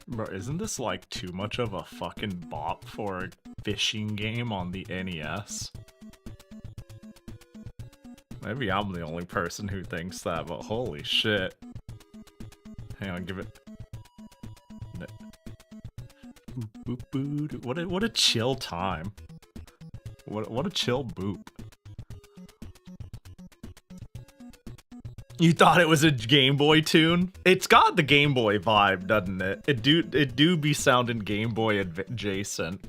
Bro, isn't this like too much of a fucking bop for a fishing game on the NES? Maybe I'm the only person who thinks that, but holy shit. Hang on, give it... Boop, boop, boop. What a chill time. What a chill boop. You thought it was a Game Boy tune? It's got the Game Boy vibe, doesn't it? It do be sounding Game Boy adjacent.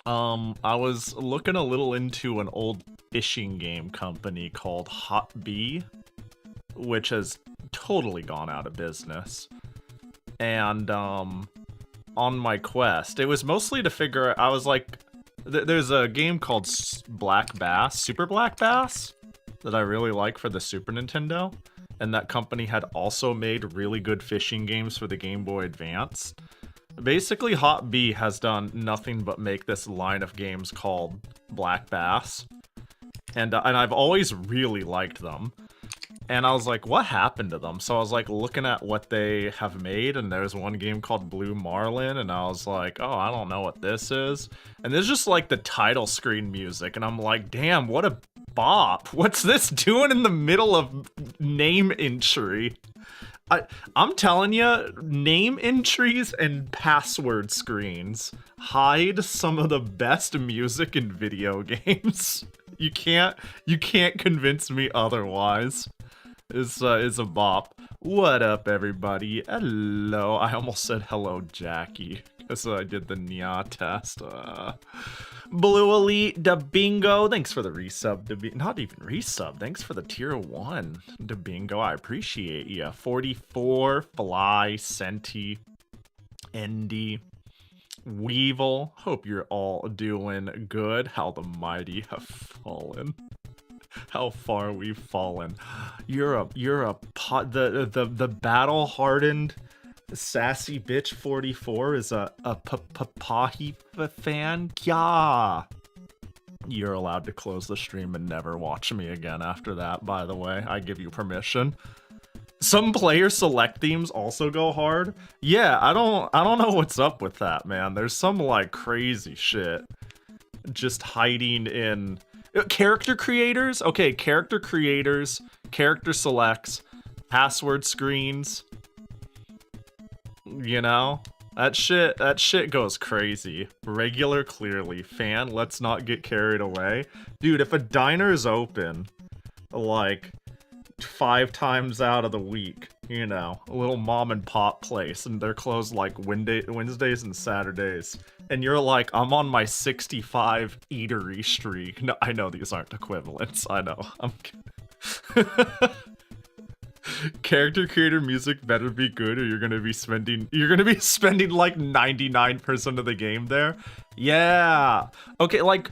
I was looking a little into an old fishing game company called Hot Bee, which has totally gone out of business. And on my quest, it was mostly to figure out, I was like, there's a game called Black Bass, Super Black Bass, that I really like for the Super Nintendo, and that company had also made really good fishing games for the Game Boy Advance. Basically, Hot Bee has done nothing but make this line of games called Black Bass, and I've always really liked them. And I was like, what happened to them? So I was like looking at what they have made, and there's one game called Blue Marlin, and I was like, oh, I don't know what this is. And there's just like the title screen music, and I'm like, damn, what a bop. What's this doing in the middle of name entry? I'm telling you, name entries and password screens hide some of the best music in video games. You can't convince me otherwise. It's a bop. What up, everybody? Hello. I almost said hello, Jackie, because I did the Nya test. Blue Elite Dabingo, thanks for the resub. Not even resub. Thanks for the tier 1 Dabingo. I appreciate ya. 44 Fly Senti Endy Weevil. Hope you're all doing good. How the mighty have fallen. How far we've fallen. The battle-hardened sassy bitch 44 is a Pahi fan. Yeah. You're allowed to close the stream and never watch me again after that, by the way. I give you permission. Some player select themes also go hard. Yeah, I don't know what's up with that, man. There's some like crazy shit just hiding in character creators. Okay, character creators, character selects, password screens. You know, that shit goes crazy. Regular, clearly. Fan, let's not get carried away. Dude, if a diner is open like 5 times out of the week, you know, a little mom and pop place, and they're closed like Wednesdays and Saturdays, and you're like, I'm on my 65 eatery streak. No, I know these aren't equivalents. I know. I'm kidding. Character creator music better be good, or you're gonna be spending like 99% of the game there. Yeah. Okay, like,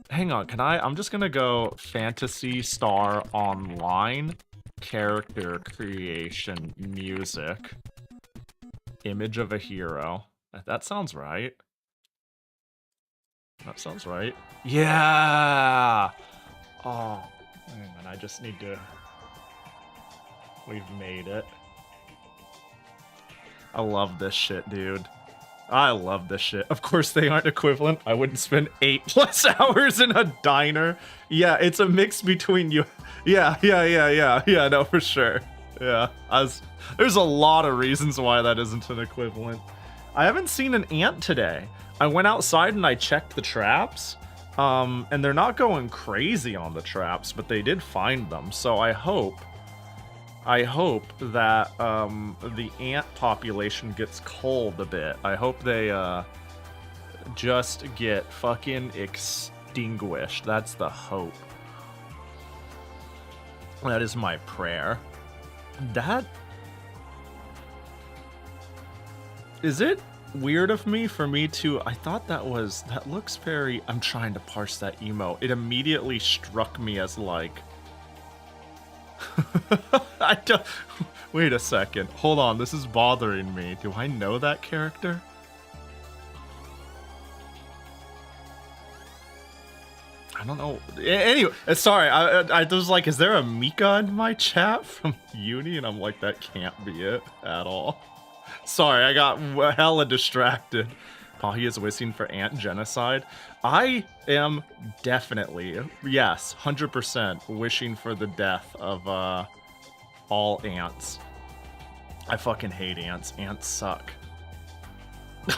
hang on, I'm just gonna go Phantasy Star Online character creation music. Image of a hero. That sounds right. That sounds right. Yeah. Oh, man, I just need to. We've made it. I love this shit, dude. I love this shit. Of course they aren't equivalent. I wouldn't spend 8+ hours in a diner. Yeah, it's a mix between you. Yeah, no, for sure. Yeah, there's a lot of reasons why that isn't an equivalent. I haven't seen an ant today. I went outside and I checked the traps, and they're not going crazy on the traps, but they did find them, so I hope that the ant population gets culled a bit. I hope they just get fucking extinguished. That's the hope. That is my prayer. That... Is it weird of me for me to... I thought that looks very... I'm trying to parse that emo. It immediately struck me as like... I don't... Wait a second. Hold on, this is bothering me. Do I know that character? I don't know. Anyway, sorry. I was like, is there a Mika in my chat from uni? And I'm like, that can't be it at all. Sorry, I got hella distracted. Pahi is wishing for ant genocide. I am definitely, yes, 100% wishing for the death of all ants. I fucking hate ants. Ants suck.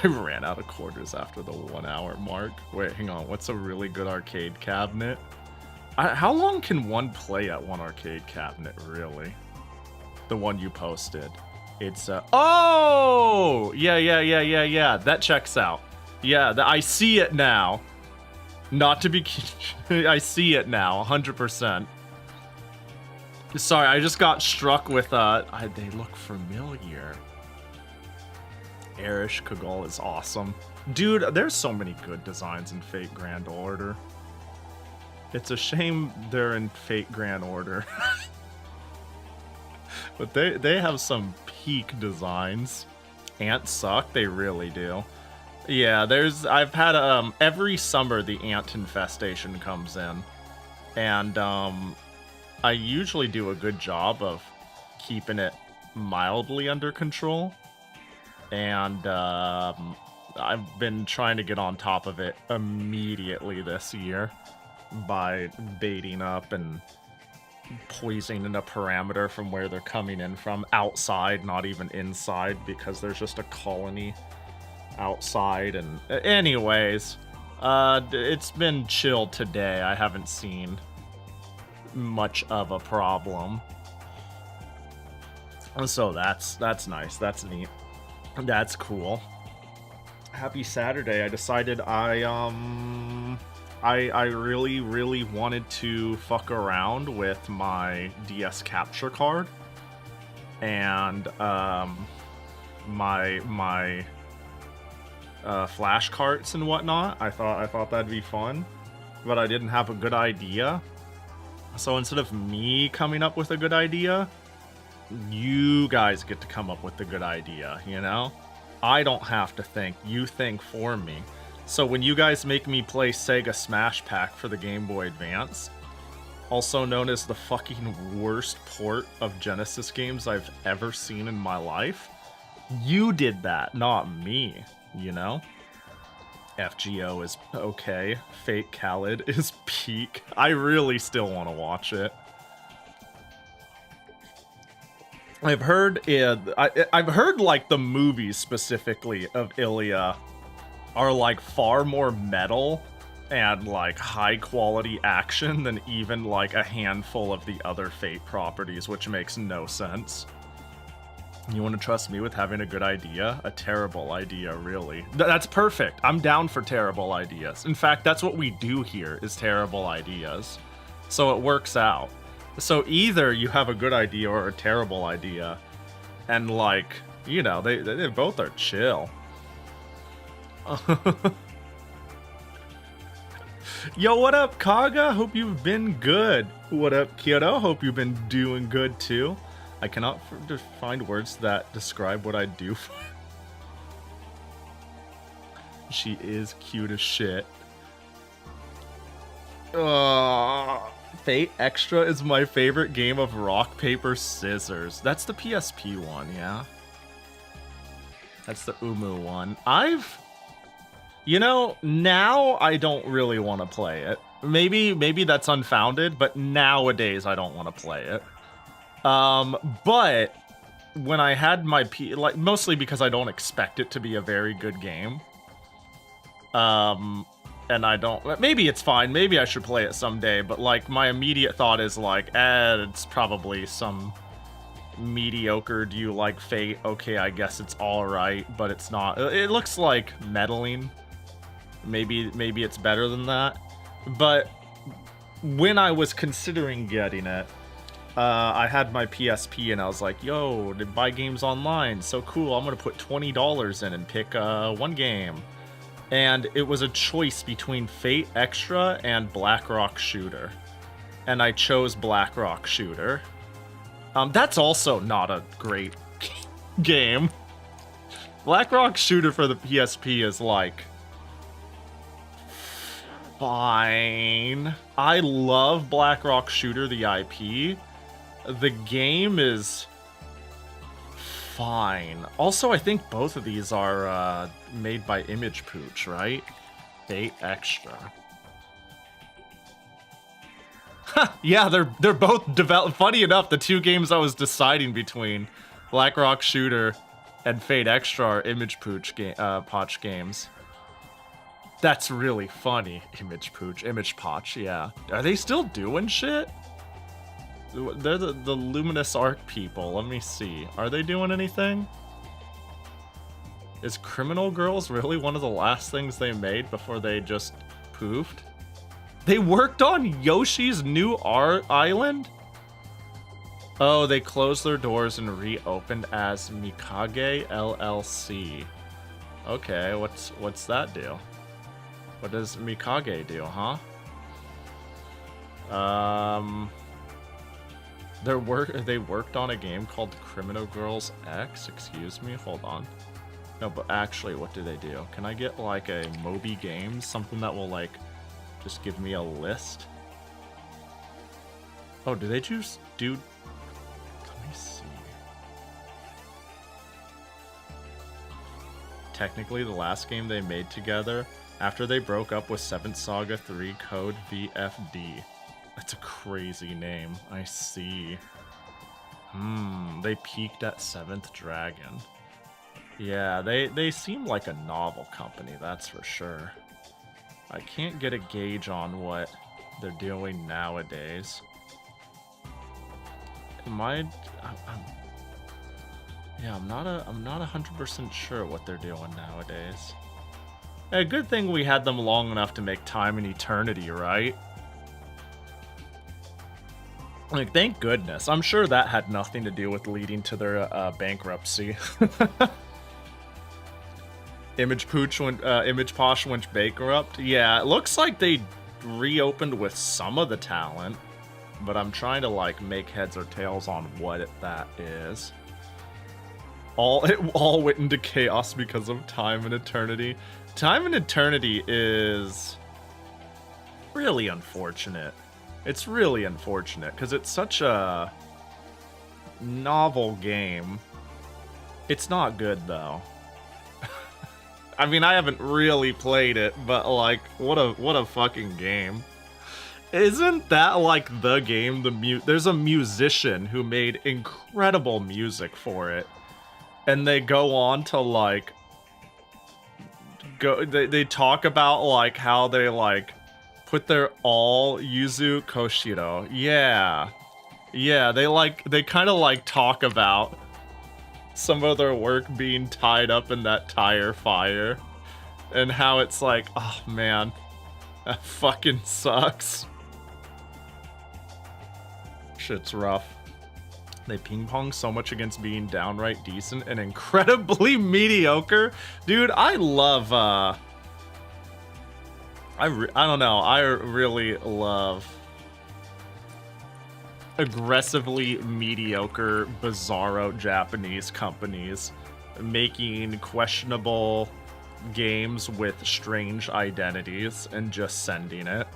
I ran out of quarters after the 1 hour mark. Wait, hang on. What's a really good arcade cabinet? How long can one play at one arcade cabinet, really? The one you posted. It's oh! Yeah. That checks out. Yeah, I see it now. Not to be... I see it now, 100%. Sorry, I just got struck with, they look familiar. Erish Kagol is awesome. Dude, there's so many good designs in Fate Grand Order. It's a shame they're in Fate Grand Order. But they have some peak designs. Ants suck, they really do. Yeah, I've had, every summer the ant infestation comes in. And, I usually do a good job of keeping it mildly under control. And, I've been trying to get on top of it immediately this year by baiting up and poisoning a parameter from where they're coming in from, outside, not even inside, because there's just a colony outside. And anyways, it's been chill today. I haven't seen much of a problem, so that's nice. That's neat. That's cool. Happy Saturday. I decided I really wanted to fuck around with my DS capture card and my flash carts and whatnot. I thought that'd be fun, but I didn't have a good idea. So instead of me coming up with a good idea, you guys get to come up with the good idea, you know? I don't have to think, you think for me. So when you guys make me play Sega Smash Pack for the Game Boy Advance, also known as the fucking worst port of Genesis games I've ever seen in my life, you did that, not me, you know? FGO is okay. Fate Khalid is peak. I really still want to watch it. I've heard I've heard like the movies specifically of Ilya are like far more metal and like high quality action than even like a handful of the other Fate properties, which makes no sense. You want to trust me with having a good idea? A terrible idea, really. That's perfect. I'm down for terrible ideas. In fact, that's what we do here, is terrible ideas. So it works out. So either you have a good idea or a terrible idea, and like, you know, they both are chill. Yo, what up, Kaga? Hope you've been good. What up, Kyoto? Hope you've been doing good too. I cannot find words that describe what I do. She is cute as shit. Fate Extra is my favorite game of rock, paper, scissors. That's the PSP one, yeah? That's the Umu one. You know, now I don't really want to play it. Maybe that's unfounded, but nowadays I don't want to play it. But when I had my like, mostly because I don't expect it to be a very good game. And I don't, maybe it's fine, maybe I should play it someday, but like my immediate thought is like, it's probably some mediocre, do you like Fate? Okay, I guess it's alright, but it's not. It looks like meddling. Maybe it's better than that. But when I was considering getting it, I had my PSP and I was like, yo, to buy games online, so cool, I'm gonna put $20 in and pick one game. And it was a choice between Fate Extra and Black Rock Shooter. And I chose Black Rock Shooter. That's also not a great game. Black Rock Shooter for the PSP is like... fine. I love Black Rock Shooter, the IP. The game is fine. Also, I think both of these are made by Image Pooch, right? Fate Extra. Yeah, they're both developed. Funny enough, the two games I was deciding between, Black Rock Shooter and Fate Extra, are Image Pooch Poch games. That's really funny. Image Poch, yeah. Are they still doing shit? They're the Luminous Arc people. Let me see. Are they doing anything? Is Criminal Girls really one of the last things they made before they just poofed? They worked on Yoshi's New Island? Oh, they closed their doors and reopened as Mikage LLC. Okay, what's that do? What does Mikage do, huh? They worked on a game called Criminal Girls X. Excuse me, hold on. No, but actually, what do they do? Can I get like a Moby Games, something that will like just give me a list? Oh, do they just do? Let me see. Technically, the last game they made together after they broke up was 7th Saga 3 Code VFD. That's a crazy name. I see. They peaked at 7th Dragon. Yeah, they seem like a novel company, that's for sure. I can't get a gauge on what they're doing nowadays. I'm not 100% sure what they're doing nowadays. A good thing we had them long enough to make Time and Eternity, right? Like, thank goodness. I'm sure that had nothing to do with leading to their bankruptcy. Image Poch went bankrupt. Yeah, it looks like they reopened with some of the talent, but I'm trying to like make heads or tails on what that is. It all went into chaos because of Time and Eternity. Time and Eternity is really unfortunate. It's really unfortunate because it's such a novel game. It's not good though. I mean, I haven't really played it, but like, what a fucking game. Isn't that like the game? There's a musician who made incredible music for it, and they go on to like they talk about like how they like put their all Yuzu Koshiro. Yeah, they kind of like talk about some of their work being tied up in that tire fire, and how it's like, oh man, that fucking sucks. Shit's rough. They ping pong so much against being downright decent and incredibly mediocre. Dude, I love I don't know, I really love aggressively mediocre, bizarro Japanese companies making questionable games with strange identities and just sending it.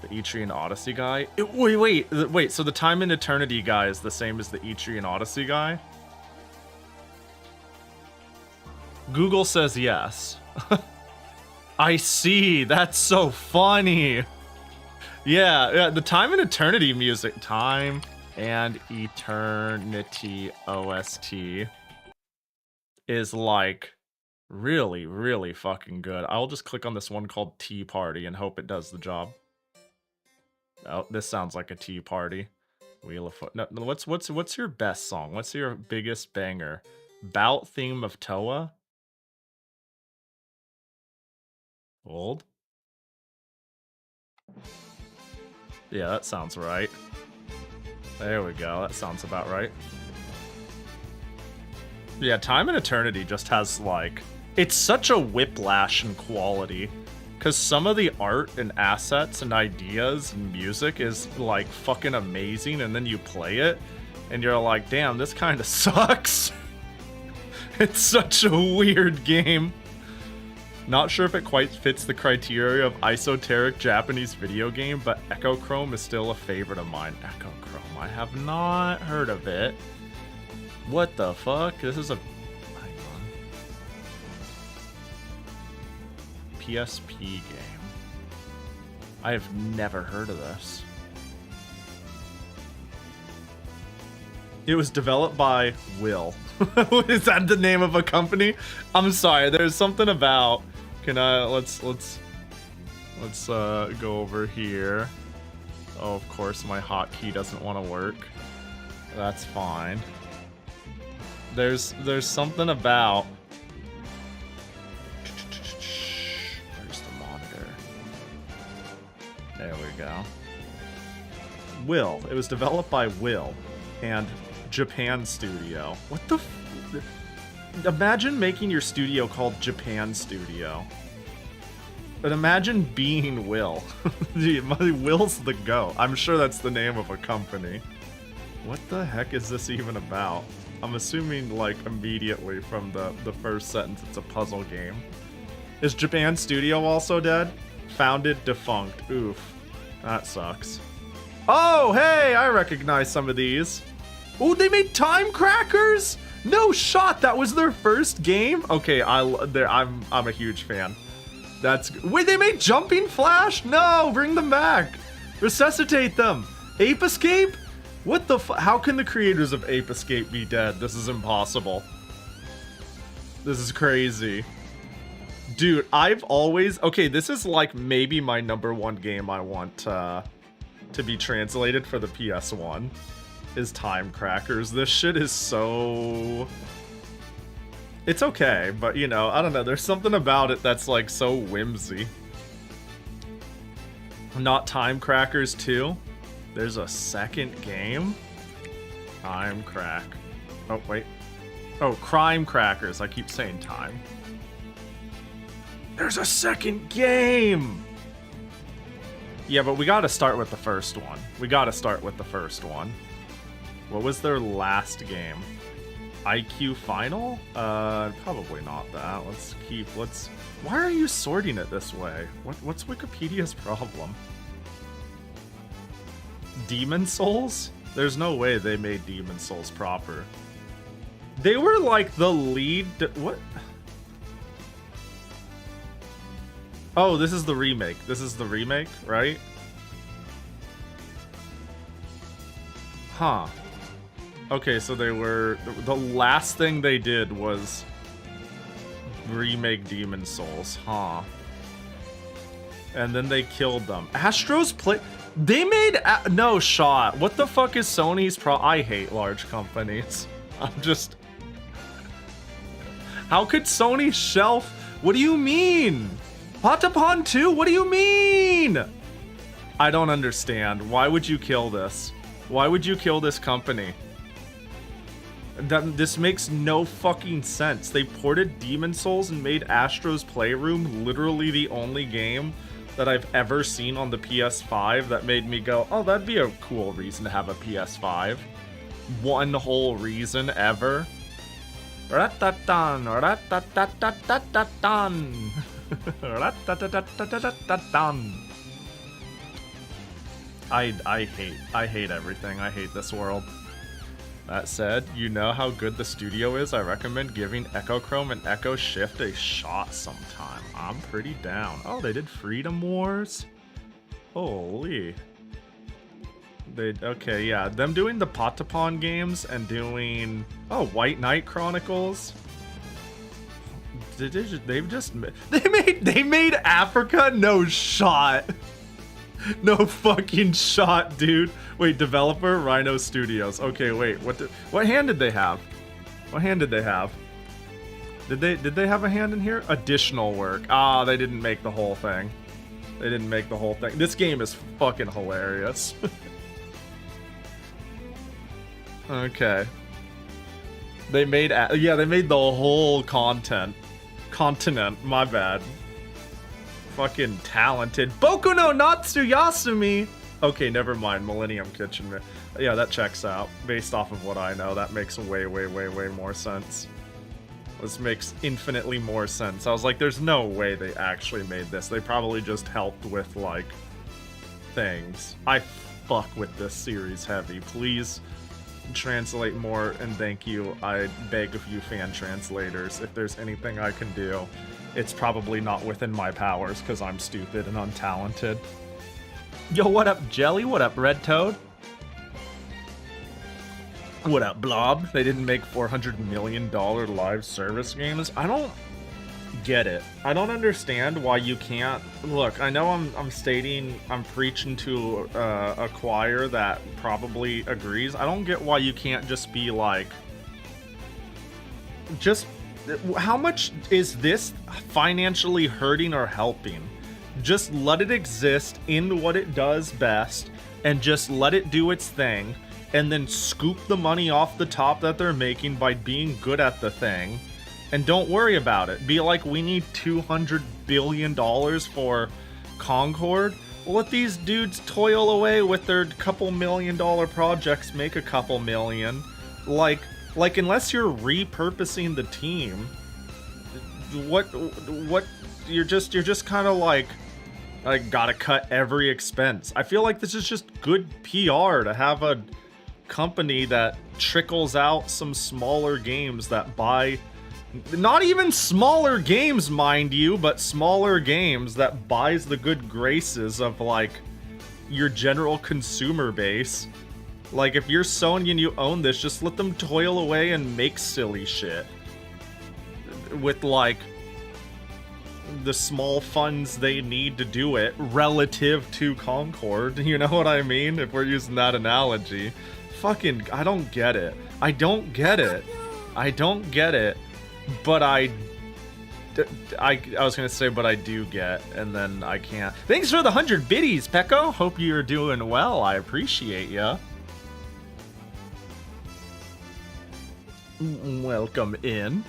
The Etrian Odyssey guy? Wait, so the Time and Eternity guy is the same as the Etrian Odyssey guy? Google says yes. I see, that's so funny. Yeah, the Time and Eternity music. Time and Eternity OST is like really, really fucking good. I'll just click on this one called Tea Party and hope it does the job. Oh, this sounds like a tea party. Wheel of Foot. No, what's your best song? What's your biggest banger? Bout Theme of Toa? Old? Yeah, that sounds right. There we go. That sounds about right. Yeah, Time and Eternity just has like... It's such a whiplash in quality. Because some of the art and assets and ideas and music is like fucking amazing, and then you play it and you're like, damn, this kind of sucks. It's such a weird game. Not sure if it quite fits the criteria of esoteric Japanese video game, but Echochrome is still a favorite of mine. Echochrome, I have not heard of it. What the fuck? This is a... Hang on. PSP game. I have never heard of this. It was developed by Will. Is that the name of a company? I'm sorry, there's something about... Can I... Let's go over here. Oh, of course, my hotkey doesn't want to work. That's fine. There's something about... Where's the monitor? There we go. Will. It was developed by Will and Japan Studio. What the imagine making your studio called Japan Studio. But imagine being Will. Will's the GOAT. I'm sure that's the name of a company. What the heck is this even about? I'm assuming, like, immediately from the first sentence it's a puzzle game. Is Japan Studio also dead? Founded, defunct. Oof. That sucks. Oh, hey! I recognize some of these. Oh, they made Time Crackers? No shot! That was their first game? Okay, I'm a huge fan. That's... Wait, they made Jumping Flash? No! Bring them back! Resuscitate them! Ape Escape? What the how can the creators of Ape Escape be dead? This is impossible. This is crazy. Dude, I've always... Okay, this is like maybe my #1 game I want to be translated for the PS1. Is Time Crackers. This shit is so... It's okay, but you know, I don't know, there's something about it that's like so whimsy. Not Time Crackers 2. There's a second game? Time Crack. Oh, wait. Oh, Crime Crackers. I keep saying time. There's a second game! Yeah, but we gotta start with the first one. We gotta start with the first one. What was their last game? IQ Final? Probably not that. Why are you sorting it this way? What's Wikipedia's problem? Demon Souls? There's no way they made Demon Souls proper. They were like the lead... What? Oh, this is the remake. This is the remake, right? Huh. Okay, so they were... The last thing they did was remake Demon Souls, huh? And then they killed them. Astro's Play... They made... No shot. What the fuck is Sony's I hate large companies. I'm just... How could Sony shelf... What do you mean? Patapon 2? What do you mean? I don't understand. Why would you kill this? Why would you kill this company? This makes no fucking sense. They ported Demon Souls and made Astro's Playroom literally the only game that I've ever seen on the PS5 that made me go, oh, that'd be a cool reason to have a PS5. One whole reason ever. Ratatan, ratatatatan. Ratatatatan. I hate everything. I hate this world. That said, you know how good the studio is? I recommend giving Echo Chrome and Echo Shift a shot sometime. I'm pretty down. Oh, they did Freedom Wars? Holy. Okay, yeah. Them doing the Patapon games and doing... Oh, White Knight Chronicles? They made Africa? No shot. No fucking shot, dude. Wait, developer Rhino Studios. Okay, wait. What hand did they have? What hand did they have? Did they have a hand in here? Additional work. Ah, they didn't make the whole thing. They didn't make the whole thing. This game is fucking hilarious. Okay. They made the whole continent. My bad. Fucking talented. Boku no Natsuyasumi! Okay, never mind. Millennium Kitchen. Yeah, that checks out. Based off of what I know, that makes way more sense. This makes infinitely more sense. I was like, there's no way they actually made this. They probably just helped with, like, things. I fuck with this series heavy. Please translate more, and thank you. I beg of you, fan translators, if there's anything I can do, it's probably not within my powers because I'm stupid and untalented. Yo, what up, Jelly? What up, Red Toad? What up, Blob? They didn't make $400 million live service games? I don't get it. I don't understand why you can't... Look, I know I'm preaching to a choir that probably agrees. I don't get why you can't just be like... Just... How much is this financially hurting or helping? Just let it exist in what it does best, and just let it do its thing, and then scoop the money off the top that they're making by being good at the thing. And don't worry about it. Be like, we need $200 billion for Concord. Well, let these dudes toil away with their couple $1 million projects, make a couple million. Like, unless you're repurposing the team, what, you're just kind of like, I gotta cut every expense. I feel like this is just good PR to have a company that trickles out some smaller games that buy, not even smaller games, mind you, but smaller games that buys the good graces of like your general consumer base. Like, if you're Sony and you own this, just let them toil away and make silly shit with like the small funds they need to do it relative to Concord. You know what I mean? If we're using that analogy. Fucking, I don't get it. I don't get it. I don't get it. But I was gonna say, but I do get, and then I can't. Thanks for the 100 biddies, Pecco. Hope you're doing well. I appreciate ya. Welcome in.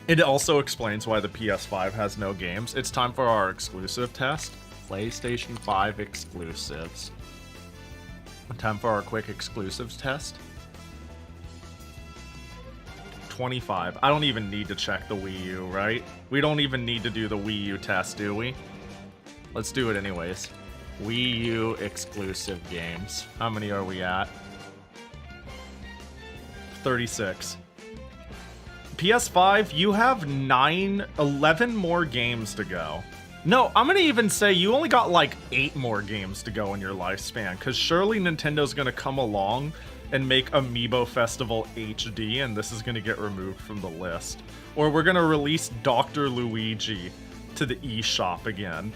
It also explains why the PS5 has no games. It's time for our exclusive test. PlayStation 5 exclusives. Time for our quick exclusives test. 25. I don't even need to check the Wii U, right? We don't even need to do the Wii U test, do we? Let's do it anyways. Wii U exclusive games. How many are we at? 36. PS5, you have 11 more games to go. No, I'm gonna even say you only got like 8 more games to go in your lifespan, because surely Nintendo's gonna come along and make Amiibo Festival HD, and this is gonna get removed from the list. Or we're gonna release Dr. Luigi to the eShop again.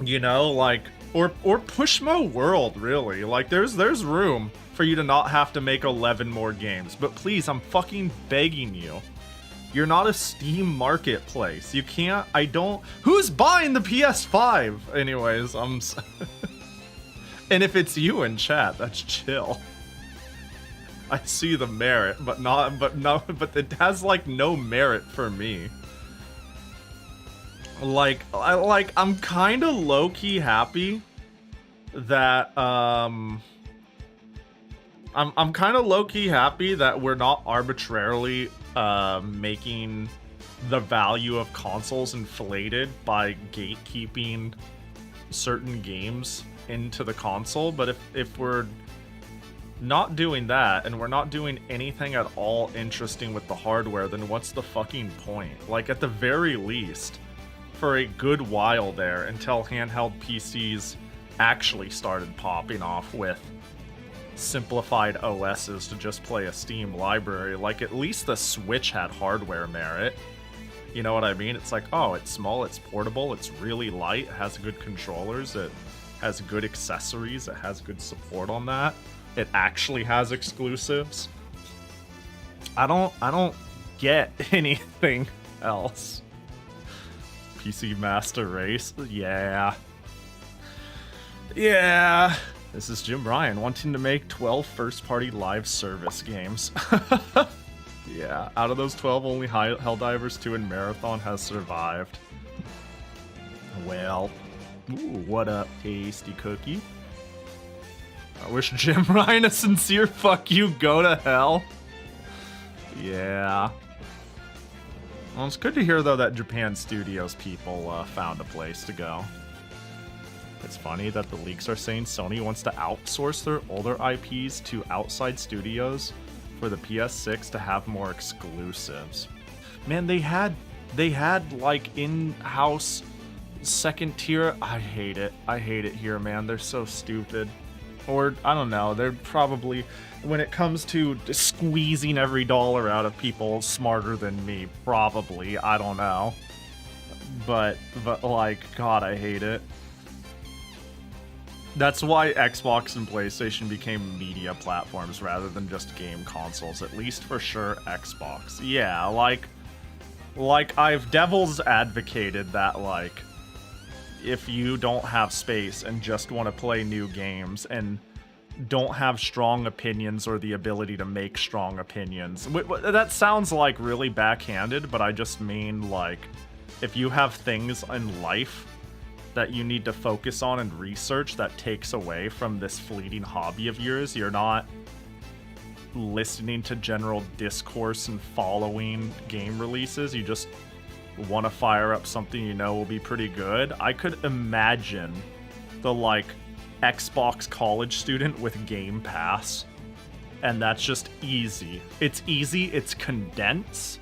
You know, like, or Pushmo World, really. Like, there's room for you to not have to make 11 more games. But please, I'm fucking begging you. You're not a Steam marketplace. You can't, who's buying the PS5? Anyways, and if it's you in chat, that's chill. I see the merit, but it has like no merit for me. Like, I'm kind of low-key happy that, I'm kind of low-key happy that we're not arbitrarily making the value of consoles inflated by gatekeeping certain games into the console. But if we're not doing that, and we're not doing anything at all interesting with the hardware, then what's the fucking point? Like, at the very least, for a good while there, until handheld PCs actually started popping off with simplified OSs to just play a Steam library, like, at least the Switch had hardware merit. You know what I mean? It's like, oh, it's small, it's portable, it's really light, it has good controllers, it has good accessories, it has good support on that. It actually has exclusives. I don't get anything else. PC Master Race? Yeah. Yeah. This is Jim Ryan wanting to make 12 first-party live service games. Yeah, out of those 12, only Helldivers 2 and Marathon has survived. Well, ooh, what up, tasty cookie? I wish Jim Ryan a sincere fuck you, go to hell. Yeah. Well, it's good to hear, though, that Japan Studios people found a place to go. It's funny that the leaks are saying Sony wants to outsource their older IPs to outside studios for the PS6 to have more exclusives. Man, they had like in-house second tier. I hate it. I hate it here, man. They're so stupid. Or, I don't know, they're probably, when it comes to squeezing every dollar out of people, smarter than me. Probably. I don't know. But like, God, I hate it. That's why Xbox and PlayStation became media platforms rather than just game consoles. At least for sure, Xbox. Yeah, like I've devil's advocated that, like, if you don't have space and just want to play new games and don't have strong opinions or the ability to make strong opinions. That sounds like really backhanded, but I just mean, like, if you have things in life that you need to focus on and research that takes away from this fleeting hobby of yours, you're not listening to general discourse and following game releases, you just want to fire up something you know will be pretty good. I could imagine the, like, Xbox college student with Game Pass, and that's just easy. It's easy, it's condensed,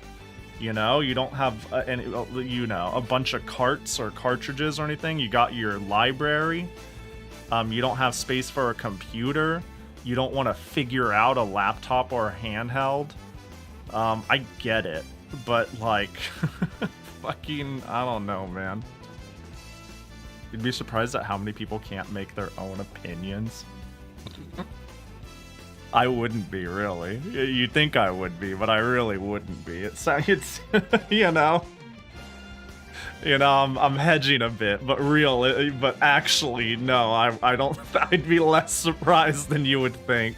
you know? You don't have a bunch of carts or cartridges or anything. You got your library. You don't have space for a computer. You don't want to figure out a laptop or a handheld. I get it, but, like, fucking, I don't know, man. You'd be surprised at how many people can't make their own opinions. I wouldn't be, really. You'd think I would be, but I really wouldn't be. It's you know. You know, I'm hedging a bit, but actually, no, I don't. I'd be less surprised than you would think.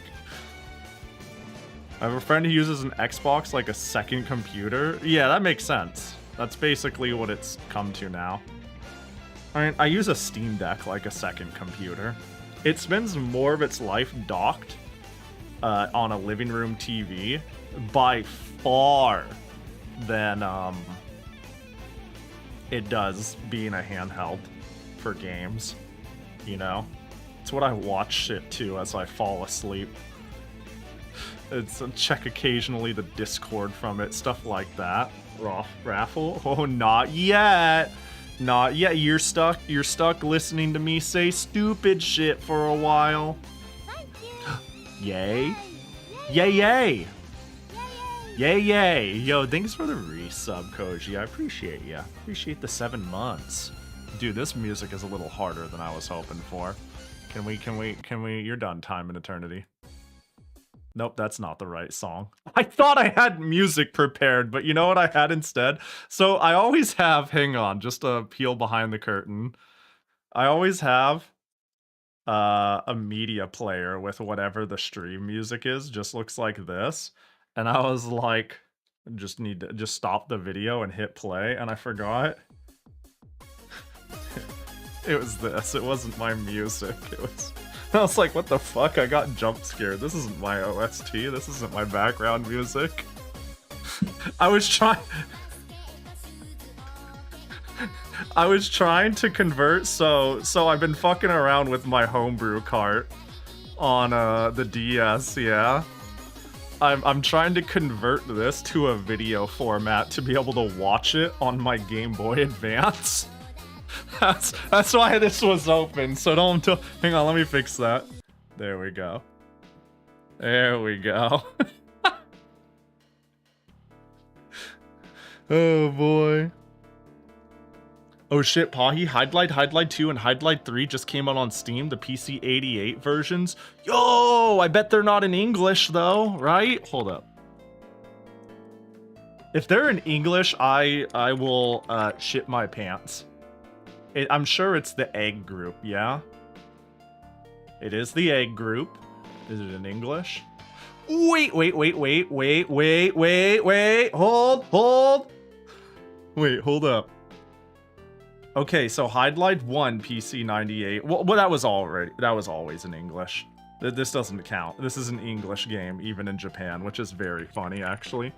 I have a friend who uses an Xbox like a second computer. Yeah, that makes sense. That's basically what it's come to now. I mean, I use a Steam Deck like a second computer. It spends more of its life docked on a living room TV by far than it does being a handheld for games, you know? It's what I watch shit to as I fall asleep. It's check occasionally the Discord from it, stuff like that. Raffle? Oh, not yet! Not yet. You're stuck listening to me say stupid shit for a while. Thank you. Yay. Yay, yay. Yay, yay. Yo, thanks for the resub, Koji. I appreciate ya. Appreciate the 7 months. Dude, this music is a little harder than I was hoping for. Can we, you're done, Time and Eternity. Nope, that's not the right song. I thought I had music prepared, but you know what I had instead? So I always have, hang on, just a peel behind the curtain. I always have a media player with whatever the stream music is, just looks like this. And I was like, just stop the video and hit play, and I forgot. It was this, it wasn't my music, it was... I was like, what the fuck? I got jump scared. This isn't my OST. This isn't my background music. I was trying to convert, so I've been fucking around with my homebrew cart on the DS, yeah. I'm trying to convert this to a video format to be able to watch it on my Game Boy Advance. That's why this was open, so don't hang on, let me fix that. There we go. There we go. Oh boy. Oh shit, Pahi, Hydlide 2 and Hydlide 3 just came out on Steam, the PC 88 versions. Yo, I bet they're not in English though, right? Hold up. If they're in English, I will shit my pants. I'm sure it's the egg group, yeah? It is the egg group. Is it in English? Wait. Hold. Wait, hold up. Okay, so Hydlide 1 PC 98. Well, that was always in English. This doesn't count. This is an English game, even in Japan, which is very funny, actually.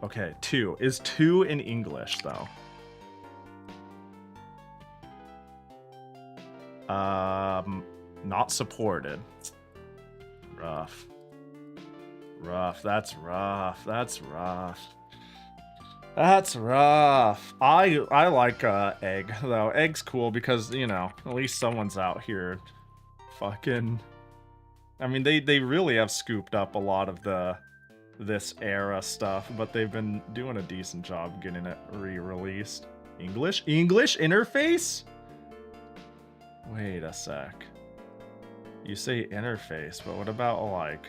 Okay, 2. Is 2 in English, though? Not supported. Rough. Rough. That's rough. That's rough. That's rough. I like Egg though. Egg's cool because, you know, at least someone's out here fucking. I mean, they really have scooped up a lot of this era stuff, but they've been doing a decent job getting it re-released. English interface? Wait a sec. You say interface, but what about like,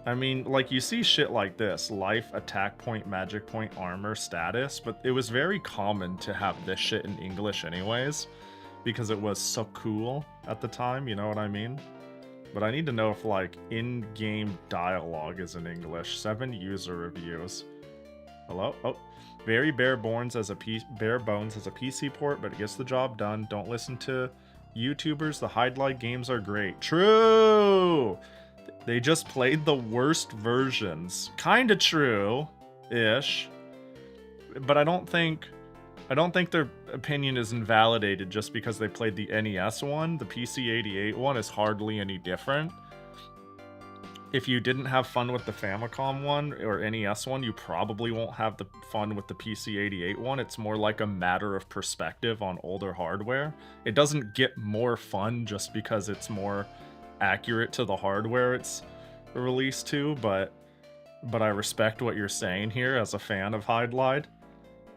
I mean, like, you see shit like this, life, attack point, magic point, armor, status, but it was very common to have this shit in English anyways, because it was so cool at the time, you know what I mean? But I need to know if, like, in-game dialogue is in English. 7 user reviews. Hello? Oh. Very bare bones as a PC port, but it gets the job done. Don't listen to YouTubers. The highlight games are great. True! They just played the worst versions. Kinda true-ish. But I don't think their opinion is invalidated just because they played the NES one. The PC-88 one is hardly any different. If you didn't have fun with the Famicom one or NES one, you probably won't have the fun with the PC-88 one. It's more like a matter of perspective on older hardware. It doesn't get more fun just because it's more accurate to the hardware it's released to, but I respect what you're saying here as a fan of Hide-Lied.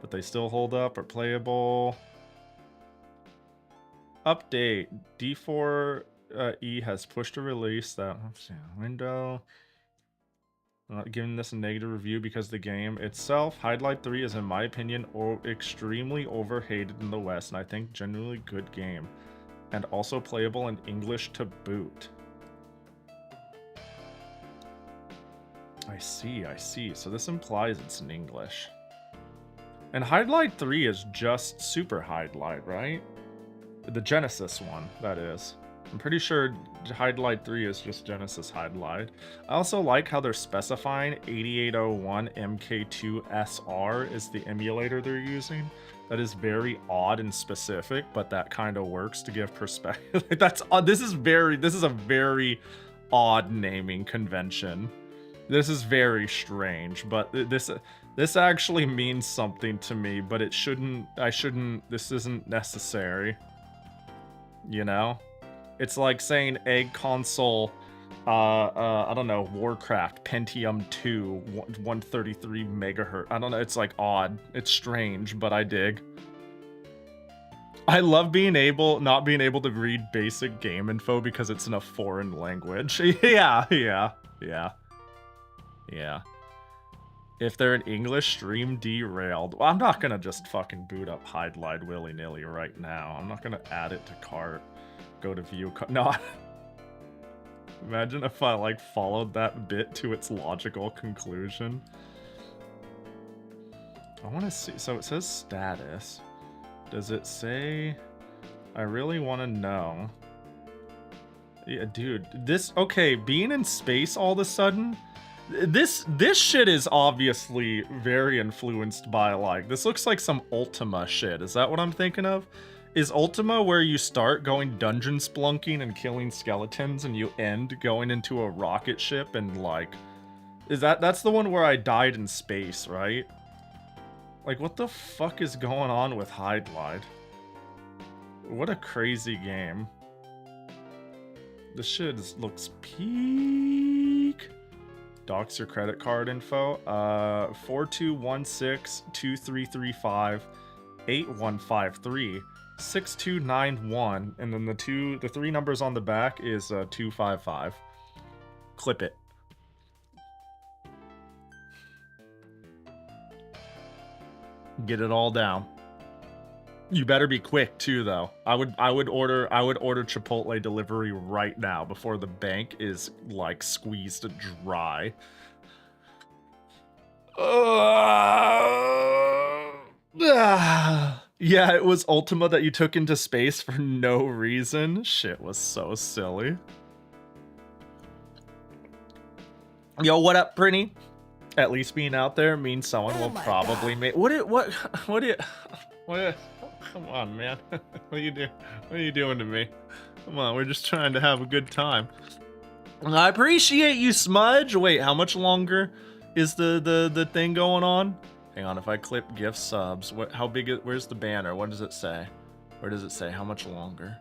But they still hold up, are playable. Update. D4E has pushed a release that window. I'm not giving this a negative review because the game itself, Hide-Lied 3 is in my opinion extremely overhated in the West, and I think genuinely good game. And also playable in English to boot. I see. So this implies it's in English. And Hide-Lied 3 is just Super Hide-Lied, right? The Genesis one, that is. I'm pretty sure Hide-Lied 3 is just Genesis Hide-Lied. I also like how they're specifying 8801 MK2SR is the emulator they're using. That is very odd and specific, but that kind of works to give perspective. That's odd. This is a very odd naming convention. This is very strange, but this actually means something to me, but it shouldn't, this isn't necessary. You know? It's like saying Egg Console, I don't know, Warcraft, Pentium 2, 133 megahertz. I don't know, it's like odd. It's strange, but I dig. I love not being able to read basic game info because it's in a foreign language. Yeah. If they're in English, stream derailed. Well, I'm not gonna just fucking boot up Hide-Lied willy-nilly right now. I'm not gonna add it to cart. Go to view. No. Imagine if I, like, followed that bit to its logical conclusion. I want to see. So it says status. Does it say? I really want to know. Yeah, dude. Okay, being in space all of a sudden. This shit is obviously very influenced by, like, this looks like some Ultima shit. Is that what I'm thinking of? Is Ultima where you start going dungeon splunking and killing skeletons and you end going into a rocket ship and, like, that's the one where I died in space, right? Like, what the fuck is going on with Hide-Lied? What a crazy game. This shit looks peak. Docs your credit card info. 4216-2335-8153. 6291, and then the 3 numbers on the back is 255. Clip it. Get it all down. You better be quick too, though. I would order Chipotle delivery right now before the bank is, like, squeezed dry. Yeah, it was Ultima that you took into space for no reason. Shit was so silly. Yo, what up, Brinny? At least being out there means someone will probably make. What? Come on, man. What are you doing? What are you doing to me? Come on, we're just trying to have a good time. I appreciate you, Smudge. Wait, how much longer is the thing going on? Hang on, if I clip gift subs, what? How big? Where's the banner? What does it say? Where does it say? How much longer?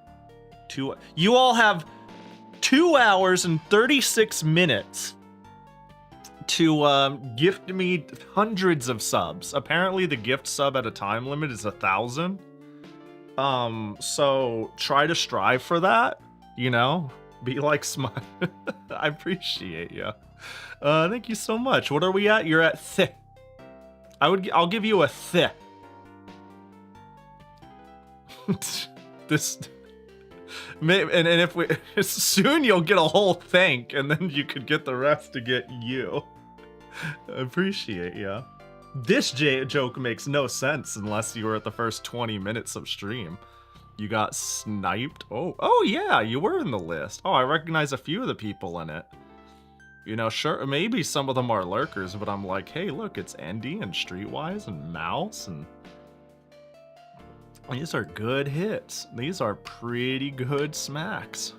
You all have 2 hours and 36 minutes to gift me hundreds of subs. Apparently, the gift sub at a time limit is 1,000. So try to strive for that. You know. Be like Smut. I appreciate you. Thank you so much. What are we at? You're at th. I'll give you a th. This, and if we soon you'll get a whole thank, and then you could get the rest to get you. I appreciate you. This joke makes no sense unless you were at the first 20 minutes of stream. You got sniped? Oh yeah, you were in the list. Oh, I recognize a few of the people in it. You know, sure, maybe some of them are lurkers, but I'm like, hey, look, it's Andy and Streetwise and Mouse, and these are good hits. These are pretty good smacks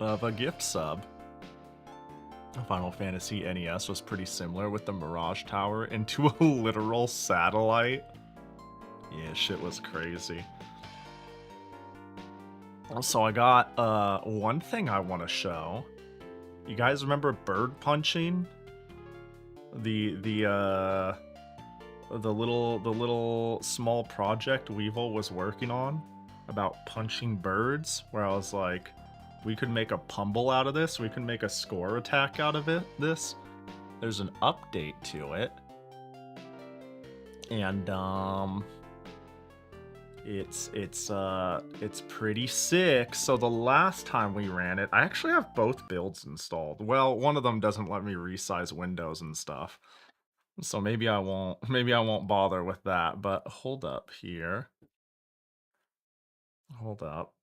of a gift sub. Final Fantasy NES was pretty similar with the Mirage Tower into a literal satellite. Yeah, shit was crazy. So I got one thing I want to show. You guys remember bird punching? The little small project Weevil was working on about punching birds, where I was like, we could make a pummel out of this. We can make a score attack out of it. There's an update to it, and it's pretty sick. So the last time we ran it, I actually have both builds installed. Well, one of them doesn't let me resize windows and stuff, so maybe I won't bother with that. But hold up here. Hold up.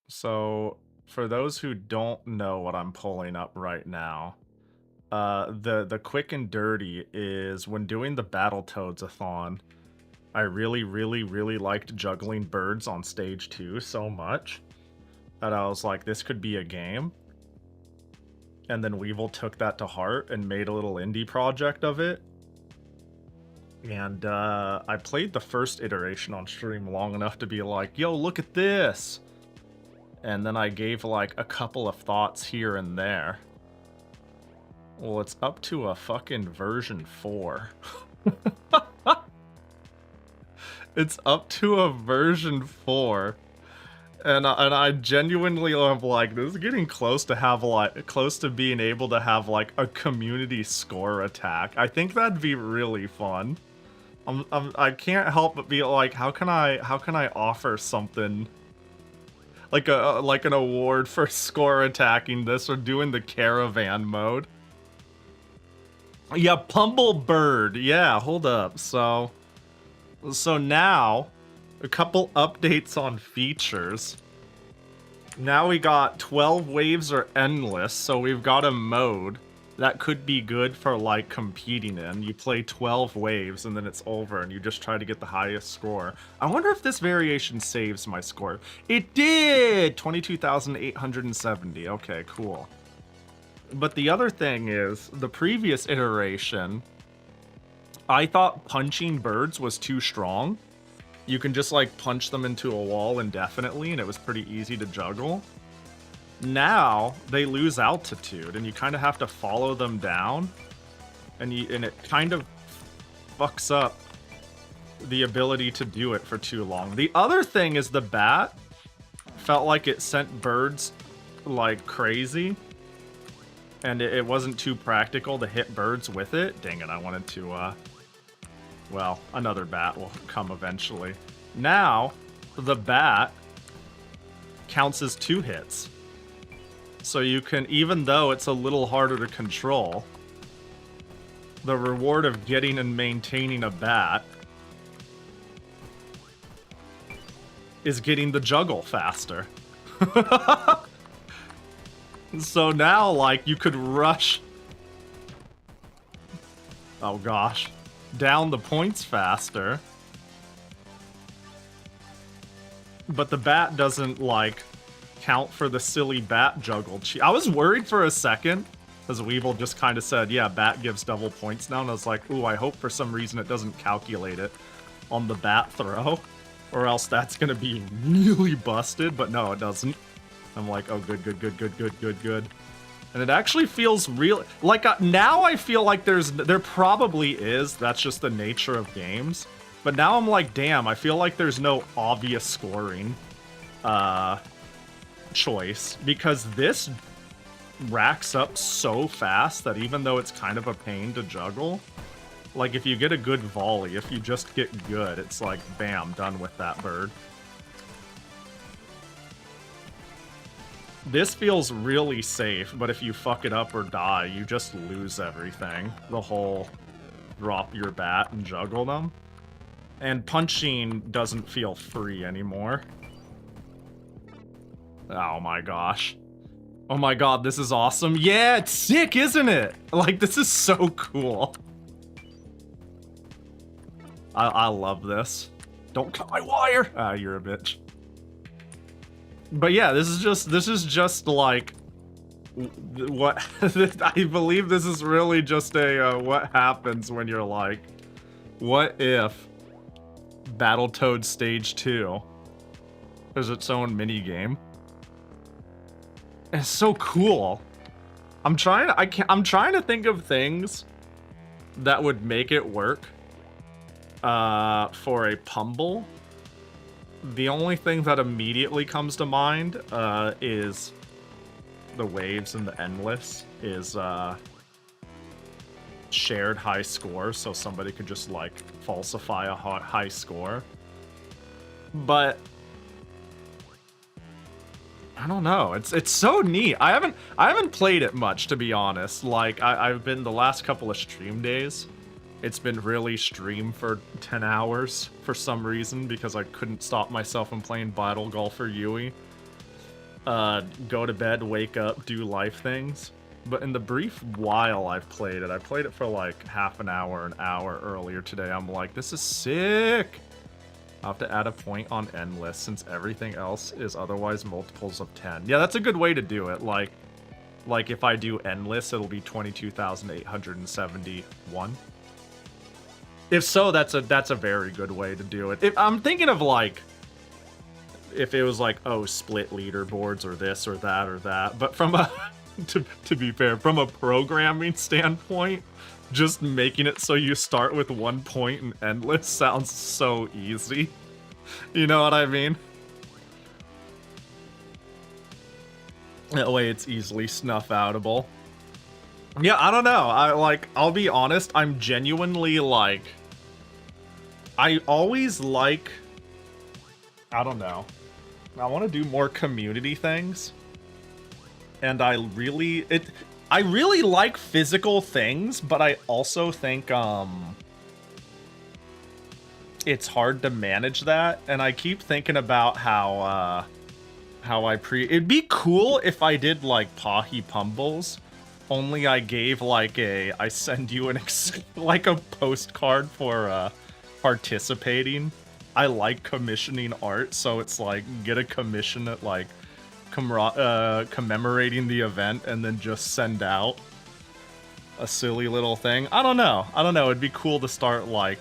So for those who don't know what I'm pulling up right now, the quick and dirty is when doing the Battletoads-a-thon, I really liked juggling birds on stage 2 so much that I was like, this could be a game. And then Weevil took that to heart and made a little indie project of it. And I played the first iteration on stream long enough to be like, yo, look at this. And then I gave like a couple of thoughts here and there. Well, it's up to a fucking version 4. It's up to a version 4. And I genuinely am like, this is getting close to being able to have like a community score attack. I think that'd be really fun. I can't help but be like, how can I offer something like an award for score attacking this or doing the caravan mode? Yeah, Pummel Bird. Yeah, hold up. So now a couple updates on features. Now we got 12 waves are endless, so we've got a mode that could be good for like competing in. You play 12 waves and then it's over and you just try to get the highest score. I wonder if this variation saves my score. It did! 22,870. Okay, cool. But the other thing is, the previous iteration, I thought punching birds was too strong. You can just like punch them into a wall indefinitely and it was pretty easy to juggle. Now they lose altitude and you kind of have to follow them down, and it kind of fucks up the ability to do it for too long. The other thing is the bat felt like it sent birds like crazy, and it wasn't too practical to hit birds with it. Dang it, I wanted to, well, another bat will come eventually. Now, the bat counts as 2 hits. So you can, even though it's a little harder to control, the reward of getting and maintaining a bat is getting the juggle faster. So now, like, you could rush... Oh gosh. down the points faster. But the bat doesn't, like, count for the silly bat juggle cheat. I was worried for a second, as Weevil just kind of said, yeah, bat gives double points now, and I was like, ooh, I hope for some reason it doesn't calculate it on the bat throw, or else that's gonna be really busted, but no, it doesn't. I'm like, oh, good, good, good, good, good, good, good. And it actually feels real, like, now I feel like there probably is, that's just the nature of games, but now I'm like, damn, I feel like there's no obvious scoring, choice, because this racks up so fast that even though it's kind of a pain to juggle, like, if you get a good volley, if you just get good, it's like, bam, done with that bird. This feels really safe, but if you fuck it up or die, you just lose everything. The whole drop your bat and juggle them. And punching doesn't feel free anymore. Oh my gosh. Oh my god, this is awesome. Yeah, it's sick, isn't it? Like, this is so cool. I love this. Don't cut my wire! Ah, you're a bitch. But yeah, this is just like what I believe this is really just a what happens when you're like, what if Battletoads Stage 2 is its own mini game? It's so cool. I'm trying to think of things that would make it work for a Pumble. The only thing that immediately comes to mind is the waves and the endless is shared high score, so somebody could just like falsify a high score. But I don't know. It's so neat. I haven't played it much, to be honest. Like I've been the last couple of stream days. It's been really stream for 10 hours for some reason because I couldn't stop myself from playing Battle Golfer Yui. Go to bed, wake up, do life things. But in the brief while I've played it, I played it for like half an hour earlier today. I'm like, this is sick. I'll have to add a point on endless since everything else is otherwise multiples of 10. Yeah, that's a good way to do it. Like if I do endless, it'll be 22,871. If so, that's a very good way to do it. If I'm thinking of like, if it was like, oh, split leaderboards or this or that or that. But from a, to be fair, from a programming standpoint, just making it so you start with 1 point and endless sounds so easy. You know what I mean? That way it's easily snuff-outable. Yeah, I don't know. I'll be honest, I'm genuinely like, I always like, I don't know. I want to do more community things. And I really like physical things, but I also think it's hard to manage that. And I keep thinking about how it'd be cool if I did like Pahi Pumbles. Only I gave like I send you like a postcard for participating. I like commissioning art, so it's like get a commission at like commemorating the event and then just send out a silly little thing. I don't know. It'd be cool to start like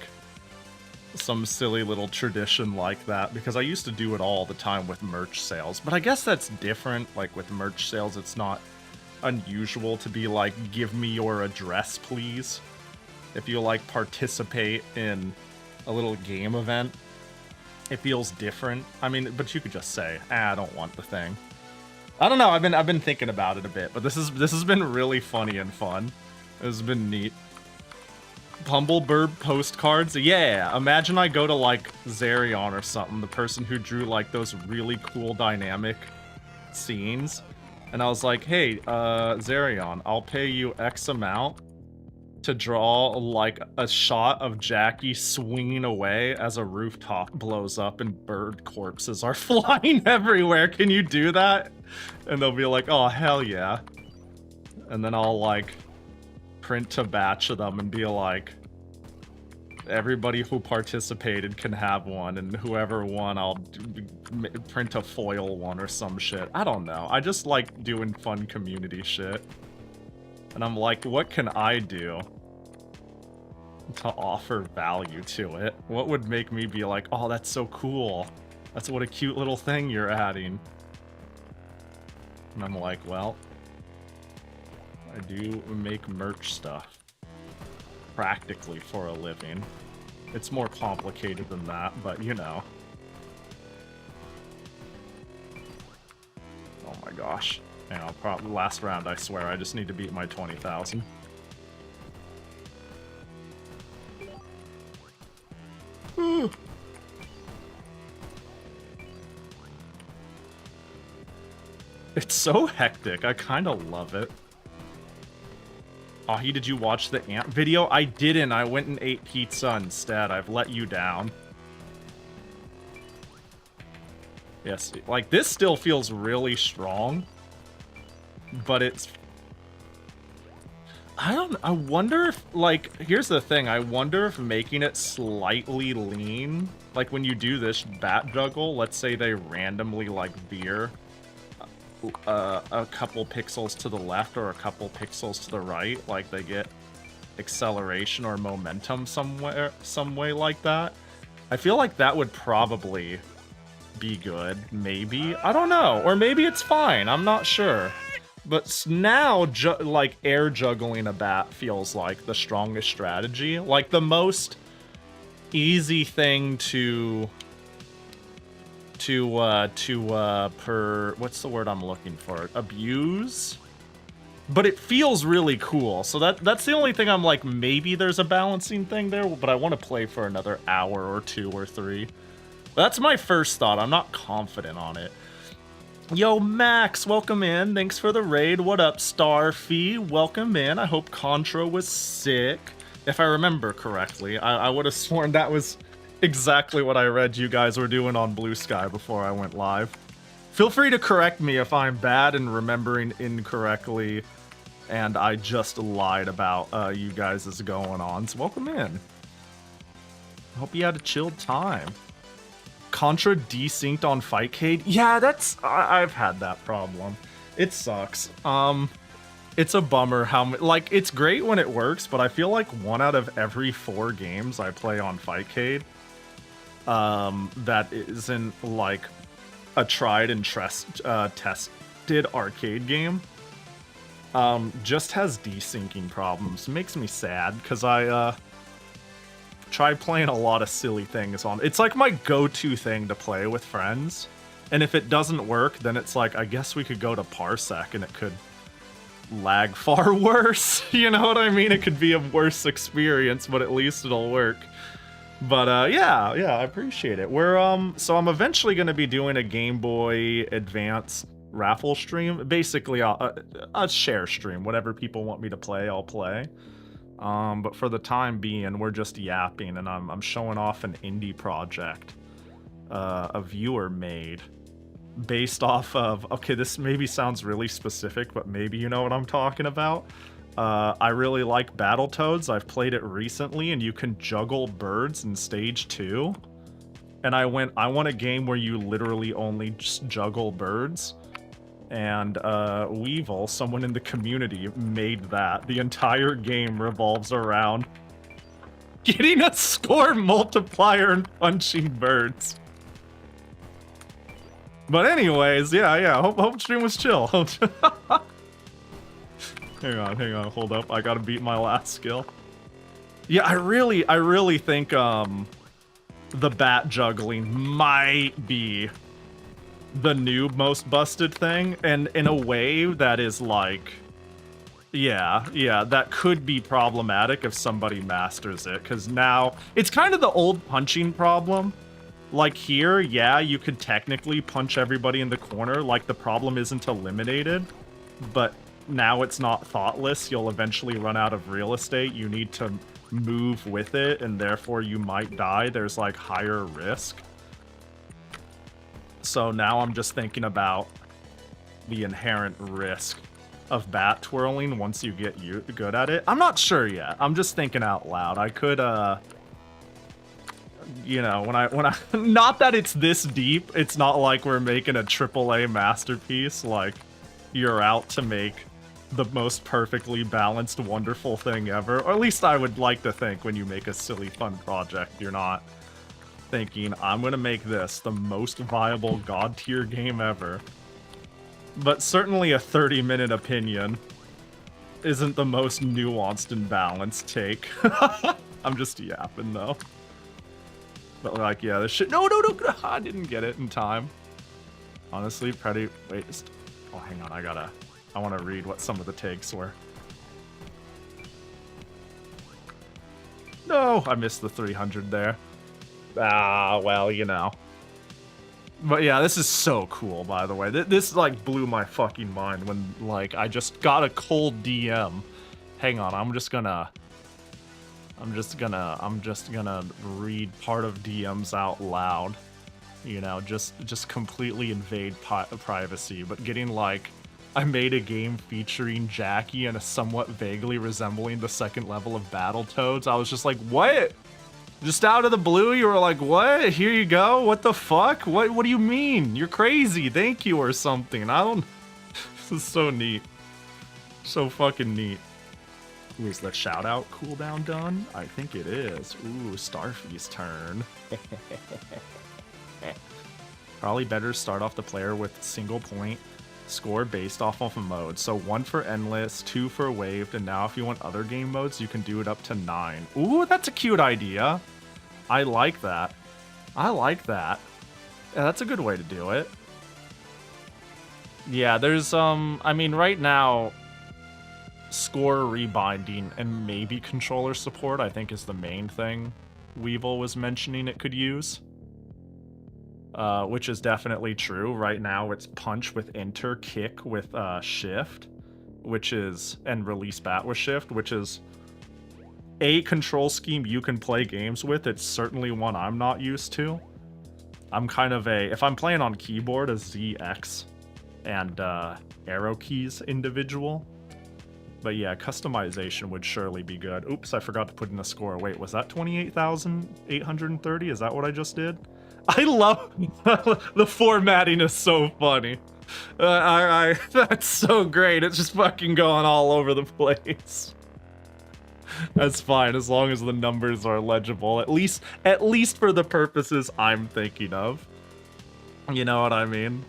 some silly little tradition like that because I used to do it all the time with merch sales. But I guess that's different. Like with merch sales, it's not unusual to be like, give me your address, please. If you like participate in a little game event, it feels different. I mean, but you could just say, I don't want the thing. I don't know. I've been thinking about it a bit, but this has been really funny and fun. It's been neat. Pumbleburb postcards. Yeah, imagine I go to like Zerion or something, the person who drew like those really cool dynamic scenes. And I was like, hey, Zerion, I'll pay you X amount to draw like a shot of Jackie swinging away as a rooftop blows up and bird corpses are flying everywhere. Can you do that? And they'll be like, oh, hell yeah. And then I'll like print a batch of them and be like, everybody who participated can have one, and whoever won, I'll print a foil one or some shit. I don't know. I just like doing fun community shit. And I'm like, what can I do to offer value to it? What would make me be like, oh, that's so cool. That's what a cute little thing you're adding. And I'm like, well, I do make merch stuff. Practically for a living. It's more complicated than that, but you know. Oh my gosh. You know, probably last round, I swear. I just need to beat my 20,000. It's so hectic. I kind of love it. Pahi, did you watch the ant video? I didn't. I went and ate pizza instead. I've let you down. Yes, like this still feels really strong. But it's... I wonder if, like, here's the thing. I wonder if making it slightly lean, like when you do this bat juggle, let's say they randomly, like, veer a couple pixels to the left or a couple pixels to the right, like they get acceleration or momentum some way like that. I feel like that would probably be good, maybe. I don't know, or maybe it's fine, I'm not sure. But now, like, air juggling a bat feels like the strongest strategy. Like, the most easy thing to what's the word I'm looking for? Abuse? But it feels really cool. So that's the only thing I'm like, maybe there's a balancing thing there, but I want to play for another hour or 2 or 3. That's my first thought. I'm not confident on it. Yo, Max, welcome in. Thanks for the raid. What up, Starfy? Welcome in. I hope Contra was sick. If I remember correctly, I would have sworn that was exactly what I read you guys were doing on Blue Sky before I went live. Feel free to correct me if I'm bad and remembering incorrectly and I just lied about you guys' going on. So welcome in. Hope you had a chilled time. Contra desynced on Fightcade? Yeah, that's... I've had that problem. It sucks. It's a bummer how... Like, it's great when it works, but I feel like 1 out of every 4 games I play on Fightcade that isn't, like, a tried and tested arcade game just has desyncing problems. It makes me sad, because I tried playing a lot of silly things on... It's like my go-to thing to play with friends, and if it doesn't work, then it's like, I guess we could go to Parsec, and it could lag far worse. You know what I mean? It could be a worse experience, but at least it'll work. But yeah, I appreciate it. So I'm eventually going to be doing a Game Boy Advance raffle stream. Basically, a share stream. Whatever people want me to play, I'll play. But for the time being, we're just yapping, and I'm showing off an indie project a viewer made based off of... Okay, this maybe sounds really specific, but maybe you know what I'm talking about. I really like Battletoads. I've played it recently, and you can juggle birds in stage 2. And I want a game where you literally only just juggle birds. And Weevil, someone in the community, made that. The entire game revolves around getting a score multiplier and punching birds. But anyways, yeah. Hope stream was chill. Hang on, hold up. I gotta beat my last skill. Yeah, I really think the bat juggling might be the new most busted thing, and in a way that is like, yeah, that could be problematic if somebody masters it, because now it's kind of the old punching problem. Like here, yeah, you could technically punch everybody in the corner, like the problem isn't eliminated, but now it's not thoughtless. You'll eventually run out of real estate. You need to move with it, and therefore you might die. There's like higher risk. So now I'm just thinking about the inherent risk of bat twirling once you get good at it. I'm not sure yet. I'm just thinking out loud. I could you know, when I not that it's this deep, it's not like we're making a AAA masterpiece, like you're out to make the most perfectly balanced, wonderful thing ever. Or at least I would like to think when you make a silly, fun project, you're not thinking, I'm gonna make this the most viable god tier game ever. But certainly a 30-minute opinion isn't the most nuanced and balanced take. I'm just yapping though. But like, yeah, this shit. No, I didn't get it in time. Honestly, pretty. Wait, just. Oh, hang on. I want to read what some of the takes were. No, I missed the 300 there. Ah, well, you know. But yeah, this is so cool, by the way. This like blew my fucking mind when like I just got a cold DM. Hang on, I'm just gonna read part of DMs out loud. You know, just completely invade privacy, but getting like, I made a game featuring Jackie and a somewhat vaguely resembling the second level of Battletoads. I was just like, what? Just out of the blue, you were like, what? Here you go? What the fuck? What do you mean? You're crazy. Thank you or something. I don't... This is so neat. So fucking neat. Ooh, is the shout-out cooldown done? I think it is. Ooh, Starfy's turn. Probably better start off the player with single point score based off of a mode. So 1 for endless, 2 for waved, and now if you want other game modes, you can do it up to 9. Ooh, that's a cute idea. I like that. I like that. Yeah, that's a good way to do it. Yeah, there's, I mean, right now, score rebinding and maybe controller support, I think, is the main thing Weevil was mentioning it could use. Which is definitely true. Right now, it's punch with enter, kick with shift, which is, and release bat with shift, which is a control scheme you can play games with. It's certainly one I'm not used to. I'm kind of a, if I'm playing on keyboard, a ZX and arrow keys individual. But yeah, customization would surely be good. Oops, I forgot to put in a score. Wait, was that 28,830? Is that what I just did? I love the formatting is so funny. That's so great. It's just fucking going all over the place. That's fine as long as the numbers are legible. At least for the purposes I'm thinking of. You know what I mean?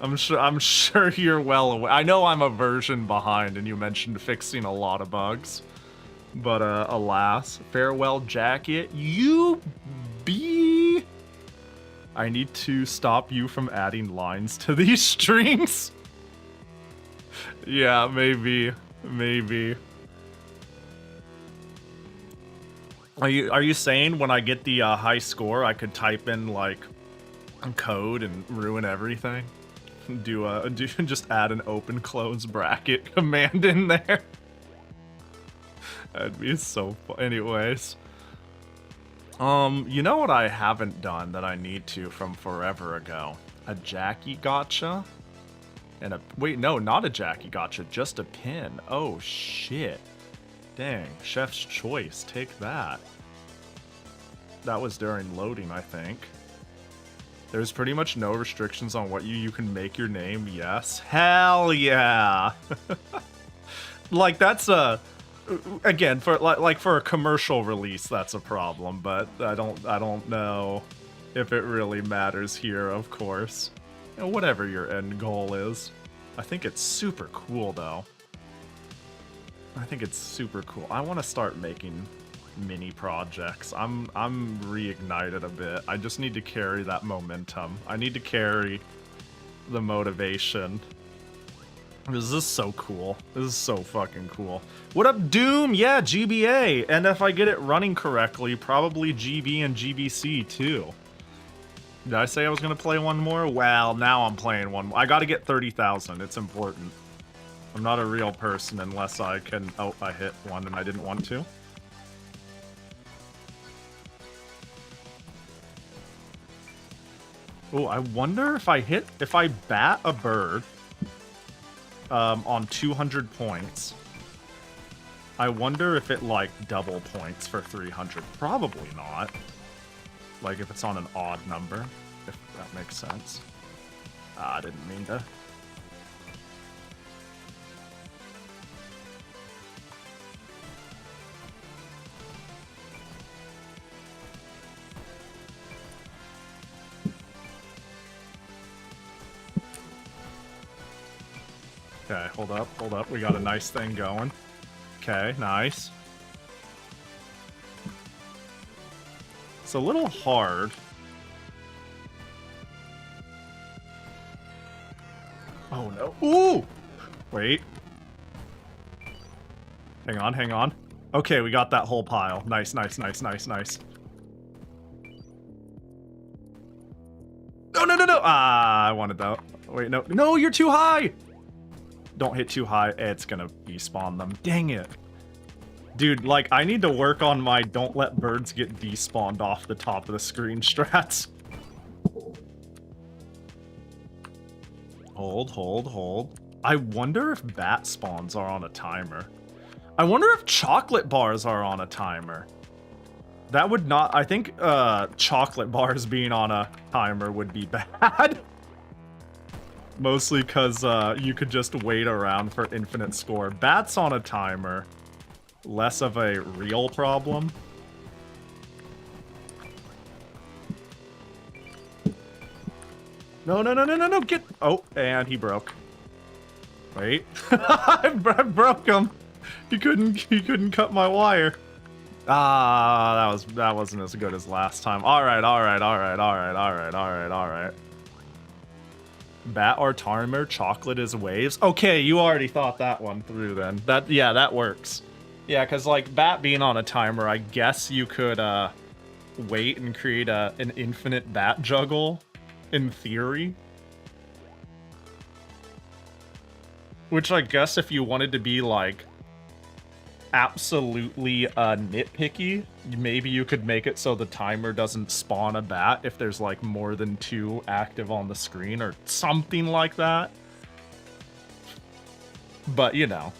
I'm sure you're well aware. I know I'm a version behind, and you mentioned fixing a lot of bugs. But alas, farewell jacket. You be. I need to stop you from adding lines to these strings. Yeah, maybe. Are you saying when I get the high score, I could type in like code and ruin everything? Just add an open close bracket command in there. That'd be so fun. Anyways. You know what I haven't done that I need to from forever ago? A Jackie gotcha? And a... Wait, no, not a Jackie gotcha, just a pin. Oh, shit. Dang, chef's choice, take that. That was during loading, I think. There's pretty much no restrictions on what you can make your name, yes. Hell yeah! Like, that's a... Again, for like for a commercial release, that's a problem, but I don't know if it really matters here, of course. You know, whatever your end goal is. I think it's super cool, though. I think it's super cool. I want to start making mini projects. I'm reignited a bit. I just need to carry that momentum. I need to carry the motivation. This is so cool. This is so fucking cool. What up, Doom? Yeah, GBA. And if I get it running correctly, probably GB and GBC too. Did I say I was going to play one more? Well, now I'm playing one more. I got to get 30,000. It's important. I'm not a real person unless I can... Oh, I hit one and I didn't want to. Oh, I wonder if I bat a bird on 200 points. I wonder if it, like, double points for 300. Probably not. Like if it's on an odd number, if that makes sense. Ah, I didn't mean to. Okay, hold up. We got a nice thing going. Okay, nice. It's a little hard. Oh no. Ooh! Wait. Hang on. Okay, we got that whole pile. Nice. No. Ah, I wanted that. Wait, no. No, you're too high! Don't hit too high. It's gonna despawn them. Dang it. Dude, like, I need to work on my don't let birds get despawned off the top of the screen strats. Hold. I wonder if bat spawns are on a timer. I wonder if chocolate bars are on a timer. That would not... I think chocolate bars being on a timer would be bad. Mostly because you could just wait around for infinite score. Bats on a timer. Less of a real problem. No, get... Oh, and he broke. Wait. I broke him. He couldn't cut my wire. Ah, that wasn't as good as last time. All right. Bat or timer, chocolate is waves. Okay, you already thought that one through then. That works. Yeah, because like bat being on a timer, I guess you could wait and create an infinite bat juggle, in theory. Which I guess if you wanted to be like absolutely nitpicky, maybe you could make it so the timer doesn't spawn a bat if there's like more than 2 active on the screen or something like that. But you know,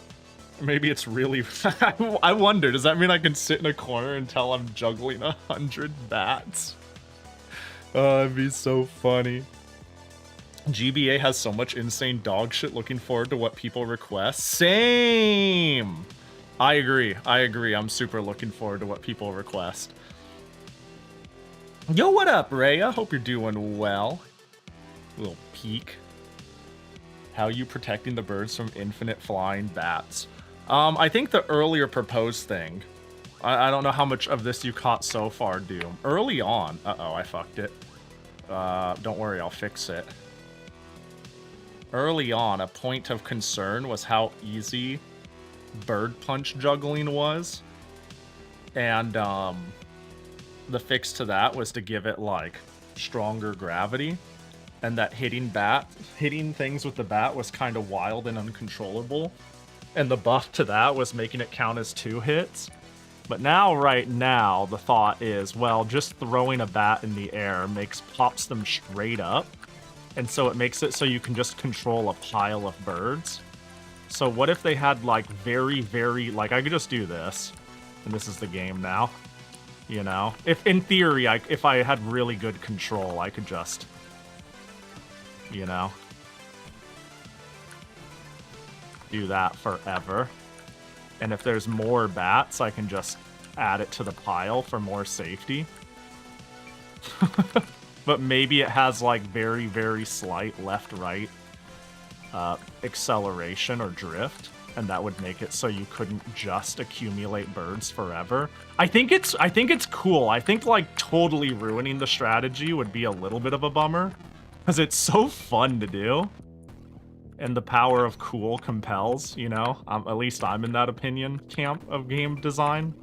maybe it's really... I wonder, does that mean I can sit in a corner until I'm juggling 100 bats? Oh, that'd be so funny. GBA has so much insane dog shit. Looking forward to what people request. Same! I agree. I'm super looking forward to what people request. Yo, what up, Rhea? Hope you're doing well. Little peek. How you protecting the birds from infinite flying bats? I think the earlier proposed thing. I don't know how much of this you caught so far, Doom. Early on. Uh-oh, I fucked it. Don't worry, I'll fix it. Early on, a point of concern was how easy bird punch juggling was. And, the fix to that was to give it, like, stronger gravity. And that hitting things with the bat was kind of wild and uncontrollable. And the buff to that was making it count as 2 hits. But now, right now, the thought is, well, just throwing a bat in the air pops them straight up. And so it makes it so you can just control a pile of birds. So what if they had, like, very, like, I could just do this. And this is the game now. You know? If, in theory, if I had really good control, I could just... You know? Do that forever. And if there's more bats, I can just add it to the pile for more safety. But maybe it has, like, very, very slight left-right acceleration or drift, and that would make it so you couldn't just accumulate birds forever. I think it's cool. I think, like, totally ruining the strategy would be a little bit of a bummer, because it's so fun to do. And the power of cool compels, you know? At least I'm in that opinion camp of game design.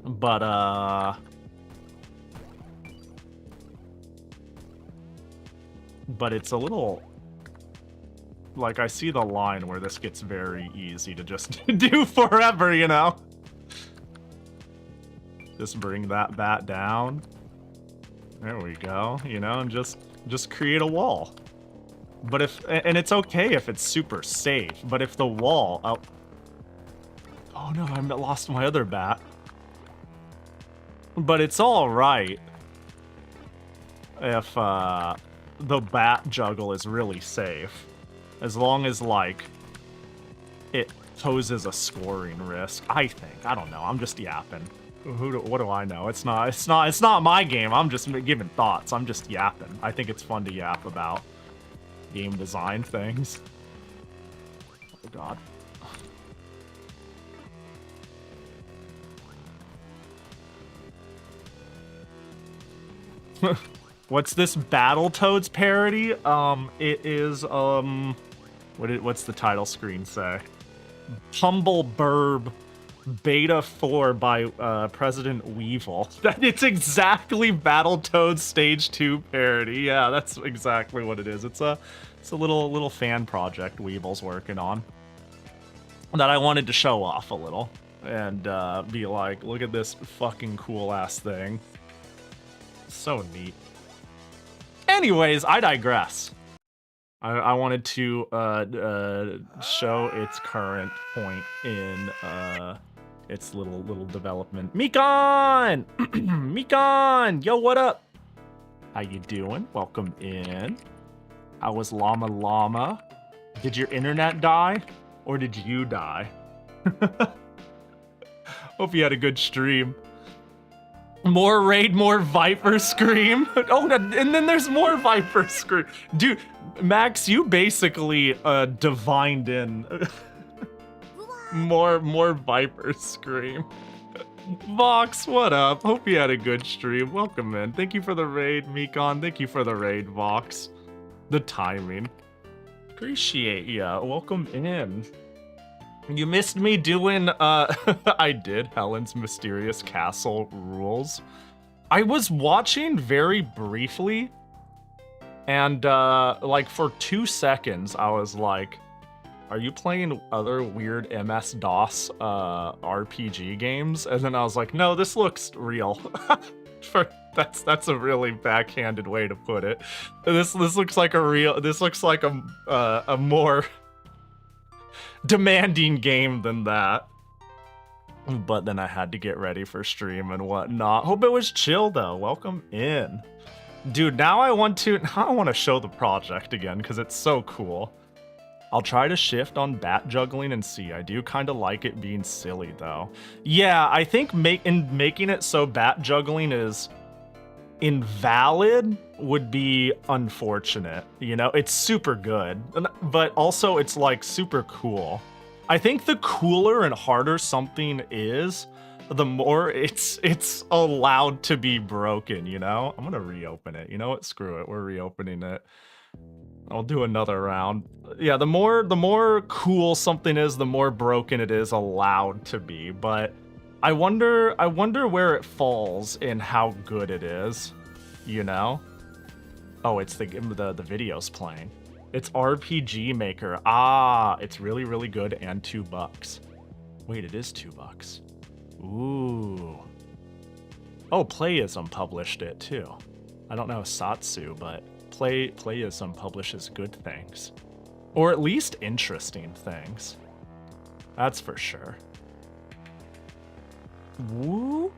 But, But it's a little... Like, I see the line where this gets very easy to just do forever, you know? Just bring that bat down. There we go, you know, and just create a wall. But if... And it's okay if it's super safe, but if the wall... Oh no, I lost my other bat. But it's alright if the bat juggle is really safe. As long as, like, it poses a scoring risk, I think. I don't know. I'm just yapping. What do I know? It's not my game. I'm just giving thoughts. I'm just yapping. I think it's fun to yap about game design things. Oh god. What's this Battletoads parody? It is, what's the title screen say? Humble Burb Beta 4 by President Weevil. It's exactly Battletoads Stage 2 parody. Yeah, that's exactly what it is. It's a little fan project Weevil's working on that I wanted to show off a little and be like, look at this fucking cool ass thing. So neat. Anyways, I digress. I wanted to show its current point in its little development. Mikon! Mikon! Yo, what up? How you doing? Welcome in. How was Llama Llama? Did your internet die? Or did you die? Hope you had a good stream. More raid, more Viper Scream. Oh, and then there's more Viper Scream. Dude, Max, you basically divined in more Viper Scream. Vox, what up? Hope you had a good stream. Welcome in. Thank you for the raid, Mikon. Thank you for the raid, Vox. The timing. Appreciate ya. Welcome in. You missed me doing, I did, Helen's Mysterious Castle Rules. I was watching very briefly, and, like, for 2 seconds, I was like, are you playing other weird MS-DOS, RPG games? And then I was like, no, this looks real. That's a really backhanded way to put it. This looks like a more demanding game than that. But then I had to get ready for stream and whatnot. Hope it was chill though. Welcome in. Dude, now I want to show the project again because it's so cool. I'll try to shift on bat juggling and see. I do kind of like it being silly though. Yeah, I think making it so bat juggling is invalid would be unfortunate. You know, it's super good, but also it's like super cool. I think the cooler and harder something is, the more it's allowed to be broken, you know? I'm gonna reopen it. You know what? Screw it. We're reopening it. I'll do another round. Yeah, the more cool something is, the more broken it is allowed to be, but I wonder where it falls in how good it is, you know? Oh, it's the video's playing. It's RPG Maker. Ah, it's really, really good and $2. Wait, it is $2. Ooh. Oh, Playism published it too. I don't know Satsu, but Playism publishes good things. Or at least interesting things. That's for sure. Woo?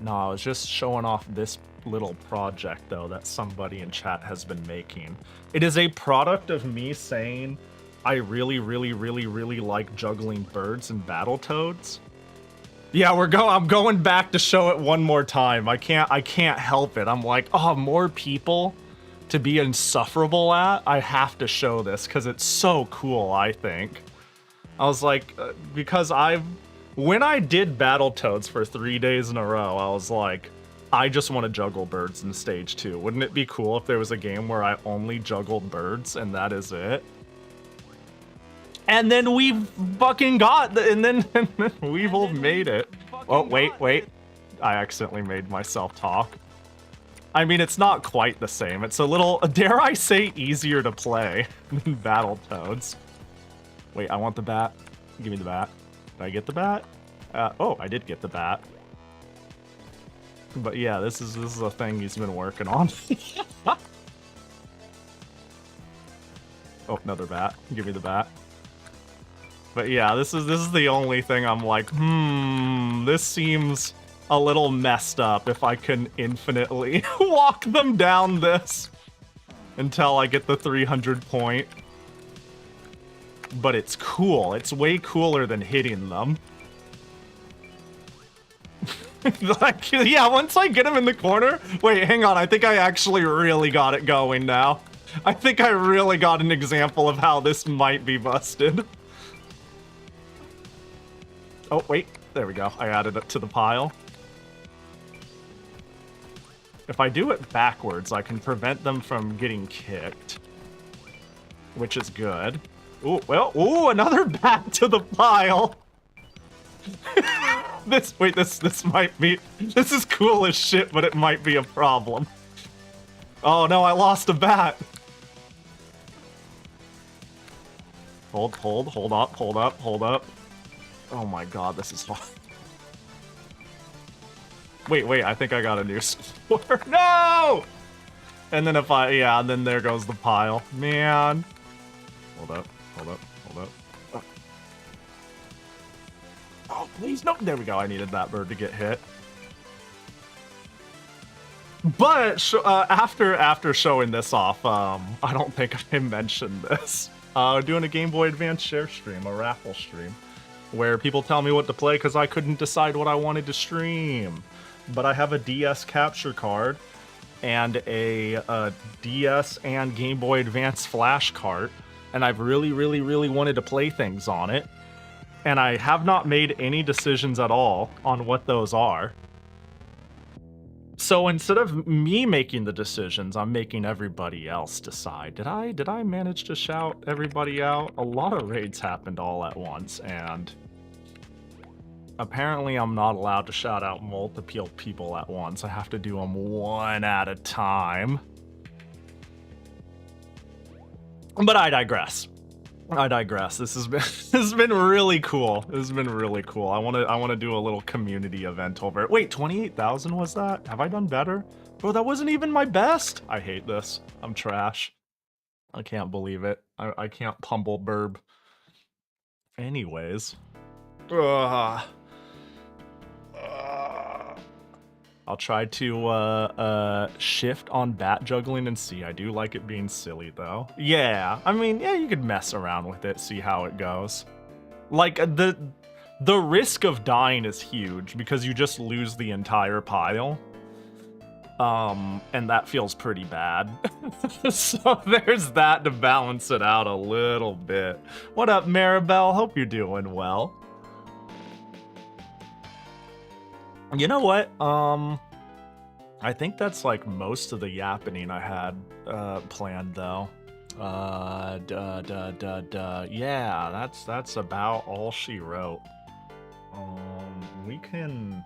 No, I was just showing off this little project though that somebody in chat has been making. It is a product of me saying I really, really, really, really like juggling birds and Battletoads. Yeah, I'm going back to show it one more time. I can't help it. I'm like, oh, more people to be insufferable at. I have to show this because it's so cool, I think. I was like, because when I did Battletoads for 3 days in a row, I was like, I just want to juggle birds in stage 2. Wouldn't it be cool if there was a game where I only juggled birds and that is it? And then we fucking and then we've all made it. Oh, wait. I accidentally made myself talk. I mean, it's not quite the same. It's a little, dare I say, easier to play than Battletoads. Wait, I want the bat. Give me the bat. Did I get the bat? Oh, I did get the bat. But yeah, this is a thing he's been working on. Oh, another bat. Give me the bat. But yeah, this is the only thing I'm like, this seems a little messed up if I can infinitely walk them down this until I get the 300 point. But it's cool. It's way cooler than hitting them. Like, yeah, once I get him in the corner... Wait, hang on. I think I actually really got it going now. I think I really got an example of how this might be busted. Oh, wait. There we go. I added it to the pile. If I do it backwards, I can prevent them from getting kicked. Which is good. Ooh, well, ooh, another back to the pile. This might be... This is cool as shit, but it might be a problem. Oh no, I lost a bat. Hold up. Oh my god, this is hard. Wait, I think I got a new score. No! And then if I, yeah, and then there goes the pile. Man. Hold up. Oh, please, no. There we go, I needed that bird to get hit. But after showing this off, I don't think I mentioned this. Doing a Game Boy Advance share stream, a raffle stream, where people tell me what to play because I couldn't decide what I wanted to stream. But I have a DS capture card and a DS and Game Boy Advance flash cart, and I've really wanted to play things on it. And I have not made any decisions at all on what those are. So instead of me making the decisions, I'm making everybody else decide. Did I manage to shout everybody out? A lot of raids happened all at once, and apparently I'm not allowed to shout out multiple people at once. I have to do them one at a time. But I digress. This has been really cool. This has been really cool. I want to do a little community event over it. Wait, 28,000 was that? Have I done better? Bro, that wasn't even my best. I hate this. I'm trash. I can't believe it. I can't pummel burb. Anyways. I'll try to shift on bat juggling and see. I do like it being silly though. Yeah, I mean, yeah, you could mess around with it, see how it goes. Like the risk of dying is huge because you just lose the entire pile. And that feels pretty bad. So there's that to balance it out a little bit. What up, Maribel? Hope you're doing well. You know what? I think that's like most of the yappening I had planned though. Yeah, that's about all she wrote. We can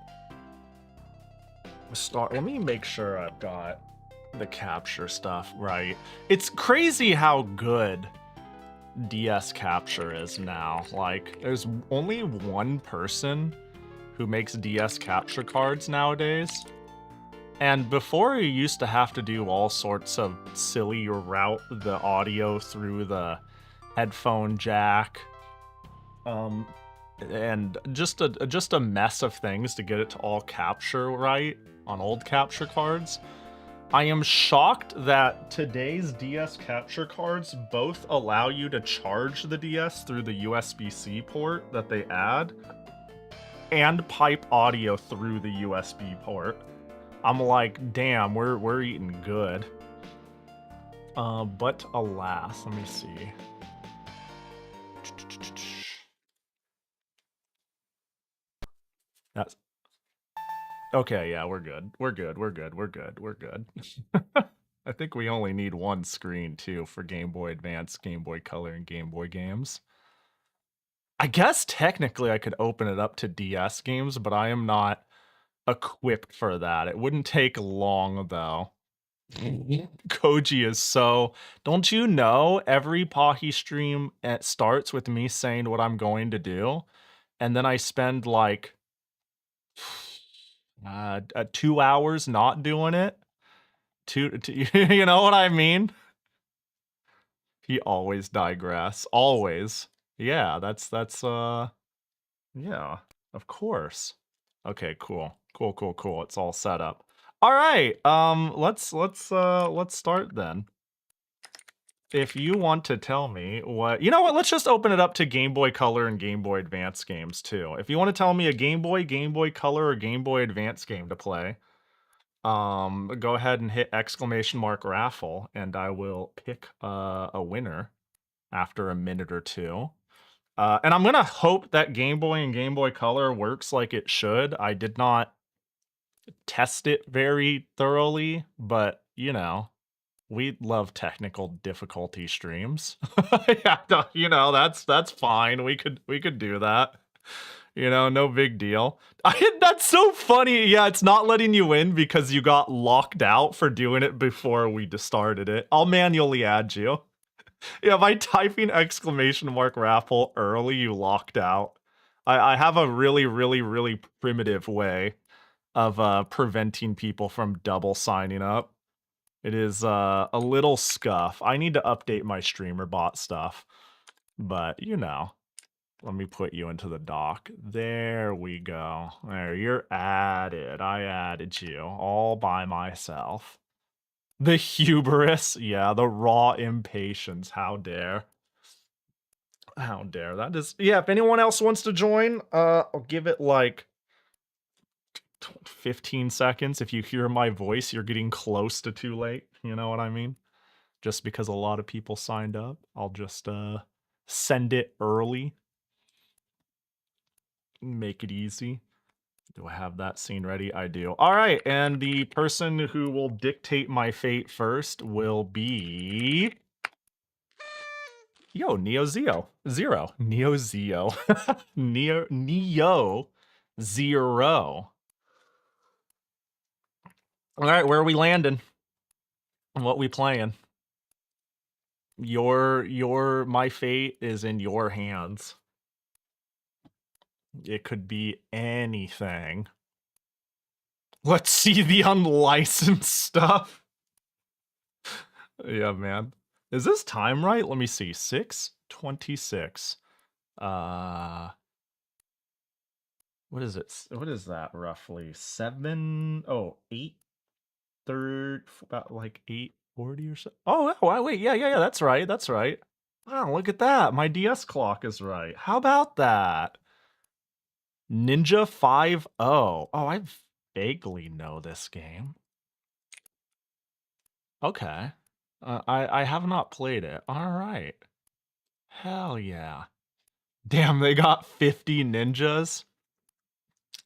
start. Let me make sure I've got the capture stuff right. It's crazy how good DS capture is now. Like, there's only one person who makes DS capture cards nowadays. And before you used to have to do all sorts of silly route the audio through the headphone jack. And just a mess of things to get it to all capture right on old capture cards. I am shocked that today's DS capture cards both allow you to charge the DS through the USB-C port that they add, and pipe audio through the USB port. I'm like, damn, we're eating good. But alas, let me see. That's okay. Yeah, we're good. We're good. I think we only need one screen too for Game Boy Advance, Game Boy Color, and Game Boy games. I guess technically I could open it up to DS games, but I am not equipped for that. It wouldn't take long, though. Koji is so... Don't you know every Pahi stream starts with me saying what I'm going to do, and then I spend, like, 2 hours not doing it? You know what I mean? He always digress. Always. Yeah, that's yeah, of course. Okay, cool. Cool, cool, cool. It's all set up. All right. Let's start then. If you want to tell me what, you know what, let's just open it up to Game Boy Color and Game Boy Advance games too. If you want to tell me a Game Boy Color, or Game Boy Advance game to play, go ahead and hit !raffle, and I will pick a winner after a minute or two. And I'm gonna hope that Game Boy and Game Boy Color works like it should. I did not test it very thoroughly, but you know, we love technical difficulty streams. Yeah, you know, that's fine. We could do that. You know, no big deal. That's so funny. Yeah, it's not letting you in because you got locked out for doing it before we started it. I'll manually add you. Yeah, by typing !raffle early, you locked out. I have a really primitive way of preventing people from double signing up. It is a little scuff. I need to update my streamer bot stuff. But, you know, let me put you into the dock. There we go. There, you're added. I added you all by myself. The hubris. Yeah, the raw impatience. How dare. How dare. That is... Yeah, if anyone else wants to join, I'll give it like 15 seconds. If you hear my voice, you're getting close to too late. You know what I mean? Just because a lot of people signed up, I'll just send it early. Make it easy. Do I have that scene ready? I do. All right, and the person who will dictate my fate first will be... Yo, Neo Zero. Neo Zero. Neo Zero. All right, where are we landing? What we playing? My fate is in your hands. It could be anything. Let's see the unlicensed stuff. Yeah, man. Is this time right? Let me see. 6:26. What is it? What is that roughly? 8 third, about like 8:40 or so. Oh, wait, yeah, that's right. Wow, look at that. My DS clock is right. How about that? Ninja 5.0. Oh, I vaguely know this game. Okay. I have not played it. All right. Hell yeah. Damn, they got 50 ninjas.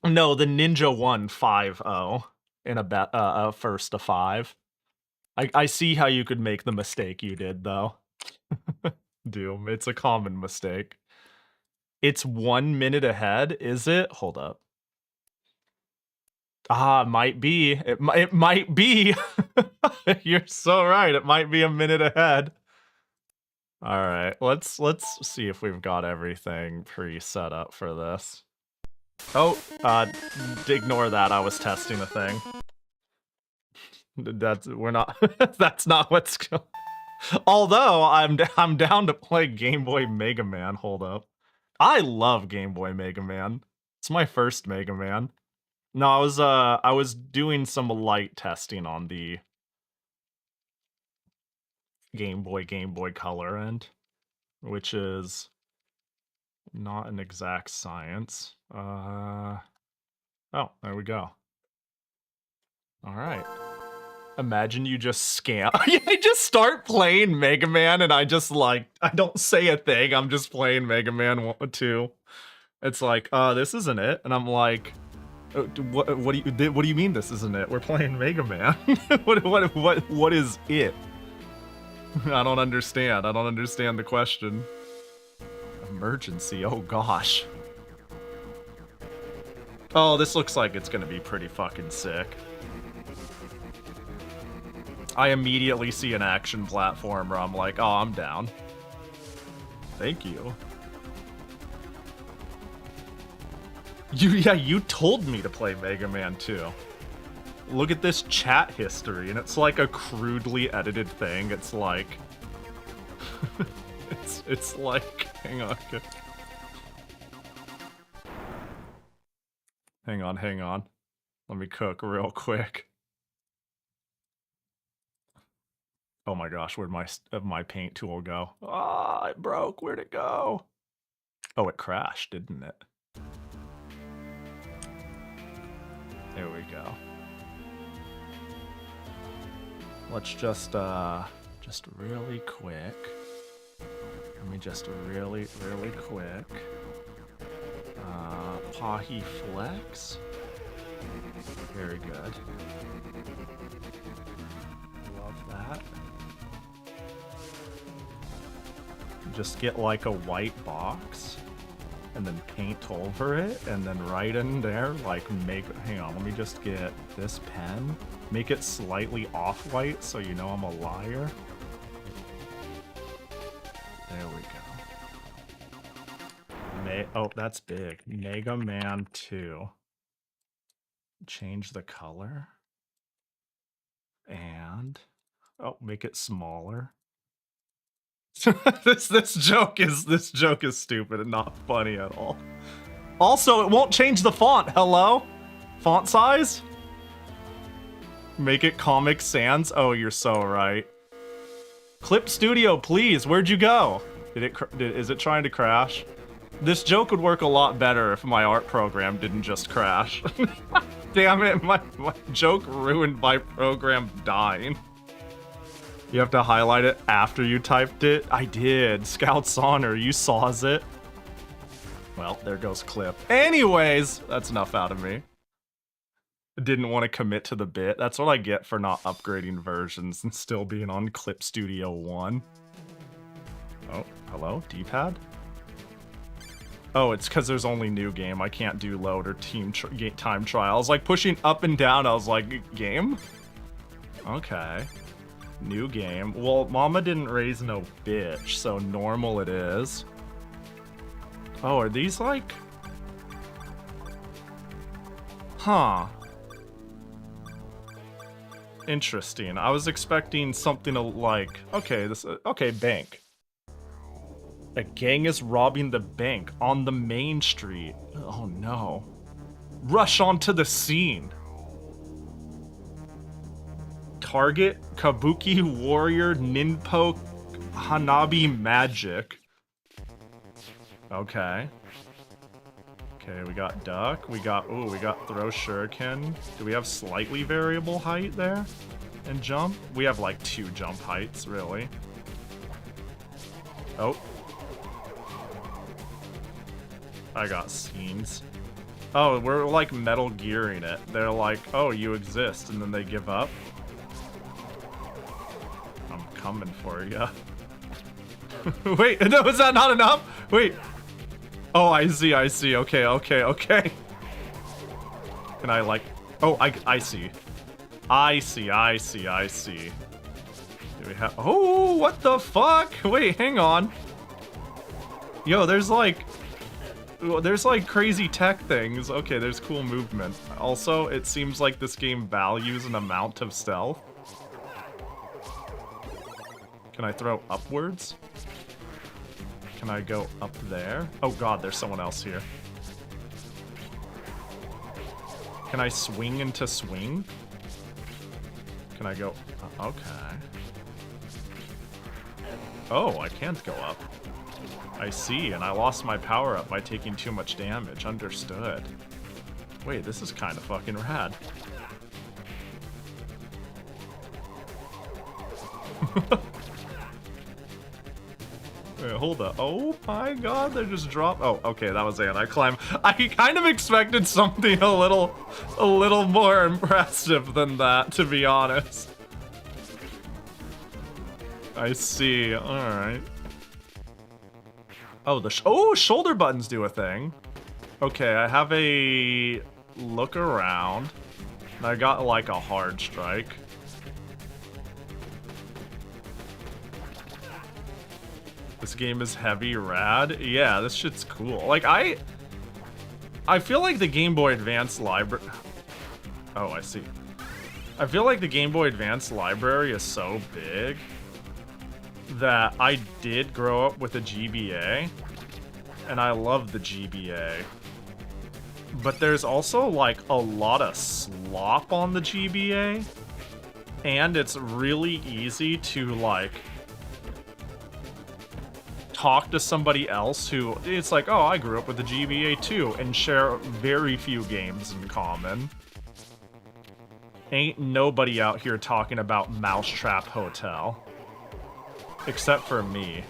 No, the Ninja won 5.0 in a first to 5. I see how you could make the mistake you did, though. Doom, it's a common mistake. It's 1 minute ahead, is it? Hold up. Might be. It might be. You're so right. It might be a minute ahead. All right, let's see if we've got everything pre-set up for this. Oh, ignore that. I was testing a thing. We're not. That's not what's going. Although I'm down to play Game Boy Mega Man. Hold up. I love Game Boy Mega Man. It's my first Mega Man. No, I was doing some light testing on the Game Boy Color end, which is not an exact science. Oh, there we go. All right. Imagine you just scam. I just start playing Mega Man and I just I don't say a thing. I'm just playing Mega Man 2. It's like, this isn't it. And I'm like, what do you mean this isn't it? We're playing Mega Man. What is it? I don't understand. I don't understand the question. Emergency. Oh gosh. Oh, this looks like it's gonna be pretty fucking sick. I immediately see an action platformer. I'm like, oh, I'm down. Thank you. You told me to play Mega Man 2. Look at this chat history, and it's like a crudely edited thing. It's like... it's like... Hang on. Hang on. Let me cook real quick. Oh my gosh, where'd my paint tool go? Ah, it broke. Where'd it go? Oh, it crashed, didn't it? There we go. Let's just really quick. Let me just really quick. Pahi Flex. Very good. Love that. Just get like a white box and then paint over it, and then right in there, like hang on, let me just get this pen. Make it slightly off-white so you know I'm a liar. There we go. Oh, that's big. Mega Man 2. Change the color. And oh, make it smaller. this joke is stupid and not funny at all. Also, it won't change the font. Hello? Font size? Make it Comic Sans? Oh, you're so right. Clip Studio, please. Where'd you go? Is it trying to crash? This joke would work a lot better if my art program didn't just crash. Damn it, my joke ruined my program dying. You have to highlight it after you typed it? I did. Scout's Honor, you saws it. Well, there goes clip. Anyways, that's enough out of me. Didn't want to commit to the bit. That's what I get for not upgrading versions and still being on Clip Studio 1. Oh, hello? D-pad? Oh, it's because there's only new game. I can't do load or time trials. Like pushing up and down, I was like, game? Okay. New game. Well, mama didn't raise no bitch, so normal it is. Oh, are these like... Huh. Interesting. I was expecting something like... Okay, okay, bank. A gang is robbing the bank on the main street. Oh no. Rush onto the scene. Target, Kabuki Warrior, Ninpo, Hanabi Magic. Okay. Okay, we got duck. We got throw shuriken. Do we have slightly variable height there? And jump? We have like 2 jump heights, really. Oh. I got scenes. Oh, we're like Metal Gearing it. They're like, oh, you exist, and then they give up. I'm coming for ya. Wait, no, is that not enough? Wait. Oh, I see. Okay. Can I like... Oh, I see. I see. Do we have... Oh, what the fuck? Wait, hang on. Yo, there's like crazy tech things. Okay, there's cool movement. Also, it seems like this game values an amount of stealth. Can I throw upwards? Can I go up there? Oh god, there's someone else here. Can I swing into swing? Can I go... Okay. Oh, I can't go up. I see, and I lost my power up by taking too much damage. Understood. Wait, this is kind of fucking rad. Wait, hold up. Oh my god, they just dropped. Oh, okay, that was anti-climb. I kind of expected something a little more impressive than that, to be honest. I see. Alright. Oh, shoulder buttons do a thing. Okay, I have a look around. And I got like a hard strike. This game is heavy rad. Yeah, this shit's cool. Like I feel like the Game Boy Advance library... Oh, I see. I feel like the Game Boy Advance library is so big that I did grow up with a GBA, and I love the GBA. But there's also, like, a lot of slop on the GBA. And it's really easy to, like, talk to somebody else who, it's like, oh, I grew up with the GBA too, and share very few games in common. Ain't nobody out here talking about Mousetrap Hotel. Except for me.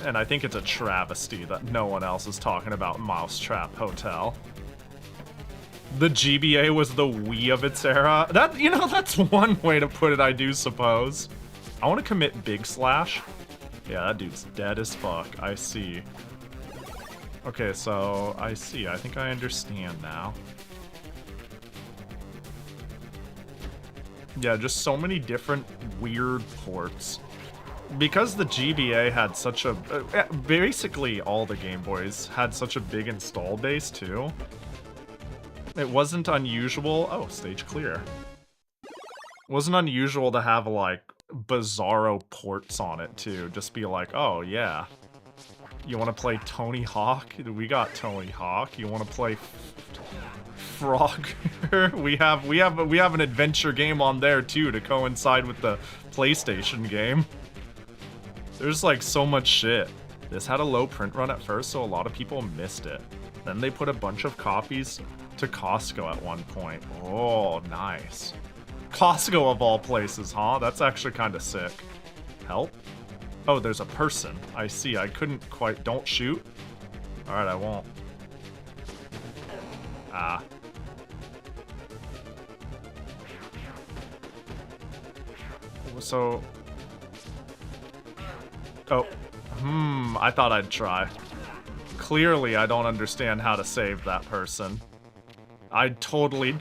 And I think it's a travesty that no one else is talking about Mousetrap Hotel. The GBA was the Wii of its era. That, you know, that's one way to put it, I do suppose. I want to commit Big Slash. Yeah, that dude's dead as fuck. I see. Okay, so I see. I think I understand now. Yeah, just so many different weird ports. Because the GBA had such a... basically, all the Game Boys had such a big install base, too. It wasn't unusual... Oh, stage clear. It wasn't unusual to have, like, bizarro ports on it, too. Just be like, oh, yeah. You want to play Tony Hawk? We got Tony Hawk. You want to play... Frogger? we have an adventure game on there, too, to coincide with the PlayStation game. There's like so much shit. This had a low print run at first, so a lot of people missed it. Then they put a bunch of copies to Costco at one point. Oh, nice. Costco of all places, huh? That's actually kind of sick. Help? Oh, there's a person. I see. I couldn't quite... Don't shoot? Alright, I won't. Ah. So... Oh. I thought I'd try. Clearly, I don't understand how to save that person. I totally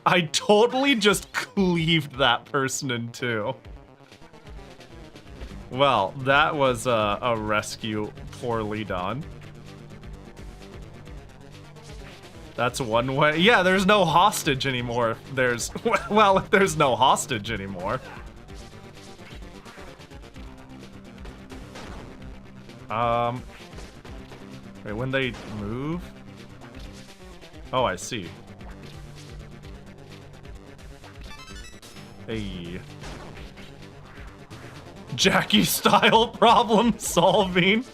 just cleaved that person in two. Well, that was a rescue poorly done. That's one way. Yeah, there's no hostage anymore. There's... Well, if there's no hostage anymore. Wait, when they move? Oh, I see. Hey. Jackie style problem solving.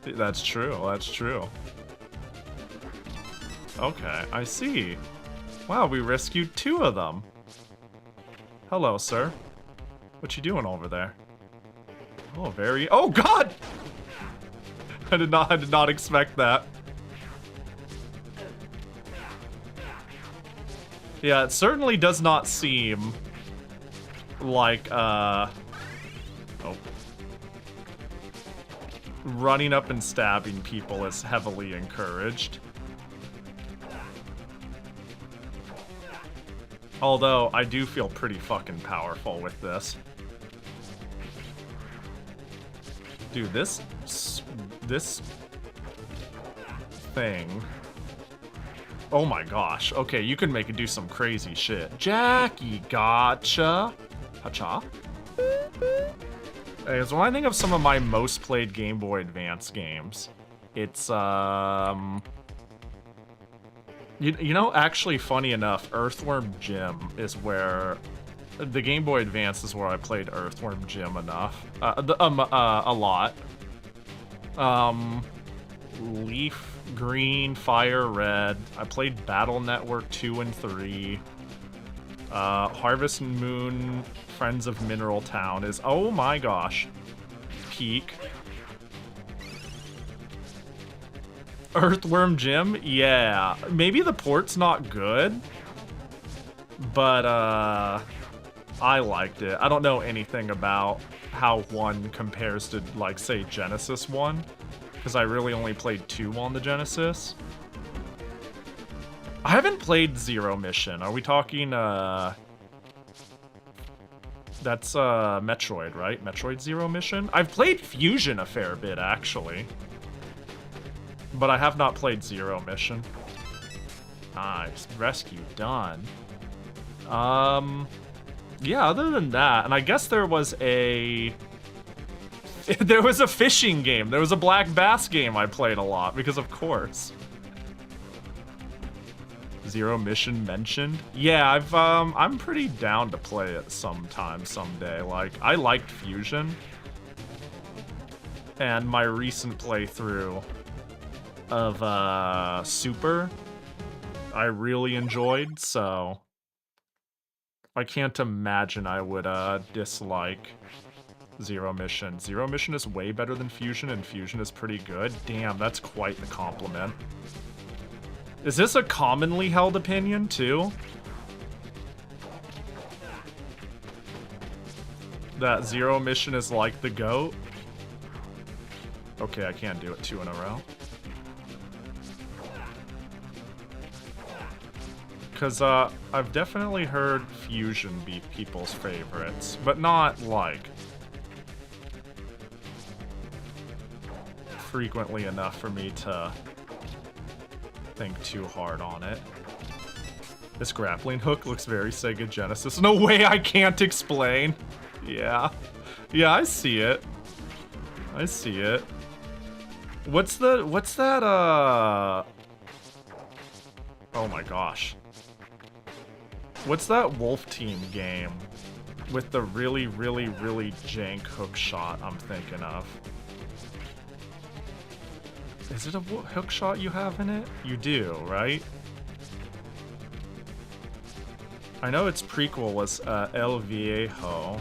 That's true, that's true. Okay, I see. Wow, we rescued 2 of them. Hello, sir. What you doing over there? Oh, very... Oh, God! I did not expect that. Yeah, it certainly does not seem like, oh. Running up and stabbing people is heavily encouraged. Although, I do feel pretty fucking powerful with this. Dude, this thing... Oh my gosh. Okay, you can make it do some crazy shit. Jackie, gotcha. Hacha? Hey, so when I think of some of my most played Game Boy Advance games, it's, You know, actually, funny enough, Earthworm Jim is where... The Game Boy Advance is where I played Earthworm Jim enough. A lot. Leaf Green, Fire Red. I played Battle Network 2 and 3. Harvest Moon, Friends of Mineral Town is... Oh my gosh. Peak. Earthworm Jim? Yeah. Maybe the port's not good, but I liked it. I don't know anything about how 1 compares to, like, say, Genesis 1, because I really only played 2 on the Genesis. I haven't played Zero Mission. Are we talking, that's, Metroid, right? Metroid Zero Mission? I've played Fusion a fair bit, actually. But I have not played Zero Mission. Nice. Rescue done. Yeah, other than that, and I guess there was a... There was a fishing game. There was a black bass game I played a lot, because of course. Zero Mission mentioned? Yeah, I'm pretty down to play it sometime, someday. Like, I liked Fusion. And my recent playthrough of, Super, I really enjoyed, so... I can't imagine I would, dislike Zero Mission. Zero Mission is way better than Fusion, and Fusion is pretty good. Damn, that's quite the compliment. Is this a commonly held opinion, too? That Zero Mission is like the GOAT? Okay, I can't do it 2 in a row. Because, I've definitely heard Fusion be people's favorites, but not, like, frequently enough for me to think too hard on it. This grappling hook looks very Sega Genesis. No way, I can't explain. Yeah. Yeah, I see it. I see it. What's that, oh my gosh. What's that Wolf Team game with the really, really, really jank hook shot I'm thinking of? Is it a hook shot you have in it? You do, right? I know its prequel was El Viejo,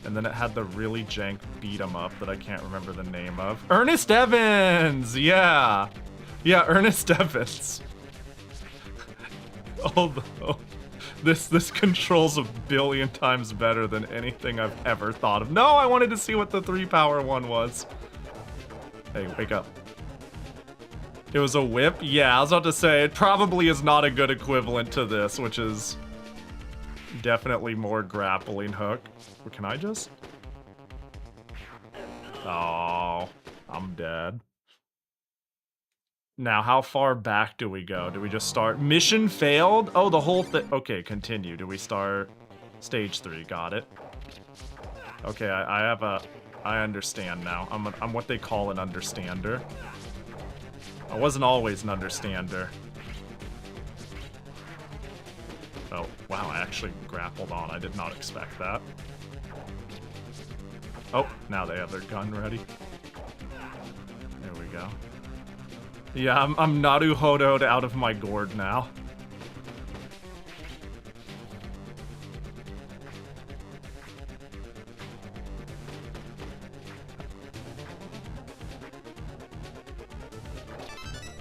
and then it had the really jank beat-em-up that I can't remember the name of. Ernest Evans! Yeah! Yeah, Ernest Evans. Although, this controls a billion times better than anything I've ever thought of. No, I wanted to see what the 3-power one was. Hey, wake up. It was a whip? Yeah, I was about to say, it probably is not a good equivalent to this, which is definitely more grappling hook. But can I just? Oh, I'm dead. Now, how far back do we go? Do we just start? Mission failed? Oh, the whole thing. Okay, continue. Do we start stage 3? Got it. Okay, I understand now. I'm what they call an understander. I wasn't always an understander. Oh, wow, I actually grappled on. I did not expect that. Oh, now they have their gun ready. There we go. Yeah, I'm Naruhodo'd out of my gourd now.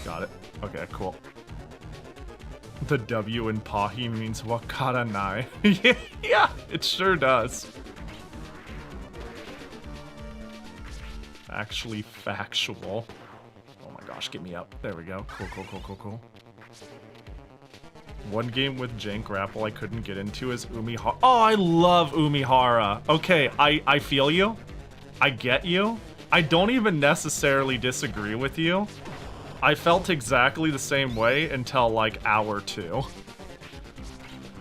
Got it. Okay, cool. The W in Pahi means wakaranai. Yeah, it sure does. Actually factual. Oh my gosh, get me up. There we go. Cool, cool, cool, cool, cool. One game with jank grapple I couldn't get into is Umihara. Oh, I love Umihara. Okay, I feel you. I get you. I don't even necessarily disagree with you. I felt exactly the same way until like hour 2.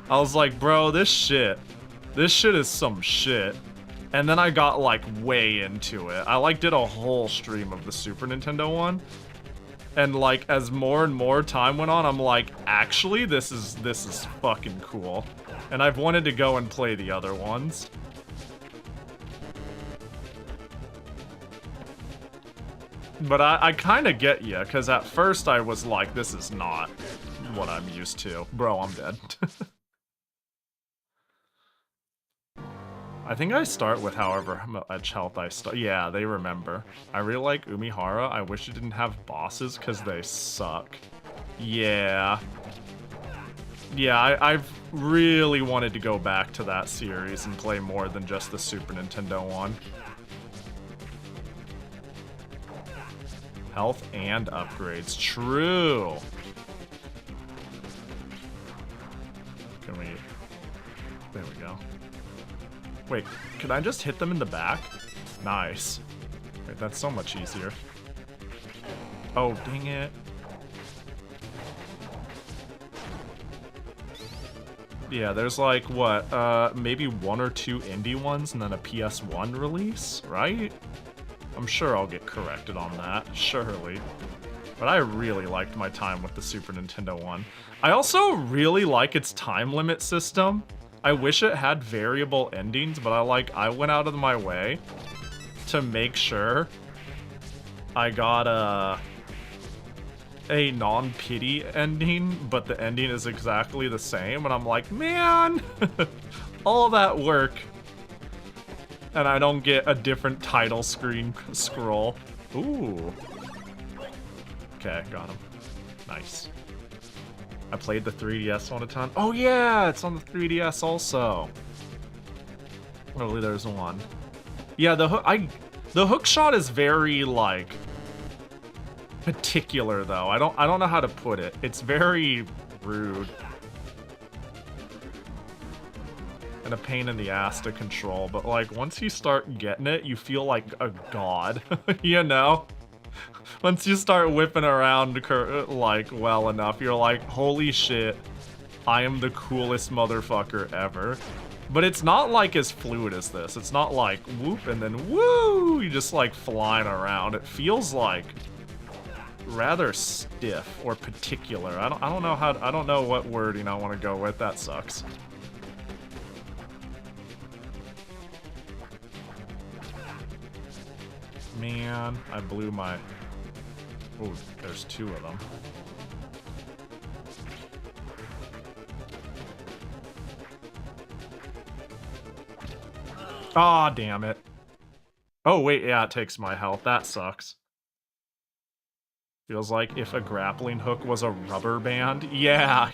I was like, bro, this shit is some shit. And then I got like way into it. I like did a whole stream of the Super Nintendo one. And like as more and more time went on, I'm like, actually this is fucking cool. And I've wanted to go and play the other ones. But I kind of get you, because at first I was like, this is not what I'm used to. Bro, I'm dead. I think I start with however much health I start. Yeah, they remember. I really like Umihara. I wish it didn't have bosses, because they suck. Yeah. Yeah, I've really wanted to go back to that series and play more than just the Super Nintendo one. Health and upgrades. True. Can we... There we go. Wait, can I just hit them in the back? Nice. Wait, that's so much easier. Oh, dang it. Yeah, there's like, what, maybe 1 or 2 indie ones and then a PS1 release, right? I'm sure I'll get corrected on that, surely. But I really liked my time with the Super Nintendo one. I also really like its time limit system. I wish it had variable endings, but I went out of my way to make sure I got a non-pity ending, but the ending is exactly the same, and I'm like, man, all that work, and I don't get a different title screen scroll. Ooh. Okay, got him. Nice. I played the 3DS one a ton. Oh yeah, it's on the 3DS also. Oh, there's one. Yeah, the hook shot is very like particular though. I don't know how to put it. It's very rude. And a pain in the ass to control, but like once you start getting it, you feel like a god, you know? Once you start whipping around like well enough, you're like, holy shit, I am the coolest motherfucker ever. But it's not like as fluid as this. It's not like whoop and then woo, you just like flying around. It feels like rather stiff or particular. I don't know what wording I want to go with. That sucks. Man, I blew my... Oh, there's two of them. Aw, damn it. Oh, wait, yeah, it takes my health. That sucks. Feels like if a grappling hook was a rubber band. Yeah.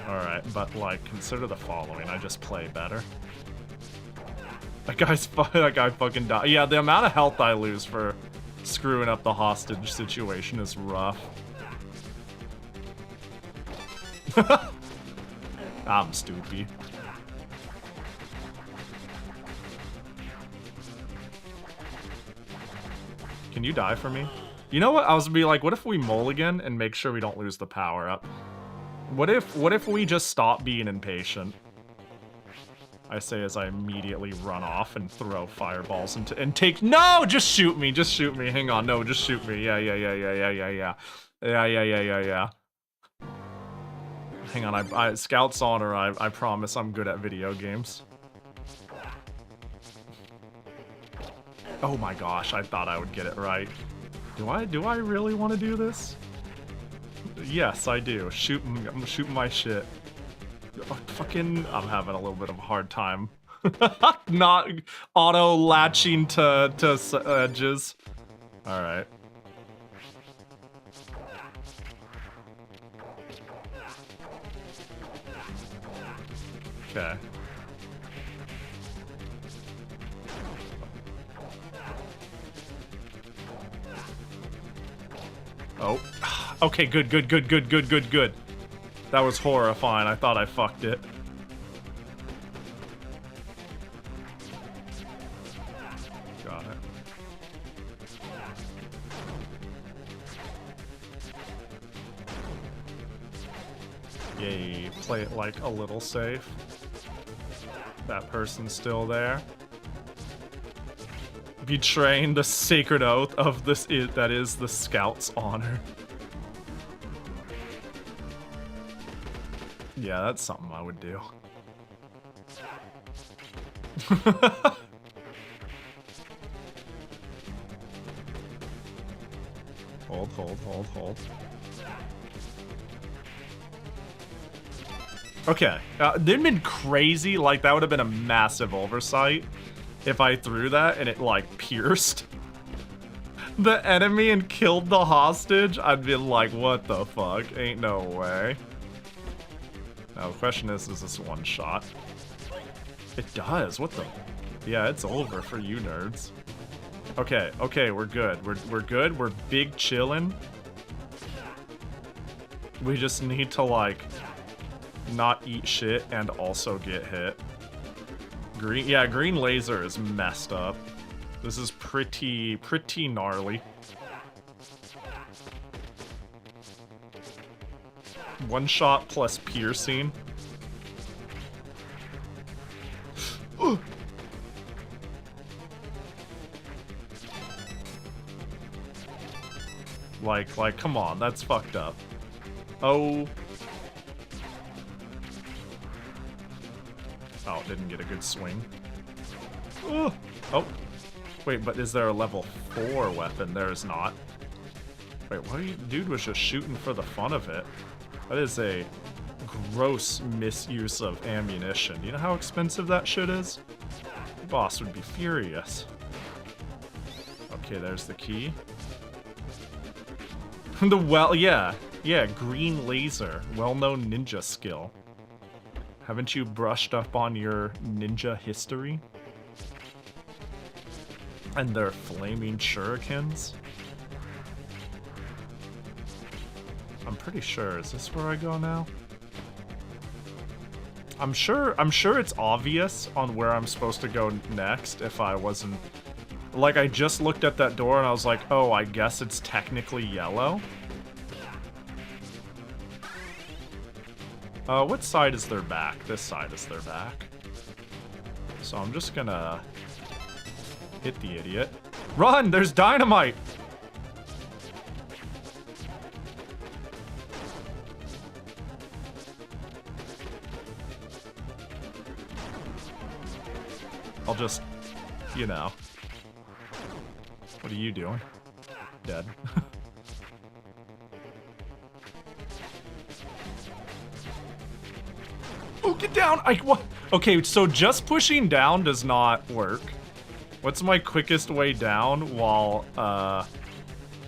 Alright, but like, consider the following. I just play better. That guy fucking died. Yeah, the amount of health I lose for screwing up the hostage situation is rough. I'm stupid. Can you die for me? You know what? I was gonna be like, what if we mulligan and make sure we don't lose the power up? What if we just stop being impatient? I say as I immediately run off and throw fireballs and take— No! Just shoot me, hang on, no, just shoot me, yeah. Hang on, I Scout's honor, I promise I'm good at video games. Oh my gosh, I thought I would get it right. Do I really want to do this? Yes, I do. I'm shooting my shit. I'm having a little bit of a hard time. Not auto-latching to edges. Alright. Okay. Oh. Okay, good. That was horrifying. I thought I fucked it. Got it. Yay, play it like a little safe. That person's still there. Betraying the sacred oath of that is the Scout's honor. Yeah, that's something I would do. Hold. Okay, they'd been crazy, like that would have been a massive oversight if I threw that and it like pierced the enemy and killed the hostage. I'd be like, what the fuck? Ain't no way. Now the question is this one shot? It does, what the? Yeah, it's over for you nerds. Okay, we're good. We're good, we're big chillin'. We just need to like not eat shit and also get hit. Green laser is messed up. This is pretty gnarly. One shot plus piercing. Like, come on, that's fucked up. Oh. Oh, didn't get a good swing. Oh. Oh. Wait, but is there a level 4 weapon? There is not. Wait, what are you... Dude was just shooting for the fun of it. That is a gross misuse of ammunition. You know how expensive that shit is? The boss would be furious. Okay, there's the key. Yeah, green laser. Well-known ninja skill. Haven't you brushed up on your ninja history? And their flaming shurikens? I'm pretty sure. Is this where I go now? I'm sure it's obvious on where I'm supposed to go next if I wasn't... Like, I just looked at that door and I was like, oh, I guess it's technically yellow. What side is their back? This side is their back. So I'm just gonna hit the idiot. Run! There's dynamite! I'll just, you know. What are you doing? Dead. Oh, get down! What? Okay, so just pushing down does not work. What's my quickest way down while,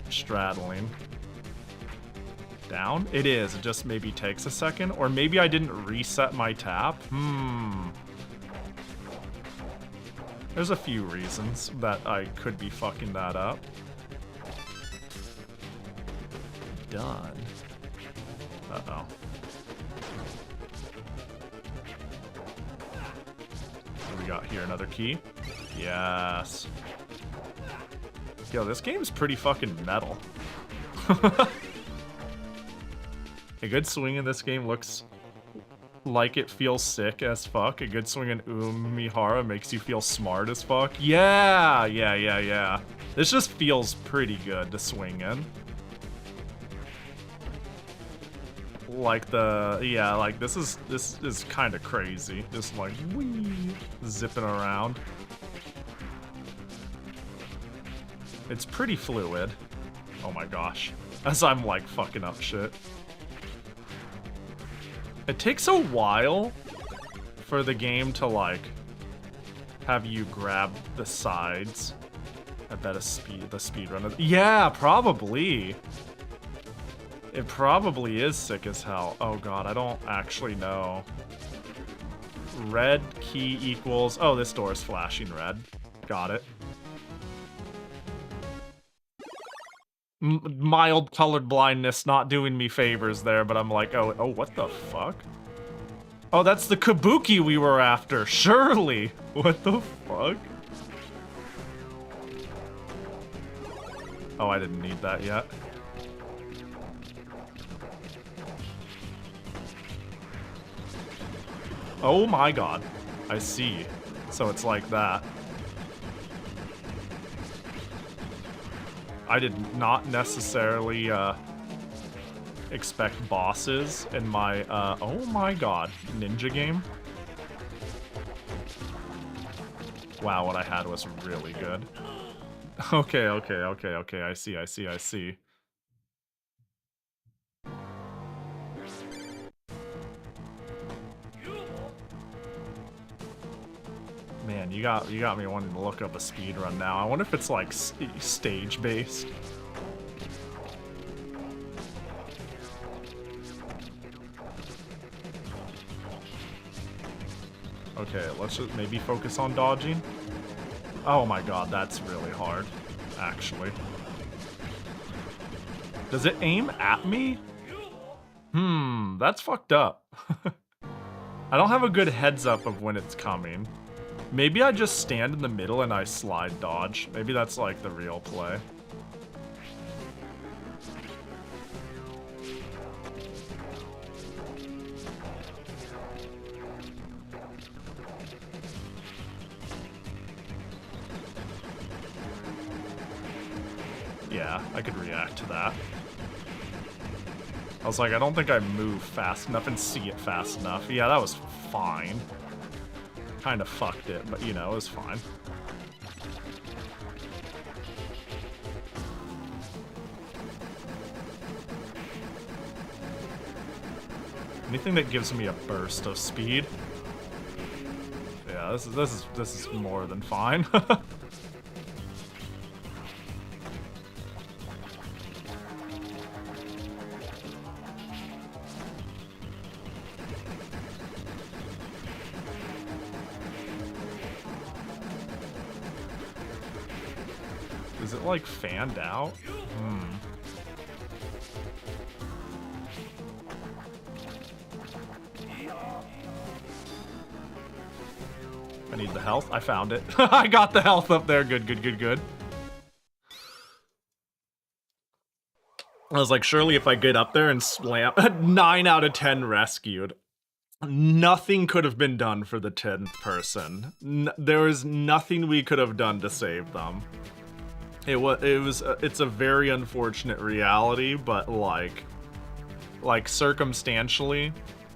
straddling? Down? It is. It just maybe takes a second. Or maybe I didn't reset my tap. There's a few reasons that I could be fucking that up. Done. Uh-oh. What do we got here? Another key? Yes. Yo, this game's pretty fucking metal. A good swing in this game looks like it feels sick as fuck. A good swing in Umihara makes you feel smart as fuck. Yeah. This just feels pretty good to swing in. Like like this is kind of crazy. Just like wee, zipping around. It's pretty fluid. Oh my gosh. As I'm like fucking up shit. It takes a while for the game to like have you grab the sides. I bet the speedrun. Yeah, probably. It probably is sick as hell. Oh god, I don't actually know. Red key equals... Oh, this door is flashing red. Got it. Mild colored blindness not doing me favors there, but I'm like, oh, what the fuck? Oh, that's the kabuki we were after, surely! What the fuck? Oh, I didn't need that yet. Oh my god. I see. So it's like that. I did not necessarily expect bosses in my, oh my god, ninja game. Wow, what I had was really good. Okay, I see. Man, you got me wanting to look up a speedrun now. I wonder if it's like stage-based. Okay, let's just maybe focus on dodging. Oh my god, that's really hard, actually. Does it aim at me? That's fucked up. I don't have a good heads up of when it's coming. Maybe I just stand in the middle and I slide dodge. Maybe that's like the real play. Yeah, I could react to that. was like, I don't think I moved fast enough and see it fast enough. Yeah, that was fine. Kind of fucked it, but you know, it was fine. Anything that gives me a burst of speed. Yeah, this is more than fine. Is it like fanned out? I need the health. I found it. I got the health up there. Good, good, good, good. I was like, surely if I get up there and slam 9 out of 10 rescued. Nothing could have been done for the 10th person. There was nothing we could have done to save them. It's a very unfortunate reality, but like circumstantially,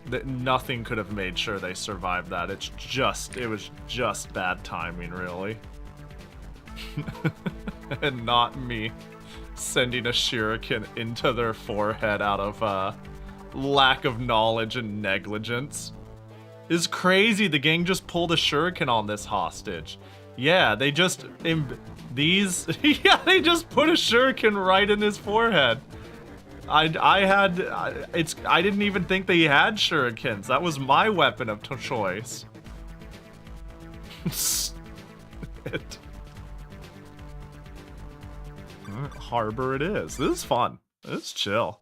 that nothing could have made sure they survived that. It was just bad timing, really. And not me sending a shuriken into their forehead out of lack of knowledge and negligence. It's crazy. The gang just pulled a shuriken on this hostage. Yeah, they just they just put a shuriken right in his forehead. I didn't even think they had shurikens. That was my weapon of choice. Harbor it is. This is fun. This is chill.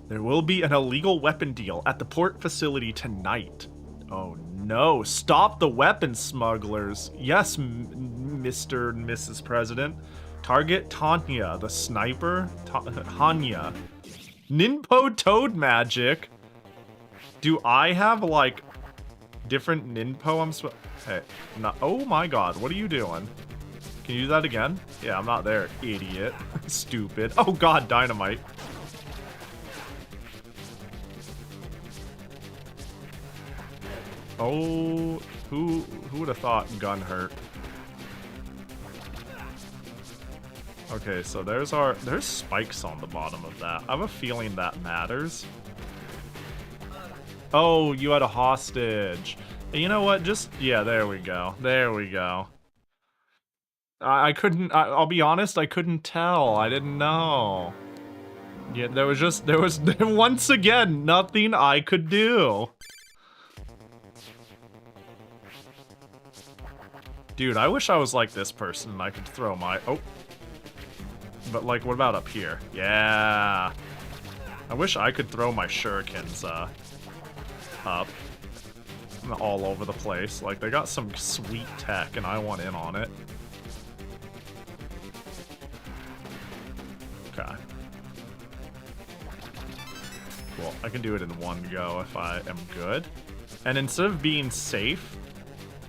There will be an illegal weapon deal at the port facility tonight. Oh no, stop the weapon smugglers. Yes, Mr. and Mrs. President. Target Tanya, the sniper. Hanya. Ninpo Toad magic. Do I have, like, different Ninpo? Hey, no, oh my god, what are you doing? Can you do that again? Yeah, I'm not there, idiot. Stupid. Oh god, dynamite. Oh, who would have thought gun hurt? Okay, so there's spikes on the bottom of that. I have a feeling that matters. Oh, you had a hostage. You know what? Yeah, there we go. There we go. I couldn't, I'll be honest, I couldn't tell. I didn't know. Yeah, there was once again, nothing I could do. Dude, I wish I was like this person and I could throw my... Oh. But, like, what about up here? Yeah. I wish I could throw my shurikens, up. All over the place. Like, they got some sweet tech and I want in on it. Okay. Cool. I can do it in one go if I am good. And instead of being safe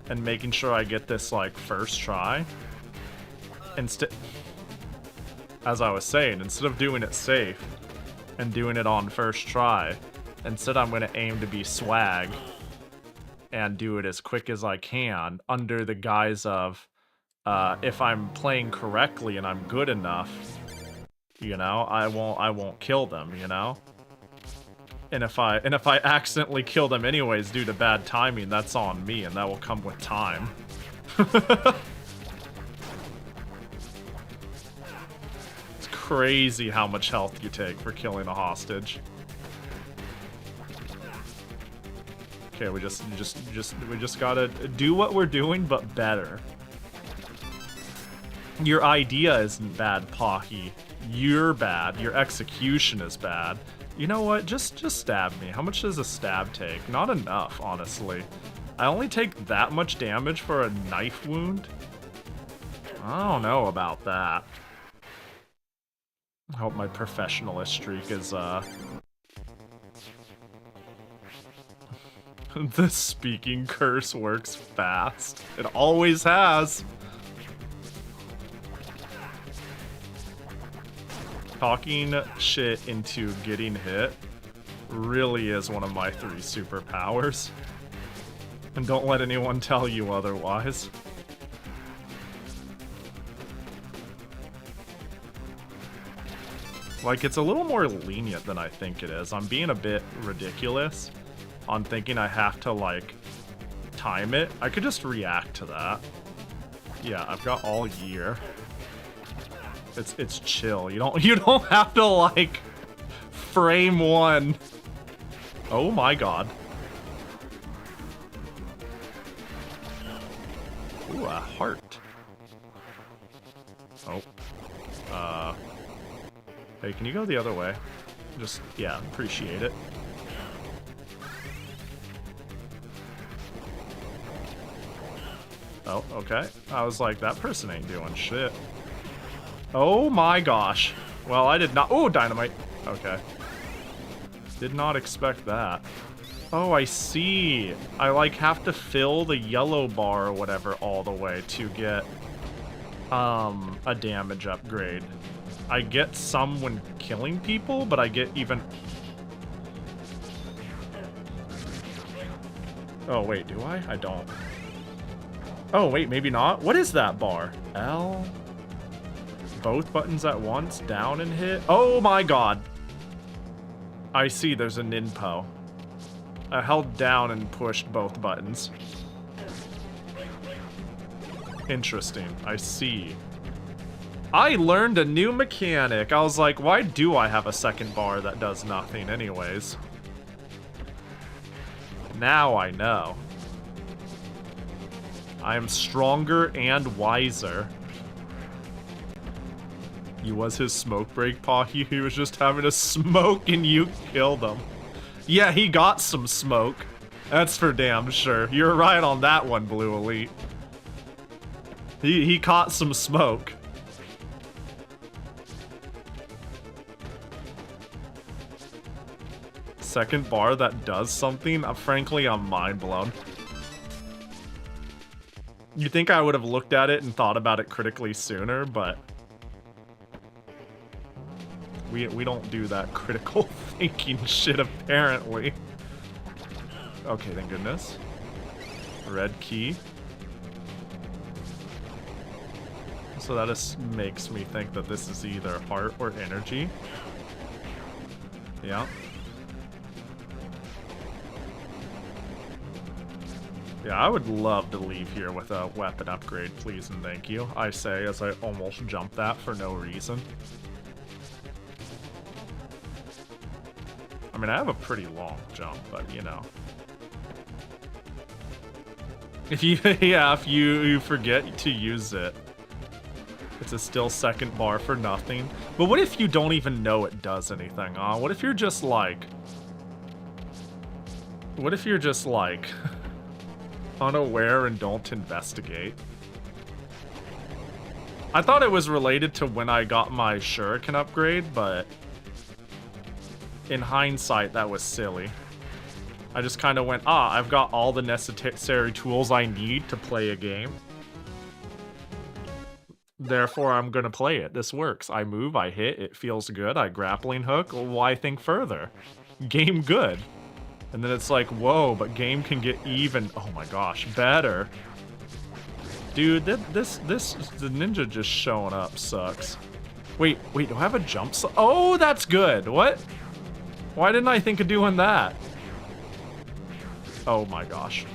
and making sure I get this, like, first try, as I was saying, instead of doing it safe and doing it on first try, instead I'm going to aim to be swag and do it as quick as I can under the guise of if I'm playing correctly and I'm good enough, you know, I won't kill them, you know? And if I accidentally kill them anyways due to bad timing, that's on me and that will come with time. Crazy how much health you take for killing a hostage. Okay, we just gotta do what we're doing, but better. Your idea isn't bad, Pahi. You're bad. Your execution is bad. You know what? Just stab me. How much does a stab take? Not enough, honestly. I only take that much damage for a knife wound? I don't know about that. I hope my professionalist streak is, the speaking curse works fast. It always has. Talking shit into getting hit really is one of my 3 superpowers. And don't let anyone tell you otherwise. Like, it's a little more lenient than I think it is. I'm being a bit ridiculous on thinking I have to, like, time it. I could just react to that. Yeah, I've got all year. It's chill. You don't have to, like, frame 1. Oh my god. Ooh, a heart. Oh. Hey, can you go the other way? Just, yeah, appreciate it. Oh, okay. I was like, that person ain't doing shit. Oh my gosh. Well, I did not— oh, dynamite. Okay. Did not expect that. Oh, I see. I, like, have to fill the yellow bar or whatever all the way to get, a damage upgrade. I get some when killing people, but I get even— oh, wait, do I? I don't. Oh, wait, maybe not? What is that bar? L? Both buttons at once? Down and hit? Oh my god. I see, there's a ninpo. I held down and pushed both buttons. Interesting. I see. I learned a new mechanic. I was like, why do I have a second bar that does nothing anyways? Now I know. I am stronger and wiser. You was his smoke break, Pahi. He was just having a smoke and you killed him. Yeah, he got some smoke. That's for damn sure. You're right on that one, Blue Elite. He caught some smoke. Second bar that does something? Frankly, I'm mind blown. You'd think I would have looked at it and thought about it critically sooner, but we don't do that critical thinking shit, apparently. Okay, thank goodness. Red key. So that just makes me think that this is either heart or energy. Yeah. Yeah, I would love to leave here with a weapon upgrade, please and thank you. I say as I almost jumped that for no reason. I mean, I have a pretty long jump, but you know. If you, yeah, if you forget to use it, it's a still second bar for nothing. But what if you don't even know it does anything, huh? What if you're just like... what if you're just like... unaware and don't investigate? I thought it was related to when I got my shuriken upgrade, but... in hindsight, that was silly. I just kind of went, ah, I've got all the necessary tools I need to play a game. Therefore, I'm gonna play it. This works. I move, I hit, it feels good, I grappling hook. Why think further? Game good. And then it's like, whoa, but game can get even, oh my gosh, better. Dude, the ninja just showing up sucks. Wait, do I have a jump? Oh, that's good. What? Why didn't I think of doing that? Oh my gosh.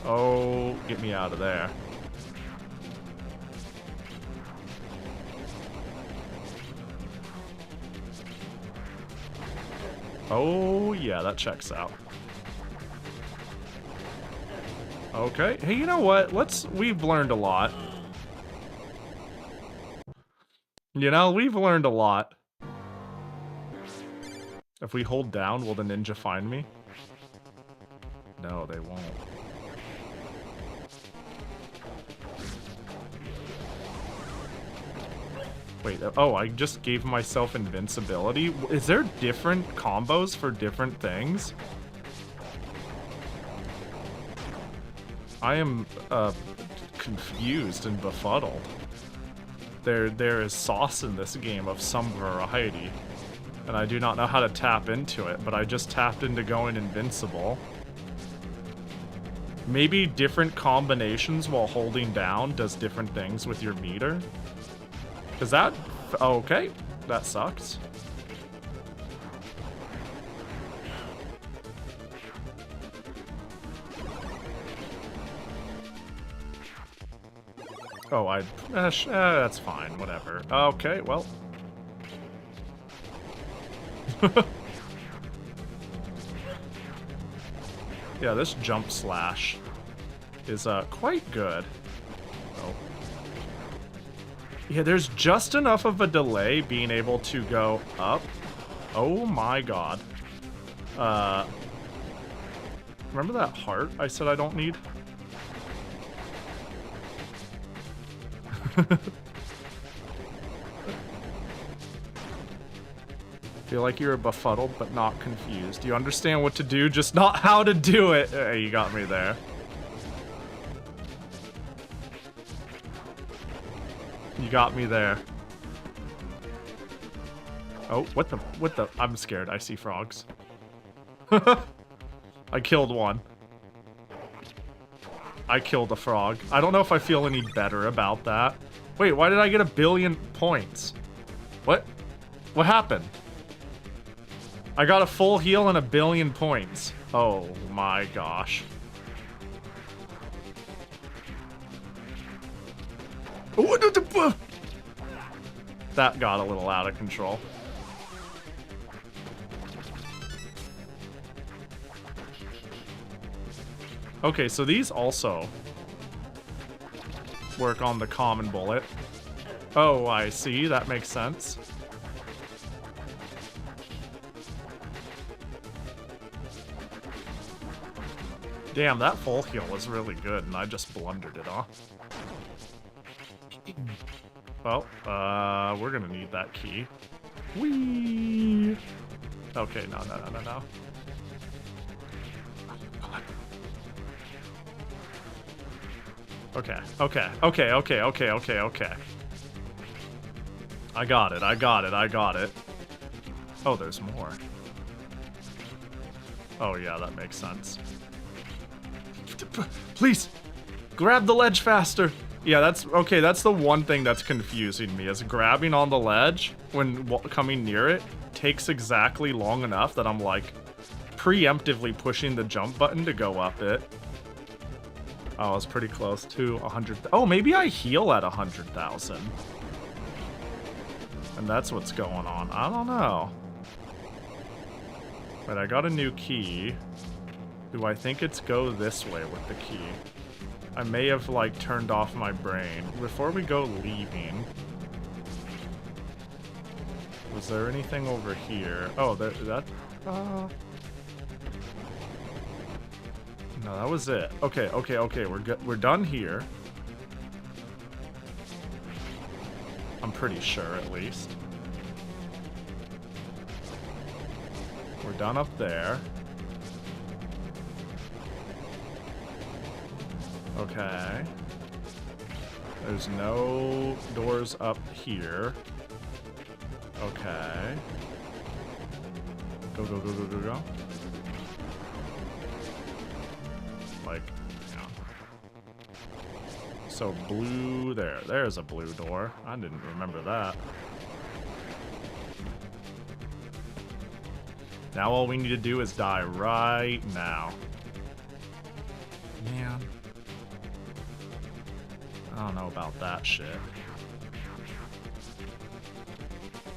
Oh, get me out of there. Oh, yeah, that checks out. Okay. Hey, you know what? We've learned a lot. You know, we've learned a lot. If we hold down, will the ninja find me? No, they won't. Wait, oh, I just gave myself invincibility? Is there different combos for different things? I am, confused and befuddled. There is sauce in this game of some variety. And I do not know how to tap into it, but I just tapped into going invincible. Maybe different combinations while holding down does different things with your meter? Is that... okay, that sucks. Oh, that's fine, whatever. Okay, well. Yeah, this jump slash is quite good. Oh. Yeah, there's just enough of a delay being able to go up. Oh my god. Remember that heart I said I don't need? Feel like you're befuddled but not confused. You understand what to do, just not how to do it. Hey, you got me there. You got me there. Oh, what the? I'm scared. I see frogs. I killed one. I killed a frog. I don't know if I feel any better about that. Wait, why did I get 1 billion points? What? What happened? I got a full heal and 1 billion points. Oh my gosh. That got a little out of control. Okay, so these also work on the common bullet. Oh, I see. That makes sense. Damn, that full heal was really good, and I just blundered it off. Well, we're gonna need that key. Whee! Okay, no. Okay. I got it. Oh, there's more. Oh, yeah, that makes sense. Please! Grab the ledge faster! Yeah, that's... okay, that's the one thing that's confusing me, is grabbing on the ledge when coming near it takes exactly long enough that I'm, like, preemptively pushing the jump button to go up it. Oh, I was pretty close to 100... oh, maybe I heal at 100,000. And that's what's going on. I don't know. But I got a new key. Do I think it's go this way with the key? I may have, like, turned off my brain. Before we go leaving... was there anything over here? Oh, that... no, that was it. Okay. We're done here. I'm pretty sure, at least. We're done up there. Okay. There's no doors up here. Okay. Go. Like, yeah. So blue there. There's a blue door. I didn't remember that. Now all we need to do is die right now. Man. I don't know about that shit.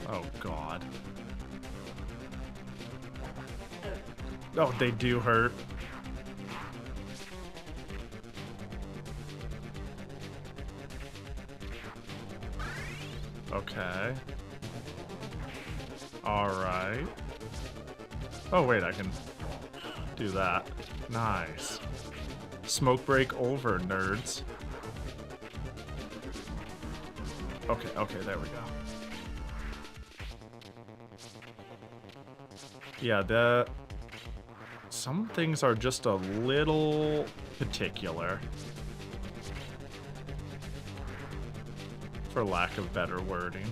Oh, God. Oh, they do hurt. Okay. Alright. Oh, wait, I can do that. Nice. Smoke break over, nerds. Okay, there we go. Yeah, some things are just a little particular. for lack of better wording.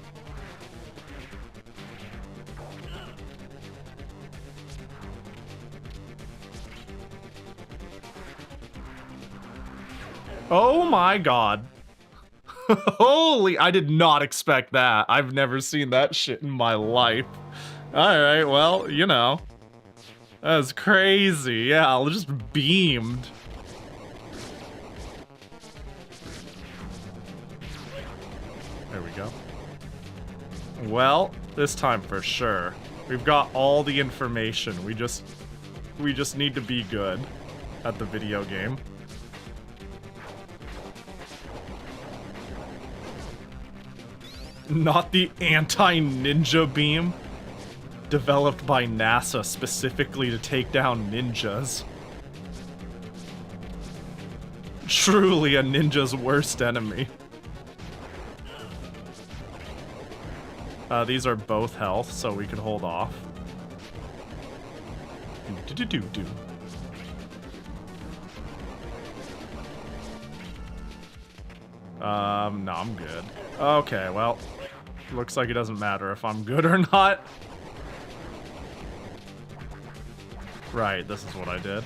Oh my god. Holy, I did not expect that. I've never seen that shit in my life. Alright, well, you know. That's crazy. Yeah, I just beamed. There we go. Well, this time for sure. We've got all the information. We just need to be good at the video game. Not the anti-ninja beam developed by NASA specifically to take down ninjas. Truly a ninja's worst enemy. These are both health, so we can hold off. Do-do-do-do-do. No, I'm good. Okay, well, looks like it doesn't matter if I'm good or not. Right, this is what I did.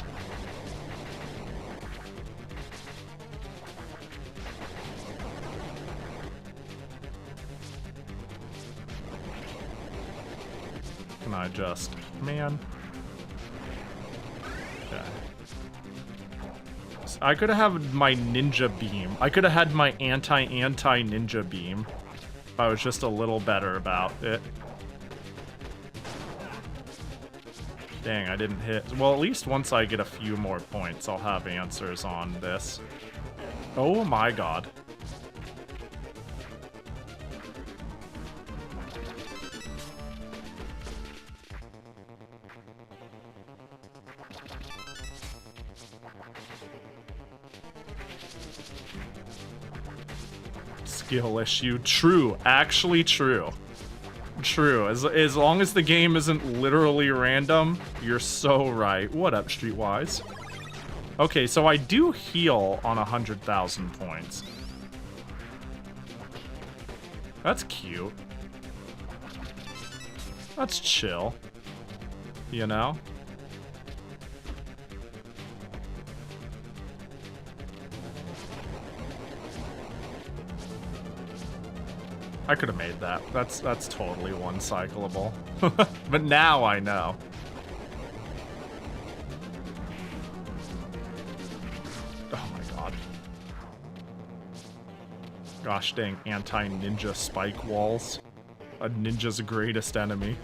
Can I just... Man. Okay. I could have had my ninja beam. I could have had my anti-ninja beam. If I was just a little better about it. Dang, I didn't hit. Well, at least once I get a few more points, I'll have answers on this. Oh my god. Skill issue. True. Actually true. True. As long as the game isn't literally random, you're so right. What up, Streetwise? Okay, so I do heal on 100,000 points. That's cute. That's chill. You know? I could have made that. That's totally one-cyclable. But now I know. Oh my god. Gosh dang, anti-ninja spike walls. A ninja's greatest enemy.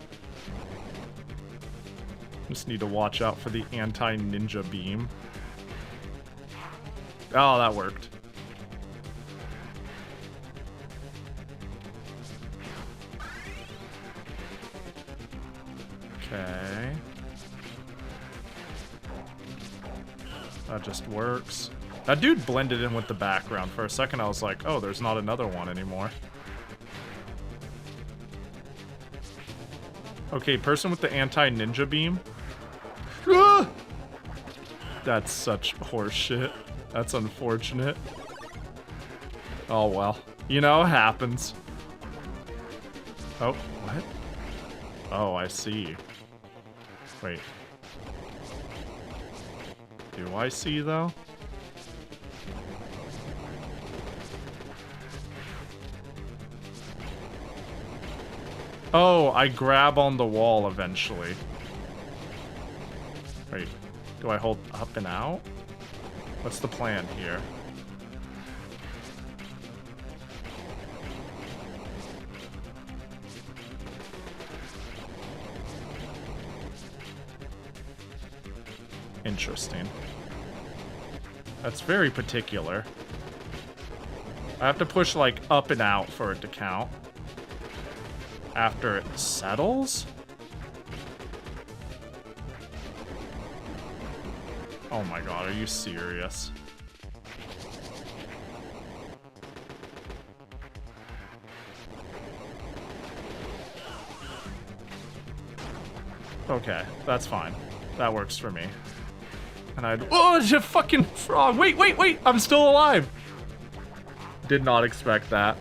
Just need to watch out for the anti-ninja beam. Oh, that worked. Okay. That just works. That dude blended in with the background. For a second I was like, oh, there's not another one anymore. Okay, person with the anti-ninja beam. Ah! That's such horseshit. That's unfortunate. Oh well. You know, it happens. Oh, what? Oh, I see. Wait. Do I see, though? Oh, I grab on the wall eventually. Wait. Do I hold up and out? What's the plan here? Interesting. That's very particular. I have to push, like, up and out for it to count. After it settles? Oh my god, are you serious? Okay, that's fine. That works for me. And I'd... Oh, it's a fucking frog! Wait, wait, wait! I'm still alive! Did not expect that.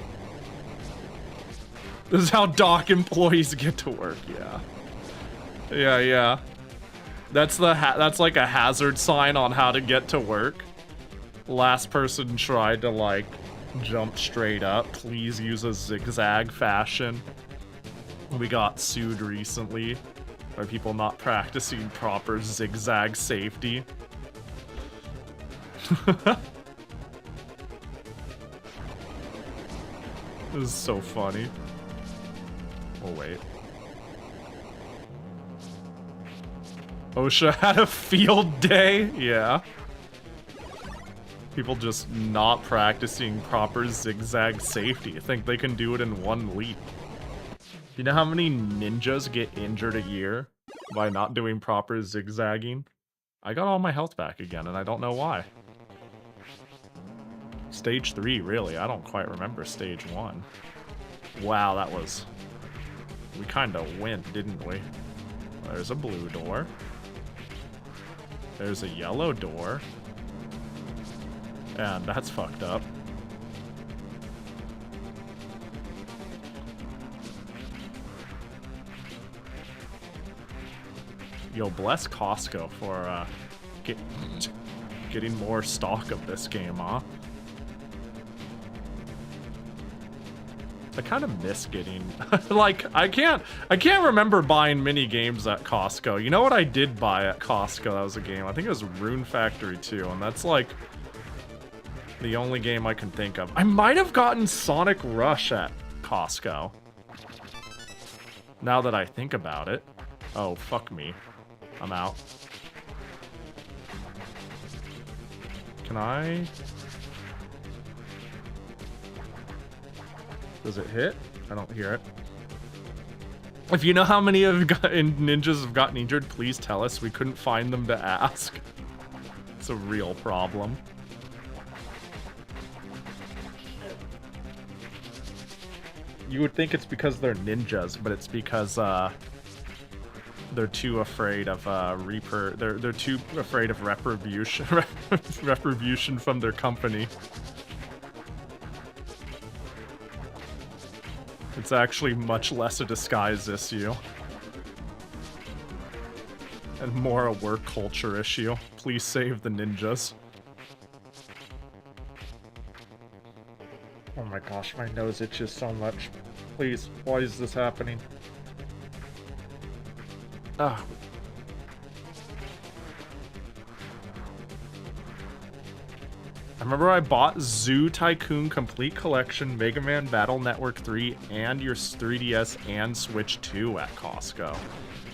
This is how dock employees get to work, yeah. Yeah. That's that's like a hazard sign on how to get to work. Last person tried to like jump straight up. Please use a zigzag fashion. We got sued recently by people not practicing proper zigzag safety. This is so funny. Oh, wait. OSHA had a field day? Yeah. People just not practicing proper zigzag safety. You think they can do it in one leap. You know how many ninjas get injured a year by not doing proper zigzagging? I got all my health back again, and I don't know why. Stage 3, really. I don't quite remember stage 1. Wow, that was... We kind of went, didn't we? There's a blue door. There's a yellow door. And that's fucked up. Yo, bless Costco for getting more stock of this game, huh? I kind of miss getting like I can't remember buying mini games at Costco. You know what I did buy at Costco? That was a game. I think it was Rune Factory 2, and that's like the only game I can think of. I might have gotten Sonic Rush at Costco. Now that I think about it. Oh, fuck me. I'm out. Can I? Does it hit? I don't hear it. If you know how many ninjas have gotten injured, please tell us. We couldn't find them to ask. It's a real problem. You would think it's because they're ninjas, but it's because they're too afraid of they're too afraid of retribution retribution from their company. It's actually much less a disguise issue. And more a work culture issue. Please save the ninjas. Oh my gosh, my nose itches so much. Please, why is this happening? Ah. I remember I bought Zoo Tycoon Complete Collection, Mega Man Battle Network 3, and your 3DS and Switch 2 at Costco.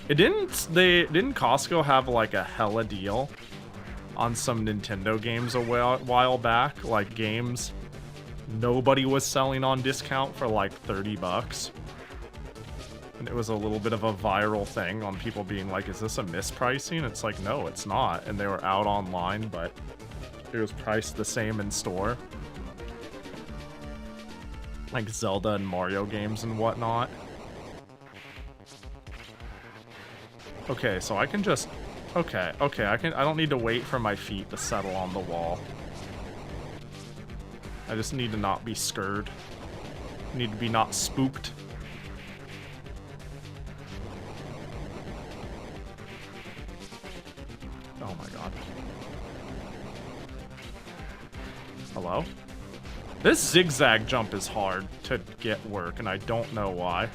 Didn't Costco have like a hella deal on some Nintendo games a while back? Like games nobody was selling on discount for like 30 bucks. And it was a little bit of a viral thing on people being like, is this a mispricing? It's like, no, it's not. And they were out online, but it was priced the same in store. Like Zelda and Mario games and whatnot. Okay, so I can just... Okay, I don't need to wait for my feet to settle on the wall. I just need to not be scared. I need to be not spooked. Oh my god. Hello? This zigzag jump is hard to get work, and I don't know why.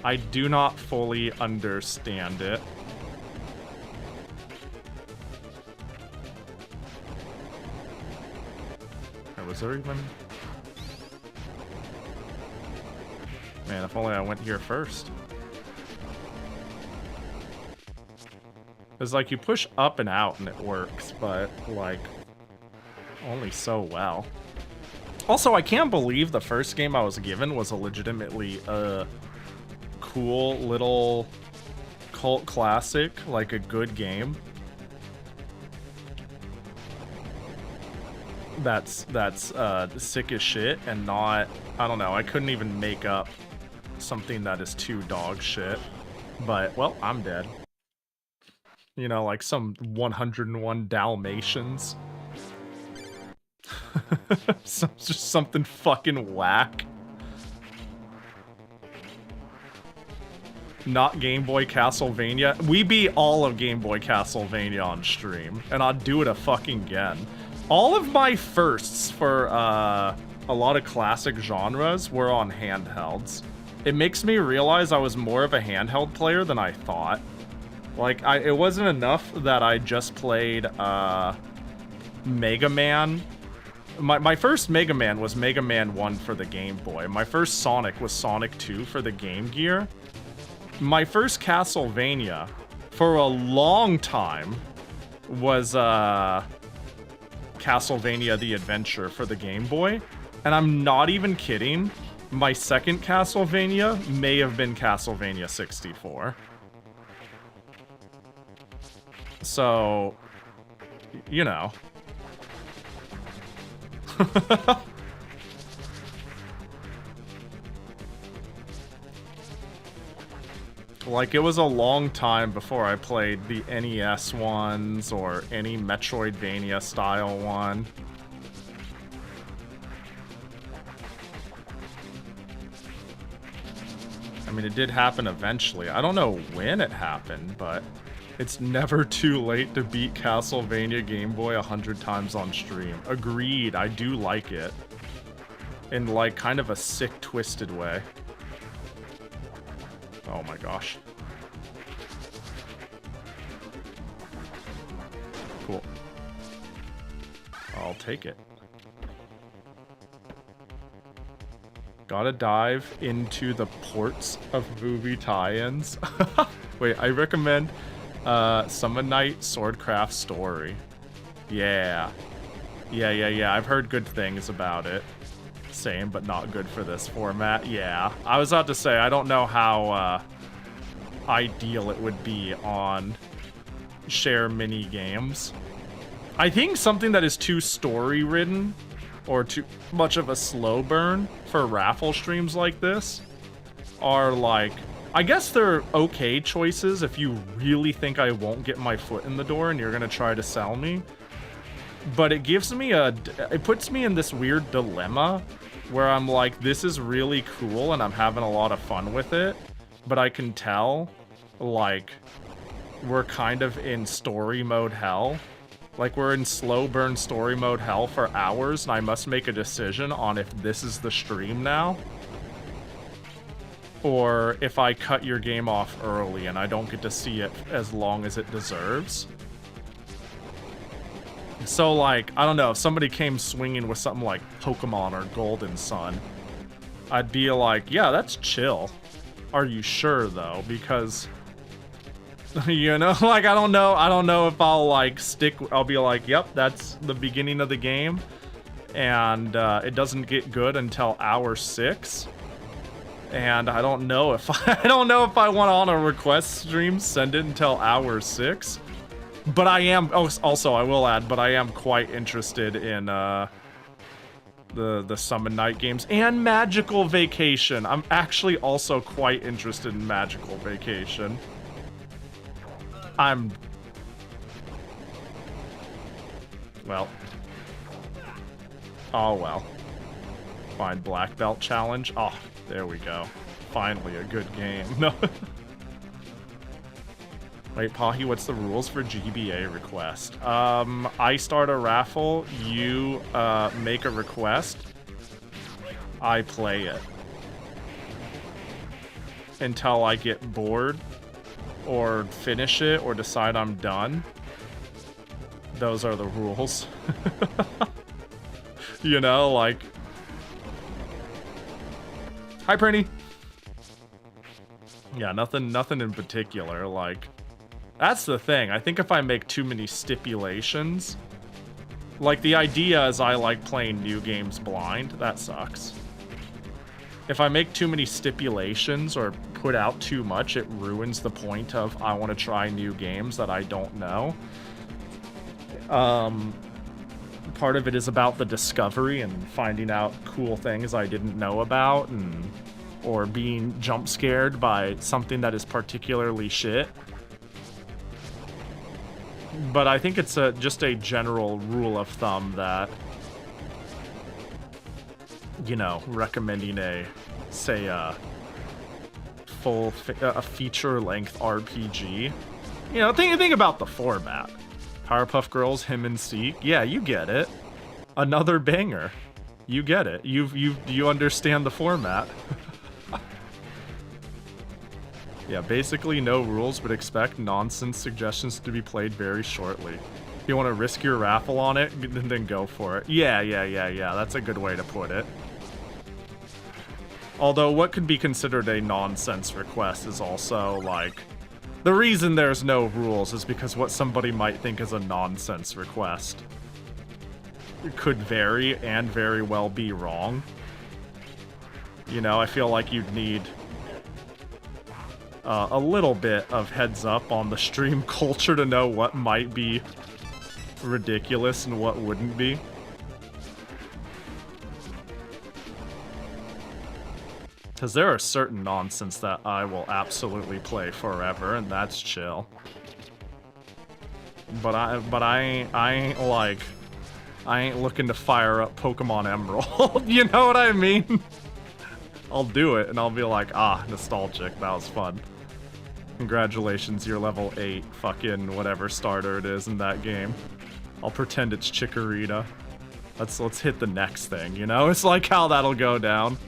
I do not fully understand it. Was there even... Man, if only I went here first. It's like you push up and out and it works, but like only so well. Also, I can't believe the first game I was given was a legitimately cool little cult classic, like a good game. That's sick as shit and not, I don't know, I couldn't even make up something that is too dog shit. But, well, I'm dead. You know, like some 101 Dalmatians. Just something fucking whack. Not Game Boy Castlevania. We beat all of Game Boy Castlevania on stream, and I'd do it a fucking again. All of my firsts for a lot of classic genres were on handhelds. It makes me realize I was more of a handheld player than I thought. Like, it wasn't enough that I just played Mega Man. My first Mega Man was Mega Man 1 for the Game Boy. My first Sonic was Sonic 2 for the Game Gear. My first Castlevania for a long time was Castlevania The Adventure for the Game Boy. And I'm not even kidding. My second Castlevania may have been Castlevania 64. So, you know. Like, it was a long time before I played the NES ones or any Metroidvania style one. I mean, it did happen eventually. I don't know when it happened, but it's never too late to beat Castlevania Game Boy 100 times on stream. Agreed, I do like it. In, like, kind of a sick, twisted way. Oh my gosh. Cool. I'll take it. Gotta dive into the ports of movie tie-ins. Wait, I recommend Summon Night Swordcraft Story. Yeah. Yeah. I've heard good things about it. Same, but not good for this format. Yeah. I was about to say, I don't know how ideal it would be on share mini games. I think something that is too story-ridden or too much of a slow burn for raffle streams like this are like, I guess they're okay choices if you really think I won't get my foot in the door and you're gonna try to sell me. But it gives me it puts me in this weird dilemma where I'm like, this is really cool and I'm having a lot of fun with it, but I can tell, like, we're kind of in story mode hell. Like, we're in slow burn story mode hell for hours, and I must make a decision on if this is the stream now, or if I cut your game off early and I don't get to see it as long as it deserves. So, like, I don't know, if somebody came swinging with something like Pokemon or Golden Sun, I'd be like, yeah, that's chill. Are you sure, though? Because, you know, like, I don't know if I'll, like, I'll be like, yep, that's the beginning of the game, and it doesn't get good until hour 6. And I don't know if I want on a request stream send it until hour 6. But I am, also I will add, but I am quite interested in the Summon Night games and Magical Vacation. I'm actually also quite interested in Magical Vacation. Well. Oh well. Fine, Black Belt Challenge. Oh, there we go. Finally a good game. No. Wait, Pahi, what's the rules for GBA request? I start a raffle, you make a request, I play it. Until I get bored, or finish it, or decide I'm done. Those are the rules. You know, like... Hi, Prinny! Yeah, nothing in particular, like... That's the thing. I think if I make too many stipulations, like, the idea is I like playing new games blind. That sucks. If I make too many stipulations or put out too much, it ruins the point of I want to try new games that I don't know. Part of it is about the discovery and finding out cool things I didn't know about, or being jump scared by something that is particularly shit. But I think it's just a general rule of thumb that, you know, recommending say a a feature-length RPG. You know, think about the format. Powerpuff Girls, him and Seek. Yeah, you get it. Another banger. You get it. You understand the format. Yeah, basically no rules, but expect nonsense suggestions to be played very shortly. If you want to risk your raffle on it, then go for it. Yeah. That's a good way to put it. Although what could be considered a nonsense request is also, like... The reason there's no rules is because what somebody might think is a nonsense request could vary and very well be wrong. You know, I feel like you'd need a little bit of heads up on the stream culture to know what might be ridiculous and what wouldn't be. Because there are certain nonsense that I will absolutely play forever, and that's chill. But I ain't looking to fire up Pokemon Emerald. You know what I mean? I'll do it, and I'll be like, ah, nostalgic. That was fun. Congratulations, you're level 8, fucking whatever starter it is in that game. I'll pretend it's Chikorita. Let's hit the next thing, you know? It's like how that'll go down.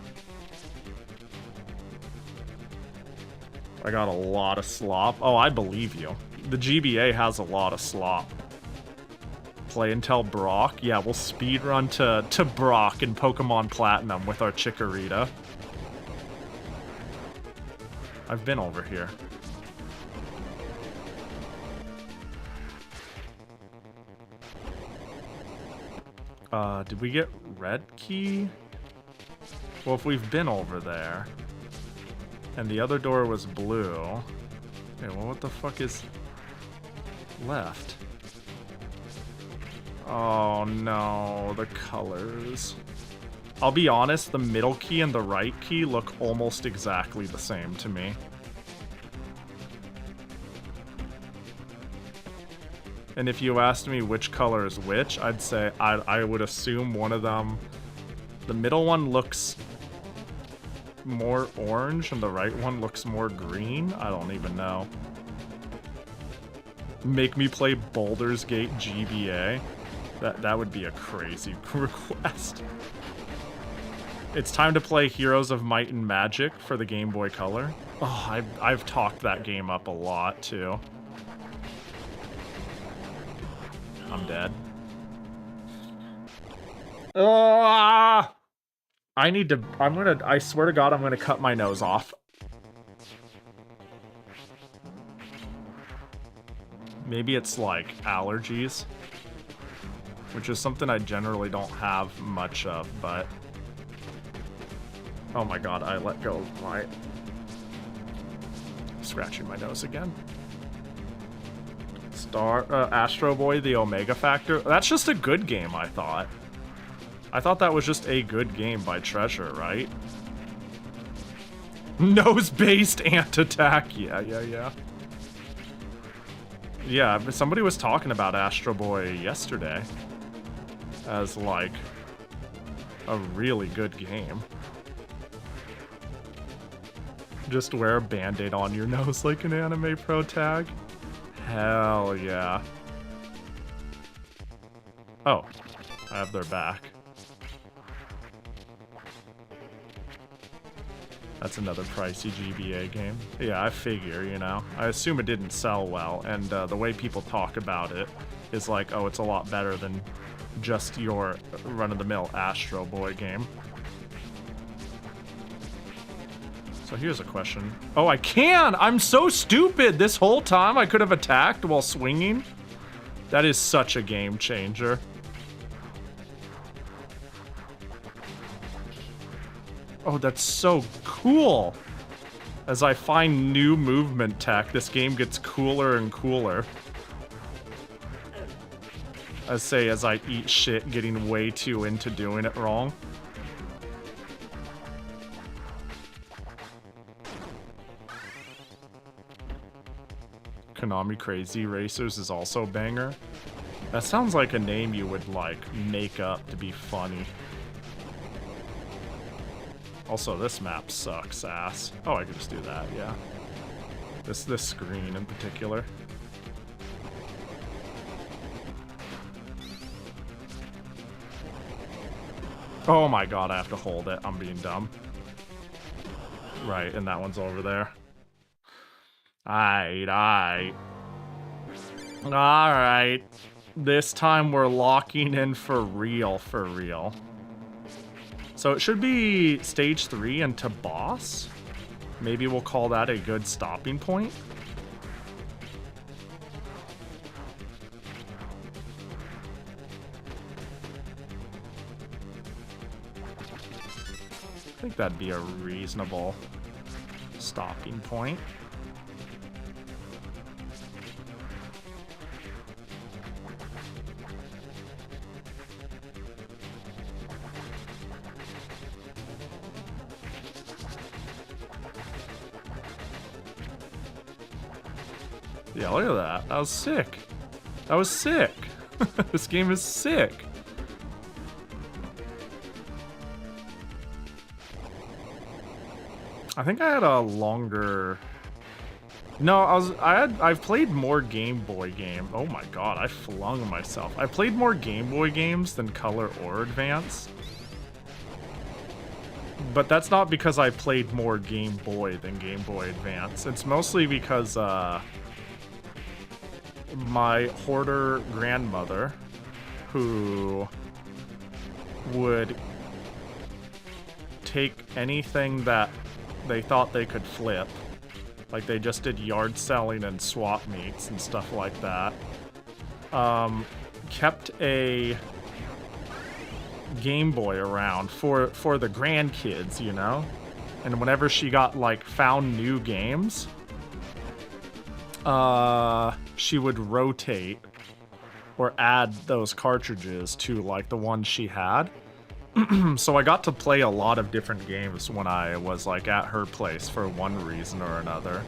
I got a lot of slop. Oh, I believe you. The GBA has a lot of slop. Play until Brock. Yeah, we'll speedrun to Brock in Pokemon Platinum with our Chikorita. I've been over here. Did we get red key? Well, if we've been over there... And the other door was blue. Okay, well, what the fuck is left? Oh no, the colors. I'll be honest, the middle key and the right key look almost exactly the same to me. And if you asked me which color is which, I'd say I would assume one of them... The middle one looks... more orange and the right one looks more green? I don't even know. Make me play Baldur's Gate GBA? That would be a crazy request. It's time to play Heroes of Might and Magic for the Game Boy Color. Oh, I've talked that game up a lot too. I'm dead. Ah! I swear to God, I'm gonna cut my nose off. Maybe it's like allergies, which is something I generally don't have much of, but... Oh my God, I let go of my... Scratching my nose again. Astro Boy, the Omega Factor. That's just a good game, I thought. I thought that was just a good game by Treasure, right? Nose-based ant-attack. Yeah. Yeah, but somebody was talking about Astro Boy yesterday as, like, a really good game. Just wear a Band-Aid on your nose like an anime pro tag. Hell yeah. Oh, I have their back. That's another pricey GBA game. Yeah, I figure, you know. I assume it didn't sell well, and the way people talk about it is like, oh, it's a lot better than just your run-of-the-mill Astro Boy game. So here's a question. Oh, I can! I'm so stupid! This whole time I could have attacked while swinging? That is such a game changer. Oh, that's so cool! As I find new movement tech, this game gets cooler and cooler. As I eat shit, getting way too into doing it wrong. Konami Crazy Racers is also banger. That sounds like a name you would, like, make up to be funny. Also, this map sucks ass. Oh, I can just do that, yeah. This screen in particular. Oh my god, I have to hold it. I'm being dumb. Right, and that one's over there. Alright. Alright. This time we're locking in for real, for real. So it should be stage 3 and to boss. Maybe we'll call that a good stopping point. I think that'd be a reasonable stopping point. Yeah, look at that. That was sick. That was sick. This game is sick. I think I had a longer... No, I've played more Game Boy games. Oh my god, I flung myself. I played more Game Boy games than Color or Advance. But that's not because I played more Game Boy than Game Boy Advance. It's mostly because my hoarder grandmother, who would take anything that they thought they could flip, like they just did yard selling and swap meets and stuff like that, kept a Game Boy around for the grandkids, you know? And whenever she got, like, found new games, she would rotate or add those cartridges to, like, the ones she had. So I got to play a lot of different games when I was, like, at her place for one reason or another.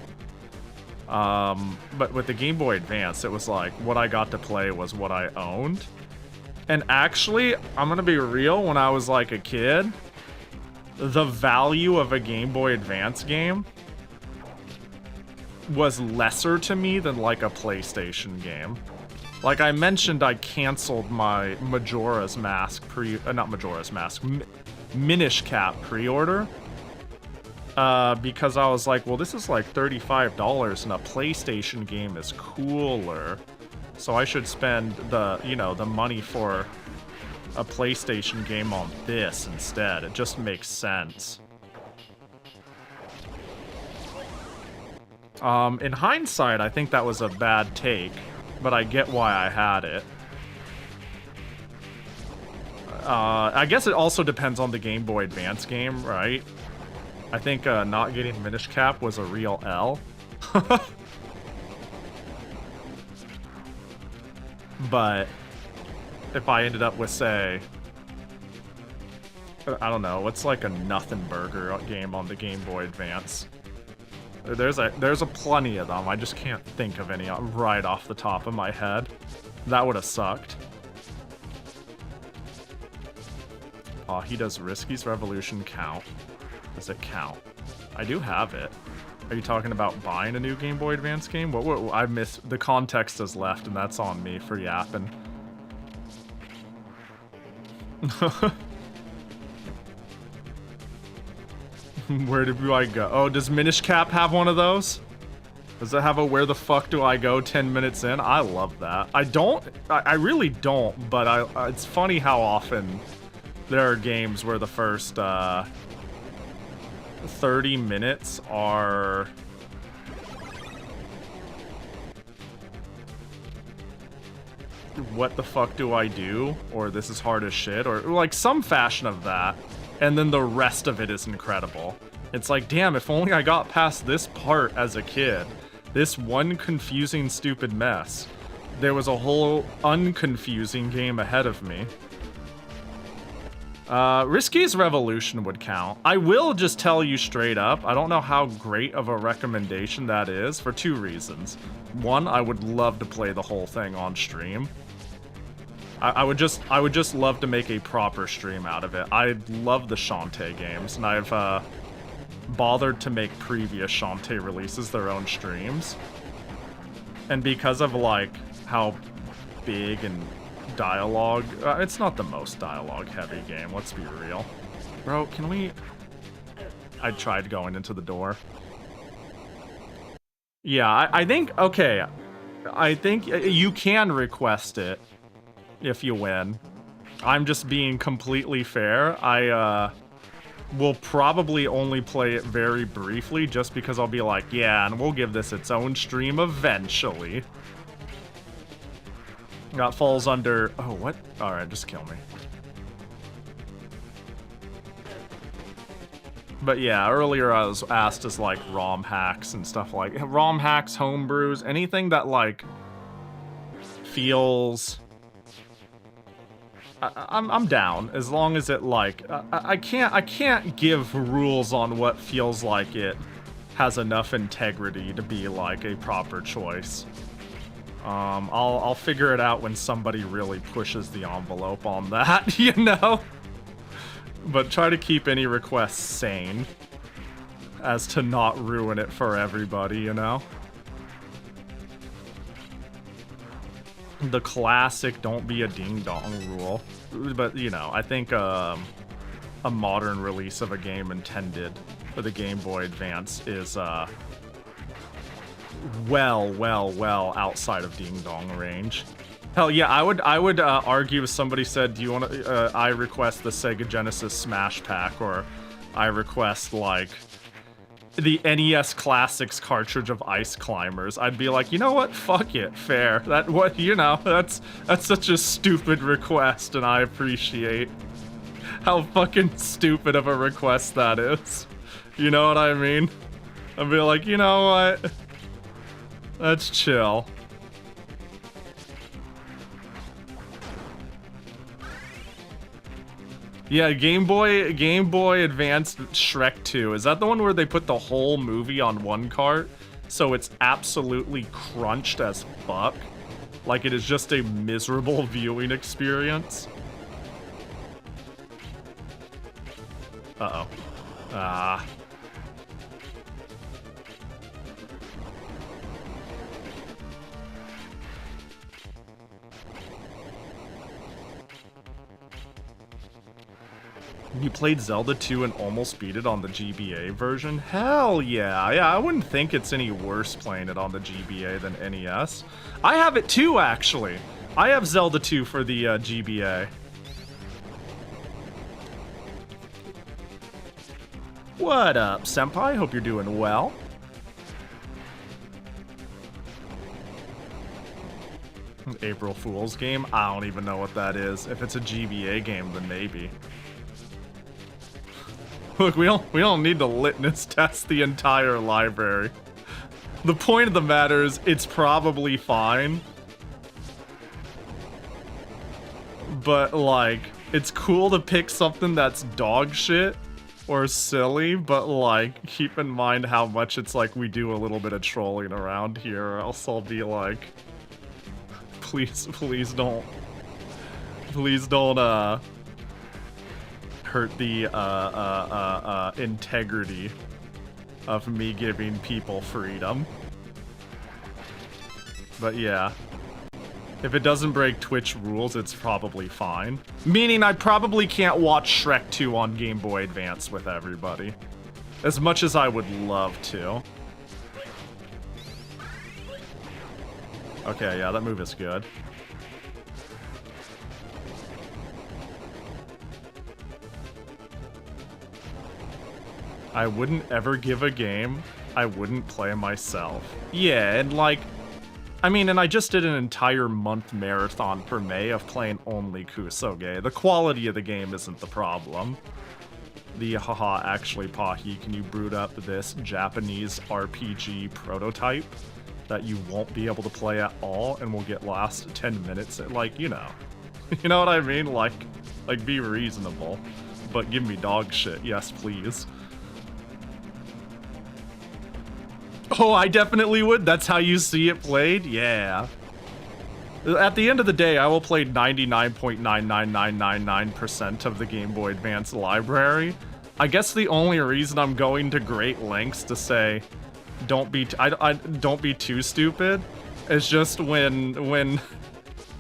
But with the Game Boy Advance, it was like, what I got to play was what I owned. And actually, I'm gonna be real, when I was, like, a kid, the value of a Game Boy Advance game was lesser to me than, like, a PlayStation game. Like I mentioned, I canceled my Majora's Mask not Majora's Mask, Minish Cap pre-order. Because I was like, well, this is like $35 and a PlayStation game is cooler. So I should spend the, you know, the money for a PlayStation game on this instead. It just makes sense. In hindsight, I think that was a bad take, but I get why I had it. I guess it also depends on the Game Boy Advance game, right? I think not getting Minish Cap was a real L. But if I ended up with, say, I don't know, what's like a nothing burger game on the Game Boy Advance? There's a plenty of them. I just can't think of any right off the top of my head. That would have sucked. He does Risky's Revolution count? Does it count? I do have it. Are you talking about buying a new Game Boy Advance game? What I missed. The context is left, and that's on me for yapping. Where do I go? Oh, does Minish Cap have one of those? Does it have a where the fuck do I go 10 minutes in? I love that. I really don't, but it's funny how often there are games where the first 30 minutes are what the fuck do I do? Or this is hard as shit, or like some fashion of that. And then the rest of it is incredible. It's like, damn, if only I got past this part as a kid. This one confusing, stupid mess. There was a whole unconfusing game ahead of me. Risky's Revolution would count. I will just tell you straight up, I don't know how great of a recommendation that is for 2 reasons. One, I would love to play the whole thing on stream. I would just love to make a proper stream out of it. I love the Shantae games, and I've bothered to make previous Shantae releases their own streams. And because of like how big and dialogue, it's not the most dialogue heavy game, let's be real. Bro, can we... I tried going into the door. Yeah, I think, okay, I think you can request it if you win. I'm just being completely fair. I will probably only play it very briefly just because I'll be like, yeah, and we'll give this its own stream eventually. That falls under... Oh, what? Alright, just kill me. But yeah, earlier I was asked as like ROM hacks and stuff like... ROM hacks, homebrews, anything that like feels... I'm down as long as it like... I can't give rules on what feels like it has enough integrity to be like a proper choice. I'll figure it out when somebody really pushes the envelope on that, you know? But try to keep any requests sane as to not ruin it for everybody, you know? The classic don't be a ding-dong rule. But, you know, I think a modern release of a game intended for the Game Boy Advance is well outside of ding-dong range. Hell yeah, I would argue if somebody said, do you want to, I request the Sega Genesis Smash Pack, or I request, like, the NES Classics cartridge of Ice Climbers. I'd be like, you know what? Fuck it. Fair. That, what, you know, that's such a stupid request, and I appreciate how fucking stupid of a request that is. You know what I mean? I'd be like, you know what? Let's chill. Yeah, Game Boy Advance Shrek 2. Is that the one where they put the whole movie on one cart? So it's absolutely crunched as fuck? Like it is just a miserable viewing experience? Uh-oh. You played Zelda 2 and almost beat it on the GBA version? Hell yeah. Yeah, I wouldn't think it's any worse playing it on the GBA than NES. I have it too, actually. I have Zelda 2 for the GBA. What up, senpai? Hope you're doing well. April Fool's game? I don't even know what that is. If it's a GBA game, then maybe. Look, we don't need to litmus test the entire library. The point of the matter is, it's probably fine. But, like, it's cool to pick something that's dog shit or silly, but, like, keep in mind how much it's like we do a little bit of trolling around here, or else I'll be like, please don't hurt the integrity of me giving people freedom. But yeah, if it doesn't break Twitch rules, it's probably fine. Meaning I probably can't watch Shrek 2 on Game Boy Advance with everybody, as much as I would love to. Okay, yeah, that move is good. I wouldn't ever give a game I wouldn't play myself. Yeah, and like, I mean, and I just did an entire month marathon per May of playing only Kusoge. The quality of the game isn't the problem. The haha, actually, Pahi, can you brood up this Japanese RPG prototype that you won't be able to play at all and will get last 10 minutes? Like, you know. You know what I mean? Like be reasonable. But give me dog shit, yes please. Oh, I definitely would. That's how you see it played? Yeah. At the end of the day, I will play 99.99999% of the Game Boy Advance library. I guess the only reason I'm going to great lengths to say don't be don't be too stupid is just when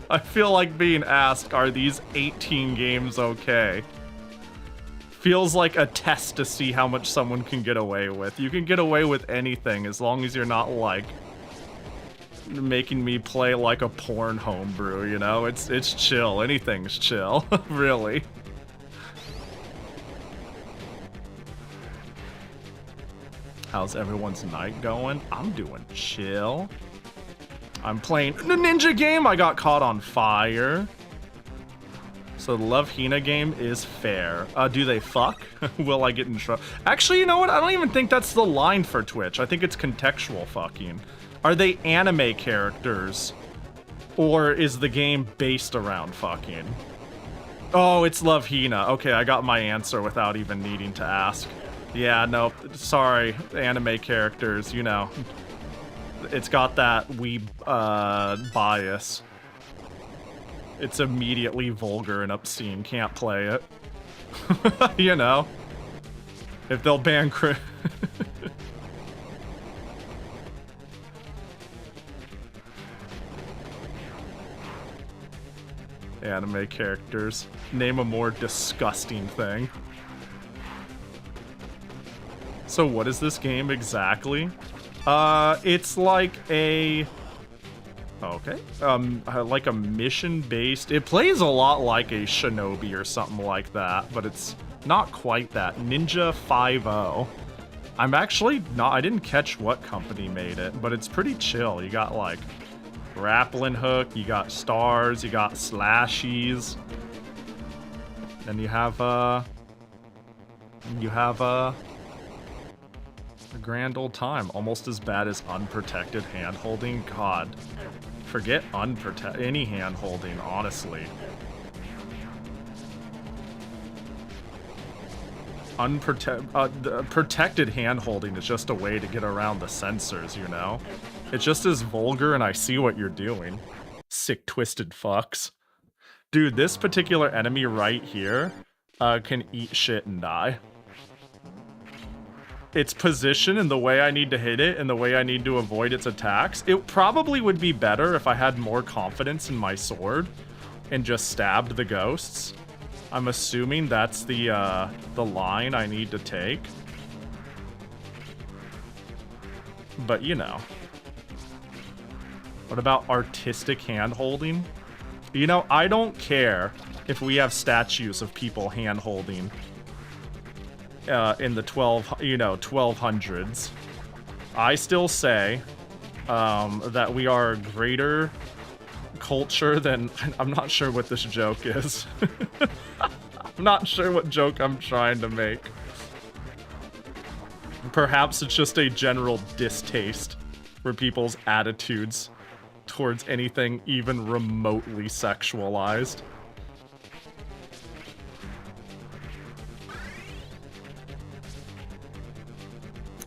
I feel like being asked, are these 18 games okay? Feels like a test to see how much someone can get away with. You can get away with anything as long as you're not like making me play like a porn homebrew, you know? It's chill. Anything's chill, really. How's everyone's night going? I'm doing chill. I'm playing the ninja game. I got caught on fire. So the Love Hina game is fair. Do they fuck? Will I get in trouble? Actually, you know what? I don't even think that's the line for Twitch. I think it's contextual fucking. Are they anime characters? Or is the game based around fucking? Oh, it's Love Hina. Okay, I got my answer without even needing to ask. Yeah, no, sorry, anime characters, you know. It's got that weeb bias. It's immediately vulgar and obscene, can't play it. You know. If they'll ban anime characters. Name a more disgusting thing. So what is this game exactly? It's like a... Okay. Like a mission-based... It plays a lot like a Shinobi or something like that, but it's not quite that. Ninja 5-0. I'm actually not... I didn't catch what company made it, but it's pretty chill. You got, like, grappling hook, you got stars, you got slashies. Then you have, a grand old time. Almost as bad as unprotected hand-holding. God. Forget any hand-holding, honestly. Protected hand-holding is just a way to get around the sensors, you know? It's just as vulgar and I see what you're doing. Sick, twisted fucks. Dude, this particular enemy right here can eat shit and die. Its position and the way I need to hit it and the way I need to avoid its attacks, it probably would be better if I had more confidence in my sword and just stabbed the ghosts. I'm assuming that's the line I need to take. But, you know. What about artistic hand-holding? You know, I don't care if we have statues of people hand-holding in the 1200s. I still say that we are a greater culture than... I'm not sure what this joke is. I'm not sure what joke I'm trying to make. Perhaps it's just a general distaste for people's attitudes towards anything even remotely sexualized.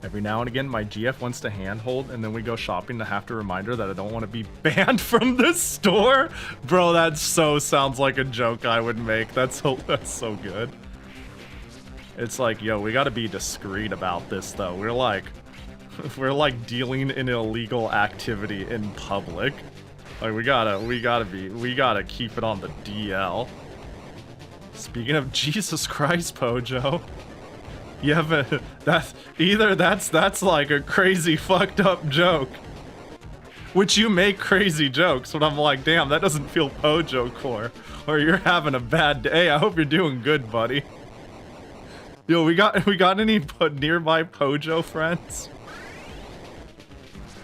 Every now and again, my GF wants to handhold, and then we go shopping to have to remind her that I don't want to be banned from the store. Bro, that so sounds like a joke I would make. That's so good. It's like, yo, we gotta be discreet about this, though. We're like dealing in illegal activity in public. Like, we gotta keep it on the DL. Speaking of Jesus Christ, Pojo. You have a, that's like a crazy fucked up joke. Which you make crazy jokes, but I'm like, damn, that doesn't feel Pojo core. Or you're having a bad day. I hope you're doing good, buddy. Yo, we got any nearby Pojo friends?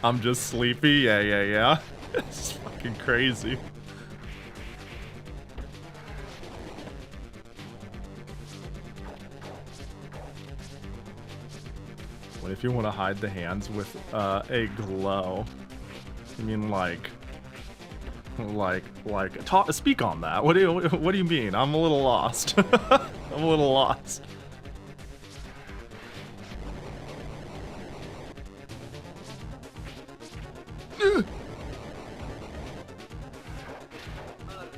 I'm just sleepy. Yeah. It's fucking crazy. What if you want to hide the hands with a glow? I mean, speak on that. What do you mean? I'm a little lost. I'm a little lost.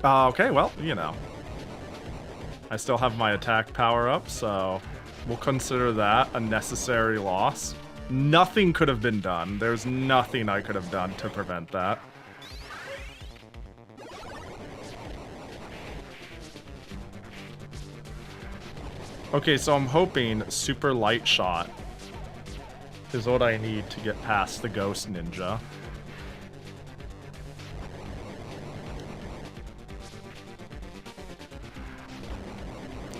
Okay, well, you know. I still have my attack power up, so we'll consider that a necessary loss. Nothing could have been done. There's nothing I could have done to prevent that. Okay, so I'm hoping Super Light Shot is what I need to get past the Ghost Ninja.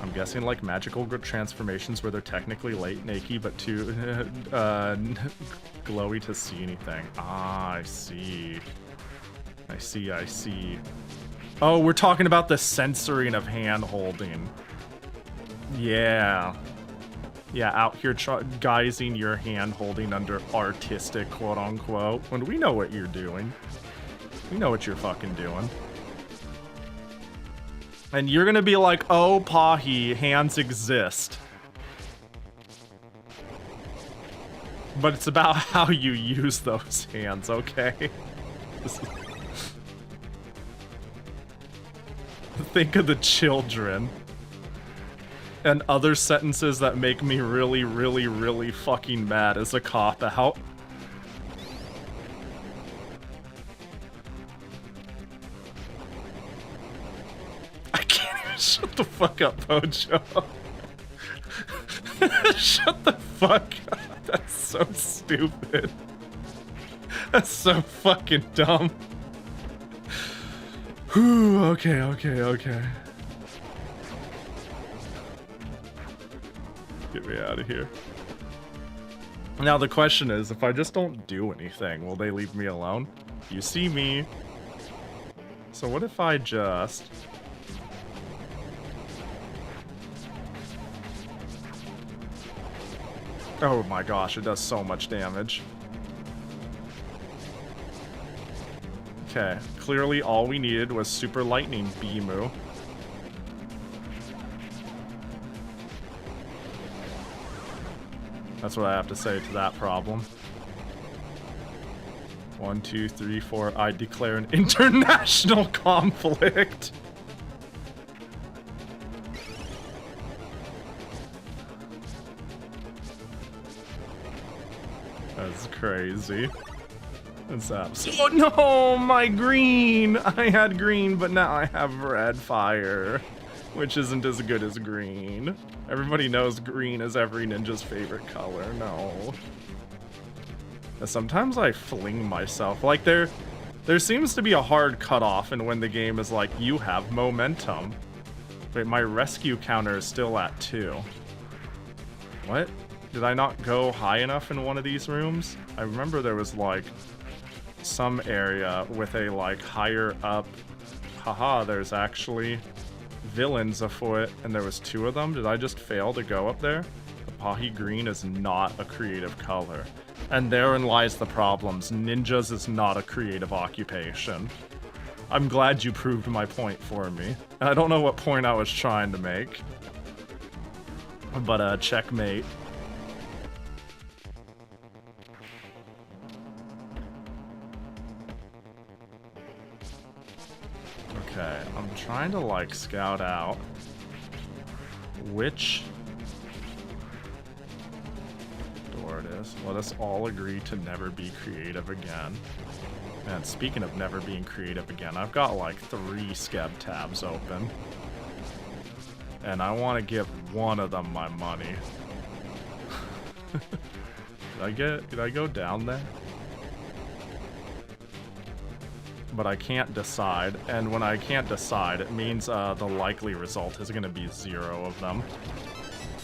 I'm guessing like magical transformations where they're technically late naked but too glowy to see anything. Ah, I see. I see. Oh, we're talking about the censoring of hand holding. Yeah. Yeah, out here guising your hand holding under artistic quote unquote. When we know what you're doing. We know what you're fucking doing. And you're gonna be like, oh, Pahi, hands exist. But it's about how you use those hands, okay? Think of the children. And other sentences that make me really, really, really fucking mad as a cop-out. Shut the fuck up, Pojo. Shut the fuck up. That's so stupid. That's so fucking dumb. Whew, okay. Get me out of here. Now the question is, if I just don't do anything, will they leave me alone? You see me. So what if I just... Oh my gosh, it does so much damage. Okay, clearly all we needed was Super Lightning Bimu. That's what I have to say to that problem. 1, 2, 3, 4, I declare an international conflict. That's crazy. That's absolutely. Oh no, my green! I had green, but now I have red fire, which isn't as good as green. Everybody knows green is every ninja's favorite color. No. Sometimes I fling myself. Like there seems to be a hard cutoff, and when the game is like, you have momentum. Wait, my rescue counter is still at 2. What? Did I not go high enough in one of these rooms? I remember there was like some area with a like higher up. Haha, there's actually villains afoot, and there was 2 of them. Did I just fail to go up there? The Pahi green is not a creative color. And therein lies the problems. Ninjas is not a creative occupation. I'm glad you proved my point for me. And I don't know what point I was trying to make. But checkmate. Okay, I'm trying to like scout out which door it is. Let us all agree to never be creative again. And speaking of never being creative again, I've got like 3 Skeb tabs open. And I want to give one of them my money. Did I go down there? But I can't decide, and when I can't decide, it means the likely result is going to be 0 of them.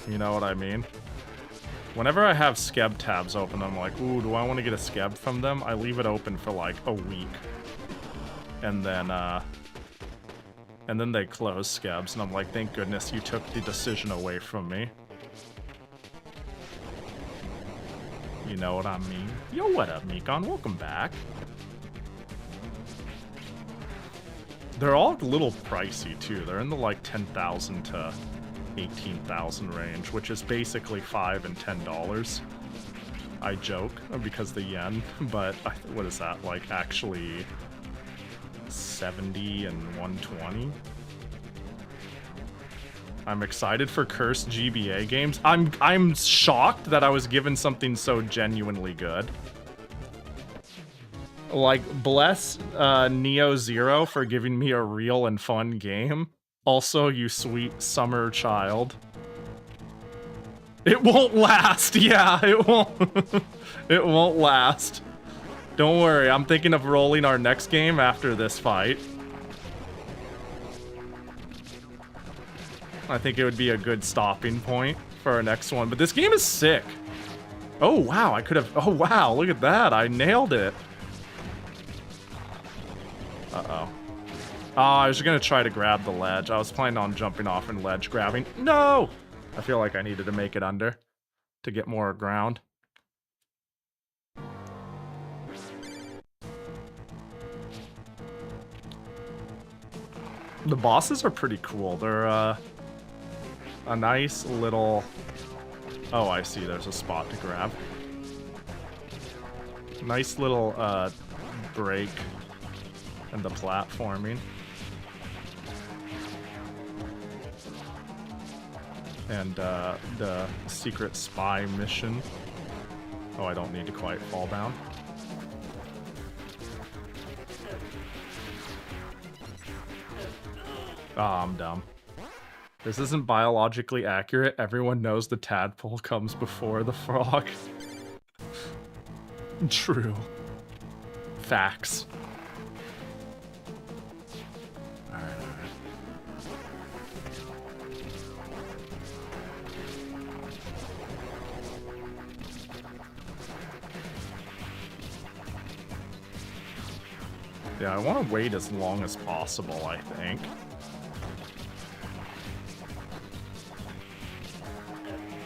You know what I mean? Whenever I have Skeb tabs open, I'm like, ooh, do I want to get a Skeb from them? I leave it open for like a week. And then they close Skebs, and I'm like, thank goodness you took the decision away from me. You know what I mean? Yo, what up, Mikon? Welcome back. They're all a little pricey, too. They're in the, like, 10,000 to 18,000 range, which is basically $5 and $10. I joke, because the yen, but what is that, like, actually 70 and 120. I'm excited for cursed GBA games. I'm shocked that I was given something so genuinely good. Like, bless Neo Zero for giving me a real and fun game. Also, you sweet summer child. It won't last. Yeah, it won't. It won't last. Don't worry, I'm thinking of rolling our next game after this fight. I think it would be a good stopping point for our next one. But this game is sick. Oh, wow, I could have... Oh, wow, look at that. I nailed it. Uh-oh. Oh, I was going to try to grab the ledge. I was planning on jumping off and ledge grabbing. No! I feel like I needed to make it under to get more ground. The bosses are pretty cool. They're a nice little... Oh, I see. There's a spot to grab. Nice little break in the platforming. And the secret spy mission. Oh, I don't need to quite fall down. Ah, I'm dumb. This isn't biologically accurate. Everyone knows the tadpole comes before the frog. True. Facts. Alright, alright. Yeah, I want to wait as long as possible, I think.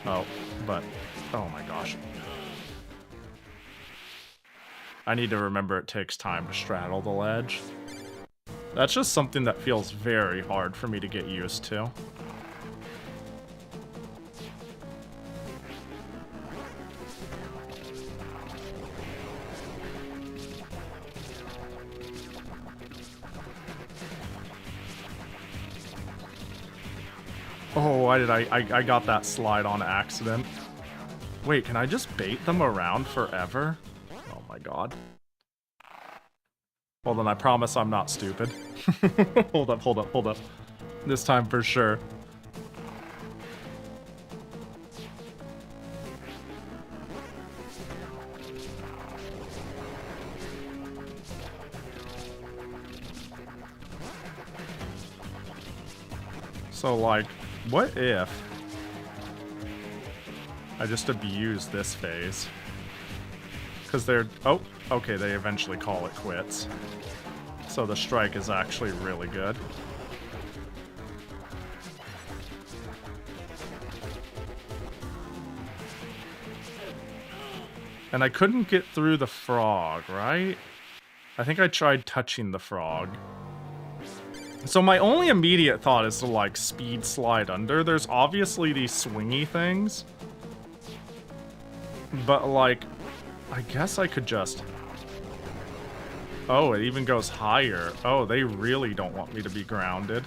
Oh, but... Oh my gosh. I need to remember it takes time to straddle the ledge. That's just something that feels very hard for me to get used to. Oh, why did I got that slide on accident. Wait, can I just bait them around forever? Oh my god. Well then I promise I'm not stupid. Hold up, hold up, hold up. This time for sure. So like, what if I just abuse this phase? Because they're... Oh, okay, they eventually call it quits. So the strike is actually really good. And I couldn't get through the frog, right? I think I tried touching the frog. So my only immediate thought is to, like, speed slide under. There's obviously these swingy things. But, like, I guess I could just... Oh, it even goes higher. Oh, they really don't want me to be grounded.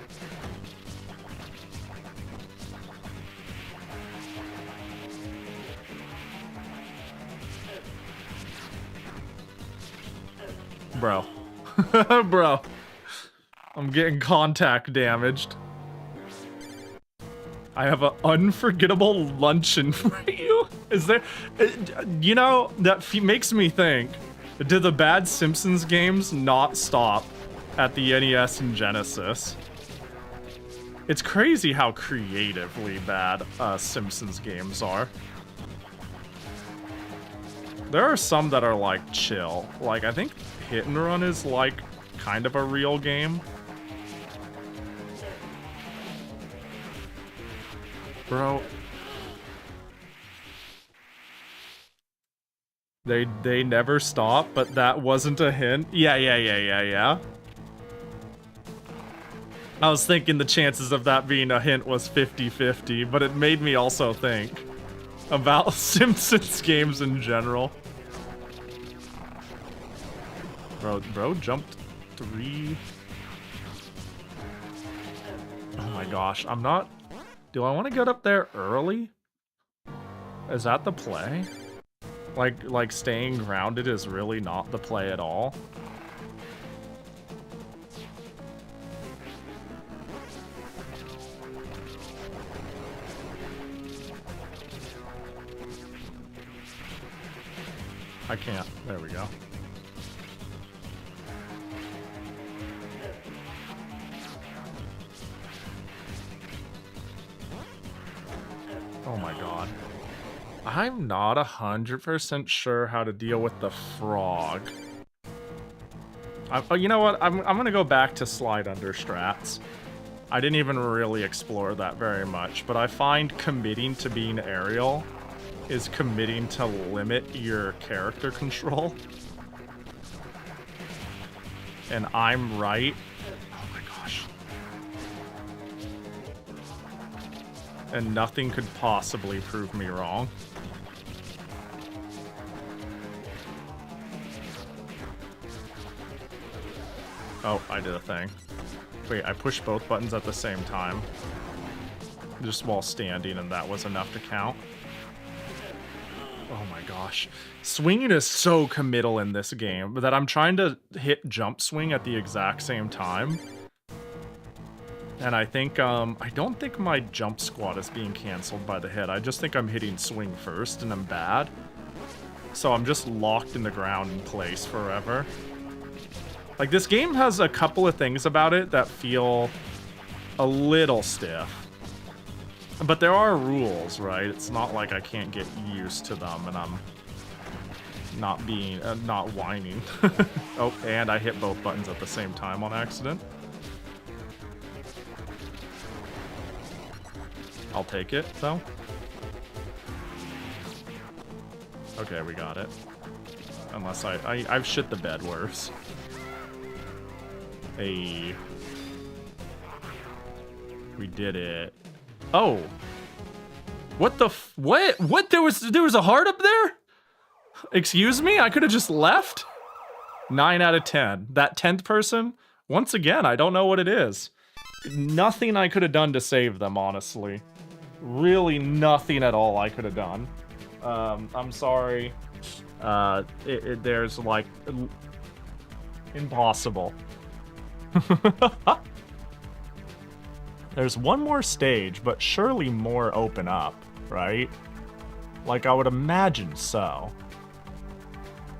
Bro. Bro. I'm getting contact damaged. I have an unforgettable luncheon for you. Is there... You know, that makes me think, did the bad Simpsons games not stop at the NES and Genesis? It's crazy how creatively bad Simpsons games are. There are some that are, like, chill. Like, I think Hit and Run is, like, kind of a real game. Bro. They never stop, but that wasn't a hint. Yeah. I was thinking the chances of that being a hint was 50-50, but it made me also think about Simpsons games in general. Bro jumped 3 gosh, I'm not... Do I want to get up there early? Is that the play? Like staying grounded is really not the play at all? I can't. There we go. Oh my god. I'm not 100% sure how to deal with the frog. You know what? I'm gonna go back to slide under strats. I didn't even really explore that very much, but I find committing to being aerial is committing to limit your character control. And I'm right. Oh my gosh. And nothing could possibly prove me wrong. Oh, I did a thing. Wait, I pushed both buttons at the same time. Just while standing, and that was enough to count. Oh my gosh. Swinging is so committal in this game that I'm trying to hit jump swing at the exact same time. And I think, I don't think my jump squat is being canceled by the hit. I just think I'm hitting swing first and I'm bad. So I'm just locked in the ground in place forever. Like, this game has a couple of things about it that feel a little stiff. But there are rules, right? It's not like I can't get used to them and I'm not being, not whining. Oh, and I hit both buttons at the same time on accident. I'll take it, though. Okay, we got it. Unless I've shit the bed worse. Hey. We did it. Oh. What the what? There was a heart up there? Excuse me? I could have just left? 9 out of 10. That 10th person? Once again, I don't know what it is. Nothing I could have done to save them, honestly. Really nothing at all I could have done. I'm sorry. There's like... Impossible. There's one more stage, but surely more open up, right? Like, I would imagine so.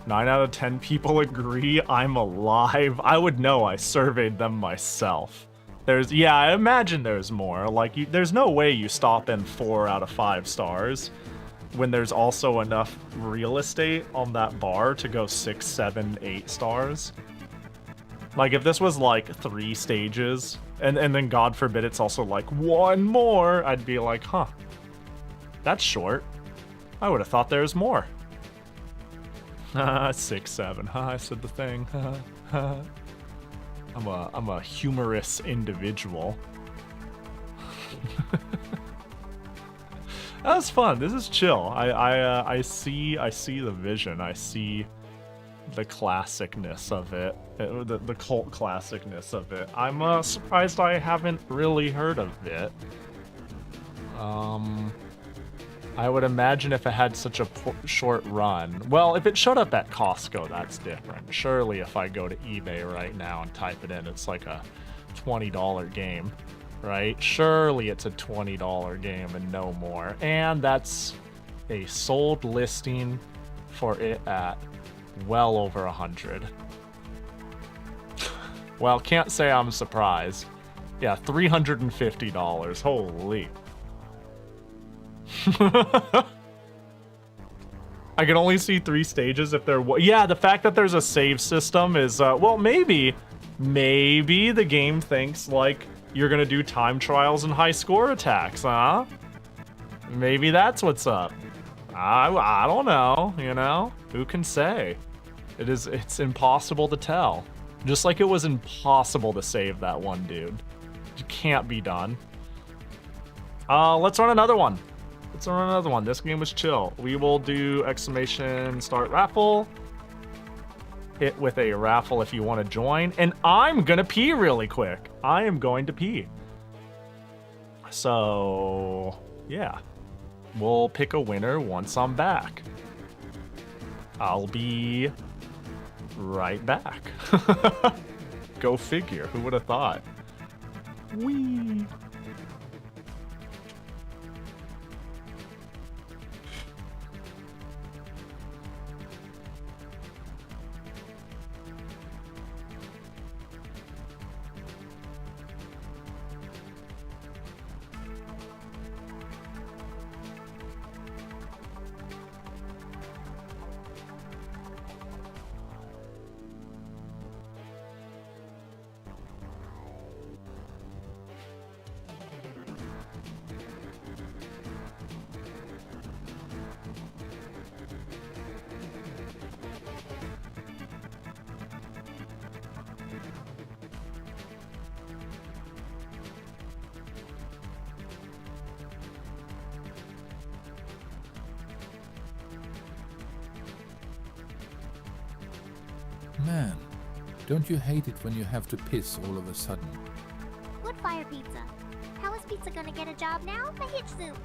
9 out of 10 people agree I'm alive. I would know, I surveyed them myself. Yeah, I imagine there's more. Like, there's no way you stop in 4 out of 5 stars when there's also enough real estate on that bar to go 6, 7, 8 stars. Like, if this was like 3 stages, and then God forbid it's also like 1 more, I'd be like, huh, that's short. I would have thought there was more. 6, 7, I said the thing. I'm a humorous individual. That was fun. This is chill. I see the vision. I see the classicness of it, the cult classicness of it. I'm surprised I haven't really heard of it. I would imagine if it had such a short run. Well, if it showed up at Costco, that's different. Surely if I go to eBay right now and type it in, it's like a $20 game, right? Surely it's a $20 game and no more. And that's a sold listing for it at well over 100. Well, can't say I'm surprised. Yeah, $350. Holy. I can only see 3 stages if there was... Yeah, the fact that there's a save system is... well, maybe the game thinks, like, you're gonna do time trials and high score attacks, huh? Maybe that's what's up. I don't know, you know? Who can say? It's impossible to tell. Just like it was impossible to save that one dude. It can't be done. Let's run another one. This game was chill. We will do exclamation start raffle. Hit with a raffle if you want to join. And I'm gonna pee really quick. I am going to pee. So, yeah. We'll pick a winner once I'm back. I'll be right back. Go figure. Who would have thought? Whee! Man, don't you hate it when you have to piss all of a sudden? Wood-fire pizza. How is pizza gonna get a job now? The hitch soup.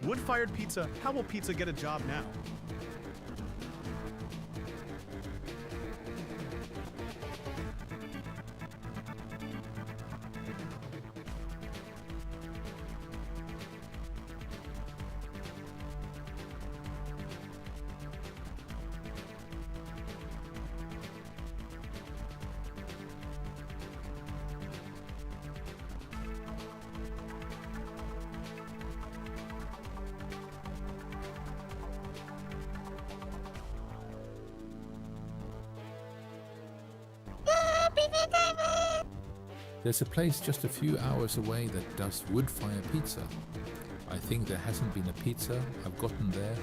Wood-fired pizza. How will pizza get a job now? There's a place just a few hours away that does wood-fire pizza. I think there hasn't been a pizza I've gotten there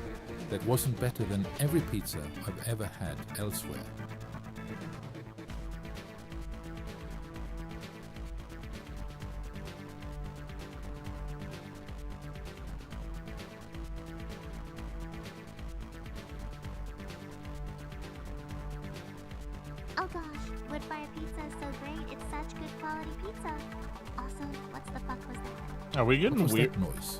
that wasn't better than every pizza I've ever had elsewhere. Oh gosh, wood fire pizza is so great. It's such good quality pizza. Also, what's the fuck was that? Are we getting What was weird? that noise?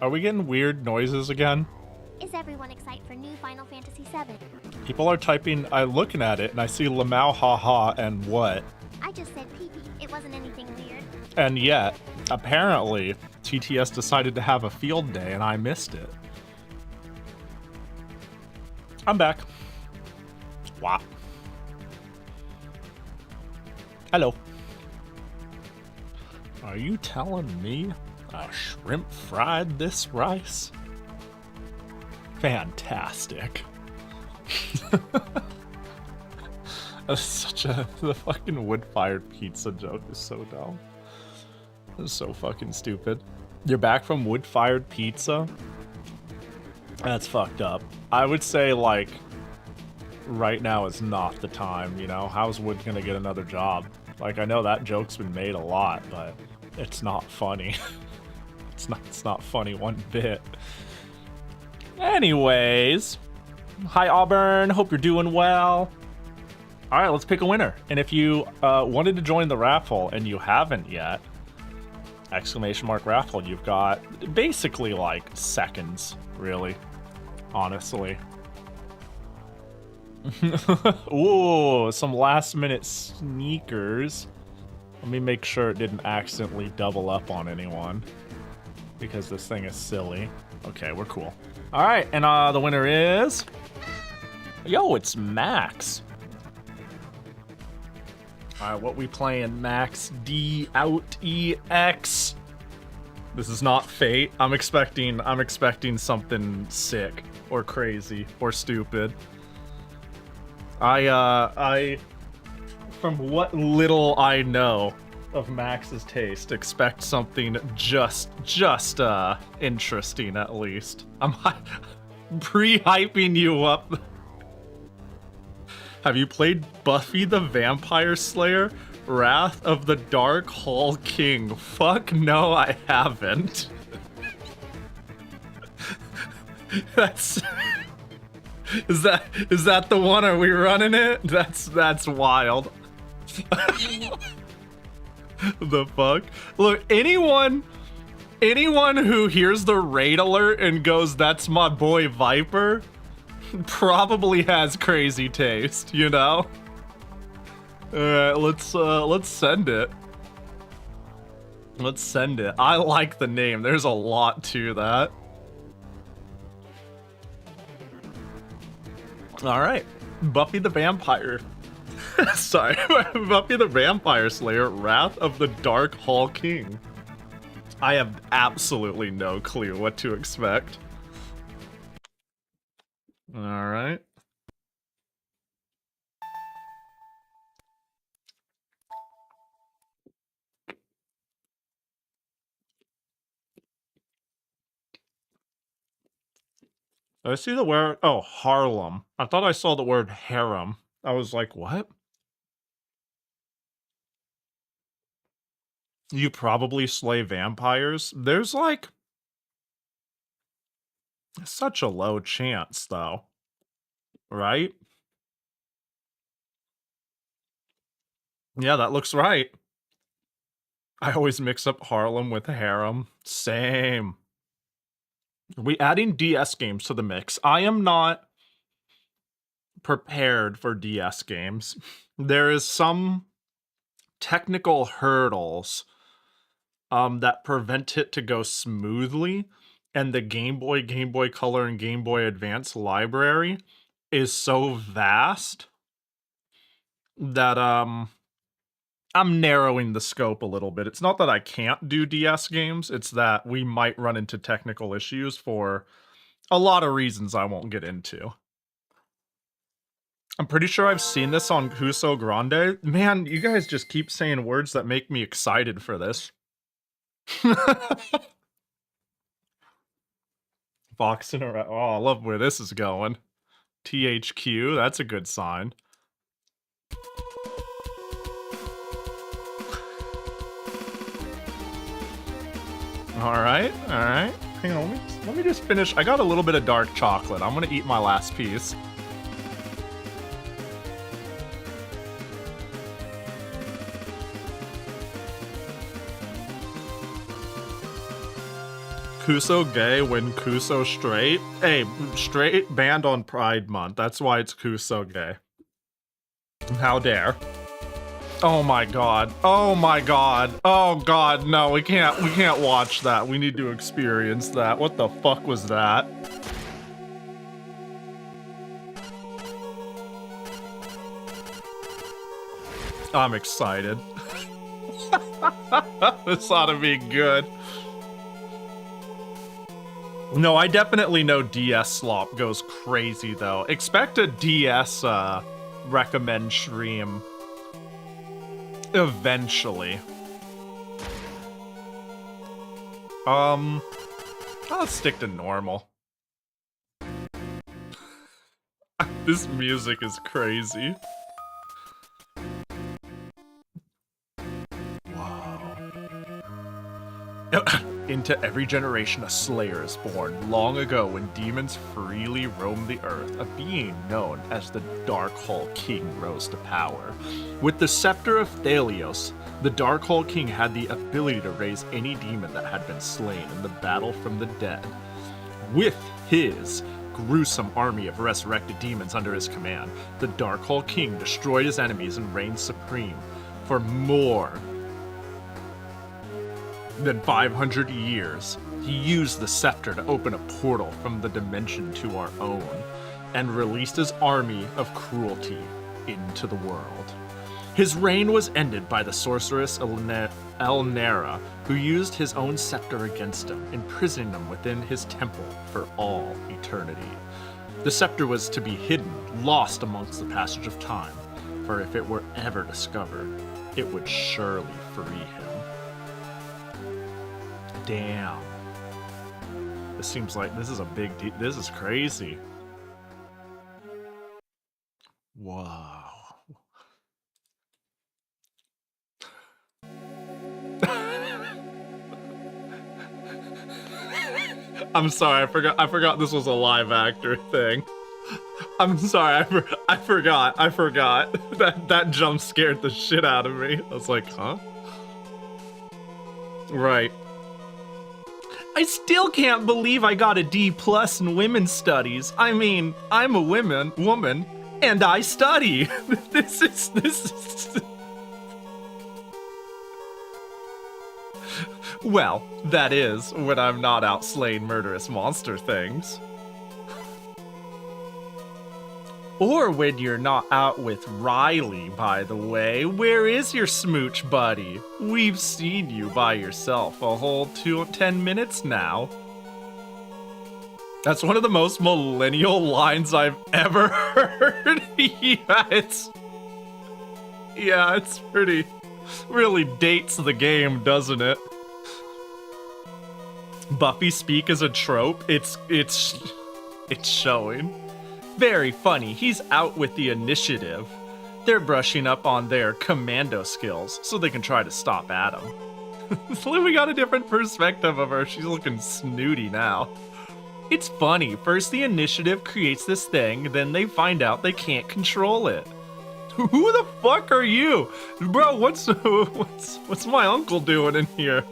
Are we getting weird noises again? Is everyone excited for new Final Fantasy VII? People are typing. I'm looking at it and I see Lamau haha and what? I just said pee-pee. It wasn't anything weird. And yet, apparently, TTS decided to have a field day and I missed it. I'm back. Wow. Hello. Are you telling me I shrimp fried this rice? Fantastic. That's such a... The fucking wood-fired pizza joke is so dumb. It's so fucking stupid. You're back from wood-fired pizza? That's fucked up. I would say, like, right now is not the time, you know? How's Wood gonna get another job? Like, I know that joke's been made a lot, but it's not funny. It's not funny one bit. Anyways. Hi, Auburn. Hope you're doing well. All right, let's pick a winner. And if you wanted to join the raffle and you haven't yet, exclamation mark raffle, you've got basically like seconds, really, honestly. Ooh, some last minute sneakers. Let me make sure it didn't accidentally double up on anyone because this thing is silly. Okay, we're cool. All right, and the winner is... Yo, it's Max. All right, what we playing? Max D out EX. This is not Fate. I'm expecting something sick or crazy or stupid. I from what little I know of Max's taste, expect something just interesting at least. I'm pre-hyping you up. Have you played Buffy the Vampire Slayer? Wrath of the Dark Hall King? Fuck no, I haven't. That's... Is that the one? Are we running it? That's wild. The fuck? Look, anyone who hears the raid alert and goes, "That's my boy Viper," probably has crazy taste, you know? Alright, let's send it. Let's send it. I like the name. There's a lot to that. Alright. Buffy the Vampire. Sorry. Buffy the Vampire Slayer, Wrath of the Dark Hall King. I have absolutely no clue what to expect. Alright. I see the word. Oh, Harlem. I thought I saw the word harem. I was like, what? You probably slay vampires? There's like such a low chance, though. Right? Yeah, that looks right. I always mix up Harlem with harem. Same. Are we adding DS games to the mix? I am not prepared for DS games. There is some technical hurdles that prevent it to go smoothly, and the Game Boy, Game Boy Color, and Game Boy Advance library is so vast that I'm narrowing the scope a little bit. It's not that I can't do DS games, it's that we might run into technical issues for a lot of reasons I won't get into. I'm pretty sure I've seen this on Huso Grande. Man, you guys just keep saying words that make me excited for this. Boxing around. Oh, I love where this is going. THQ, that's a good sign. Alright, alright. Hang on, let me just finish. I got a little bit of dark chocolate. I'm gonna eat my last piece. Kuso gay when Kuso straight? Hey, straight banned on Pride Month. That's why it's Kuso gay. How dare. Oh my god. Oh my god. Oh god, no, we can't watch that. We need to experience that. What the fuck was that? I'm excited. This ought to be good. No, I definitely know DS Slop goes crazy though. Expect a DS recommend stream eventually. I'll stick to normal. This music is crazy. Into every generation a slayer is born. Long ago, when demons freely roamed the earth, a being known as the Dark Hall King rose to power. With the Scepter of Thalios, the Dark Hall King had the ability to raise any demon that had been slain in the battle from the dead. With his gruesome army of resurrected demons under his command, the Dark Hall King destroyed his enemies and reigned supreme for more than 500 years. He used the scepter to open a portal from the dimension to our own and released his army of cruelty into the world. His reign was ended by the sorceress Elnera, who used his own scepter against him, imprisoning him within his temple for all eternity. The scepter was to be hidden, lost amongst the passage of time, for if it were ever discovered, it would surely free him. Damn. This seems like this is a big deal. This is crazy. Wow. I'm sorry, I forgot this was a live actor thing. I'm sorry, I forgot. That jump scared the shit out of me. I was like, huh? Right. I still can't believe I got a D+ in women's studies. I mean, I'm a woman, and I study. This is... Well, that is, when I'm not out slaying murderous monster things. Or when you're not out with Riley, by the way. Where is your smooch buddy? We've seen you by yourself a whole 10 minutes now. That's one of the most millennial lines I've ever heard. Yeah, it's pretty... really dates the game, doesn't it? Buffy speak as a trope. It's showing. Very funny, he's out with the initiative. They're brushing up on their commando skills so they can try to stop Adam. We got a different perspective of her. She's looking snooty now. It's funny, first the initiative creates this thing, then they find out they can't control it. Who the fuck are you? Bro, what's my uncle doing in here?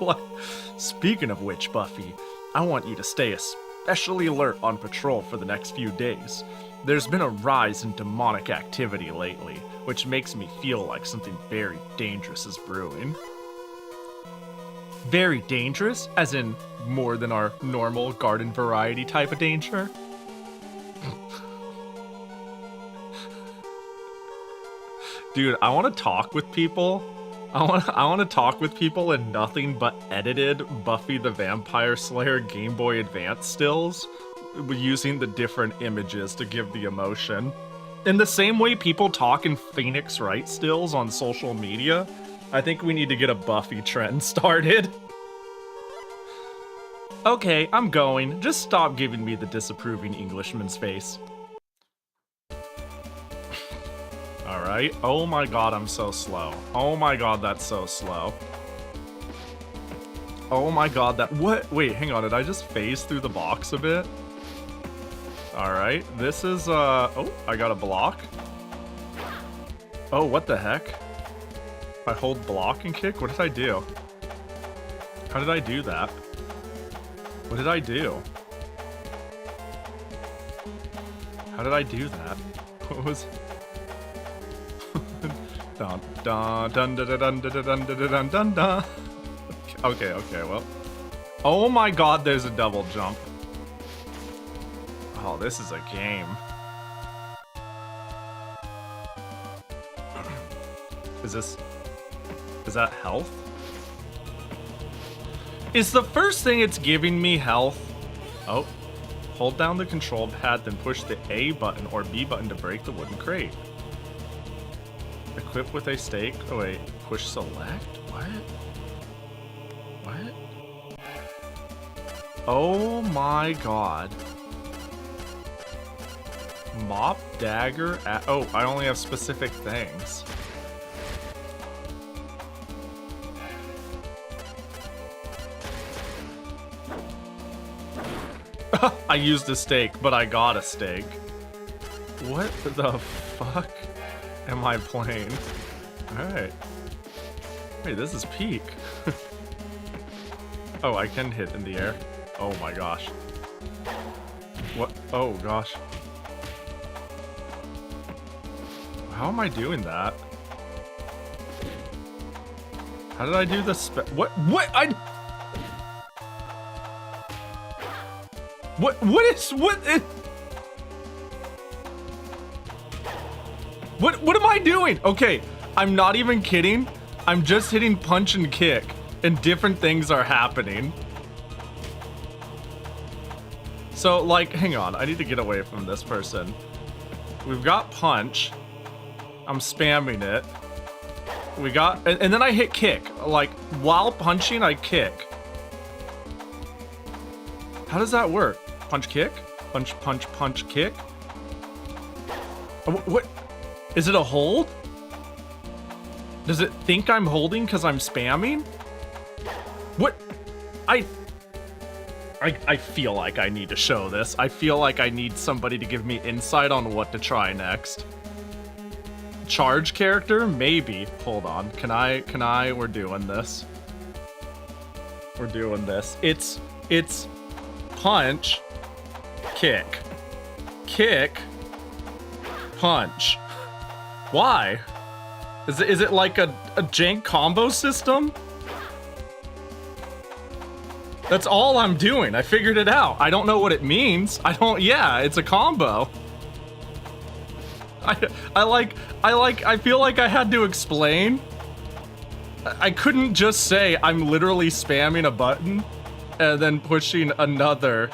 Speaking of which, Buffy, I want you to stay especially alert on patrol for the next few days. There's been a rise in demonic activity lately, which makes me feel like something very dangerous is brewing. Very dangerous? As in more than our normal garden variety type of danger? Dude, I want to talk with people. I want to talk with people in nothing but edited Buffy the Vampire Slayer Game Boy Advance stills, using the different images to give the emotion. In the same way people talk in Phoenix Wright stills on social media, I think we need to get a Buffy trend started. Okay, I'm going. Just stop giving me the disapproving Englishman's face. Alright. Oh my god, I'm so slow. Oh my god, that's so slow. Oh my god, that... What? Wait, hang on. Did I just phase through the box a bit? Alright. This is, Oh, I got a block. Oh, what the heck? If I hold block and kick? What did I do? How did I do that? What did I do? How did I do that? What was... dun dun dun dun dun dun dun dun dun dun dun. Okay, well. Oh my god, there's a double jump. Oh, this is a game. Is that health? Is the first thing it's giving me health? Oh. Hold down the control pad, then push the A button or B button to break the wooden crate. Equip with a stake. Oh wait, push select? What? What? Oh my god. Mop, dagger, oh, I only have specific things. I used a stake, but I got a stake. What the fuck am I playing? Alright. Wait, this is peak. Oh, I can hit in the air. Oh my gosh. What? Oh gosh. How am I doing that? How did I do the what? What am I doing? Okay, I'm not even kidding. I'm just hitting punch and kick, and different things are happening. So, like, hang on. I need to get away from this person. We've got punch. I'm spamming it. We got... And then I hit kick. Like, while punching, I kick. How does that work? Punch, kick? Punch, punch, punch, kick? What? Is it a hold? Does it think I'm holding because I'm spamming? What? I feel like I need to show this. I feel like I need somebody to give me insight on what to try next. Charge character? Maybe. Hold on. Can I? We're doing this. We're doing this. It's punch, kick, kick, punch. Why? Is it like a jank combo system? That's all I'm doing. I figured it out. I don't know what it means. Yeah, it's a combo. I feel like I had to explain. I couldn't just say I'm literally spamming a button and then pushing another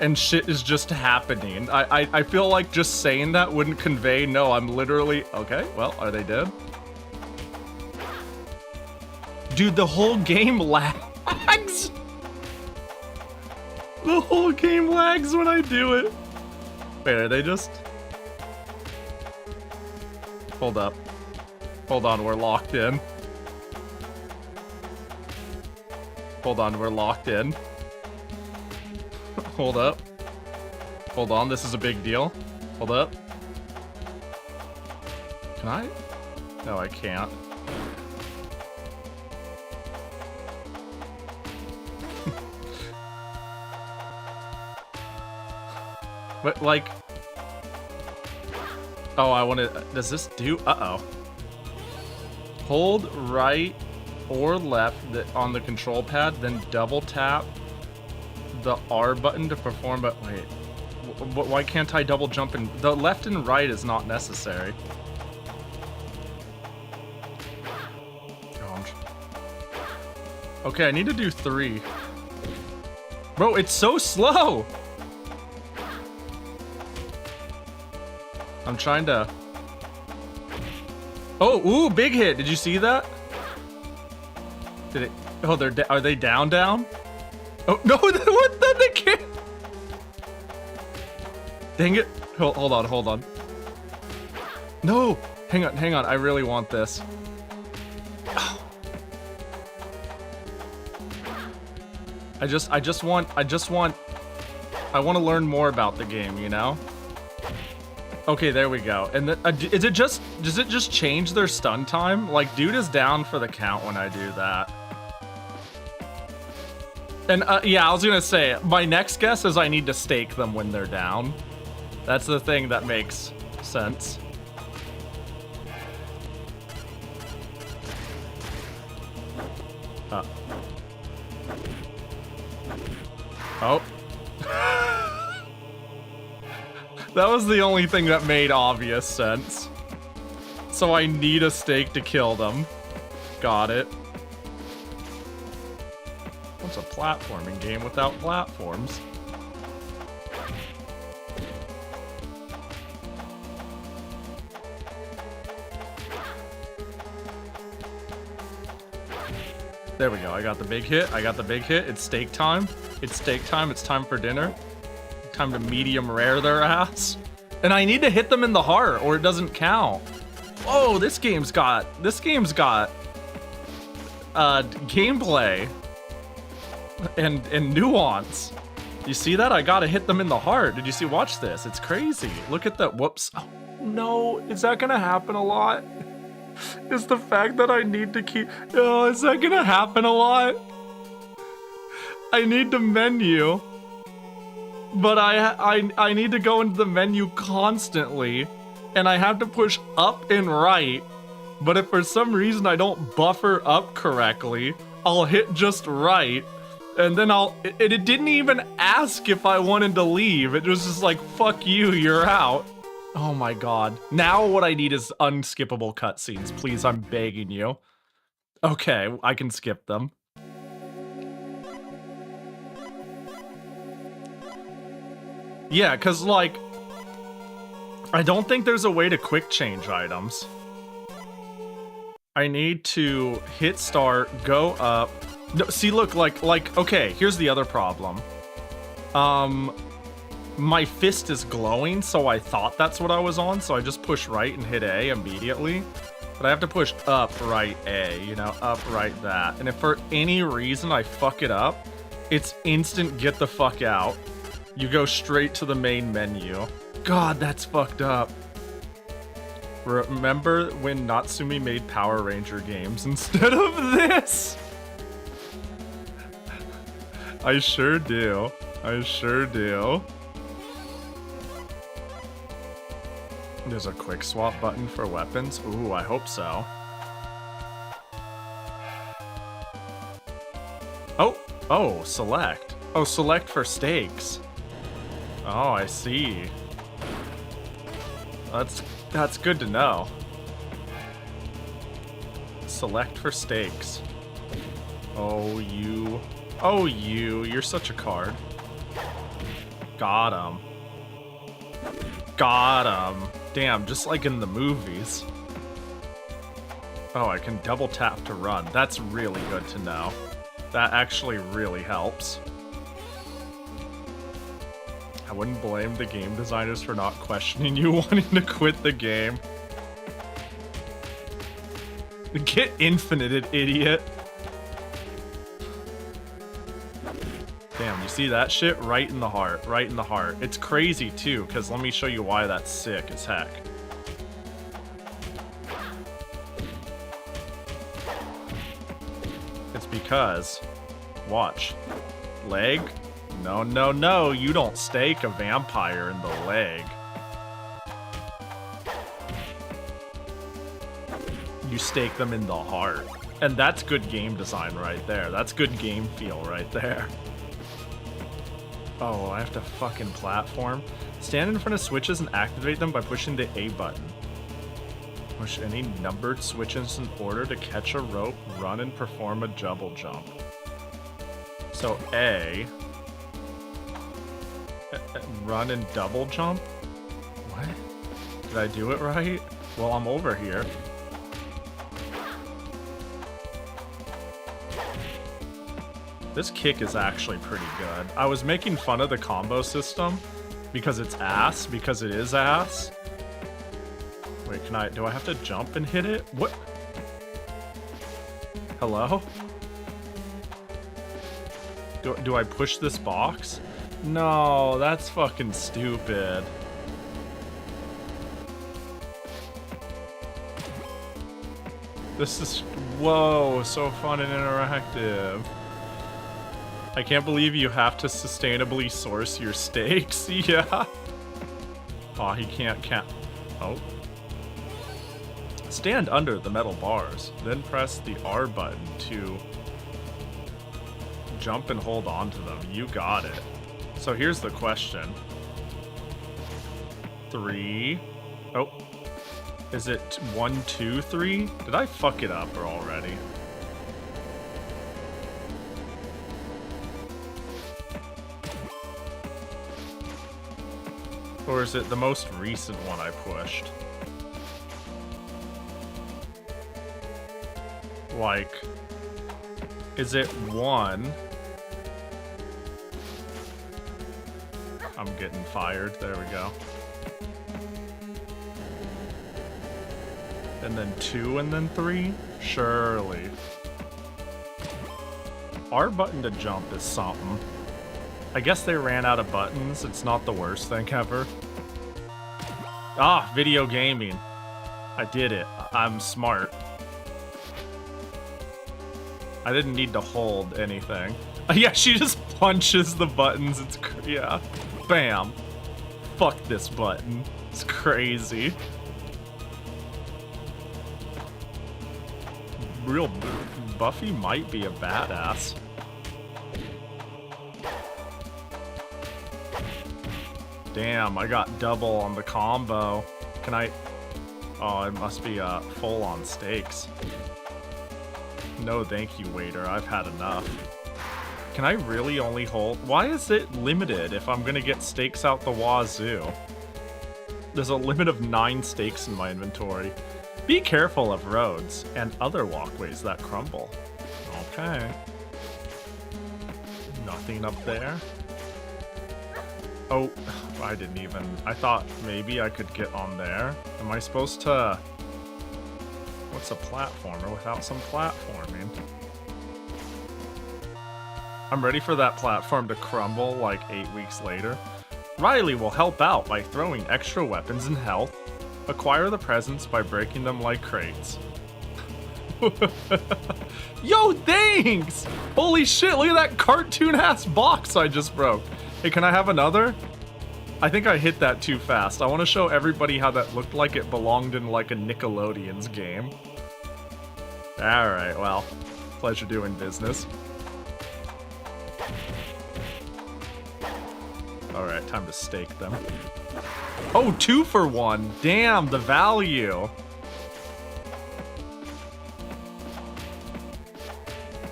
and shit is just happening. I feel like just saying that wouldn't convey, no, I'm literally... Okay, well, are they dead? Dude, the whole game lags. The whole game lags when I do it. Wait, are they just... Hold up. Hold on, we're locked in. Hold on, we're locked in. Hold up. Hold on, this is a big deal. Hold up. Can I? No, I can't. But, like... Oh, I want to... Does this do... Uh-oh. Hold right or left on the control pad, then double tap the R button to perform... But wait. Why can't I double jump in... The left and right is not necessary. Gosh. Okay, I need to do 3. Bro, it's so slow! I'm trying to... Oh, ooh, big hit. Did you see that? Did it... Oh, are they down? Oh, no, what? They can't... Dang it. Hold on. No! Hang on. I really want this. Oh. I want to learn more about the game, you know? Okay, there we go. And does it just change their stun time? Like, dude is down for the count when I do that. And yeah, I was gonna say, my next guess is I need to stake them when they're down. That's the thing that makes sense. Oh. That was the only thing that made obvious sense. So I need a stake to kill them. Got it. What's a platforming game without platforms? There we go. I got the big hit. I got the big hit. It's steak time. It's steak time. It's time for dinner. Time to medium rare their ass. And I need to hit them in the heart or it doesn't count. Oh, this game's got gameplay and nuance. You see that? I gotta hit them in the heart. Did you see? Watch this. It's crazy. Look at that. Whoops. Oh, no. Is that gonna happen a lot? Is the fact that I need to keep... Oh, is that gonna happen a lot? I need the menu. But I need to go into the menu constantly. And I have to push up and right. But if for some reason I don't buffer up correctly, I'll hit just right. And then it didn't even ask if I wanted to leave. It was just like, fuck you, you're out. Oh my god. Now what I need is unskippable cutscenes. Please, I'm begging you. Okay, I can skip them. Yeah, because, like, I don't think there's a way to quick change items. I need to hit start, go up. No, see, look, like, okay, here's the other problem. My fist is glowing, so I thought that's what I was on, so I just push right and hit A immediately. But I have to push up, right, A, you know, up, right, that. And if for any reason I fuck it up, it's instant get the fuck out. You go straight to the main menu. God, that's fucked up. Remember when Natsumi made Power Ranger games instead of this? I sure do. I sure do. There's a quick swap button for weapons. Ooh, I hope so. Oh, select. Oh, select for stakes. Oh, I see. That's good to know. Select for stakes. You're such a card. Got him. Got him. Damn, just like in the movies. Oh, I can double tap to run. That's really good to know. That actually really helps. I wouldn't blame the game designers for not questioning you wanting to quit the game. Get infinited, idiot. Damn, you see that shit? Right in the heart. Right in the heart. It's crazy, too, because let me show you why that's sick as heck. It's because... Watch. Leg? No, no, no. You don't stake a vampire in the leg. You stake them in the heart. And that's good game design right there. That's good game feel right there. Oh, I have to fucking platform. Stand in front of switches and activate them by pushing the A button. Push any numbered switches in order to catch a rope, run, and perform a double jump. So A. Run and double jump? What? Did I do it right? Well, I'm over here. This kick is actually pretty good. I was making fun of the combo system because it's ass, because it is ass. Wait, do I have to jump and hit it? What? Hello? Do I push this box? No, that's fucking stupid. This is, whoa, so fun and interactive. I can't believe you have to sustainably source your steaks. Yeah. Oh, he can't. Oh. Stand under the metal bars, then press the R button to jump and hold on to them. You got it. So here's the question. 3. Oh. Is it 1, 2, 3? Did I fuck it up already? Or is it the most recent one I pushed? Like, is it 1? I'm getting fired. There we go. And then 2 and then 3? Surely. R button to jump is something. I guess they ran out of buttons. It's not the worst thing ever. Ah, video gaming. I did it. I'm smart. I didn't need to hold anything. Yeah, she just punches the buttons. It's yeah. Bam. Fuck this button. It's crazy. Real Buffy might be a badass. Damn, I got double on the combo. Can I... Oh, it must be full on steaks. No thank you, waiter. I've had enough. Can I really only hold... Why is it limited if I'm gonna get steaks out the wazoo? There's a limit of 9 steaks in my inventory. Be careful of roads and other walkways that crumble. Okay. Nothing up there. Oh, I didn't even... I thought maybe I could get on there. Am I supposed to... What's a platformer without some platforming? I'm ready for that platform to crumble like 8 weeks later. Riley will help out by throwing extra weapons and health. Acquire the presents by breaking them like crates. Yo, thanks! Holy shit, look at that cartoon-ass box I just broke. Hey, can I have another? I think I hit that too fast. I want to show everybody how that looked like it belonged in like a Nickelodeon's game. Alright, well, pleasure doing business. Alright, time to stake them. Oh, 2 for 1. Damn, the value.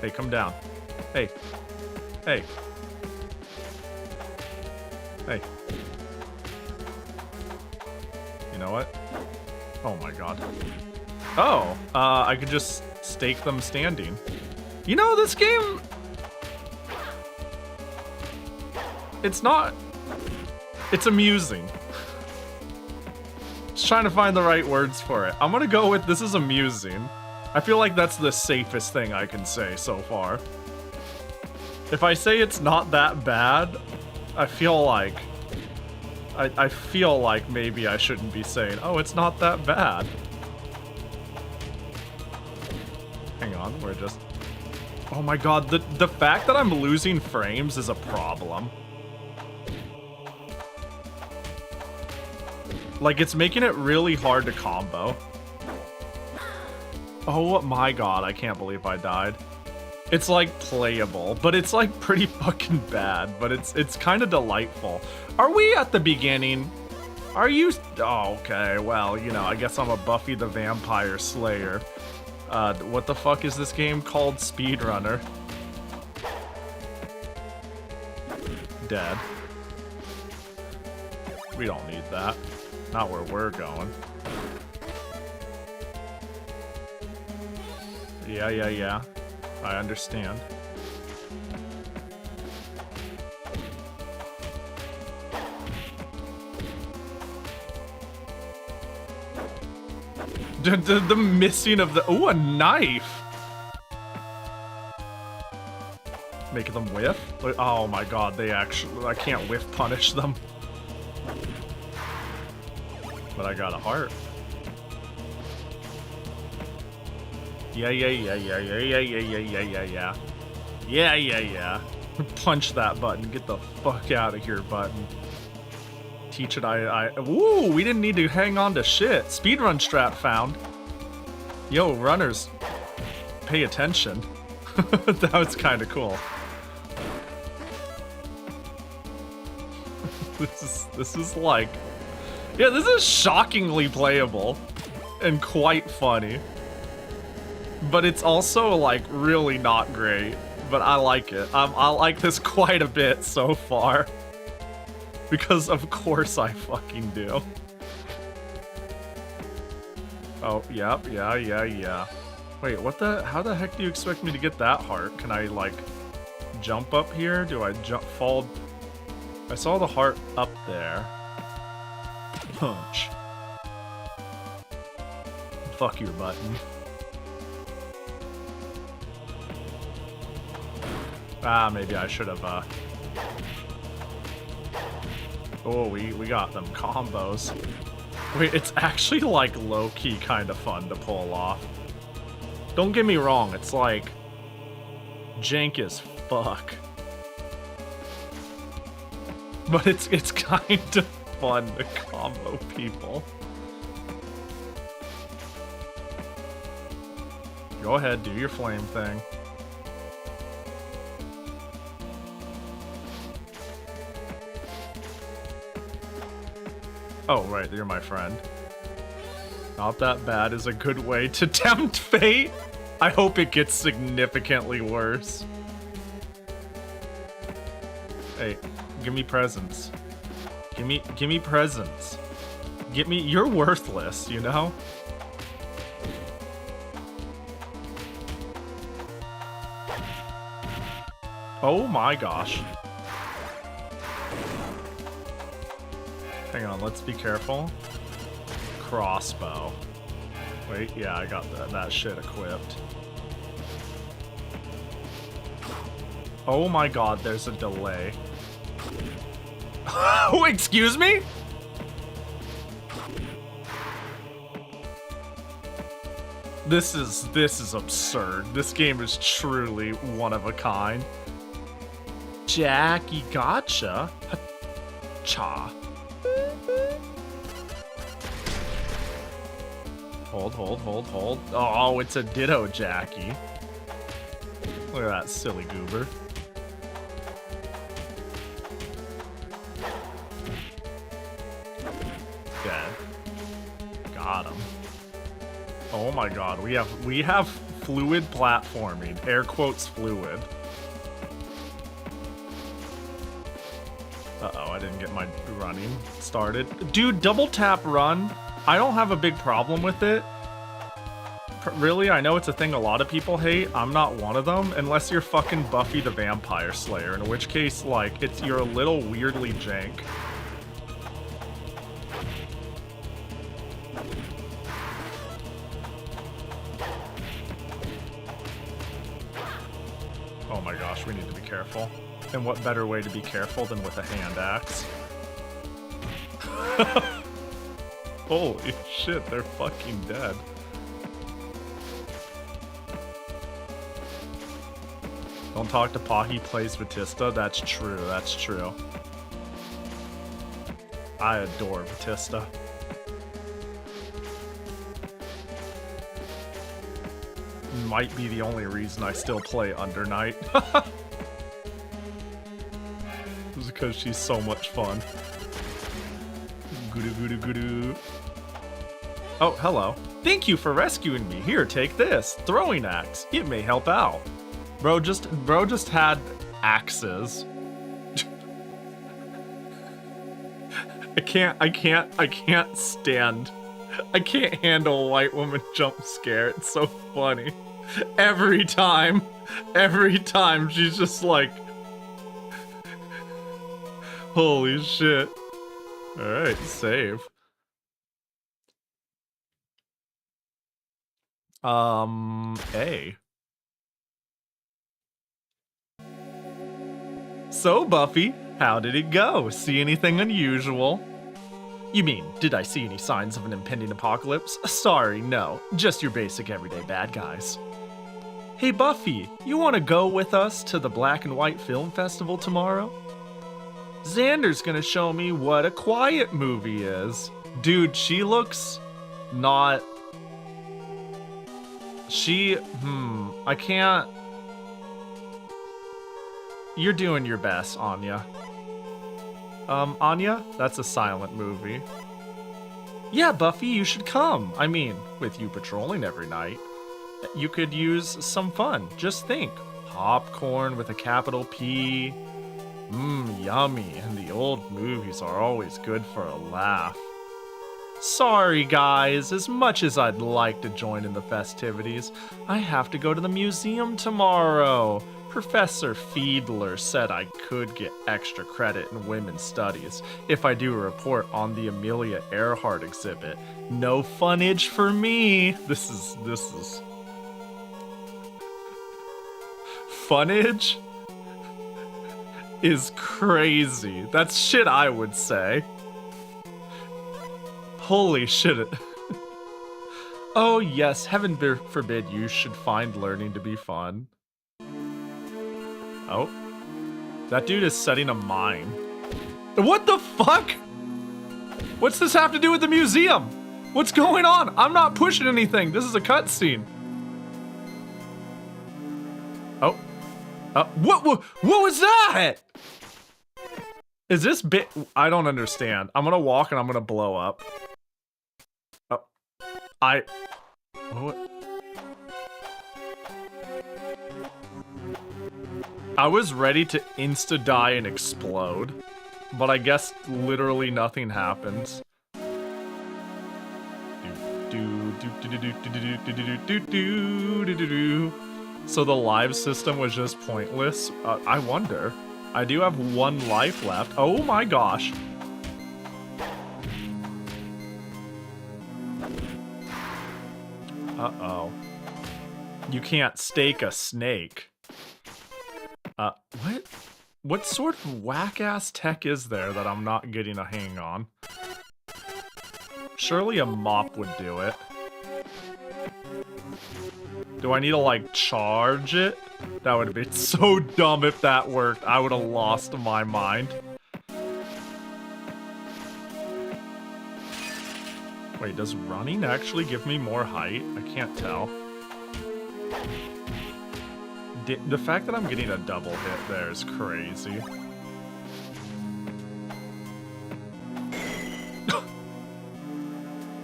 Hey, come down. Hey. Hey. Hey. You know what? Oh my god. Oh, I could just stake them standing. You know, this game... It's not... It's amusing. Just trying to find the right words for it. I'm gonna go with this is amusing. I feel like that's the safest thing I can say so far. If I say it's not that bad, I feel like... I feel like maybe I shouldn't be saying, oh, it's not that bad. Hang on, we're just... Oh my god, the fact that I'm losing frames is a problem. Like, it's making it really hard to combo. Oh my god, I can't believe I died. It's like playable, but it's like pretty fucking bad, but it's kind of delightful. Are we at the beginning? Are you... Oh, okay, well, you know, I guess I'm a Buffy the Vampire Slayer. What the fuck is this game called? Speedrunner. Dead. We don't need that. Not where we're going. Yeah. I understand. The missing of the... Ooh, a knife! Making them whiff? Oh my god, they actually... I can't whiff punish them. But I got a heart. Yeah. Yeah. Punch that button. Get the fuck out of here, button. Teach it, Ooh, we didn't need to hang on to shit. Speedrun strap found. Yo, runners, pay attention. That was kind of cool. This is like, yeah, this is shockingly playable and quite funny. But it's also like really not great. But I like it. I like this quite a bit so far. Because of course I fucking do. Oh, yep, yeah. Wait, what the? How the heck do you expect me to get that heart? Can I, like, jump up here? Do I fall? I saw the heart up there. Punch. Fuck your button. Ah, maybe I should have, Oh, we got them combos. Wait, it's actually, like, low-key kind of fun to pull off. Don't get me wrong, it's, like, jank as fuck. But it's kind of fun to combo people. Go ahead, do your flame thing. Oh, right, you're my friend. Not that bad is a good way to tempt fate. I hope it gets significantly worse. Hey, give me presents. Give me presents. You're worthless, you know? Oh my gosh. Hang on, let's be careful. Crossbow. Wait, yeah, I got that shit equipped. Oh my god, there's a delay. Oh, excuse me? This is absurd. This game is truly one of a kind. Jackie gotcha. Cha. Hold. Oh, it's a ditto Jackie. Look at that silly goober. Dead. Got him. Oh my god, we have fluid platforming. Air quotes fluid. Uh-oh, I didn't get my running started. Dude, double tap run. I don't have a big problem with it. Really, I know it's a thing a lot of people hate. I'm not one of them, unless you're fucking Buffy the Vampire Slayer, in which case, like, you're a little weirdly jank. Oh my gosh, we need to be careful. And what better way to be careful than with a hand axe? Holy shit, they're fucking dead. Don't talk to Pahi plays Batista. That's true, that's true. I adore Batista. Might be the only reason I still play Under Night. It's because she's so much fun. Goo-doo. Oh, hello. Thank you for rescuing me. Here, take this. Throwing axe. It may help out. Bro just had axes. I can't stand. I can't handle a white woman jump scare. It's so funny. Every time she's just like, holy shit. Alright, save. A. So, Buffy, how did it go? See anything unusual? You mean, did I see any signs of an impending apocalypse? Sorry, no. Just your basic everyday bad guys. Hey Buffy, you want to go with us to the Black and White Film Festival tomorrow? Xander's gonna show me what a quiet movie is. Dude, she looks not... I can't... You're doing your best, Anya. Anya? That's a silent movie. Yeah, Buffy, you should come. I mean, with you patrolling every night, you could use some fun. Just think. Popcorn with a capital P. Yummy. And the old movies are always good for a laugh. Sorry, guys. As much as I'd like to join in the festivities, I have to go to the museum tomorrow. Professor Fiedler said I could get extra credit in women's studies if I do a report on the Amelia Earhart exhibit. No funnage for me. This is... Funnage is crazy. That's shit I would say. Holy shit. Oh yes, heaven forbid you should find learning to be fun. Oh. That dude is setting a mine. What the fuck? What's this have to do with the museum? What's going on? I'm not pushing anything. This is a cutscene. Oh. What was that? Is this bit? I don't understand. I'm gonna walk and I'm gonna blow up. Oh. What? I was ready to insta-die and explode, but I guess literally nothing happens. So the live system was just pointless? I wonder. I do have 1 life left. Oh my gosh. Uh-oh. You can't stake a snake. What? What sort of whack-ass tech is there that I'm not getting a hang on? Surely a mop would do it. Do I need to, like, charge it? That would be so dumb if that worked. I would have lost my mind. Wait, does running actually give me more height? I can't tell. The fact that I'm getting a double hit there is crazy.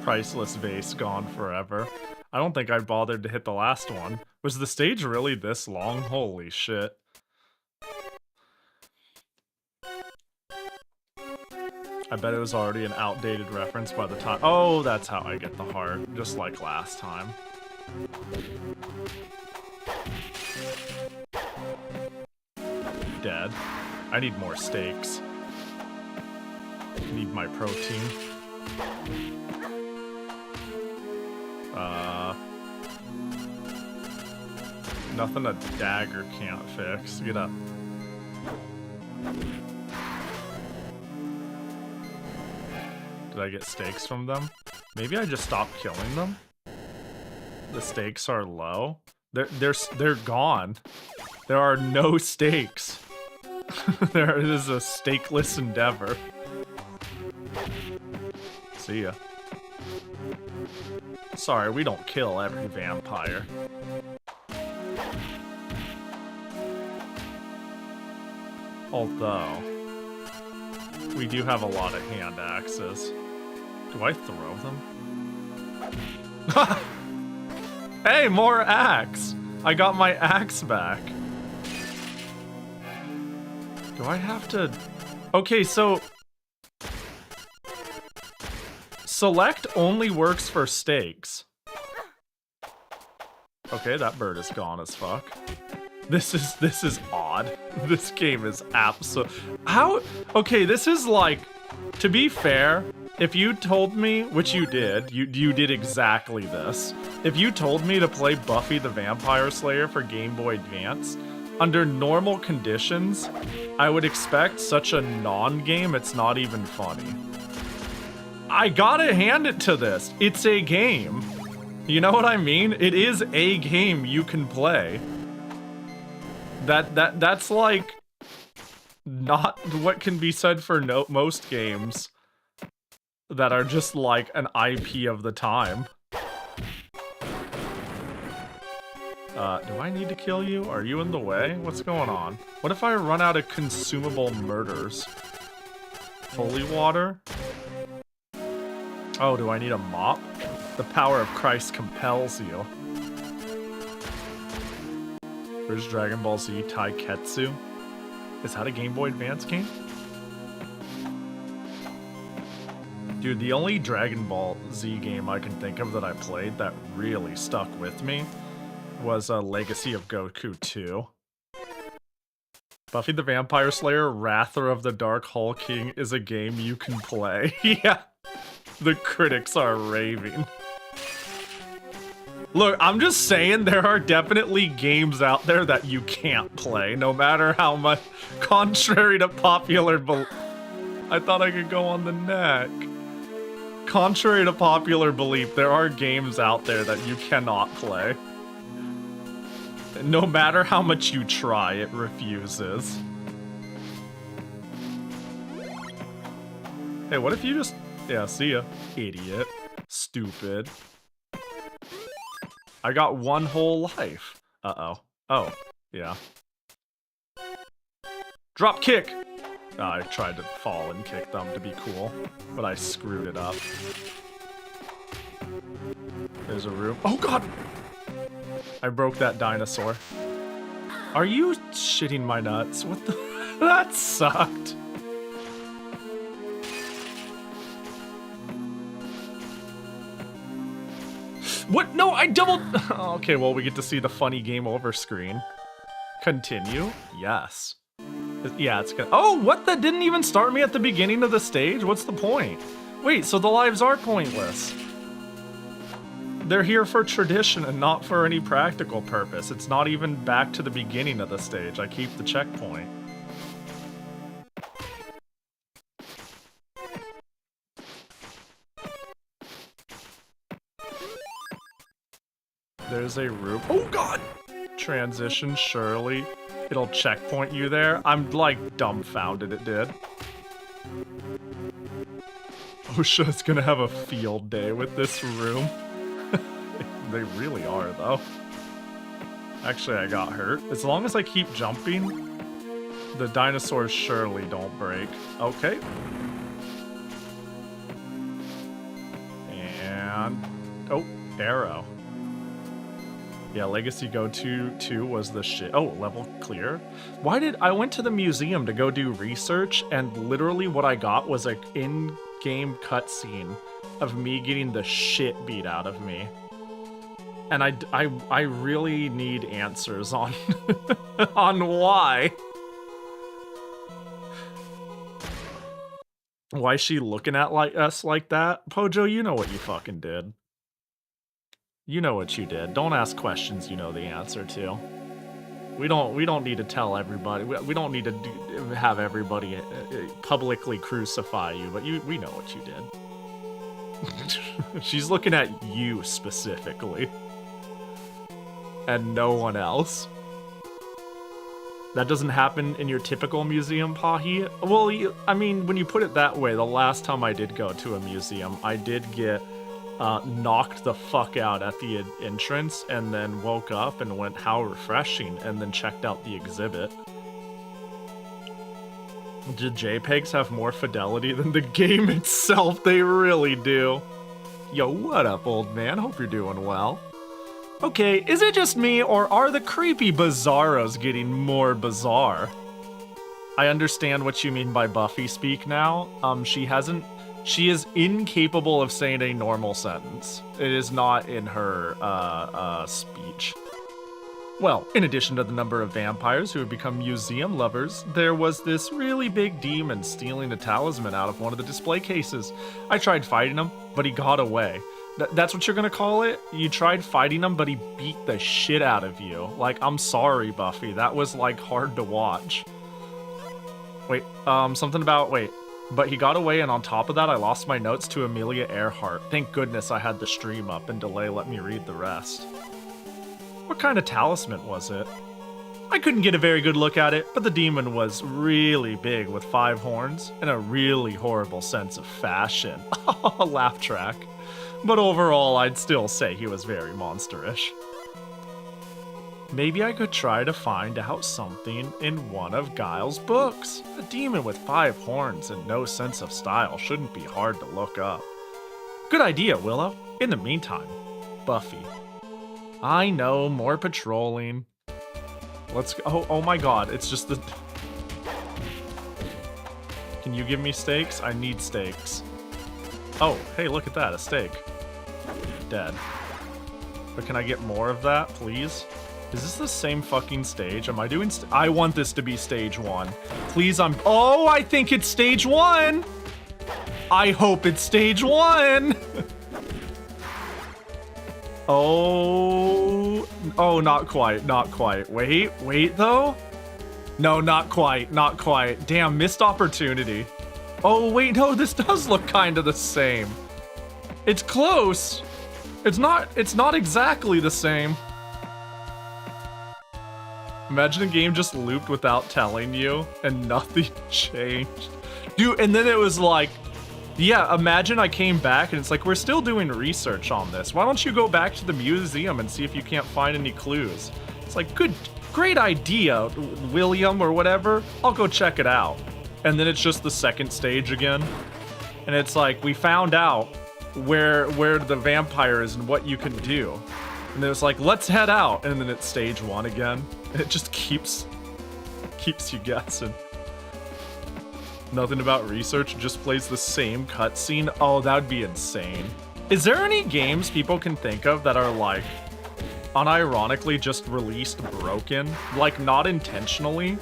Priceless vase gone forever. I don't think I bothered to hit the last one. Was the stage really this long? Holy shit. I bet it was already an outdated reference by the time. Oh, that's how I get the heart, just like last time. Dead. I need more steaks. Need my protein. Nothing a dagger can't fix. Get up. Did I get steaks from them? Maybe I just stopped killing them? The stakes are low. They're gone. There are no stakes. There is a stakeless endeavor. See ya. Sorry, we don't kill every vampire. Although, we do have a lot of hand axes. Do I throw them? Hey, more axe! I got my axe back. Do I have to... Okay, so... Select only works for stakes. Okay, that bird is gone as fuck. This is odd. This game is how? Okay, this is like, to be fair, if you told me, which you did, you did exactly this. If you told me to play Buffy the Vampire Slayer for Game Boy Advance, under normal conditions, I would expect such a non-game it's not even funny. I gotta hand it to this. It's a game. You know what I mean? It is a game you can play. That's like not what can be said for most games that are just like an IP of the time. Do I need to kill you? Are you in the way? What's going on? What if I run out of consumable murders? Holy water? Oh, do I need a mop? The power of Christ compels you. Where's Dragon Ball Z Taiketsu? Is that a Game Boy Advance game? Dude, the only Dragon Ball Z game I can think of that I played that really stuck with me was Legacy of Goku 2. Buffy the Vampire Slayer, Wrather of the Dark Hole King is a game you can play. Yeah, the critics are raving. Look, I'm just saying there are definitely games out there that you can't play, no matter how much, contrary to popular belief. I thought I could go on the neck. Contrary to popular belief, there are games out there that you cannot play. No matter how much you try, it refuses. Hey, what if you just... Yeah, see ya. Idiot. Stupid. I got one whole life. Uh-oh. Oh, yeah. Drop kick! I tried to fall and kick them to be cool, but I screwed it up. There's a room. Oh god! I broke that dinosaur. Are you shitting my nuts? What the... That sucked. What? No, I doubled... Okay, well, we get to see the funny game over screen. Continue? Yes. Yeah, it's good. Oh, what? That didn't even start me at the beginning of the stage? What's the point? Wait, so the lives are pointless. They're here for tradition and not for any practical purpose. It's not even back to the beginning of the stage. I keep the checkpoint. There's a room. Oh god! Transition, surely. It'll checkpoint you there. I'm like dumbfounded it did. OSHA's gonna have a field day with this room. They really are, though. Actually, I got hurt. As long as I keep jumping, the dinosaurs surely don't break. Okay. And... oh, arrow. Yeah, Legacy Go 2 was the shit. Oh, level clear. Why did... I went to the museum to go do research, and literally what I got was an in-game cutscene of me getting the shit beat out of me. And I really need answers on on why. Why is she looking at us like that? Pojo, you know what you fucking did. You know what you did. Don't ask questions you know the answer to. We don't need to tell everybody. We don't need to have everybody publicly crucify you, but we know what you did. She's looking at you specifically. And no one else. That doesn't happen in your typical museum, Pahi. Well, I mean, when you put it that way, the last time I did go to a museum, I did get knocked the fuck out at the entrance and then woke up and went, how refreshing, and then checked out the exhibit. Do JPEGs have more fidelity than the game itself? They really do. Yo, what up, old man? Hope you're doing well. Okay, is it just me, or are the creepy bizarros getting more bizarre? I understand what you mean by Buffy speak now. She is incapable of saying a normal sentence. It is not in her, speech. Well, in addition to the number of vampires who have become museum lovers, there was this really big demon stealing a talisman out of one of the display cases. I tried fighting him, but he got away. That's what you're gonna call it? You tried fighting him, but he beat the shit out of you. Like, I'm sorry, Buffy. That was, like, hard to watch. Wait, something about, wait. But he got away, and on top of that, I lost my notes to Amelia Earhart. Thank goodness I had the stream up, and Delay let me read the rest. What kind of talisman was it? I couldn't get a very good look at it, but the demon was really big with 5 horns and a really horrible sense of fashion. Laugh track. But overall, I'd still say he was very monsterish. Maybe I could try to find out something in one of Guile's books. A demon with 5 horns and no sense of style shouldn't be hard to look up. Good idea, Willow. In the meantime, Buffy. I know, more patrolling. Let's go. Oh my god, it's just the... Can you give me steaks? I need steaks. Oh, hey, look at that, a steak. Dead. But can I get more of that, please? Is this the same fucking stage? Am I doing I want this to be stage 1. Please, oh, I think it's stage 1! I hope it's stage 1! Oh, not quite, not quite. Wait though? No, not quite, not quite. Damn, missed opportunity. Oh wait, no, this does look kind of the same. It's close. It's not exactly the same. Imagine a game just looped without telling you and nothing changed. Dude, and then it was like, yeah, imagine I came back and it's like, we're still doing research on this. Why don't you go back to the museum and see if you can't find any clues? It's like, great idea, William or whatever. I'll go check it out. And then it's just the second stage again. And it's like, we found out where the vampire is and what you can do. And then it's like, let's head out. And then it's stage 1 again. And it just keeps you guessing. Nothing about research, just plays the same cutscene. Oh, that would be insane. Is there any games people can think of that are like unironically just released broken? Like not intentionally,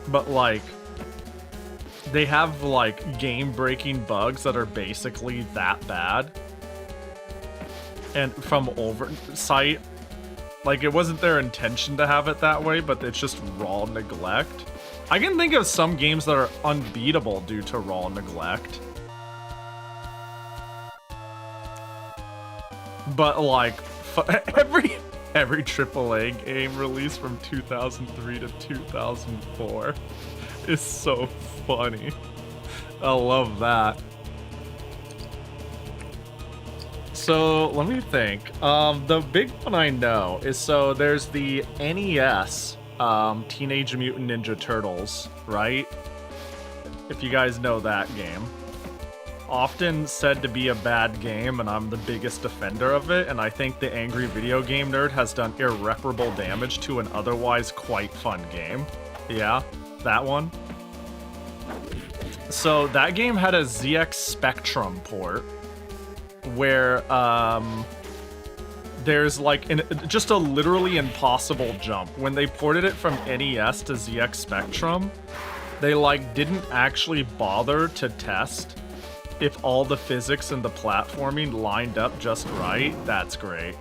but like they have like game-breaking bugs that are basically that bad. And from oversight, like it wasn't their intention to have it that way, but it's just raw neglect. I can think of some games that are unbeatable due to raw neglect. But like, every AAA game released from 2003 to 2004 is so funny. I love that. So let me think. The big one I know is, so there's the NES Teenage Mutant Ninja Turtles, right? If you guys know that game. Often said to be a bad game, and I'm the biggest defender of it, and I think the angry video game nerd has done irreparable damage to an otherwise quite fun game. Yeah, that one. So that game had a ZX Spectrum port where there's like just a literally impossible jump. When they ported it from NES to ZX Spectrum, they like didn't actually bother to test if all the physics and the platforming lined up just right. That's great.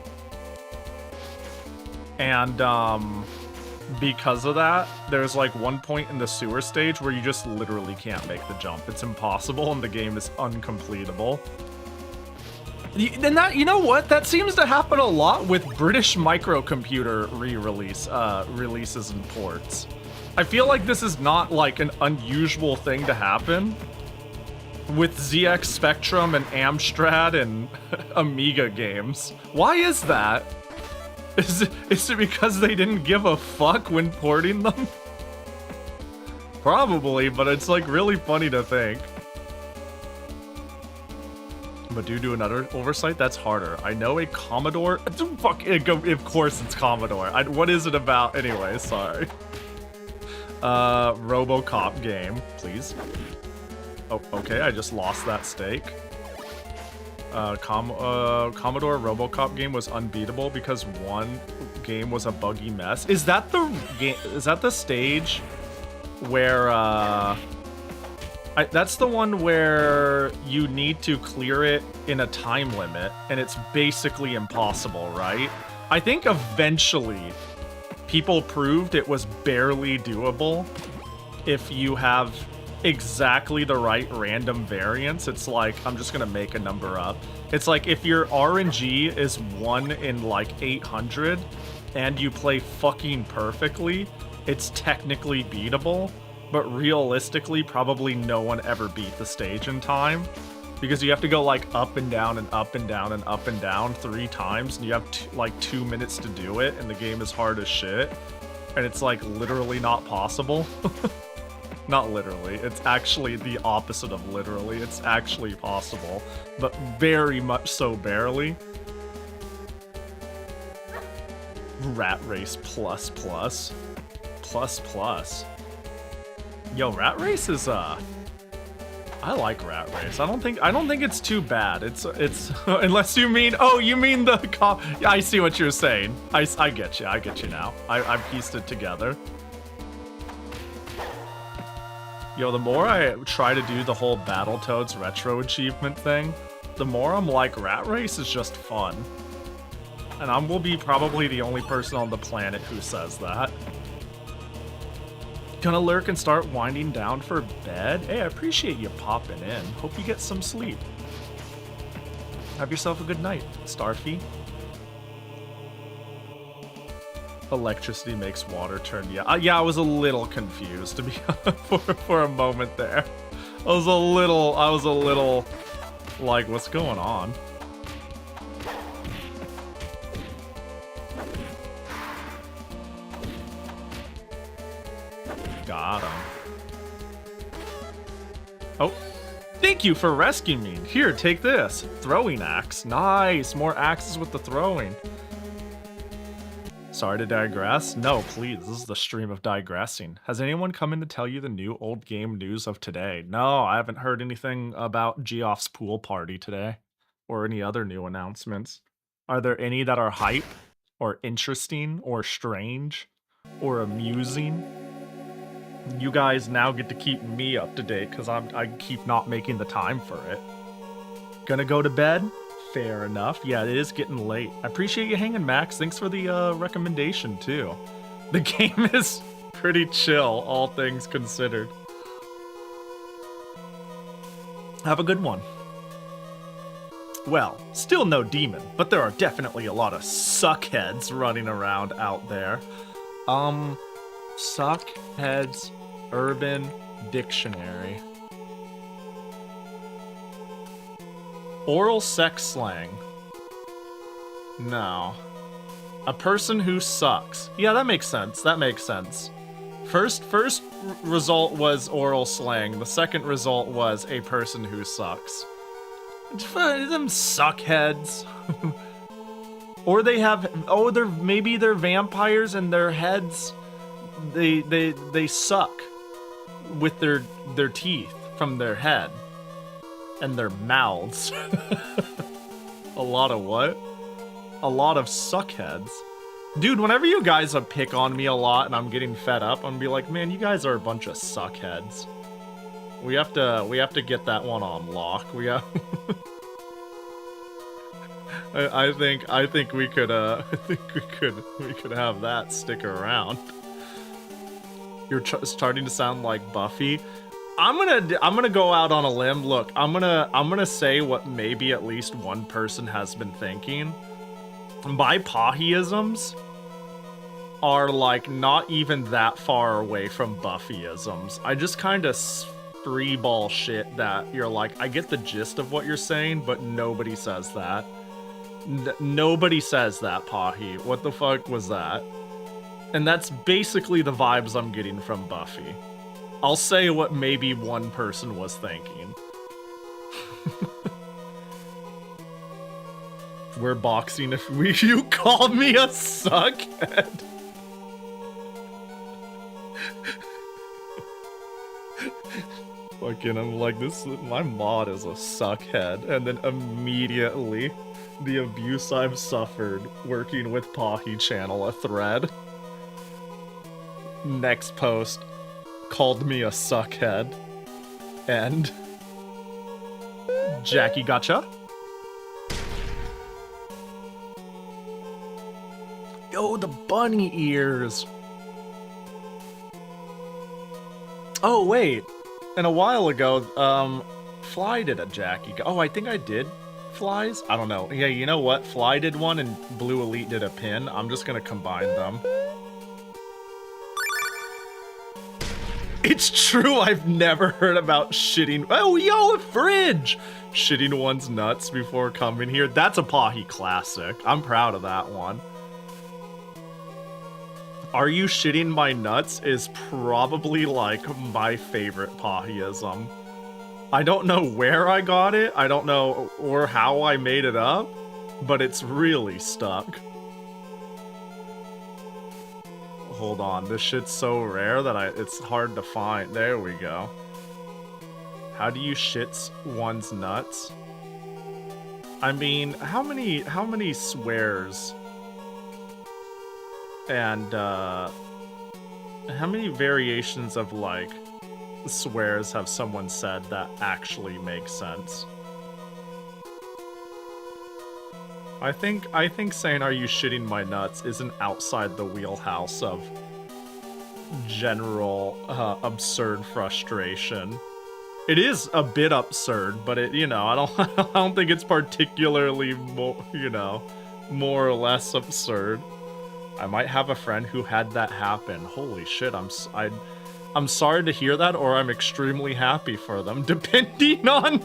And because of that, there's like one point in the sewer stage where you just literally can't make the jump. It's impossible and the game is uncompletable. And that, you know what? That seems to happen a lot with British microcomputer releases and ports. I feel like this is not like an unusual thing to happen with ZX Spectrum and Amstrad and Amiga games. Why is that? Is it because they didn't give a fuck when porting them? Probably, but it's like really funny to think. But do another oversight? That's harder. I know a Commodore. Fuck, of course it's Commodore. What is it about? Anyway, sorry. RoboCop game, please. Oh, okay, I just lost that stake. Commodore RoboCop game was unbeatable because one game was a buggy mess. Is that the game? Is that the stage where that's the one where you need to clear it in a time limit, and it's basically impossible, right? I think eventually people proved it was barely doable if you have exactly the right random variance. It's like, I'm just gonna make a number up. It's like if your RNG is 1 in like 800 and you play fucking perfectly, it's technically beatable, but realistically probably no one ever beat the stage in time. Because you have to go like up and down and up and down and up and down 3 times, and you have like 2 minutes to do it, and the game is hard as shit. And it's like literally not possible. Not literally, it's actually the opposite of literally. It's actually possible, but very much so barely. Rat Race plus plus. Plus plus. Yo, Rat Race is I like Rat Race. I don't think it's too bad. It's unless you mean, oh, you mean the yeah, I see what you're saying. I get you now. I pieced it together. Yo, the more I try to do the whole Battletoads retro achievement thing, the more I'm like, Rat Race is just fun. And I will be probably the only person on the planet who says that. Gonna lurk and start winding down for bed? Hey, I appreciate you popping in. Hope you get some sleep. Have yourself a good night, Starfy. Electricity makes water turn. Yeah, yeah. I was a little confused to be for a moment there. I was a little like, what's going on? Got him. Oh, thank you for rescuing me. Here, take this. Throwing axe. Nice. More axes with the throwing. Sorry to digress. No, please. This is the stream of digressing. Has anyone come in to tell you the new old game news of today? No, I haven't heard anything about Geoff's pool party today. Or any other new announcements. Are there any that are hype? Or interesting? Or strange? Or amusing? You guys now get to keep me up to date because I keep not making the time for it. Gonna go to bed? Fair enough. Yeah, it is getting late. I appreciate you hanging, Max. Thanks for the recommendation, too. The game is pretty chill, all things considered. Have a good one. Well, still no demon, but there are definitely a lot of suckheads running around out there. Suckheads Urban Dictionary. Oral sex slang. No. A person who sucks. Yeah, that makes sense. That makes sense. First result was oral slang. The second result was a person who sucks. Them suckheads. Or they have, oh, maybe they're vampires and their heads, they suck with their teeth from their head and their mouths. A lot of what? A lot of suckheads. Dude, whenever you guys pick on me a lot and I'm getting fed up, I'm gonna be like, man, you guys are a bunch of suckheads. We have to get that one on lock. We have I think we could have that stick around. You're starting to sound like Buffy. I'm gonna go out on a limb. Look, I'm gonna say what maybe at least one person has been thinking. My Pahi-isms are like not even that far away from Buffy-isms. I just kind of freeball shit that you're like, I get the gist of what you're saying, but nobody says that. Nobody says that, Pahi. What the fuck was that? And that's basically the vibes I'm getting from Buffy. I'll say what maybe one person was thinking. We're boxing if you call me a suckhead. Fucking, I'm like, my mod is a suckhead. And then immediately, the abuse I've suffered working with Pahi channel a thread. Next post, called me a suckhead. And Jackie gotcha. Yo, the bunny ears. Oh, wait. And a while ago, Fly did a Jackie. Oh, I think I did Flies? I don't know. Yeah, you know what? Fly did one and Blue Elite did a pin. I'm just gonna combine them. It's true, I've never heard about shitting. Oh, yo, a fridge! Shitting one's nuts before coming here. That's a Pahi classic. I'm proud of that one. Are you shitting my nuts is probably like my favorite Pahiism. I don't know where I got it, I don't know or how I made it up, but it's really stuck. Hold on, this shit's so rare that it's hard to find. There we go. How do you shit one's nuts? I mean, how many swears and how many variations of like swears have someone said that actually make sense? I think saying "Are you shitting my nuts" isn't outside the wheelhouse of general absurd frustration. It is a bit absurd, but it, you know, I don't think it's particularly more or less absurd. I might have a friend who had that happen. Holy shit, I'm sorry to hear that, or I'm extremely happy for them, depending on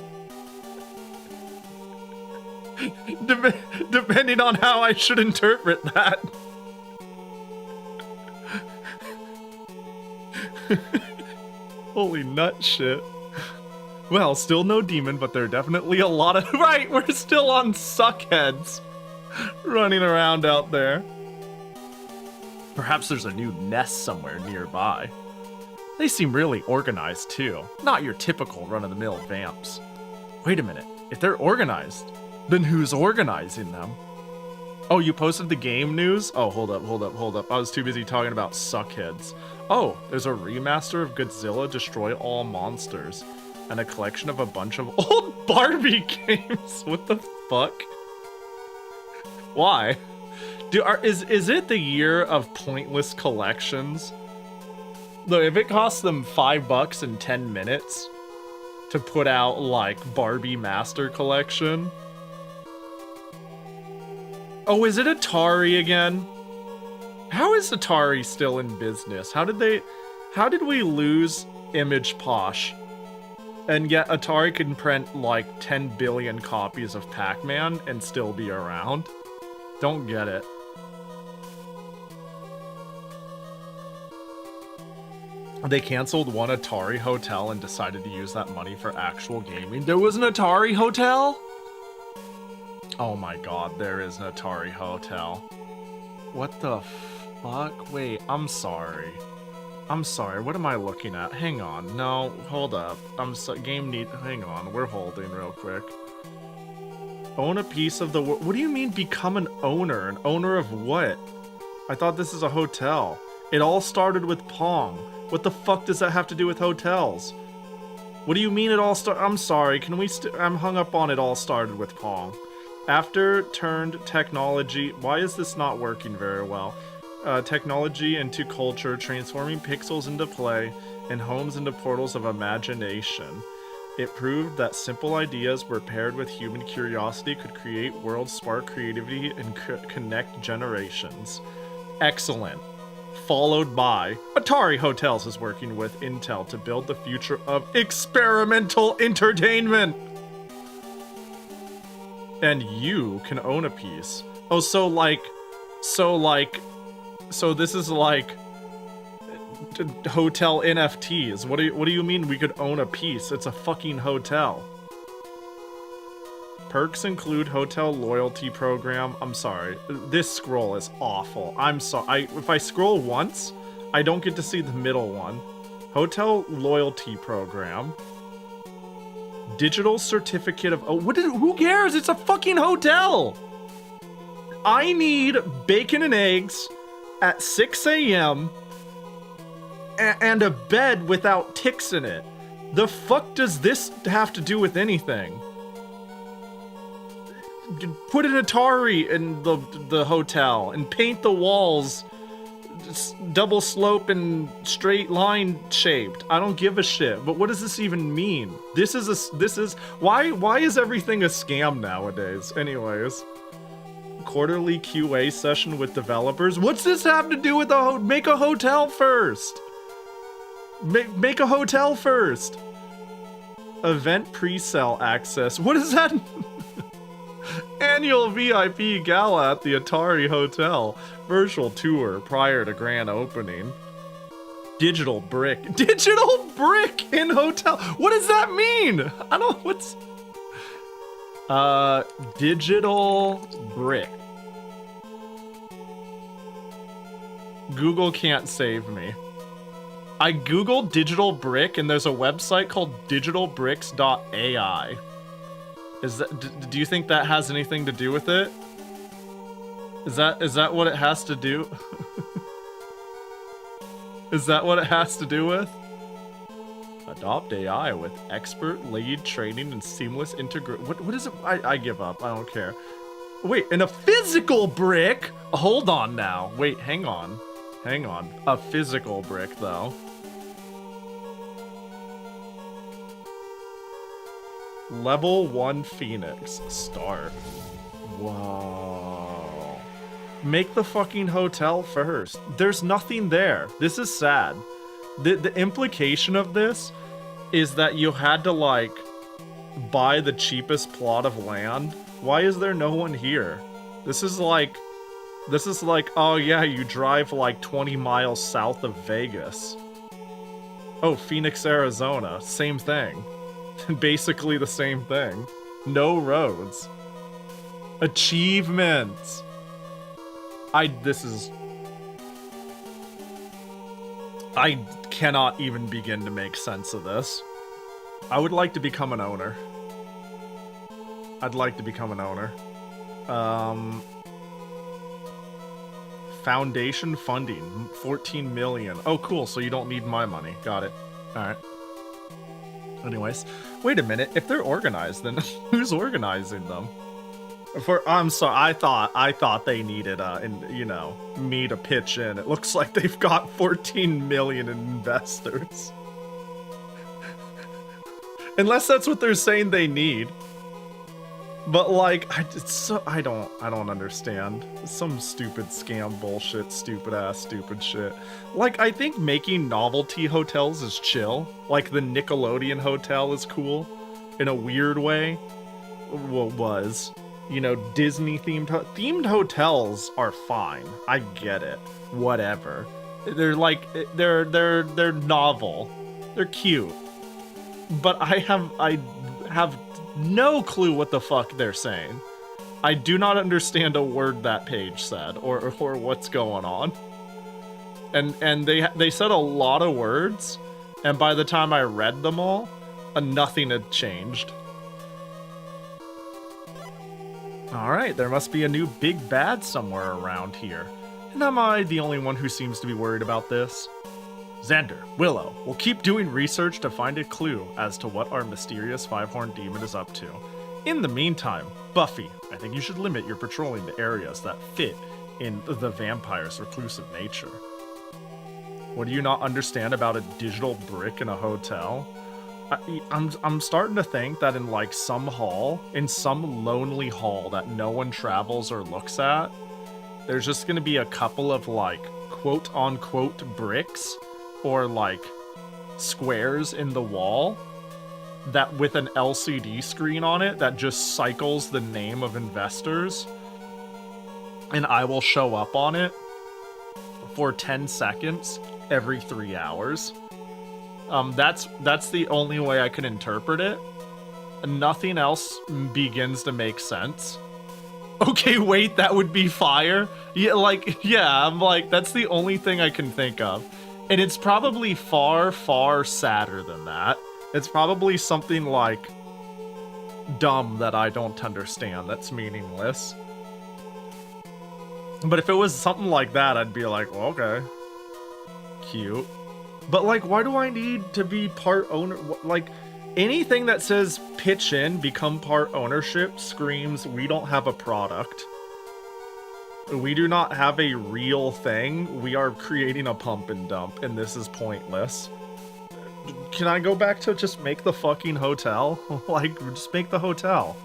depending on how I should interpret that. Holy nut shit. Well, still no demon, but there are definitely a lot of... Right, we're still on suckheads running around out there. Perhaps there's a new nest somewhere nearby. They seem really organized, too. Not your typical run-of-the-mill vamps. Wait a minute. If they're organized, then who's organizing them? Oh, you posted the game news? Oh, hold up. I was too busy talking about suckheads. Oh, there's a remaster of Godzilla Destroy All Monsters. And a collection of a bunch of old Barbie games. What the fuck? Why? Is it the year of pointless collections? Look, if it costs them $5 and 10 minutes to put out like Barbie Master Collection. Oh, is it Atari again? How is Atari still in business? How did we lose Image Posh? And yet Atari can print like 10 billion copies of Pac-Man and still be around? Don't get it. They canceled one Atari hotel and decided to use that money for actual gaming. There was an Atari hotel? Oh my god, there is an Atari hotel. What the fuck? Wait, I'm sorry. What am I looking at? Hang on. No, hold up. Hang on. We're holding real quick. Own a piece of the... What do you mean become an owner? An owner of what? I thought this is a hotel. It all started with Pong. What the fuck does that have to do with hotels? What do you mean it all started? I'm sorry. Can we... I'm hung up on it all started with Pong. After turned technology... Why is this not working very well? Technology into culture, transforming pixels into play, and homes into portals of imagination. It proved that simple ideas were paired with human curiosity could create worlds, spark creativity, and connect generations. Excellent. Followed by Atari Hotels is working with Intel to build the future of experimental entertainment. And you can own a piece. Oh, so this is like hotel NFTs. What do you mean we could own a piece? It's a fucking hotel. Perks include hotel loyalty program. I'm sorry. This scroll is awful. I'm sorry. If I scroll once, I don't get to see the middle one. Hotel loyalty program. Digital certificate of... Oh, who cares? It's a fucking hotel! I need bacon and eggs at 6 a.m. and a bed without ticks in it. The fuck does this have to do with anything? Put an Atari in the hotel and paint the walls double slope and straight line shaped. I don't give a shit. But what does this even mean? Why is everything a scam nowadays? Anyways, quarterly QA session with developers. What's this have to do with make a hotel first? Make a hotel first. Event pre-sale access. What is that? Annual VIP gala at the Atari Hotel. Virtual tour prior to grand opening. Digital brick. Digital brick in hotel. What does that mean? I don't. What's digital brick. Google can't save me. I googled digital brick and there's a website called digitalbricks.ai. Do you think that has anything to do with it? Is that what it has to do? Is that what it has to do with? Adopt AI with expert lead training and seamless integration. What is it? I give up. I don't care. Wait, and a physical brick? Hold on now. Wait, hang on. Hang on. A physical brick though. Level 1 Phoenix. Start. Whoa. Make the fucking hotel first. There's nothing there. This is sad. The implication of this is that you had to, like, buy the cheapest plot of land. Why is there no one here? This is like, oh yeah, you drive like 20 miles south of Vegas. Oh, Phoenix, Arizona. Same thing. Basically the same thing. No roads. Achievements. I cannot even begin to make sense of this. I would like to become an owner. I'd like to become an owner. Foundation funding, 14 million. Oh, cool. So you don't need my money. Got it. All right. Anyways, wait a minute. If they're organized, then who's organizing them? I'm sorry. I thought they needed me to pitch in. It looks like they've got 14 million in investors. Unless that's what they're saying they need. But like, I don't understand. Some stupid scam bullshit, stupid shit. Like, I think making novelty hotels is chill. Like the Nickelodeon hotel is cool, in a weird way. Well, was, Disney themed hotels are fine. I get it. Whatever. They're like, they're novel. They're cute. But I have no clue what the fuck they're saying. I do not understand a word that page said or what's going on. And they said a lot of words, and by the time I read them all, nothing had changed. Alright, there must be a new big bad somewhere around here. And am I the only one who seems to be worried about this? Xander, Willow, will keep doing research to find a clue as to what our mysterious five-horned demon is up to. In the meantime, Buffy, I think you should limit your patrolling to areas that fit in the vampire's reclusive nature. What do you not understand about a digital brick in a hotel? I'm starting to think that in like some hall, in some lonely hall that no one travels or looks at, there's just gonna be a couple of like quote-unquote bricks or like squares in the wall that with an LCD screen on it that just cycles the name of investors, and I will show up on it for 10 seconds every 3 hours. That's the only way I can interpret it. Nothing else begins to make sense. Okay, wait, that would be fire? Yeah, I'm like, that's the only thing I can think of. And it's probably far, far sadder than that. It's probably something like dumb that I don't understand, that's meaningless. But if it was something like that, I'd be like, well, okay. Cute. But like, why do I need to be part owner? Like, anything that says pitch in, become part ownership screams we don't have a product. We do not have a real thing. We are creating a pump and dump, and this is pointless. Can I go back to just make the fucking hotel? Like, just make the hotel.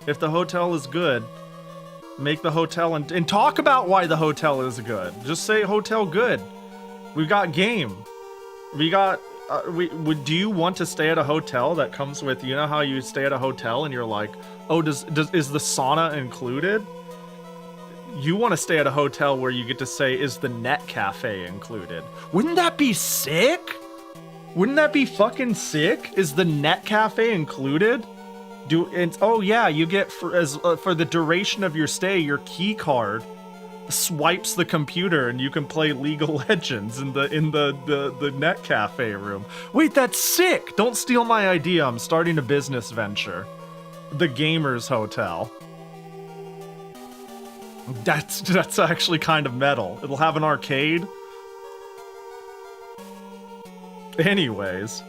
If the hotel is good, make the hotel and talk about why the hotel is good. Just say hotel good. We've got game. We got... do you want to stay at a hotel that comes with, you know how you stay at a hotel and you're like, oh, is the sauna included? You want to stay at a hotel where you get to say, is the net cafe included? Wouldn't that be sick? Wouldn't that be fucking sick? Is the net cafe included? Oh yeah, you get for the duration of your stay, your key card swipes the computer and you can play League of Legends in the net cafe room. Wait, that's sick! Don't steal my idea. I'm starting a business venture. The Gamers Hotel. That's actually kind of metal. It'll have an arcade. Anyways.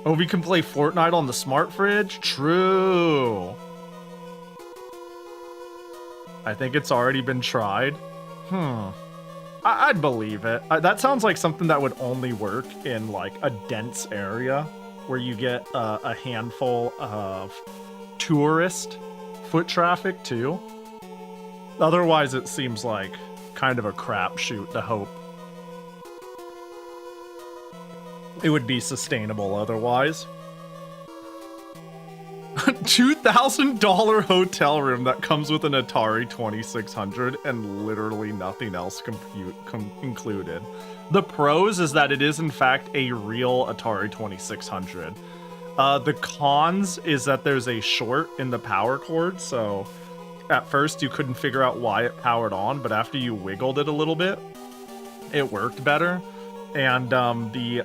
Oh, we can play Fortnite on the smart fridge? True. I think it's already been tried. I'd believe it. That sounds like something that would only work in like a dense area where you get a handful of tourist foot traffic too. Otherwise, it seems like kind of a crapshoot to hope it would be sustainable otherwise. $2,000 hotel room that comes with an Atari 2600 and literally nothing else included. The pros is that it is in fact a real Atari 2600. The cons is that there's a short in the power cord, so at first you couldn't figure out why it powered on, but after you wiggled it a little bit, it worked better. And the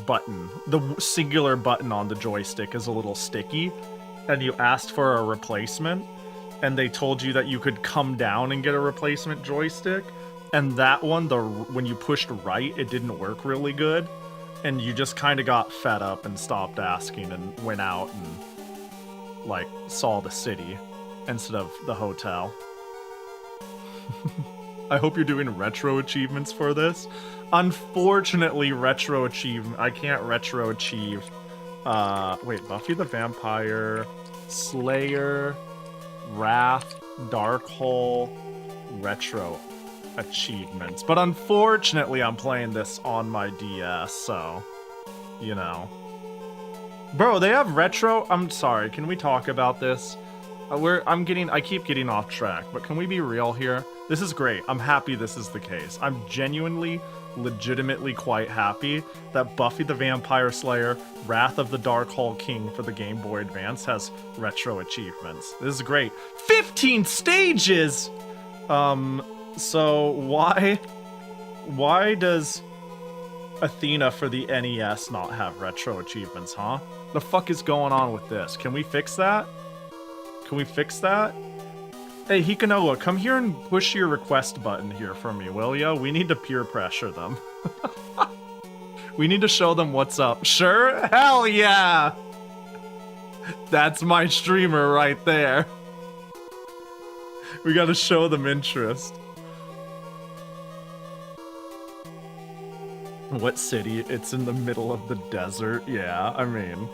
button, the singular button on the joystick is a little sticky, and you asked for a replacement, and they told you that you could come down and get a replacement joystick, and that one, when you pushed right, it didn't work really good, and you just kind of got fed up and stopped asking and went out and, like, saw the city instead of the hotel. I hope you're doing retro achievements for this. Unfortunately, retro achievement. I can't retro achieve. Wait, Buffy the Vampire, Slayer, Wrath, Darkhole, retro achievements. But unfortunately, I'm playing this on my DS, so, you know. Bro, they have retro. I'm sorry. Can we talk about this? I keep getting off track, but can we be real here? This is great. I'm happy this is the case. I'm genuinely, legitimately quite happy that Buffy the Vampire Slayer, Wrath of the Darkhole King for the Game Boy Advance has retro achievements. This is great. 15 stages! So why does Athena for the NES not have retro achievements, huh? The fuck is going on with this? Can we fix that? Can we fix that? Hey, Hikanoa, come here and push your request button here for me, will ya? We need to peer pressure them. We need to show them what's up. Sure? Hell yeah! That's my streamer right there. We gotta show them interest. What city? It's in the middle of the desert. Yeah, I mean.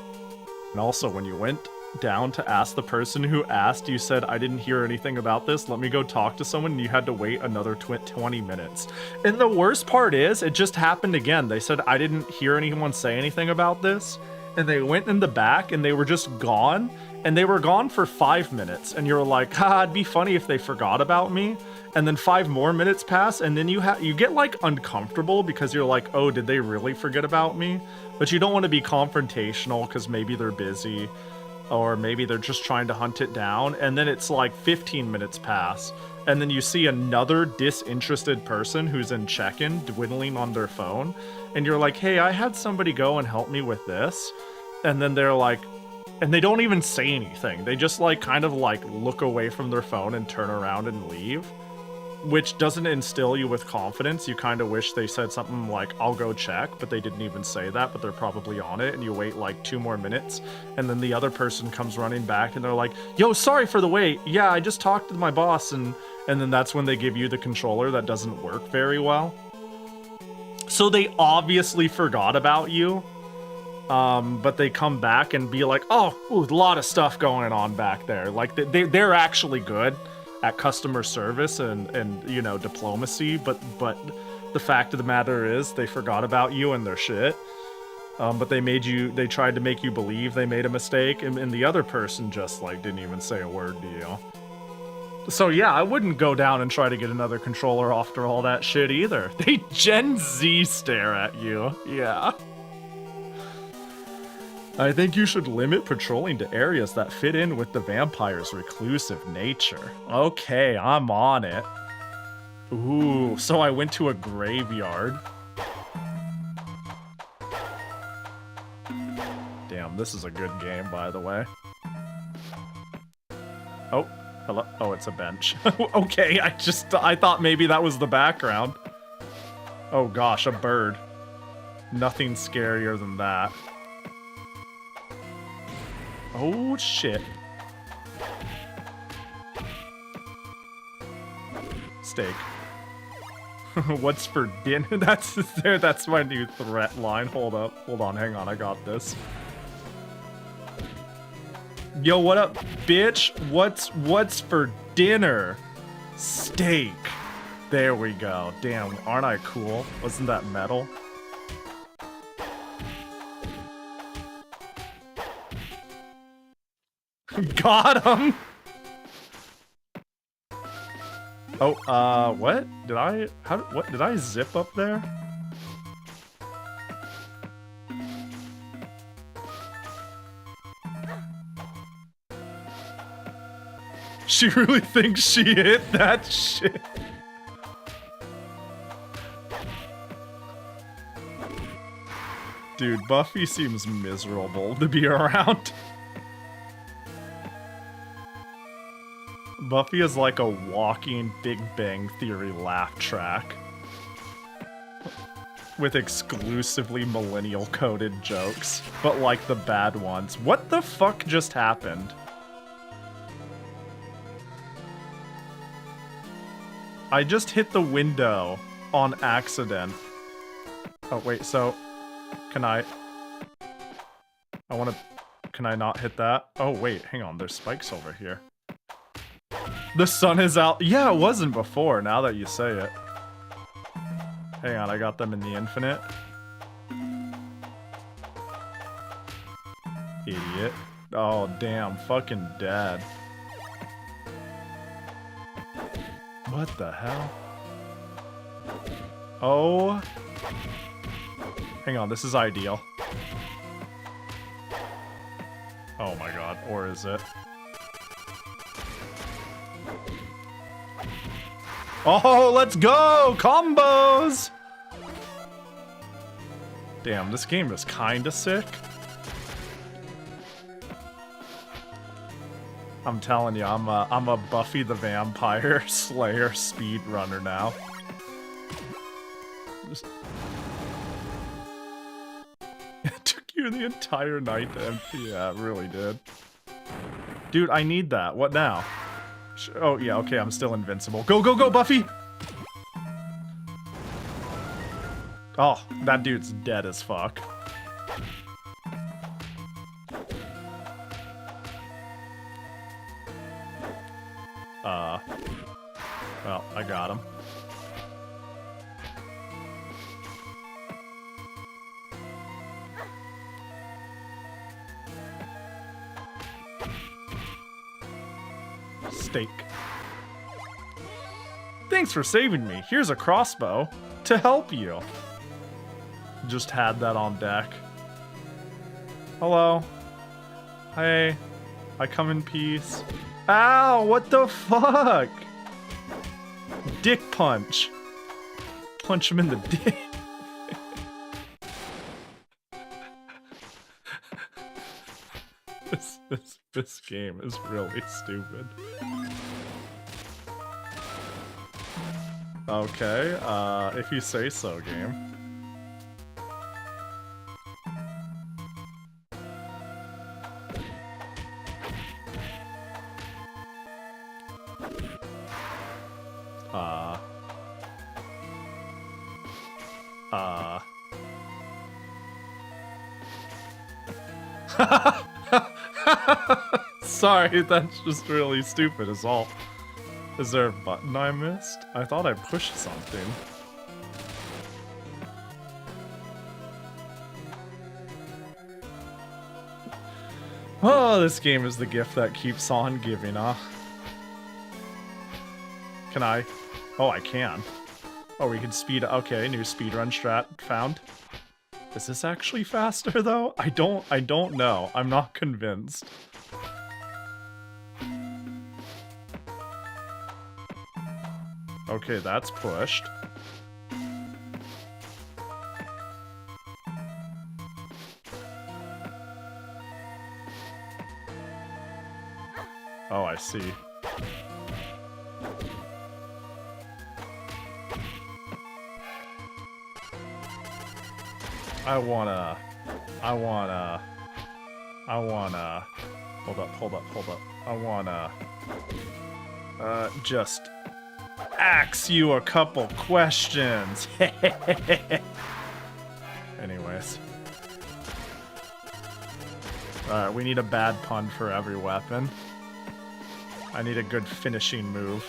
And also, when you went down to ask the person who asked, you said, I didn't hear anything about this, let me go talk to someone, and you had to wait another 20 minutes. And the worst part is, it just happened again. They said, I didn't hear anyone say anything about this, and they went in the back, and they were just gone, and they were gone for 5 minutes, and you're like, it'd be funny if they forgot about me, and then 5 more minutes pass, and then you get, like, uncomfortable, because you're like, oh, did they really forget about me? But you don't want to be confrontational, because maybe they're busy, or maybe they're just trying to hunt it down, and then it's like 15 minutes pass, and then you see another disinterested person who's in check-in dwindling on their phone, and you're like, hey, I had somebody go and help me with this, and then they're like, and they don't even say anything. They just like kind of like look away from their phone and turn around and leave, which doesn't instill you with confidence. You kind of wish they said something like, I'll go check, but they didn't even say that, but they're probably on it, and you wait like 2 more minutes, and then the other person comes running back, and they're like, yo, sorry for the wait. Yeah, I just talked to my boss, and and then that's when they give you the controller that doesn't work very well. So they obviously forgot about you, but they come back and be like, oh, ooh, a lot of stuff going on back there. Like, they're actually good at customer service and you know, diplomacy, but the fact of the matter is they forgot about you and their shit. But they tried to make you believe they made a mistake, and the other person just, like, didn't even say a word to you. So yeah, I wouldn't go down and try to get another controller after all that shit either. They Gen Z stare at you, yeah. I think you should limit patrolling to areas that fit in with the vampire's reclusive nature. Okay, I'm on it. Ooh, so I went to a graveyard. Damn, this is a good game, by the way. Oh, hello. Oh, it's a bench. Okay, I thought maybe that was the background. Oh gosh, a bird. Nothing scarier than that. Oh shit. Steak. What's for dinner? That's my new threat line. Hold on, hang on, I got this. Yo, what up, bitch? What's for dinner? Steak. There we go. Damn, aren't I cool? Wasn't that metal? Got him! Oh, what? Did I zip up there? She really thinks she hit that shit. Dude, Buffy seems miserable to be around. Buffy is like a walking Big Bang Theory laugh track. With exclusively millennial-coded jokes, but like the bad ones. What the fuck just happened? I just hit the window on accident. Oh, wait, so... Can I not hit that? Oh, wait, hang on, there's spikes over here. The sun is out. Yeah, it wasn't before, now that you say it. Hang on, I got them in the infinite. Idiot. Oh, damn, fucking dead. What the hell? Oh. Hang on, this is ideal. Oh my god, or is it? Oh, let's go! Combos! Damn, this game is kinda sick. I'm telling you, I'm a Buffy the Vampire Slayer speedrunner now. Just... It took you the entire night to empty. Yeah, it really did. Dude, I need that. What now? Oh, yeah, okay, I'm still invincible. Go, go, go, Buffy! Oh, that dude's dead as fuck. Well, I got him. Steak. Thanks for saving me. Here's a crossbow to help you. Just had that on deck. Hello. Hey. I come in peace. Ow, what the fuck? Dick punch. Punch him in the dick. This game is really stupid. Okay, if you say so, game. Sorry, that's just really stupid is all. Is there a button I missed? I thought I pushed something. Oh, this game is the gift that keeps on giving, huh? Can I? Oh, I can. Oh, we can speed. Okay, new speedrun strat found. Is this actually faster though? I don't know. I'm not convinced. Okay, that's pushed. Oh, I see. I wanna... Hold up. I wanna... just... ask you a couple questions. Anyways. Alright, we need a bad pun for every weapon. I need a good finishing move.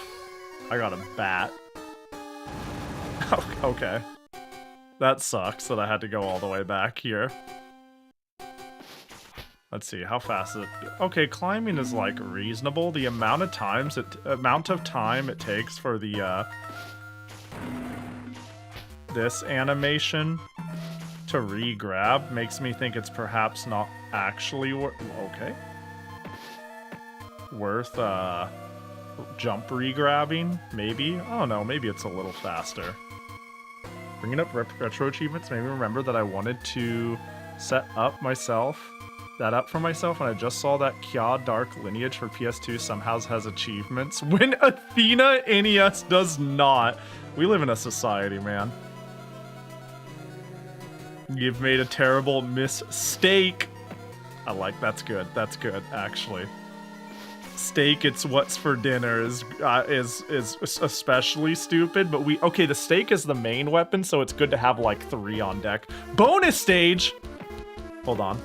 I got a bat. Okay. That sucks that I had to go all the way back here. Let's see, how fast is it? Okay, climbing is like reasonable. The amount of time it takes for the this animation to re-grab makes me think it's perhaps not actually worth jump re-grabbing, maybe? I don't know, maybe it's a little faster. Bringing up retro achievements made me remember that I wanted to set up that up for myself, and I just saw that Kya Dark Lineage for PS2 somehow has achievements when Athena NES does not. We live in a society, man. You've made a terrible mistake. I like that's good, actually. Steak, it's what's for dinner is especially stupid, but okay, the steak is the main weapon, so it's good to have like 3 on deck. Bonus stage! Hold on.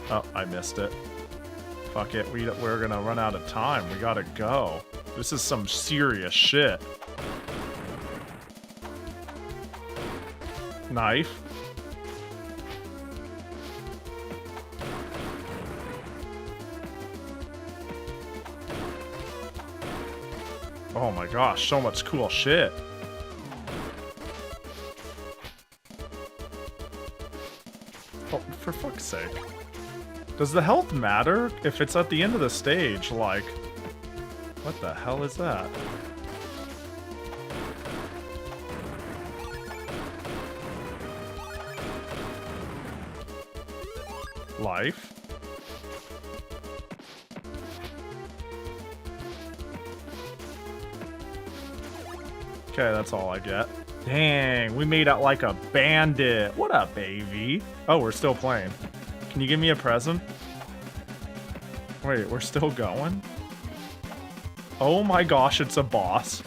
Oh, I missed it. Fuck it, we're gonna run out of time. We gotta go. This is some serious shit. Knife. Oh my gosh, so much cool shit. Oh, for fuck's sake. Does the health matter if it's at the end of the stage? Like, what the hell is that? Life? Okay, that's all I get. Dang, we made out like a bandit. What up, baby? Oh, we're still playing. Can you give me a present? Wait, we're still going? Oh my gosh, it's a boss.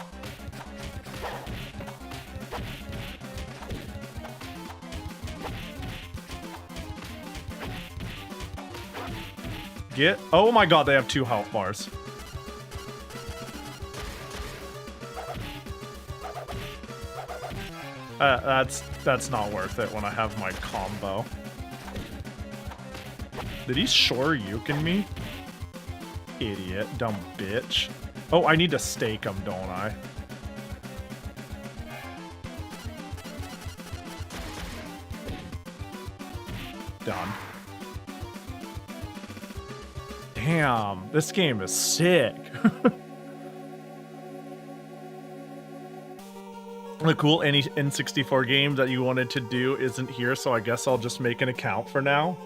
Oh my god, they have 2 health bars. That's not worth it when I have my combo. Did he Shoryuken me? Idiot, dumb bitch. Oh, I need to stake him, don't I? Done. Damn, this game is sick. The cool N64 game that you wanted to do isn't here, so I guess I'll just make an account for now.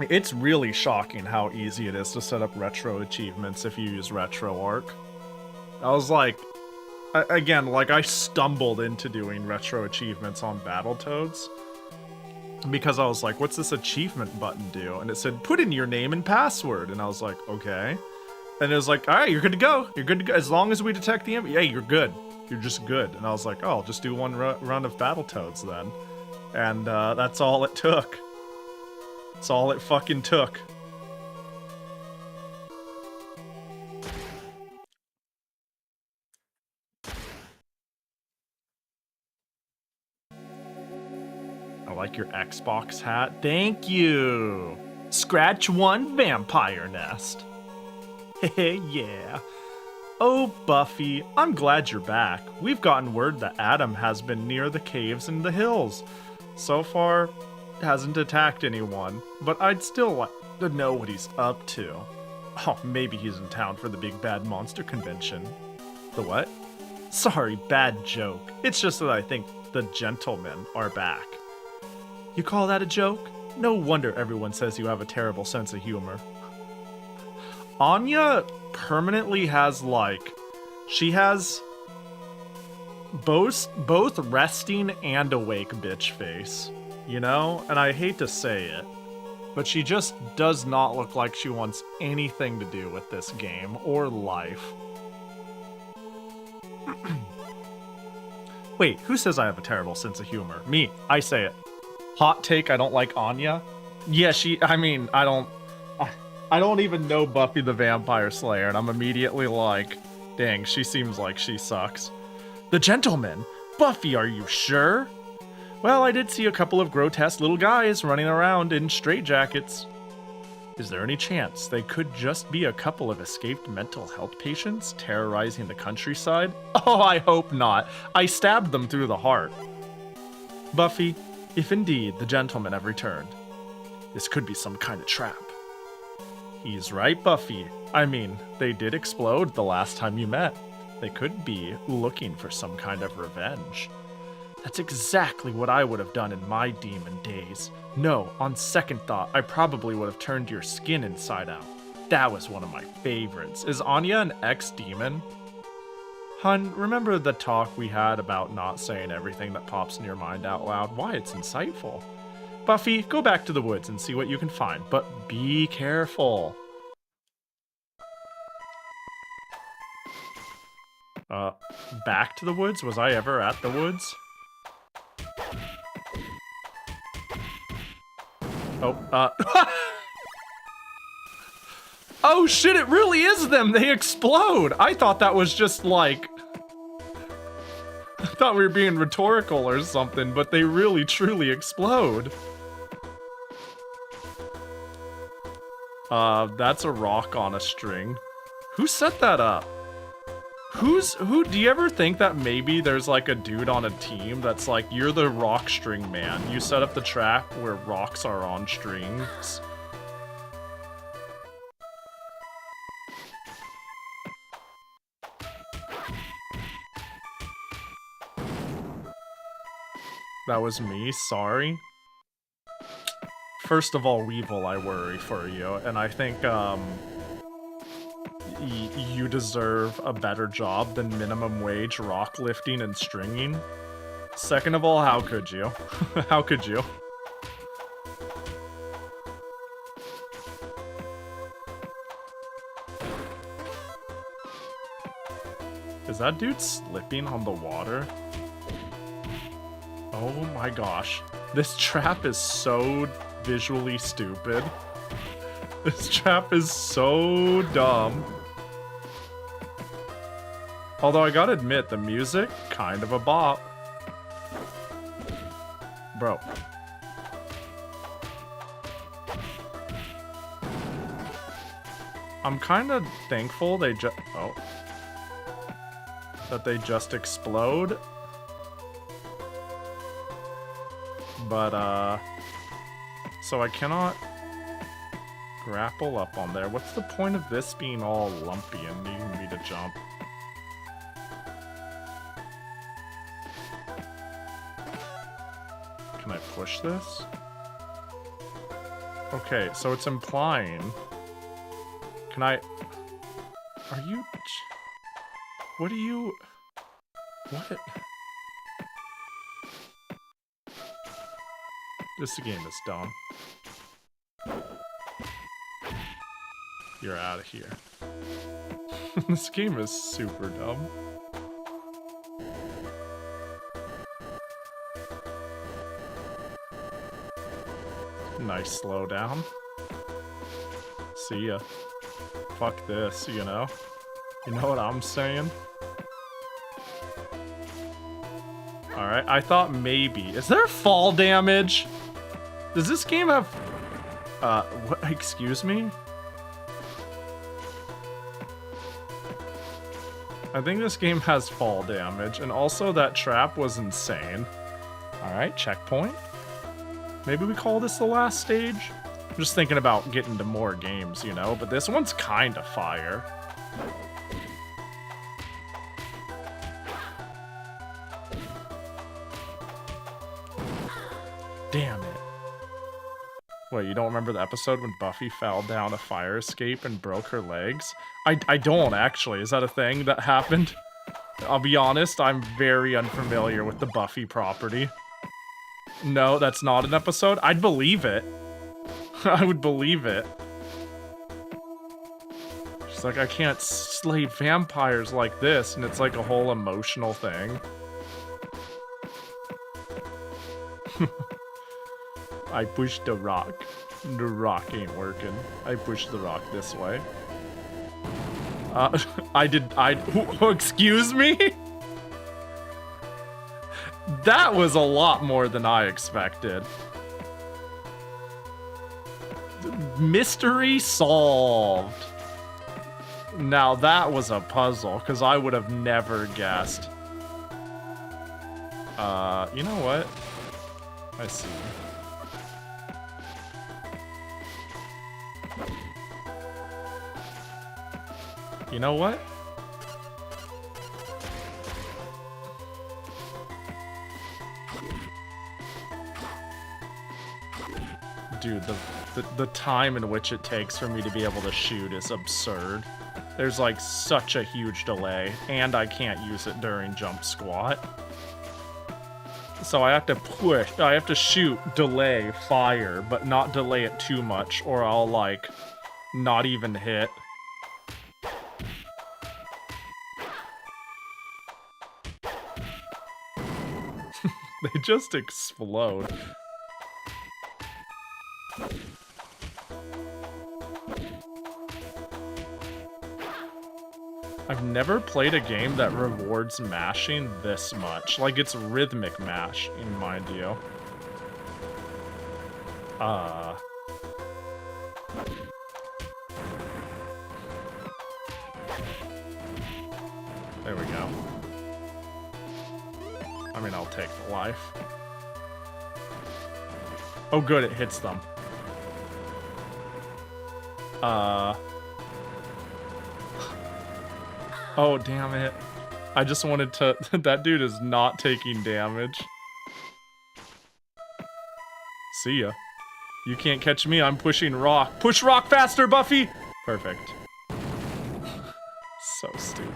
It's really shocking how easy it is to set up retro achievements if you use RetroArch. I was like, again, like I stumbled into doing retro achievements on Battletoads. because I was like, what's this achievement button do? And it said, put in your name and password. And I was like, okay. And it was like, all right, you're good to go. You're good to go. As long as we detect the enemy, yeah, you're good. You're just good. And I was like, oh, I'll just do one run of Battletoads then. And that's all it took. That's all it fucking took. I like your Xbox hat. Thank you. Scratch one vampire nest. Hey, yeah. Oh, Buffy, I'm glad you're back. We've gotten word that Adam has been near the caves in the hills. So far, hasn't attacked anyone, but I'd still like to know what he's up to. Oh, maybe he's in town for the big bad monster convention. The what? Sorry, bad joke. It's just that I think the gentlemen are back. You call that a joke? No wonder everyone says you have a terrible sense of humor. Anya permanently has, like, she has both resting and awake bitch face, you know? And I hate to say it, but she just does not look like she wants anything to do with this game or life. Wait, who says I have a terrible sense of humor? Me, I say it. Hot take, I don't like Anya. Yeah, I don't even know Buffy the Vampire Slayer, and I'm immediately like, dang, she seems like she sucks. The gentleman? Buffy, are you sure? Well, I did see a couple of grotesque little guys running around in straitjackets. Is there any chance they could just be a couple of escaped mental health patients terrorizing the countryside? Oh, I hope not. I stabbed them through the heart. Buffy, if indeed the gentlemen have returned, this could be some kind of trap. He's right, Buffy. I mean, they did explode the last time you met. They could be looking for some kind of revenge. That's exactly what I would have done in my demon days. No, on second thought, I probably would have turned your skin inside out. That was one of my favorites. Is Anya an ex-demon? Hun, remember the talk we had about not saying everything that pops in your mind out loud? Why, it's insightful. Buffy, go back to the woods and see what you can find, but be careful. Back to the woods? Was I ever at the woods? Oh, oh shit, it really is them! They explode! I thought that was just like... I thought we were being rhetorical or something, but they really truly explode. That's a rock on a string. Who set that up? Who, do you ever think that maybe there's like a dude on a team that's like, you're the rock string man. You set up the trap where rocks are on strings. That was me, sorry. First of all, Weevil, I worry for you, and I think, you deserve a better job than minimum wage rock lifting and stringing. Second of all, how could you? How could you? Is that dude slipping on the water? Oh my gosh. This trap is so visually stupid. This trap is so dumb. Although I gotta admit, the music, kind of a bop. Bro. I'm kind of thankful they just... Oh. That they just explode. But, so I cannot grapple up on there. What's the point of this being all lumpy and needing me to jump? Can I push this? Okay, so it's implying... Can I... Are you... What are you... What? This game is dumb. You're out of here. This game is super dumb. Nice slowdown. See ya. Fuck this, you know? You know what I'm saying? Alright, I thought maybe. Is there fall damage? Does this game have... what? Excuse me? I think this game has fall damage, and also that trap was insane. Alright, checkpoint. Maybe we call this the last stage? I'm just thinking about getting to more games, you know? But this one's kind of fire. Damn it. Wait, you don't remember the episode when Buffy fell down a fire escape and broke her legs? I don't, actually. Is that a thing that happened? I'll be honest, I'm very unfamiliar with the Buffy property. No, that's not an episode? I'd believe it. I would believe it. She's like, I can't slay vampires like this, and it's like a whole emotional thing. I pushed the rock. The rock ain't working. I pushed the rock this way. Excuse me? That was a lot more than I expected. Mystery solved. Now that was a puzzle, because I would have never guessed. You know what? I see. You know what? Dude, the time in which it takes for me to be able to shoot is absurd. There's like such a huge delay, and I can't use it during jump squat. So I have to push, I have to shoot, delay, fire, but not delay it too much, or I'll like not even hit. They just explode. I've never played a game that rewards mashing this much. Like, it's rhythmic mash, in mind you. There we go. I mean, I'll take the life. Oh good, it hits them. Oh, damn it. I just wanted to... That dude is not taking damage. See ya. You can't catch me, I'm pushing rock. Push rock faster, Buffy! Perfect. So stupid.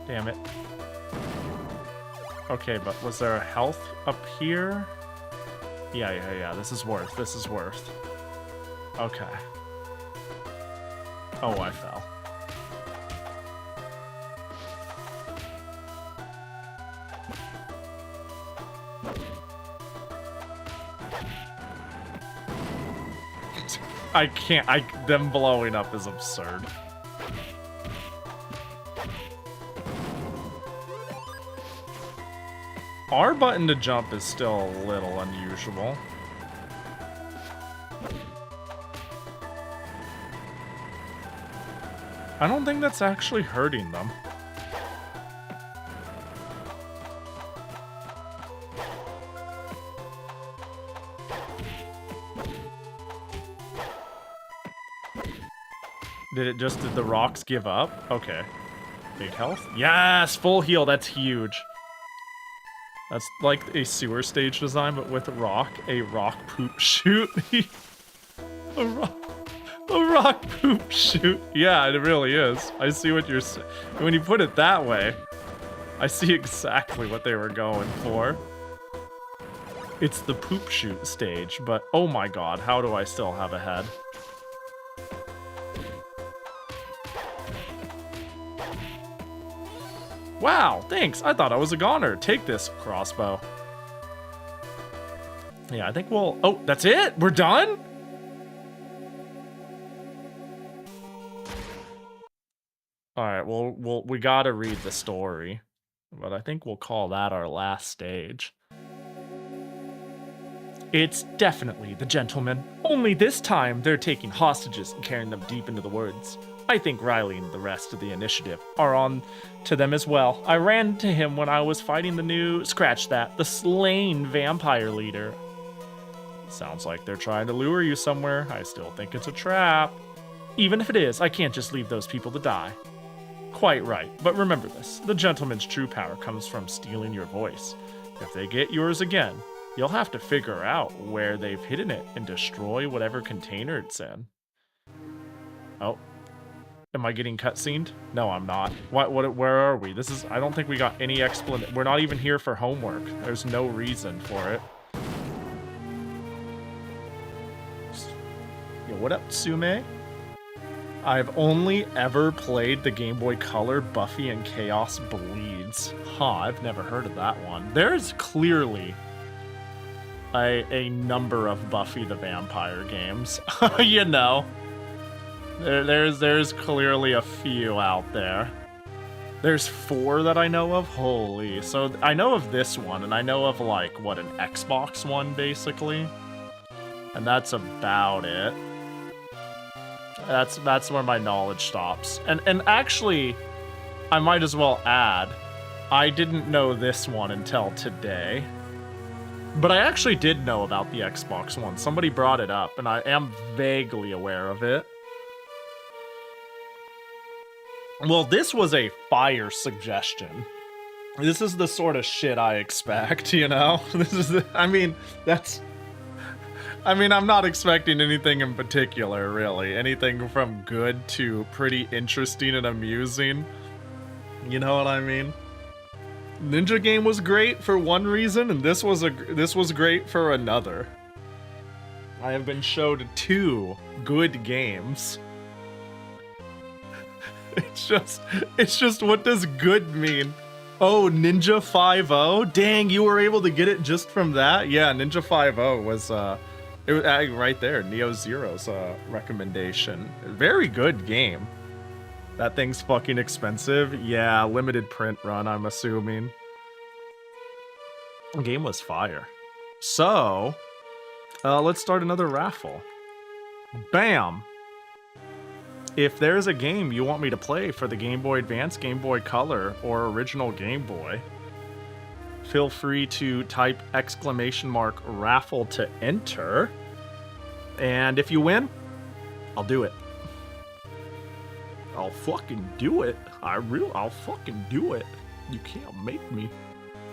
Damn it. Okay, but was there a health up here? Yeah, this is worth, Okay. Oh, I fell. I can't, them blowing up is absurd. R button to jump is still a little unusual. I don't think that's actually hurting them. Did the rocks give up? Okay. Big health? Yes! Full heal, that's huge. That's like a sewer stage design, but with a rock poop chute. a rock poop chute. Yeah, it really is. I see what you're saying. When you put it that way, I see exactly what they were going for. It's the poop chute stage, but oh my god, how do I still have a head? Wow, thanks. I thought I was a goner. Take this crossbow. Yeah, I think we'll... Oh, that's it? We're done? Alright, well, we gotta read the story. But I think we'll call that our last stage. It's definitely the gentlemen. Only this time, they're taking hostages and carrying them deep into the woods. I think Riley and the rest of the initiative are on to them as well. I ran into him when I was fighting the new... Scratch that. The slain vampire leader. Sounds like they're trying to lure you somewhere. I still think it's a trap. Even if it is, I can't just leave those people to die. Quite right. But remember this. The gentleman's true power comes from stealing your voice. If they get yours again, you'll have to figure out where they've hidden it and destroy whatever container it's in. Oh. Am I getting cutscened? No, I'm not. Where are we? This is... I don't think we got any explanation. We're not even here for homework. There's no reason for it. Yo, what up, Tsume? I've only ever played the Game Boy Color Buffy and Chaos Bleeds. Huh, I've never heard of that one. There's clearly a number of Buffy the Vampire games. You know. There's clearly a few out there. There's 4 that I know of. Holy. So I know of this one, and I know of like, what, an Xbox one, basically. And that's about it. That's where my knowledge stops. And actually, I might as well add, I didn't know this one until today. But I actually did know about the Xbox one. Somebody brought it up, and I am vaguely aware of it. Well, this was a fire suggestion. This is the sort of shit I expect, you know? This is, I'm not expecting anything in particular, really. Anything from good to pretty interesting and amusing. You know what I mean? Ninja game was great for one reason, and this was great for another. I have been showed 2 good games. It's just what does good mean? Oh, Ninja 5.0? Dang, you were able to get it just from that? Yeah, Ninja 5.0 was it was right there, Neo Zero's recommendation. Very good game. That thing's fucking expensive. Yeah, limited print run, I'm assuming. The game was fire. So, let's start another raffle. Bam! If there's a game you want me to play for the Game Boy Advance, Game Boy Color, or original Game Boy, feel free to type !raffle to enter. And if you win, I'll do it. I'll fucking do it. I'll fucking do it. You can't make me.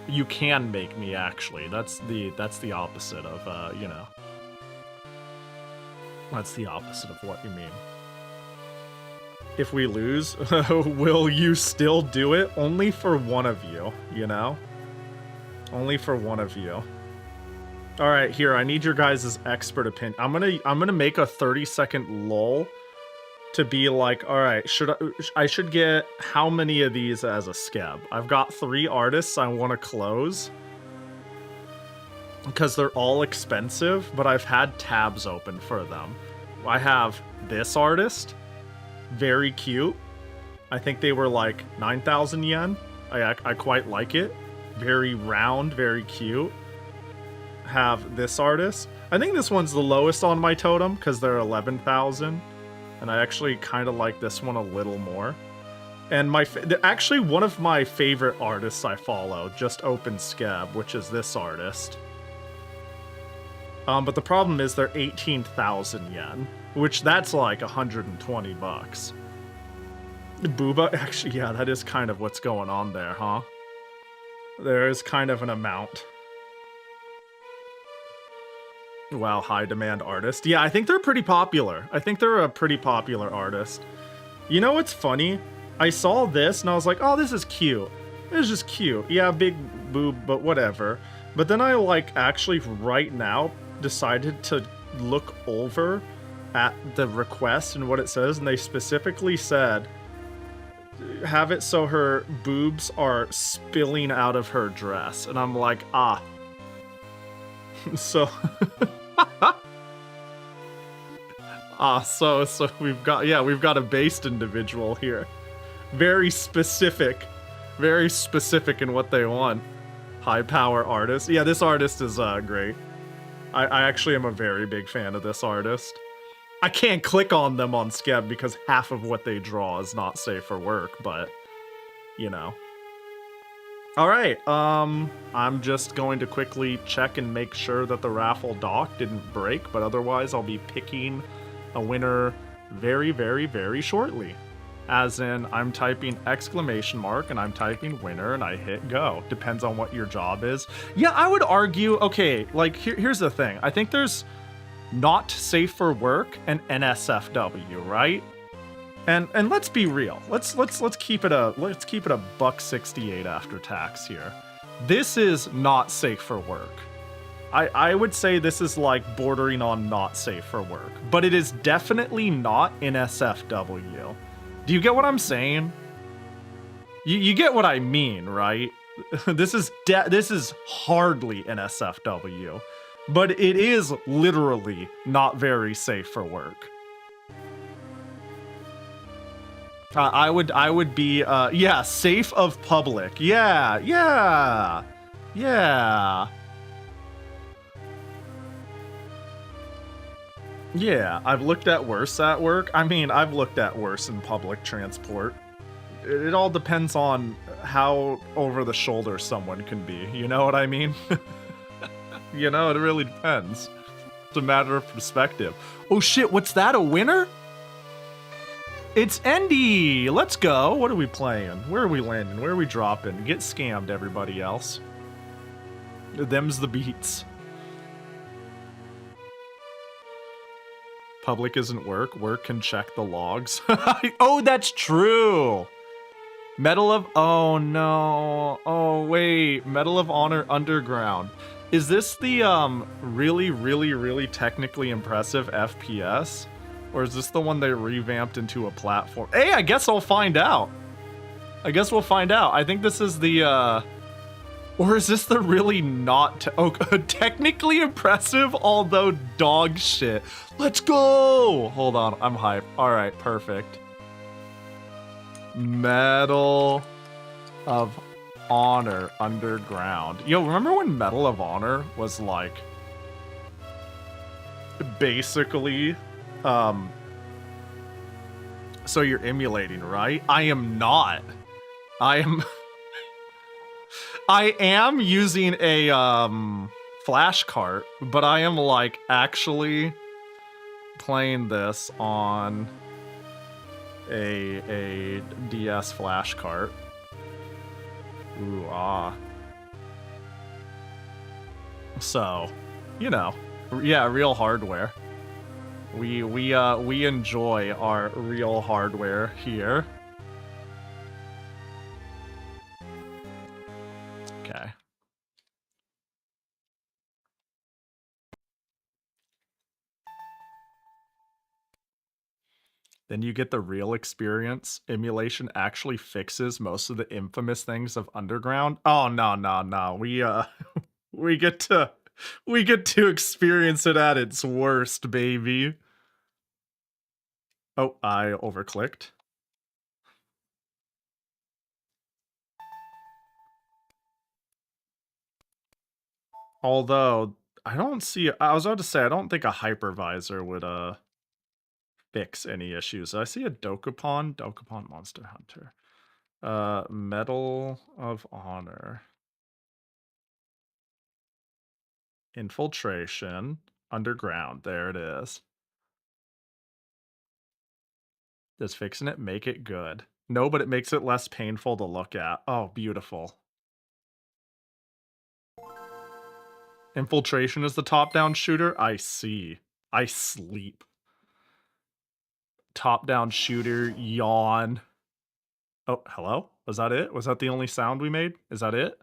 You can make me, actually. That's the opposite of, you know. That's the opposite of what you mean. If we lose, will you still do it? Only for one of you, you know? Only for one of you. All right, here, I need your guys' expert opinion. I'm gonna make a 30-second lull to be like, all right, I should get how many of these as a skeb? I've got 3 artists I want to close because they're all expensive, but I've had tabs open for them. I have this artist, very cute. I think they were like 9,000 yen. I quite like it. Very round, very cute. Have this artist. I think this one's the lowest on my totem because they're 11,000. And I actually kind of like this one a little more. And actually one of my favorite artists I follow just opened Skeb, which is this artist. But the problem is they're 18,000 yen. which that's like 120 bucks. Booba, actually, yeah, that is kind of what's going on there, huh? There is kind of an amount. Wow, high demand artist. Yeah, I think they're pretty popular. I think they're a pretty popular artist. You know what's funny? I saw this and I was like, oh, this is cute. It's just cute. Yeah, big boob, but whatever. But then I, like, actually right now decided to look over at the request and what it says, and they specifically said, have it so her boobs are spilling out of her dress. And I'm like, ah. So... so we've got a based individual here. Very specific in what they want. High power artist. Yeah, this artist is great. I actually am a very big fan of this artist. I can't click on them on Skeb because half of what they draw is not safe for work, but you know. Alright, I'm just going to quickly check and make sure that the raffle dock didn't break, but otherwise I'll be picking a winner very, very, very shortly. As in, I'm typing exclamation mark and I'm typing winner and I hit go. Depends on what your job is. Yeah, I would argue, okay, like here's the thing. I think there's not safe for work and NSFW, right? And let's be real. Let's keep it a $1.68 after tax here. This is not safe for work. I would say this is like bordering on not safe for work, but it is definitely not NSFW. Do you get what I'm saying? You get what I mean, right? This is hardly NSFW, but it is literally not very safe for work. I would be yeah, safe of public. Yeah. Yeah, I've looked at worse at work. I mean, I've looked at worse in public transport. It all depends on how over the shoulder someone can be. You know what I mean? You know, it really depends. It's a matter of perspective. Oh shit, what's that? A winner? It's Endy! Let's go! What are we playing? Where are we landing? Where are we dropping? Get scammed, everybody else. Them's the beats. Public isn't work. Work can check the logs. Oh, that's true! Medal of... Oh, no. Oh, wait. Medal of Honor Underground. Is this the, really, really, really technically impressive FPS? Or is this the one they revamped into a platform? Hey, I guess I'll find out. I guess we'll find out. I think this is the, or is this the really not technically impressive, although dog shit? Let's go! Hold on, I'm hyped. All right, perfect. Medal of Honor Underground. Yo, remember when Medal of Honor was like basically so you're emulating, right? I am not. I am using a flash cart, but I am like actually playing this on a DS flash cart. Ooh, ah. So, you know, yeah, real hardware. We enjoy our real hardware here. Okay. Then you get the real experience. Emulation actually fixes most of the infamous things of Underground. Oh, no. We get to experience it at its worst, baby. Oh, I overclicked. Although, I don't see... I was about to say, I don't think a hypervisor would, fix any issues. I see a Dokapon Monster Hunter. Medal of Honor. Infiltration. Underground. There it is. Does fixing it make it good? No, but it makes it less painful to look at. Oh, beautiful. Infiltration is the top-down shooter? I see. I sleep. Top-down shooter, yawn. Oh, hello? Was that it? Was that the only sound we made? Is that it?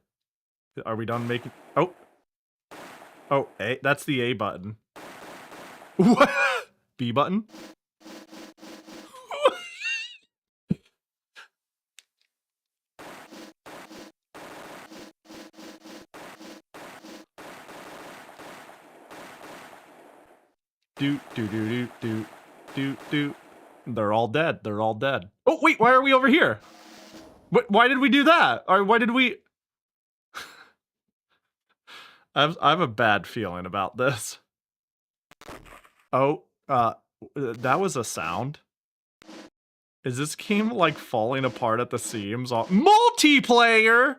Are we done making... Oh. Oh, A. That's the A button. What? B button? Do. They're all dead. They're all dead. Oh, wait, why are we over here? Why did we do that? Or why did we... I have a bad feeling about this. Oh, that was a sound. Is this game like falling apart at the seams? Multiplayer!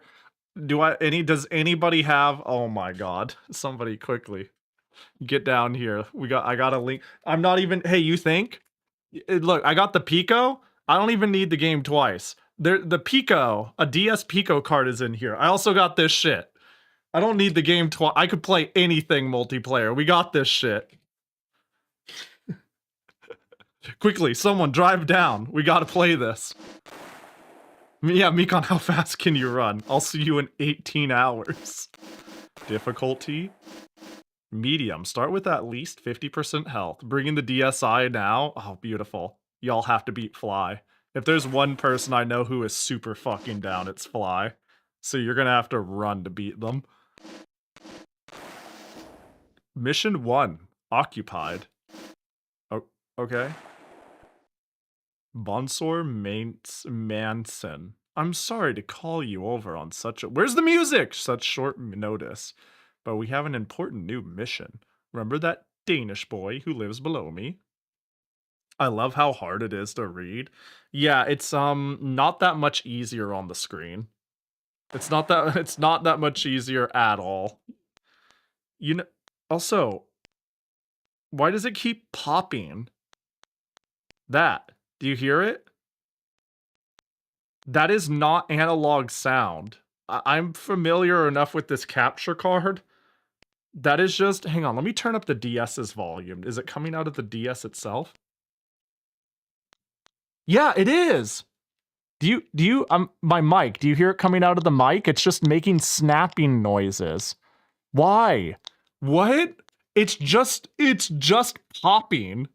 Does anybody have... Oh my god. Somebody quickly. Get down here. I got a link. I'm not even... Hey, you think? Look, I got the Pico. I don't even need the game twice. The Pico, a DS Pico card is in here. I also got this shit. I don't need the game twice. I could play anything multiplayer. We got this shit. Quickly, someone drive down. We gotta play this. Yeah, Mikon, how fast can you run? I'll see you in 18 hours. Difficulty? Medium. Start with at least 50% health. Bring in the DSi now. Oh, beautiful. Y'all have to beat Fly. If there's one person I know who is super fucking down, it's Fly. So you're gonna have to run to beat them. Mission 1. Occupied. Oh, okay. Bonsor Manson. I'm sorry to call you over on such a... Where's the music? Such short notice. But we have an important new mission. Remember that Danish boy who lives below me? I love how hard it is to read. Yeah, it's not that much easier on the screen. It's not that much easier at all. You know, also, why does it keep popping? That. Do you hear it? That is not analog sound. I'm familiar enough with this capture card. That is just... Hang on, let me turn up the DS's volume. Is it coming out of the DS itself? Yeah, it is! Do you, my mic, do you hear it coming out of the mic? It's just making snapping noises. Why? What? It's just popping.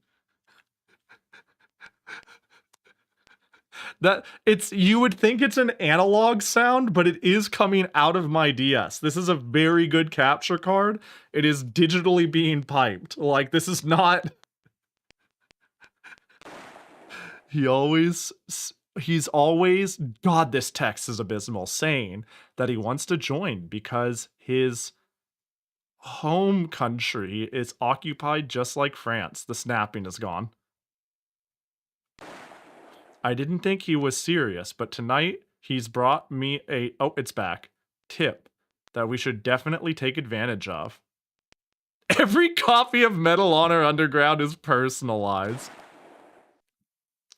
You would think it's an analog sound, but it is coming out of my DS. This is a very good capture card. It is digitally being piped. Like, this is not... He's always, God, this text is abysmal, saying that he wants to join because his home country is occupied just like France. The snapping is gone. I didn't think he was serious, but tonight he's brought me it's back, tip that we should definitely take advantage of. Every copy of Medal Honor Underground is personalized.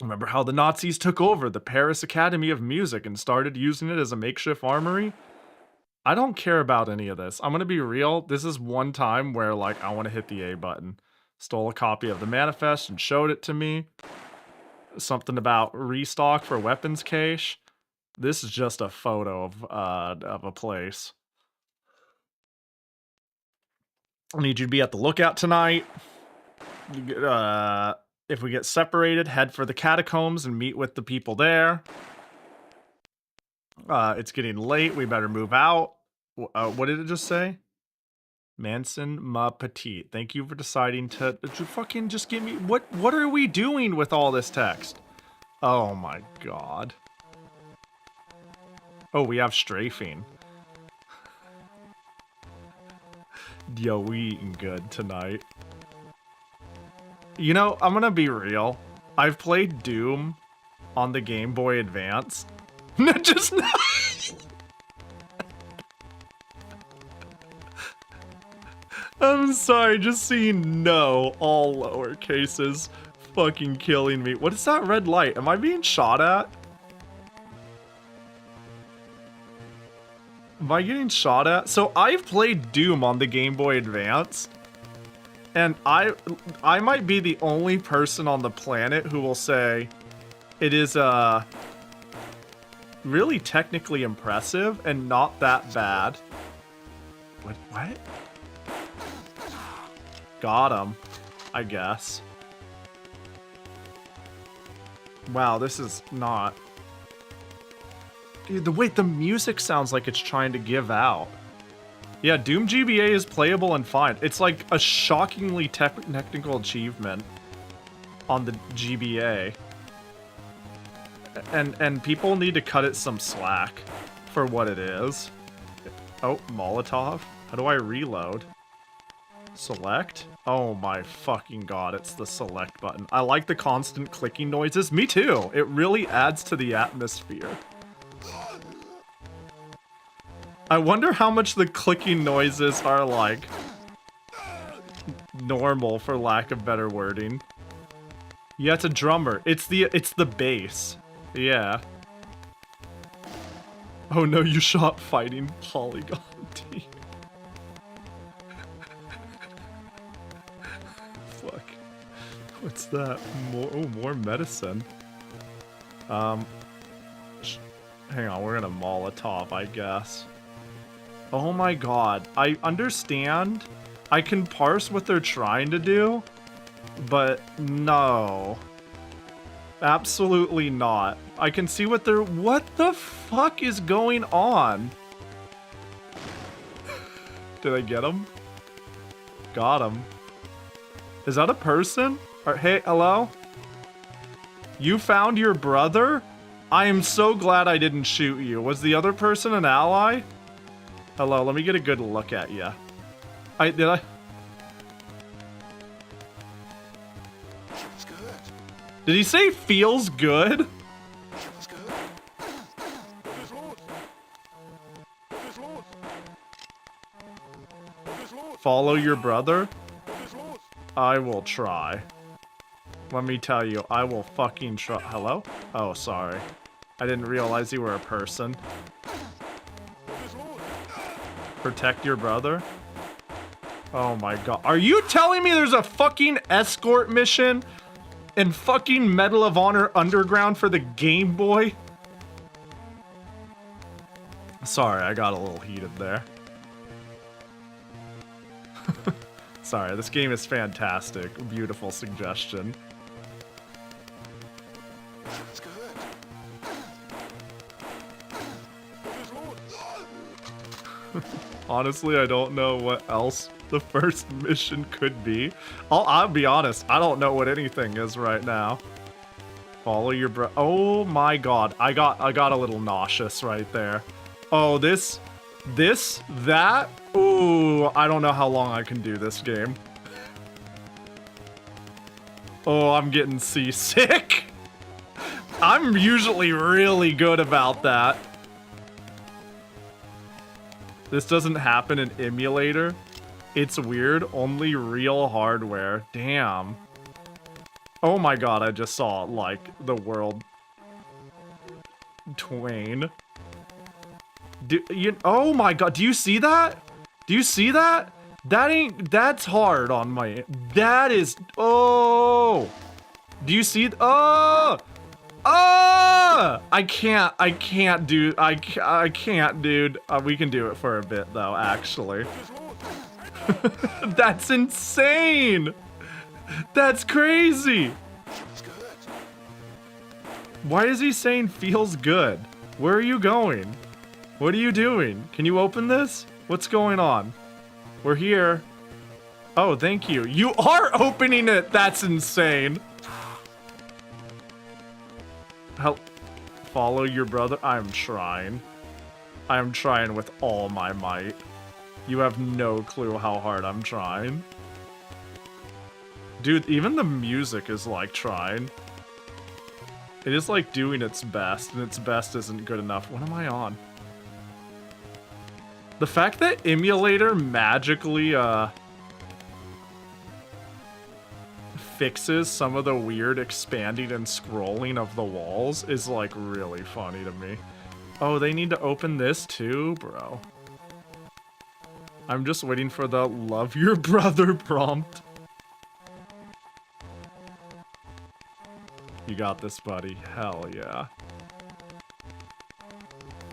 Remember how the Nazis took over the Paris Academy of Music and started using it as a makeshift armory? I don't care about any of this. I'm gonna be real. This is one time where, like, I want to hit the A button. Stole a copy of the manifest and showed it to me. Something about restock for weapons cache. This is just a photo of a place. I need you to be at the lookout tonight. If we get separated, head for the catacombs and meet with the people there. It's getting late. We better move out. What did it just say? Manson ma petite. Thank you for deciding to fucking just give me... What are we doing with all this text? Oh my god. Oh, we have strafing. Yo, we eating good tonight. You know, I'm gonna be real. I've played Doom on the Game Boy Advance. Just I'm sorry, just seeing no, all lower cases. fucking killing me. What is that red light? Am I being shot at? Am I getting shot at? So I've played Doom on the Game Boy Advance. And I might be the only person on the planet who will say it is really technically impressive and not that bad. What? Got him, I guess. Wow, this is not... Dude, the music sounds like it's trying to give out. Yeah, Doom GBA is playable and fine. It's like a shockingly technical achievement on the GBA. And people need to cut it some slack for what it is. Oh, Molotov. How do I reload? Select? Oh my fucking god, it's the select button. I like the constant clicking noises. Me too. It really adds to the atmosphere. I wonder how much the clicking noises are like normal, for lack of better wording. Yeah, it's a drummer. It's the bass. Yeah. Oh no, you shot fighting polygon team. Fuck. What's that? More medicine. Hang on, we're gonna Molotov, I guess. Oh my god, I understand. I can parse what they're trying to do, but no. Absolutely not. I can see what they're... What the fuck is going on? Did I get him? Got him. Is that a person? Hey, hello? You found your brother? I am so glad I didn't shoot you. Was the other person an ally? Hello, let me get a good look at you. Did I? Did he say feels good? Follow your brother? I will try. Let me tell you, I will fucking try. Hello? Oh, sorry. I didn't realize you were a person. Protect your brother? Oh my god. Are you telling me there's a fucking escort mission in fucking Medal of Honor Underground for the Game Boy? Sorry, I got a little heated there. Sorry, this game is fantastic. Beautiful suggestion. Honestly, I don't know what else the first mission could be. I'll be honest, I don't know what anything is right now. Follow your oh my god, I got a little nauseous right there. Oh, that? Ooh, I don't know how long I can do this game. Oh, I'm getting seasick. I'm usually really good about that. This doesn't happen in emulator. It's weird, only real hardware. Damn. Oh my god, I just saw, like, the world twain. Oh my god, do you see that? Do you see that? That's hard on my, that is, oh. Do you see, oh. Oh! I can't, dude. I can't, dude. We can do it for a bit, though, actually. That's insane! That's crazy! Why is he saying feels good? Where are you going? What are you doing? Can you open this? What's going on? We're here. Oh, thank you. You are opening it! That's insane! Help. Follow your brother. I'm trying. I'm trying with all my might. You have no clue how hard I'm trying. Dude, even the music is like trying. It is like doing its best, and its best isn't good enough. What am I on? The fact that emulator magically, fixes some of the weird expanding and scrolling of the walls is like really funny to me. Oh, they need to open this too, bro. I'm just waiting for the love your brother prompt. You got this, buddy. Hell yeah.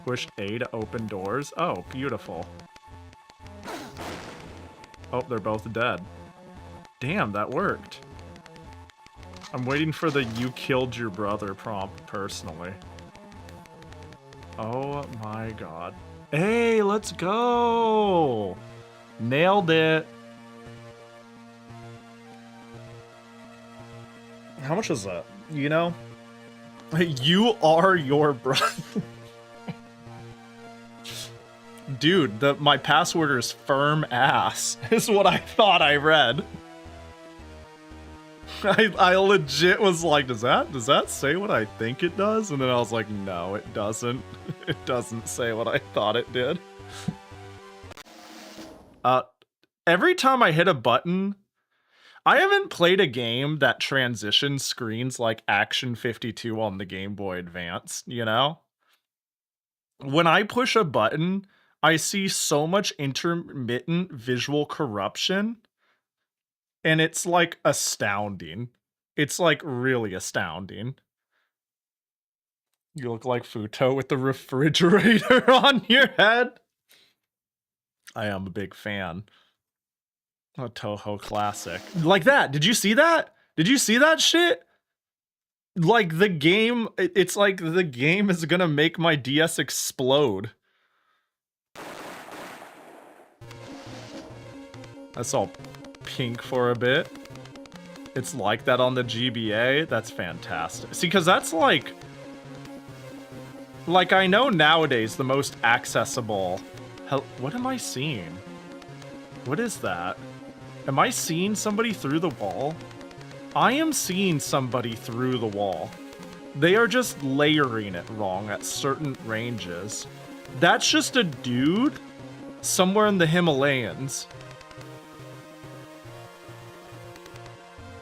Push A to open doors. Oh, beautiful. Oh, they're both dead. Damn, that worked. I'm waiting for the you killed your brother prompt personally. Oh my god. Hey, let's go! Nailed it. How much is that? You know? You are your brother. Dude, my password is firm ass, is what I thought I read. I legit was like, does that say what I think it does? And then I was like, no, it doesn't. It doesn't say what I thought it did. Every time I hit a button, I haven't played a game that transitions screens like Action 52 on the Game Boy Advance, you know? When I push a button, I see so much intermittent visual corruption, and it's like astounding. It's like really astounding. You look like Futo with the refrigerator on your head. I am a big fan. A Toho classic. Like that. Did you see that? Did you see that shit? Like the game, it's like the game is gonna make my DS explode. I saw pink for a bit. It's like that on the GBA. That's fantastic. See, because that's like I know nowadays the most accessible. What am I seeing? What is that? Am I seeing somebody through the wall? I am seeing somebody through the wall. They are just layering it wrong at certain ranges. That's just a dude somewhere in the Himalayas.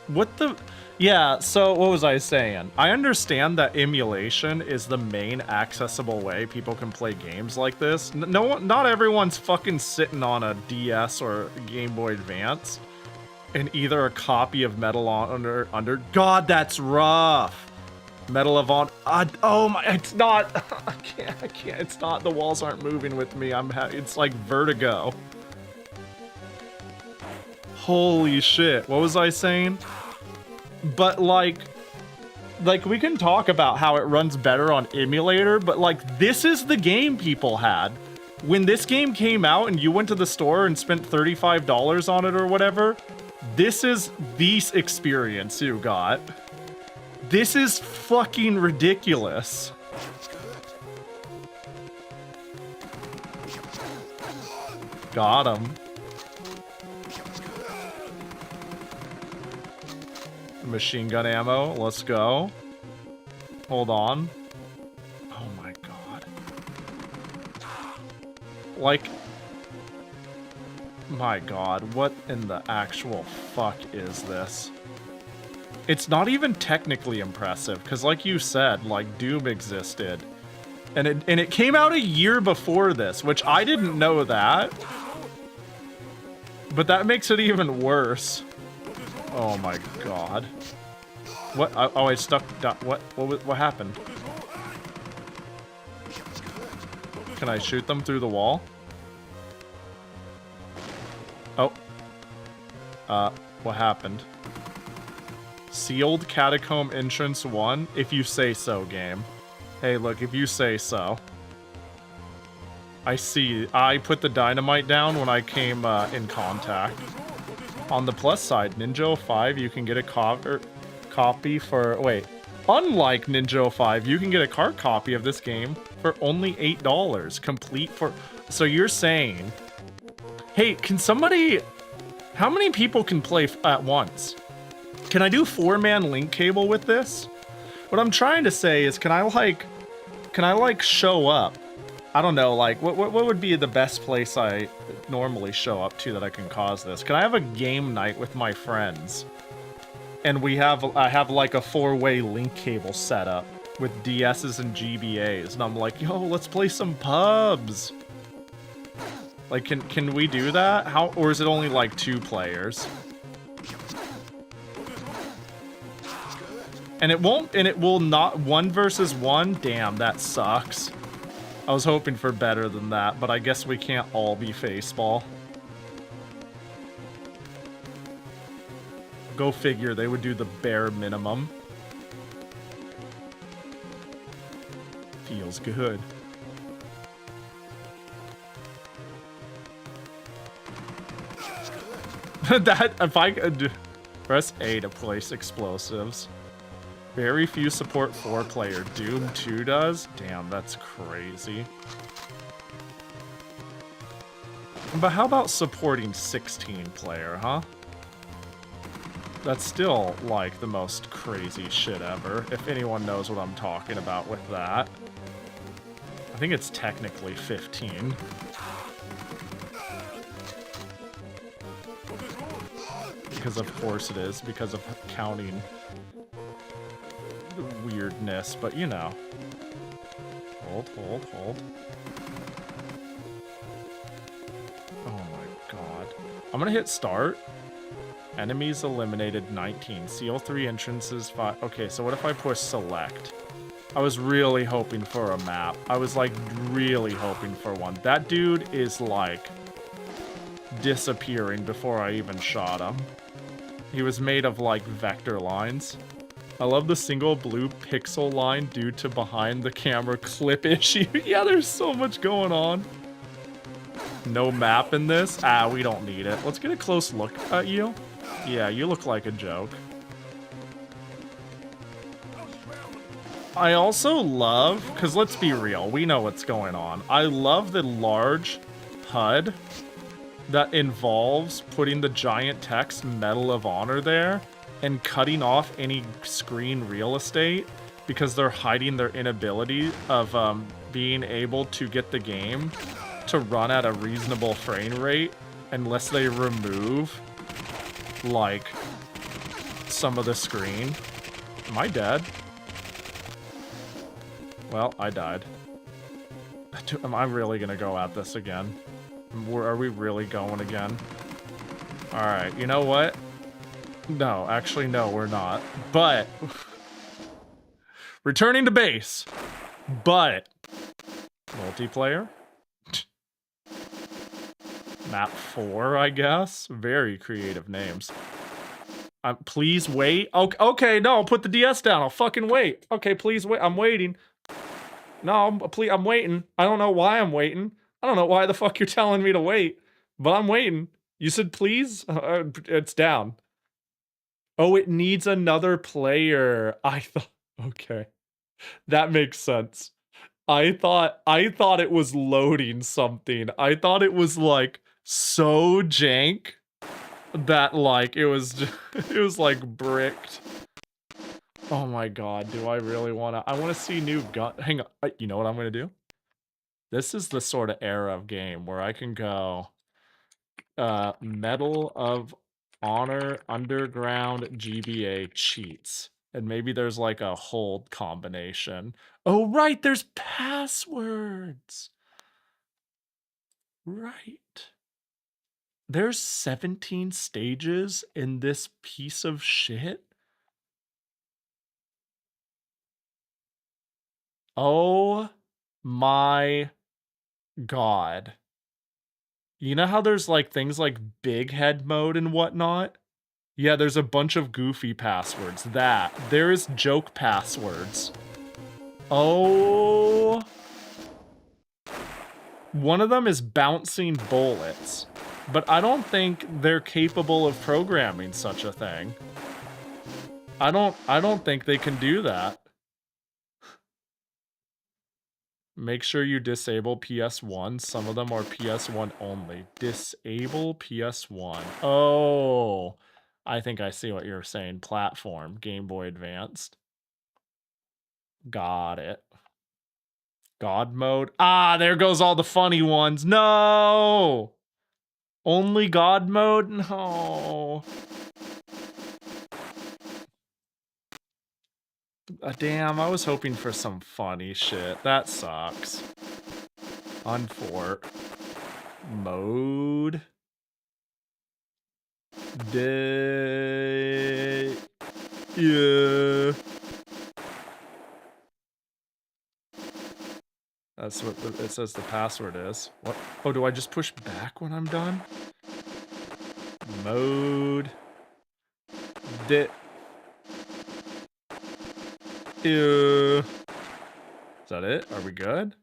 What the... Yeah, so what was I saying? I understand that emulation is the main accessible way people can play games like this. Not everyone's fucking sitting on a DS or Game Boy Advance and either a copy of Medal of Honor... God, that's rough! Medal of Honor... oh my... It's not... I can't. It's not... The walls aren't moving with me. It's like vertigo. Holy shit. What was I saying? But like we can talk about how it runs better on emulator, but like this is the game people had. When this game came out and you went to the store and spent $35 on it or whatever, this is the experience you got. This is fucking ridiculous. Got him. Machine gun ammo, let's go. Hold on. Oh my god. Like, my god, what in the actual fuck is this? It's not even technically impressive, because like you said, like Doom existed. And it came out a year before this, which I didn't know that. But that makes it even worse. Oh my god. What? Oh, I stuck. What happened? Can I shoot them through the wall? Oh. What happened? Sealed Catacomb Entrance 1? If you say so, game. Hey, look, if you say so. I see. I put the dynamite down when I came in contact. On the plus side, Ninja 5, you can get a copy for... Wait. Unlike Ninja 5, you can get a card copy of this game for only $8. Complete for... So you're saying... Hey, can somebody... How many people can play at once? Can I do 4-man link cable with this? What I'm trying to say is, can I show up? I don't know, like, what would be the best place I normally show up to that I can cause this? Can I have a game night with my friends? And I have like a 4-way link cable set up with DSs and GBAs, and I'm like, yo, let's play some pubs. Like, can we do that? How, or is it only like 2 players? And it will not 1 versus 1? Damn, that sucks. I was hoping for better than that, but I guess we can't all be Faceball. Go figure, they would do the bare minimum. Feels good. That, if I could press A to place explosives. Very few support 4-player. Doom 2 does? Damn, that's crazy. But how about supporting 16-player, huh? That's still, like, the most crazy shit ever, if anyone knows what I'm talking about with that. I think it's technically 15. Because of course it is, because of counting weirdness, but you know. Hold. Oh my god. I'm gonna hit start. Enemies eliminated 19. CO3 entrances 5. Okay, so what if I push select? I was really hoping for a map. I was like really hoping for one. That dude is like disappearing before I even shot him. He was made of like vector lines. I love the single blue pixel line due to behind the camera clip issue. Yeah, there's so much going on. No map in this? Ah, we don't need it. Let's get a close look at you. Yeah, you look like a joke. I also love, because let's be real, we know what's going on. I love the large HUD that involves putting the giant text Medal of Honor there and cutting off any screen real estate because they're hiding their inability of being able to get the game to run at a reasonable frame rate unless they remove like some of the screen. Am I dead? Well, I died. Am I really gonna go at this again? Are we really going again? Alright, you know what? No, actually, no, we're not. But returning to base. But multiplayer? Map 4, I guess? Very creative names. Please wait. Okay, no, I'll put the DS down. I'll fucking wait. Okay, please wait. I'm waiting. No, please, I'm waiting. I don't know why I'm waiting. I don't know why the fuck you're telling me to wait, but I'm waiting. You said please? It's down. Oh, it needs another player. I thought, okay. That makes sense. I thought it was loading something. I thought it was like so jank that like it was like bricked. Oh my god, do I really want to? I want to see new gun. Hang on. You know what I'm going to do? This is the sort of era of game where I can go Medal of Honor Underground GBA cheats. And maybe there's like a hold combination. Oh, right, there's passwords. Right. There's 17 stages in this piece of shit. Oh my god. You know how there's like things like big head mode and whatnot? Yeah, there's a bunch of goofy passwords. There is joke passwords. Oh. One of them is bouncing bullets. But I don't think they're capable of programming such a thing. I don't think they can do that. Make sure you disable PS1. Some of them are PS1 only. Disable PS1. Oh, I think I see what you're saying. Platform, Game Boy Advanced. Got it. God mode. Ah, there goes all the funny ones. No! Only God mode? No. Damn, I was hoping for some funny shit. That sucks. Unfort. Mode. Day. Yeah. That's what it says the password is. What? Oh, do I just push back when I'm done? Mode. Day. Is that it? Are we good?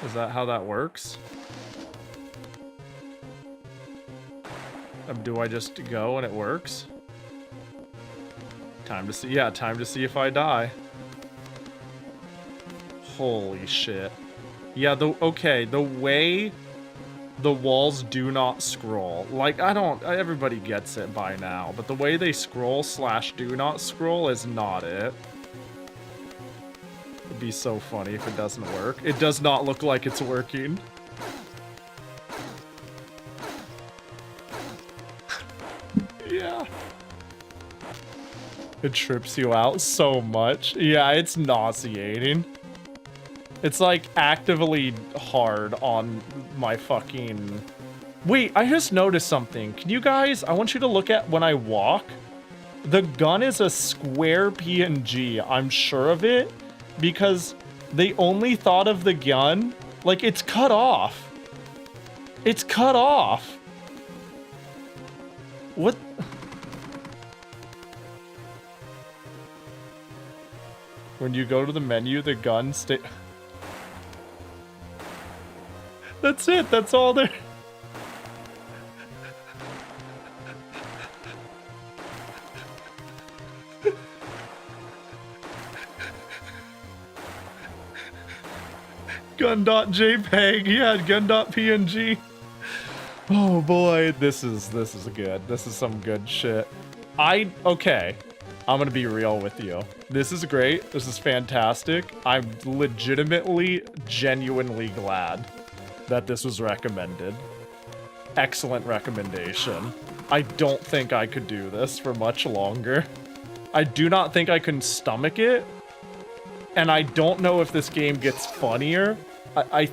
Is that how that works? Do I just go and it works? Time to see. Yeah, time to see if I die. Holy shit. Yeah, okay, the way the walls do not scroll. Like, everybody gets it by now, but the way they scroll / do not scroll is not it. It'd be so funny if it doesn't work. It does not look like it's working. Yeah. It trips you out so much. Yeah, it's nauseating. It's like actively hard on my fucking... Wait, I just noticed something. Can you guys... I want you to look at when I walk. The gun is a square PNG. I'm sure of it. Because they only thought of the gun... Like, it's cut off. It's cut off. What... When you go to the menu, the gun stay... That's it. That's all there. Gun.jpg. Yeah, gun.png. Oh boy, this is good. This is some good shit. Okay. I'm gonna be real with you. This is great. This is fantastic. I'm legitimately, genuinely glad that this was recommended. Excellent recommendation. I don't think I could do this for much longer. I do not think I can stomach it. And I don't know if this game gets funnier. I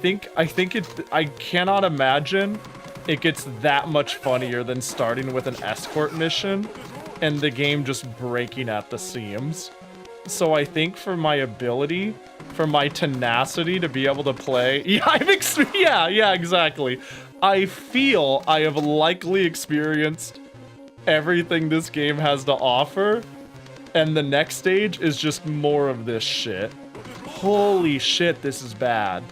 cannot imagine it gets that much funnier than starting with an escort mission and the game just breaking at the seams. So I think for my ability, for my tenacity to be able to play... Yeah, yeah, exactly. I feel I have likely experienced everything this game has to offer, and the next stage is just more of this shit. Holy shit, this is bad.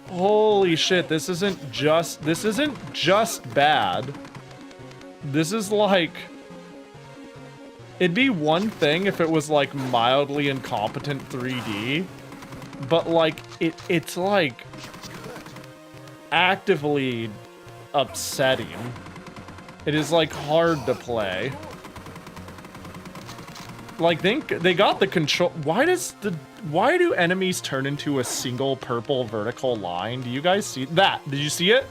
Holy shit, this isn't just bad. This is like... It'd be one thing if it was like mildly incompetent 3D, but like it's like actively upsetting. It is like hard to play. Like they got the control. Why do enemies turn into a single purple vertical line? Do you guys see that? Did you see it?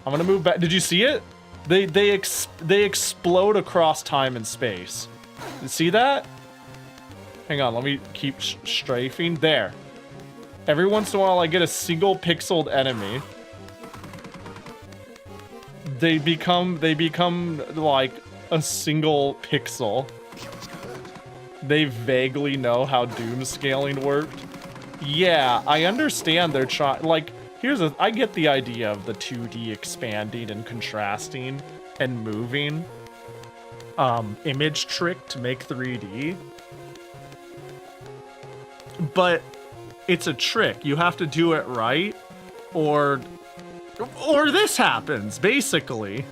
I'm gonna move back. Did you see it? They explode across time and space. You see that? Hang on, let me keep strafing. There. Every once in a while I get a single pixeled enemy. They become like a single pixel. They vaguely know how doom scaling worked. Yeah, I understand they're trying, like, I get the idea of the 2D expanding and contrasting and moving image trick to make 3D. But it's a trick. You have to do it right, or this happens, basically.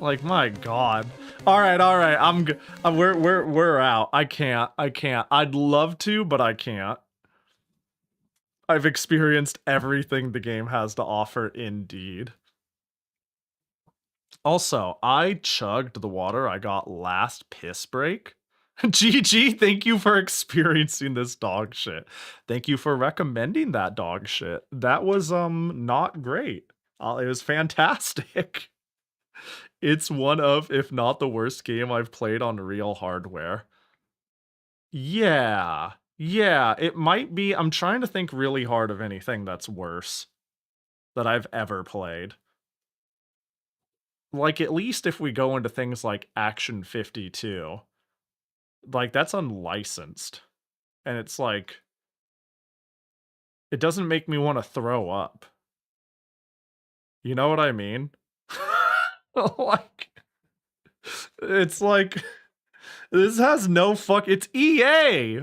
Like, my God. All right. We're out. I can't. I'd love to, but I can't. I've experienced everything the game has to offer, indeed. Also, I chugged the water I got last piss break. GG, thank you for experiencing this dog shit. Thank you for recommending that dog shit. That was not great. It was fantastic. It's one of, if not the worst game I've played on real hardware. Yeah. Yeah, it might be. I'm trying to think really hard of anything that's worse that I've ever played. Like, at least if we go into things like Action 52, like, that's unlicensed. And it's like, it doesn't make me want to throw up. You know what I mean? Like, it's like, this has no it's EA!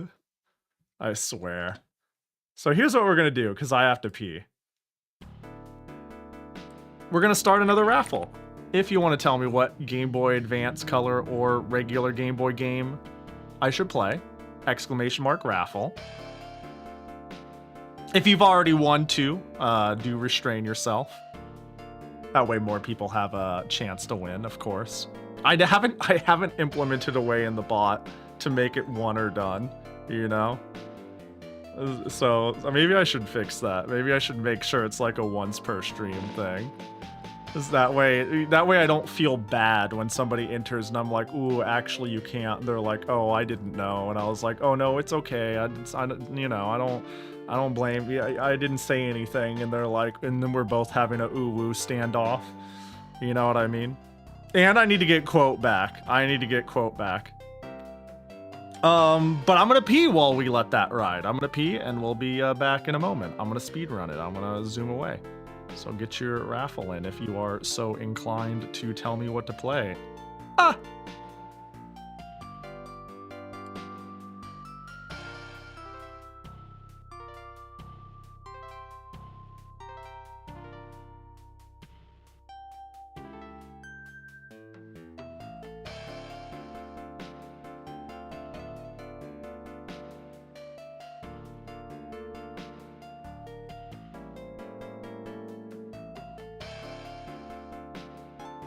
I swear. So here's what we're gonna do, because I have to pee. We're gonna start another raffle. If you want to tell me what Game Boy Advance color or regular Game Boy game I should play, !raffle. If you've already won too, do restrain yourself. That way more people have a chance to win, of course. I haven't implemented a way in the bot to make it one or done, you know? So maybe I should fix that. Maybe I should make sure it's like a once per stream thing. Cause that way I don't feel bad when somebody enters and I'm like, ooh, actually you can't. They're like, oh, I didn't know. And I was like, oh no, it's okay. I don't blame you. I didn't say anything. And they're like, and then we're both having a ooh woo standoff. You know what I mean? And I need to get quote back. But I'm gonna pee while we let that ride. I'm gonna pee and we'll be back in a moment. I'm gonna speed run it. I'm gonna zoom away. So get your raffle in if you are so inclined to tell me what to play. Ah!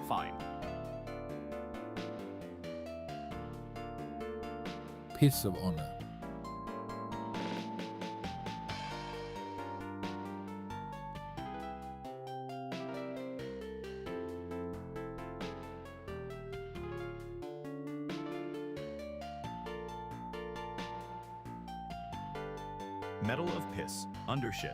Fine. Piece of honor. Medal of Piss, Undershit.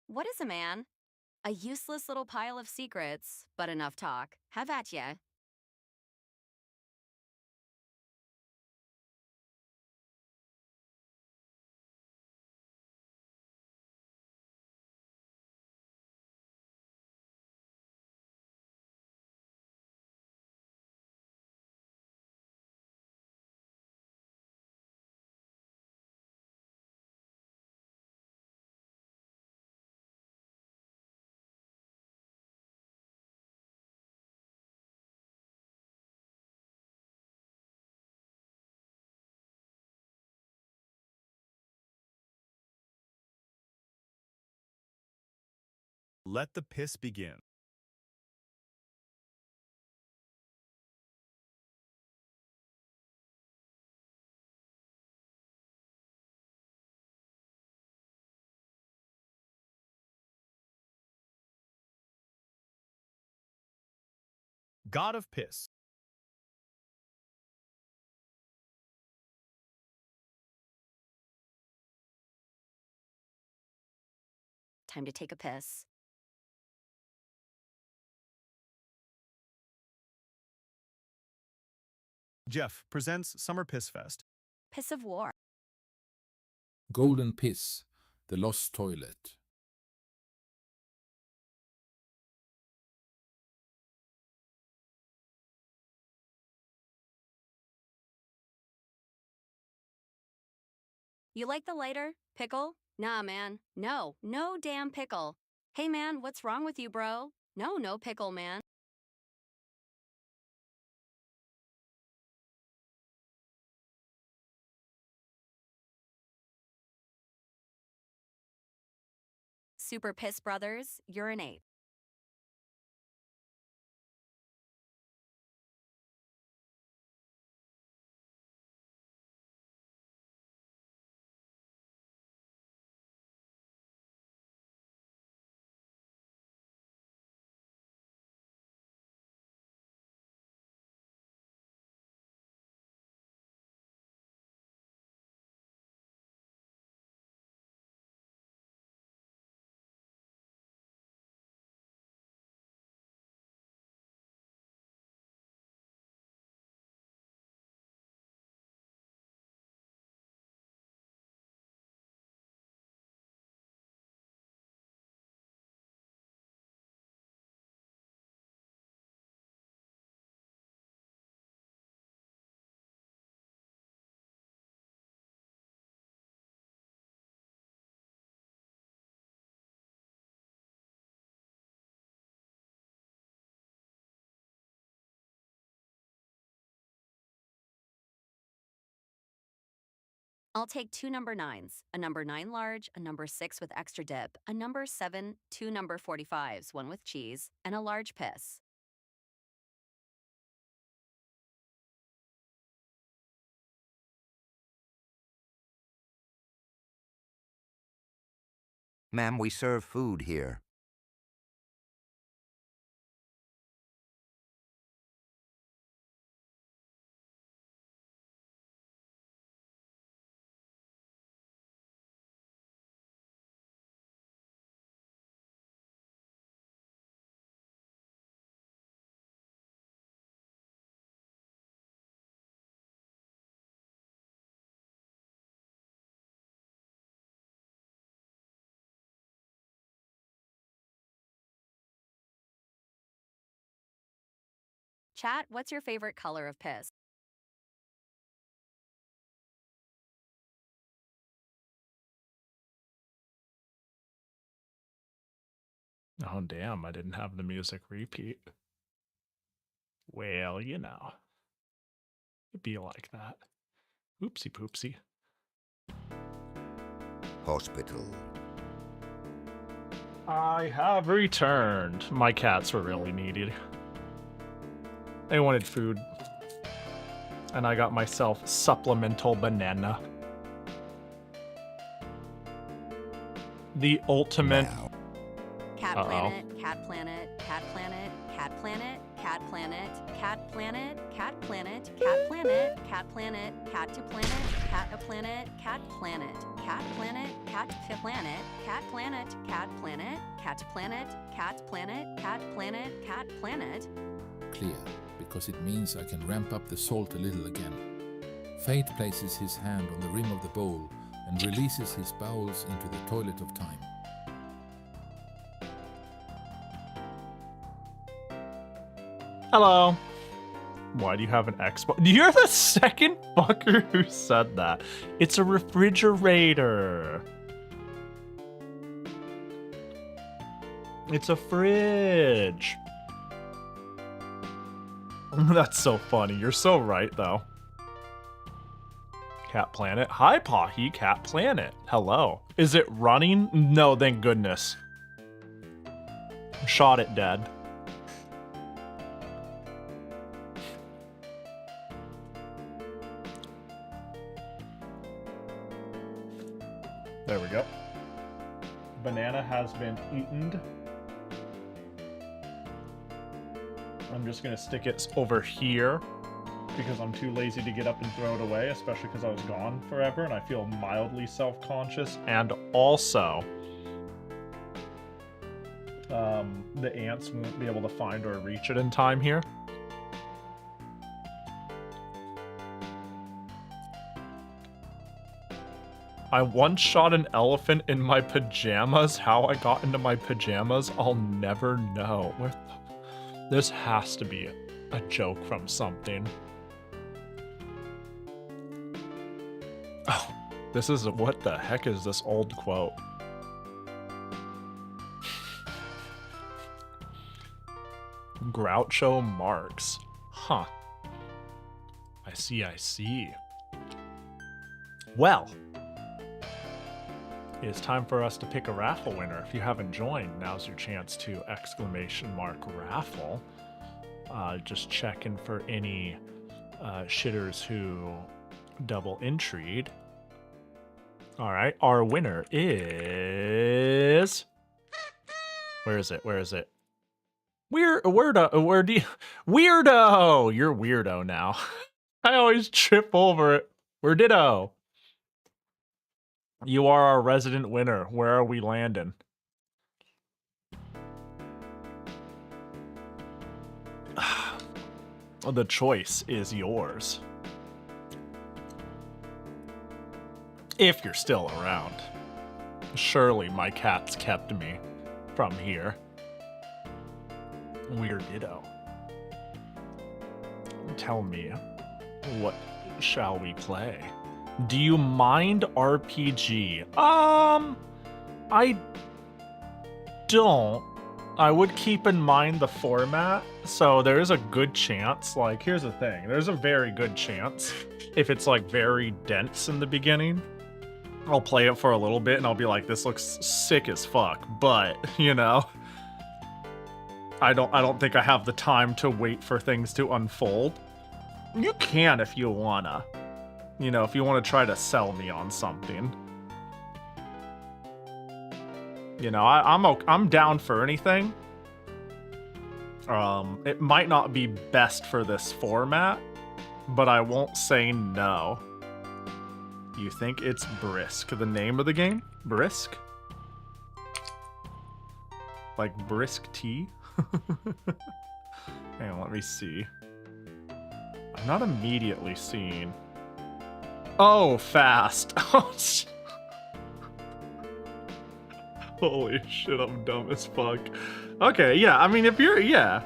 What is a man? A useless little pile of secrets, but enough talk. Have at ya. Let the piss begin. God of Piss. Time to take a piss. Jeff presents Summer Piss Fest. Piss of war. Golden Piss, the lost toilet. You like the lighter? Pickle? Nah, man. No damn pickle. Hey, man, what's wrong with you, bro? No pickle, man. Super Piss Brothers, urinate. I'll take 2 number 9s, a number 9 large, a number 6 with extra dip, a number 7, 2 number 45s, 1 with cheese, and a large piss. Ma'am, we serve food here. Chat, what's your favorite color of piss? Oh, damn, I didn't have the music repeat. Well, you know. It'd be like that. Oopsie poopsie. Hospital. I have returned. My cats were really needy. They wanted food. And I got myself supplemental banana. The ultimate... Now. Cat Uh-oh. planet, cat planet, cat planet, cat planet, cat planet, cat planet, cat planet, cat planet, cat planet, cat to planet, cat a planet, cat planet, cat planet, cat to planet, cat planet, cat planet, cat to planet, cat planet, cat planet, cat planet. Clear, because it means I can ramp up the salt a little again. Fate places his hand on the rim of the bowl and releases his bowels into the toilet of time. Hello. Why do you have an Xbox? You're the second fucker who said that. It's a refrigerator. It's a fridge. That's so funny. You're so right, though. Cat Planet. Hi, Pahi. Cat Planet. Hello. Is it running? No, thank goodness. Shot it dead. There we go. Banana has been eaten. I'm just gonna stick it over here because I'm too lazy to get up and throw it away, especially because I was gone forever and I feel mildly self-conscious. And also, the ants won't be able to find or reach it in time here. I once shot an elephant in my pajamas. How I got into my pajamas, I'll never know. This has to be a joke from something. Oh, this is, what the heck is this old quote? Groucho Marx. Huh. I see, I see. Well, it's time for us to pick a raffle winner. If you haven't joined, now's your chance to !raffle. Just checking for any shitters who double entry'd. All right, our winner is... Where is it? Where is it? Weirdo! You're weirdo now. I always trip over it. We're Ditto. You are our resident winner. Where are we landing? The choice is yours. If you're still around. Surely my cats kept me from here. Weird Ditto. Tell me, what shall we play? Do you mind RPG? I don't. I would keep in mind the format, so there is a good chance, like, here's the thing, there's a very good chance, if it's like very dense in the beginning, I'll play it for a little bit and I'll be like, this looks sick as fuck, but, you know, I don't think I have the time to wait for things to unfold. You can if you wanna. You know, if you want to try to sell me on something. You know, I'm down for anything. It might not be best for this format, but I won't say no. You think it's Brisk? The name of the game? Brisk? Like brisk tea? Hang on, let me see. I'm not immediately seeing. Oh, fast. Holy shit, I'm dumb as fuck. Okay, yeah, I mean, if you're, yeah.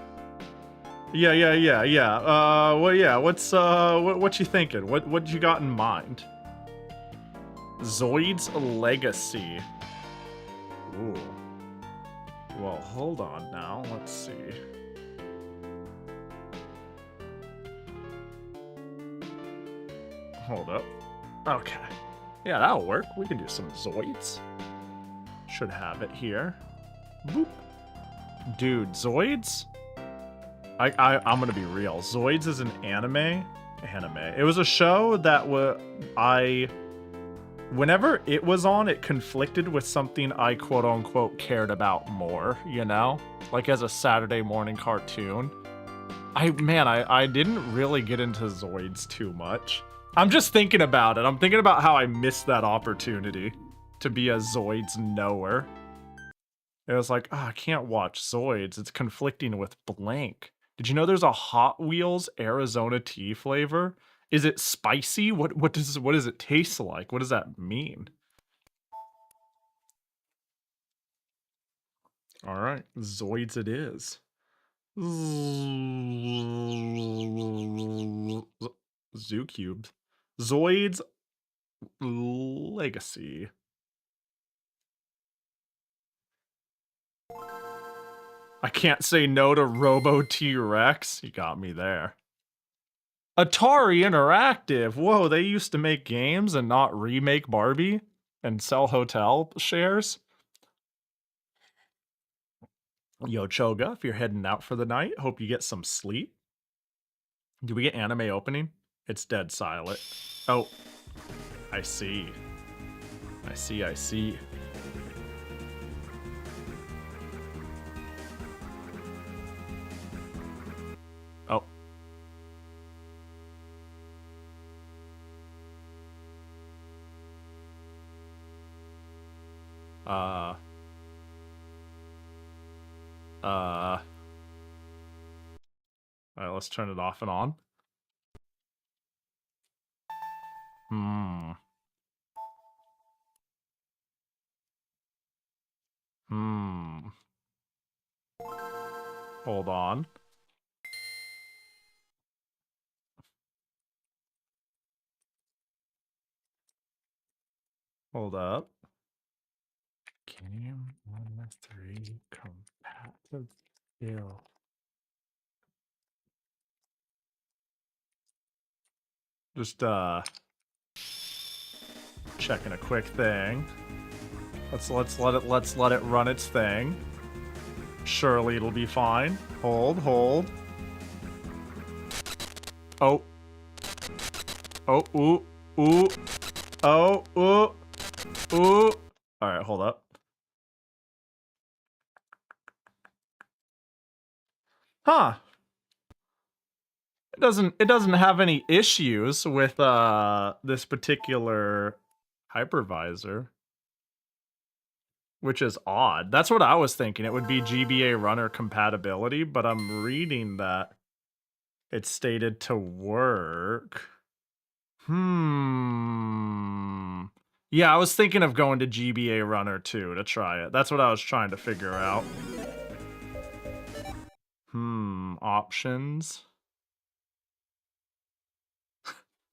Well, yeah, what you thinking? What you got in mind? Zoid's Legacy. Ooh. Well, hold on now, let's see. Hold up. Okay. Yeah, that'll work. We can do some Zoids. Should have it here. Boop. Dude, Zoids? I'm gonna be real. Zoids is an anime. It was a show that whenever it was on, it conflicted with something I quote-unquote cared about more, you know? Like as a Saturday morning cartoon. I didn't really get into Zoids too much. I'm just thinking about it. I'm thinking about how I missed that opportunity to be a Zoids knower. It was like, oh, I can't watch Zoids. It's conflicting with blank. Did you know there's a Hot Wheels Arizona tea flavor? Is it spicy? What does it taste like? What does that mean? All right, Zoids it is. Zoo Cubes. Zoids Legacy. I can't say no to Robo T-Rex. You got me there. Atari Interactive. Whoa, they used to make games and not remake Barbie and sell hotel shares. Yo, Choga, if you're heading out for the night, hope you get some sleep. Do we get anime opening? It's dead silent. Oh, I see. I see, I see. Oh. Alright, let's turn it off and on. Hold on. Hold up. Game 1 3 compatible. Just checking a quick thing. Let's let it run its thing. Surely it'll be fine. Hold. Oh. Oh, ooh. Oh, ooh. Alright, hold up. Huh. It doesn't have any issues with this particular hypervisor. Which is odd. That's what I was thinking. It would be GBA runner compatibility, but I'm reading that it's stated to work. Yeah, I was thinking of going to GBA runner too to try it. That's what I was trying to figure out. Options.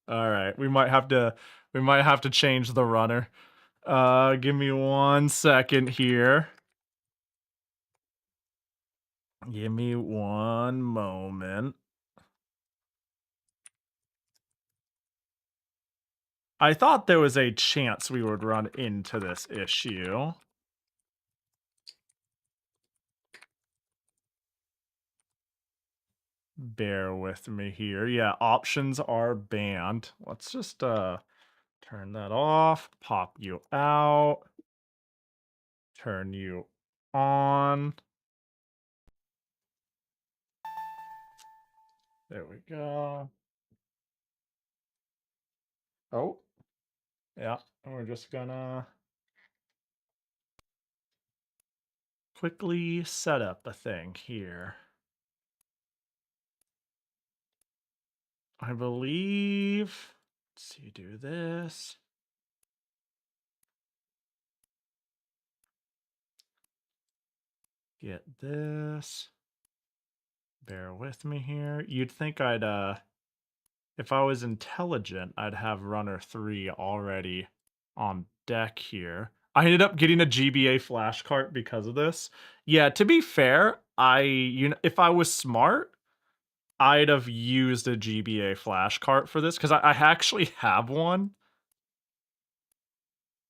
All right, we might have to change the runner. Give me 1 second here. Give me 1 moment. I thought there was a chance we would run into this issue. Bear with me here. Yeah, options are banned. Let's just turn that off, pop you out, turn you on. There we go. Oh, yeah, we're just gonna quickly set up a thing here. I believe, let's see, do this. Get this. Bear with me here. You'd think I'd, if I was intelligent, I'd have runner 3 already on deck here. I ended up getting a GBA flash cart because of this. Yeah, to be fair, if I was smart, I'd have used a GBA flash cart for this because I actually have one.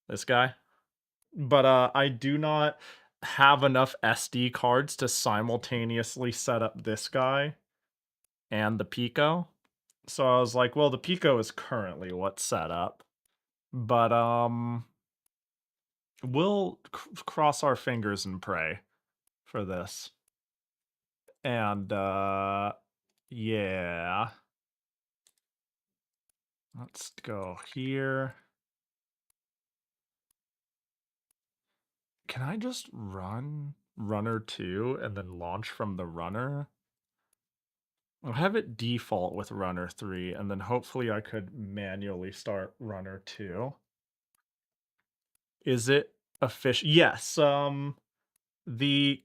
This guy. But I do not have enough SD cards to simultaneously set up this guy and the Pico. So I was like, well, the Pico is currently what's set up. But we'll cross our fingers and pray for this. And yeah. Let's go here. Can I just run runner 2 and then launch from the runner? I'll have it default with runner 3, and then hopefully I could manually start runner 2. Is it official? Yes, the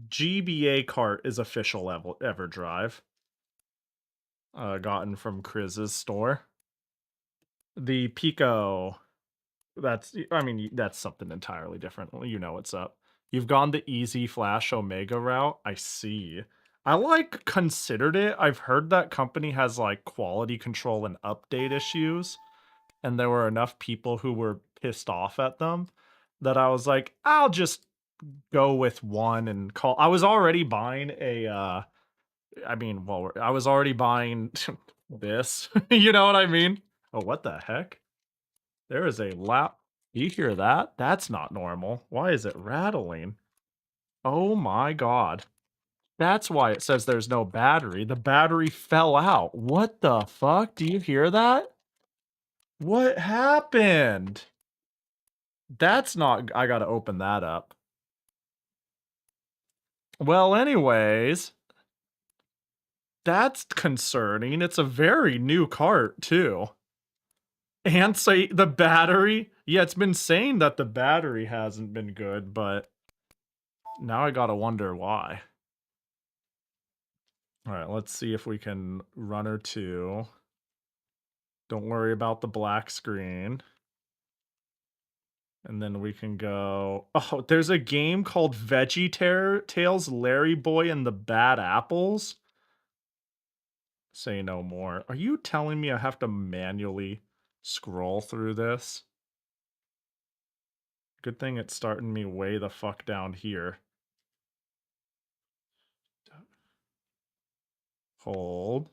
GBA cart is official EverDrive. Gotten from Chris's store. The Pico, that's something entirely different. You know what's up. You've gone the easy Flash Omega route. I see. I considered it. I've heard that company has quality control and update issues, and there were enough people who were pissed off at them that I was like, I'll just go with one and call. I was already buying a. I mean, well, I was already buying this. You know what I mean? Oh, what the heck? There is a lap. You hear that? That's not normal. Why is it rattling? Oh my god. That's why it says there's no battery. The battery fell out. What the fuck? Do you hear that? What happened? That's not... I gotta open that up. Well, anyways... That's concerning. It's a very new cart, too. And say the battery... Yeah, it's been saying that the battery hasn't been good, but... Now I gotta wonder why. Alright, let's see if we can runner 2. Don't worry about the black screen. And then we can go... Oh, there's a game called Veggie Tales, Larry Boy and the Bad Apples. Say no more. Are you telling me I have to manually scroll through this? Good thing it's starting me way the fuck down here. Hold.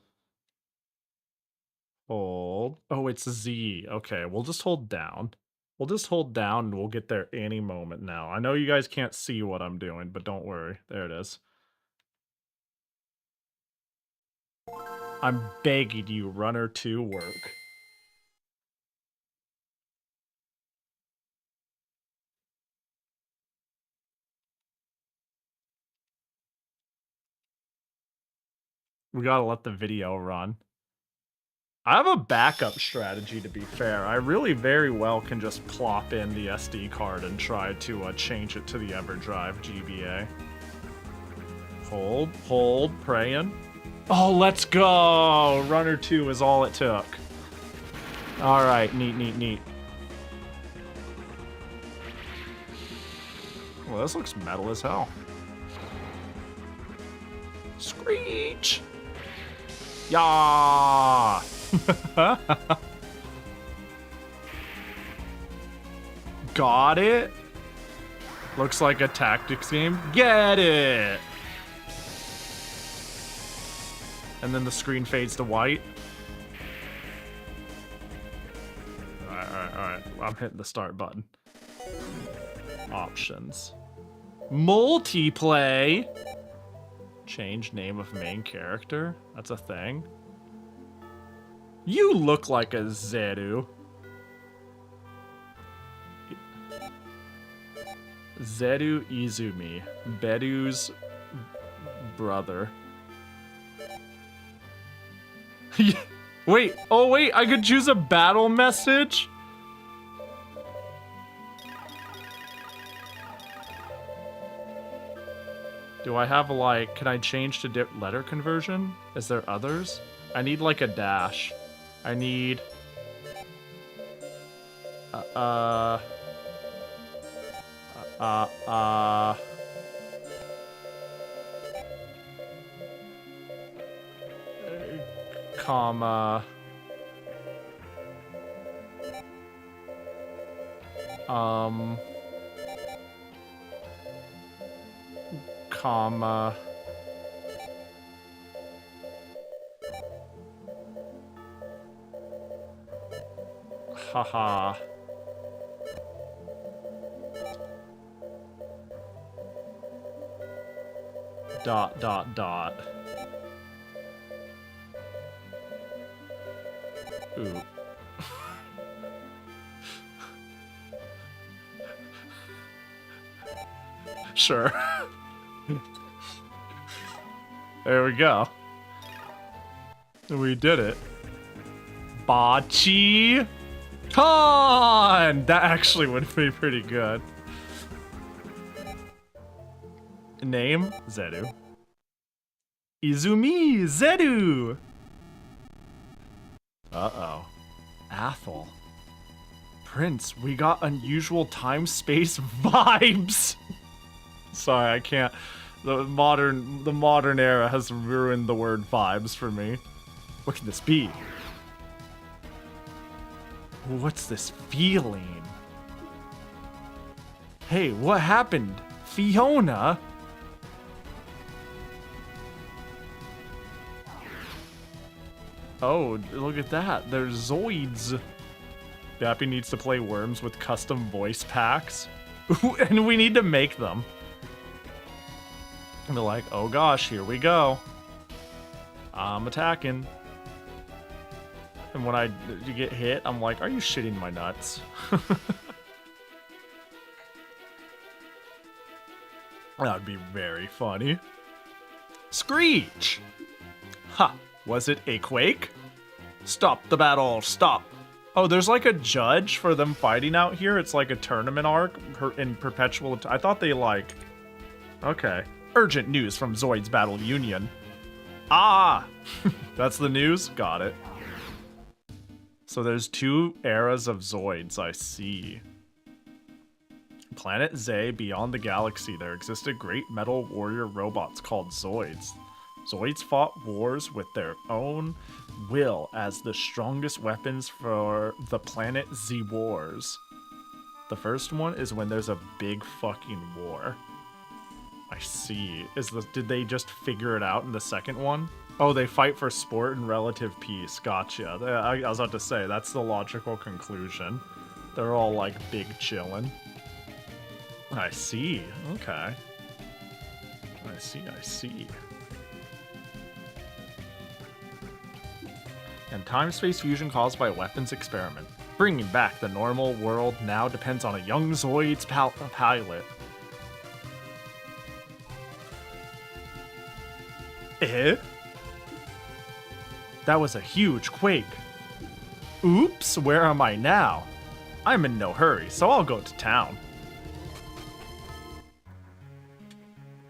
Hold. Oh, it's Z. Okay, we'll just hold down. We'll just hold down and we'll get there any moment now. I know you guys can't see what I'm doing, but don't worry. There it is. I'm begging you, runner 2 work. We gotta let the video run. I have a backup strategy, to be fair. I really very well can just plop in the SD card and try to change it to the EverDrive GBA. Hold, praying. Oh, let's go! Runner 2 is all it took. Alright, neat. Well, this looks metal as hell. Screech! Yeah! Got it? Looks like a tactics game. Get it! And then the screen fades to white. Alright. I'm hitting the start button. Options. Multiplay! Change name of main character? That's a thing. You look like a Zeru. Zeru Izumi. Beru's brother. Wait, oh wait, I could choose a battle message? Do I have like, can I change to letter conversion? Is there others? I need like a dash. I need... comma... comma... Haha. Dot. Ooh. Sure. There we go. We did it. Bachi Con! That actually would be pretty good. Name? Zeru. Izumi Zeru! Uh-oh. Athel. Prince, we got unusual time-space vibes! Sorry, I can't. The modern era has ruined the word vibes for me. What can this be? What's this feeling? Hey, what happened? Fiona? Oh, look at that. There's Zoids. Dappy needs to play Worms with custom voice packs. And we need to make them. And they're like, oh gosh, here we go. I'm attacking. And when I get hit, I'm like, are you shitting my nuts? That would be very funny. Screech! Ha! Was it a quake? Stop the battle, stop! Oh, there's like a judge for them fighting out here. It's like a tournament arc in perpetual. I thought they like... Okay. Urgent news from Zoids Battle Union. Ah! That's the news? Got it. So there's 2 eras of Zoids, I see. Planet Zay, beyond the galaxy, there existed great metal warrior robots called Zoids. Zoids fought wars with their own will as the strongest weapons for the planet Z Wars. The first one is when there's a big fucking war. I see. Did they just figure it out in the second one? Oh, they fight for sport and relative peace. Gotcha. I was about to say, that's the logical conclusion. They're all like big chillin'. I see. Okay. I see. And time-space fusion caused by weapons experiment. Bringing back the normal world now depends on a young Zoid's pilot. Eh? That was a huge quake. Oops, where am I now? I'm in no hurry, so I'll go to town.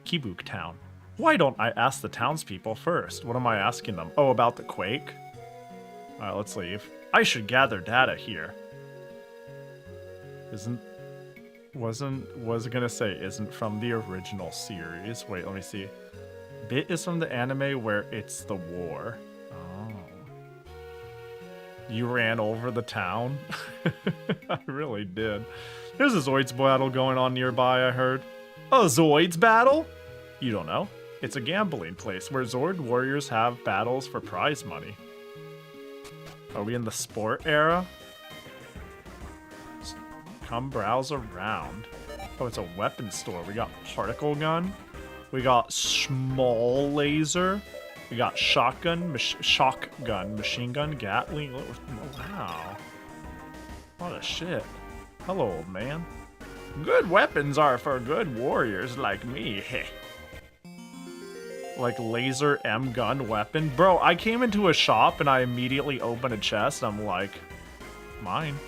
Kibuk Town. Why don't I ask the townspeople first? What am I asking them? Oh, about the quake? Alright, let's leave. I should gather data here. Was gonna say isn't from the original series. Wait, let me see. Bit is from the anime where it's the war. Oh. You ran over the town? I really did. There's a Zoids battle going on nearby, I heard. A Zoids battle? You don't know. It's a gambling place where Zord warriors have battles for prize money. Are we in the sport era? Come browse around. Oh, it's a weapons store. We got particle gun. We got small laser. We got shotgun, machine gun, Gatling. Wow. What a shit. Hello, old man. Good weapons are for good warriors like me. Like laser M gun weapon. Bro, I came into a shop and I immediately opened a chest. I'm like, mine.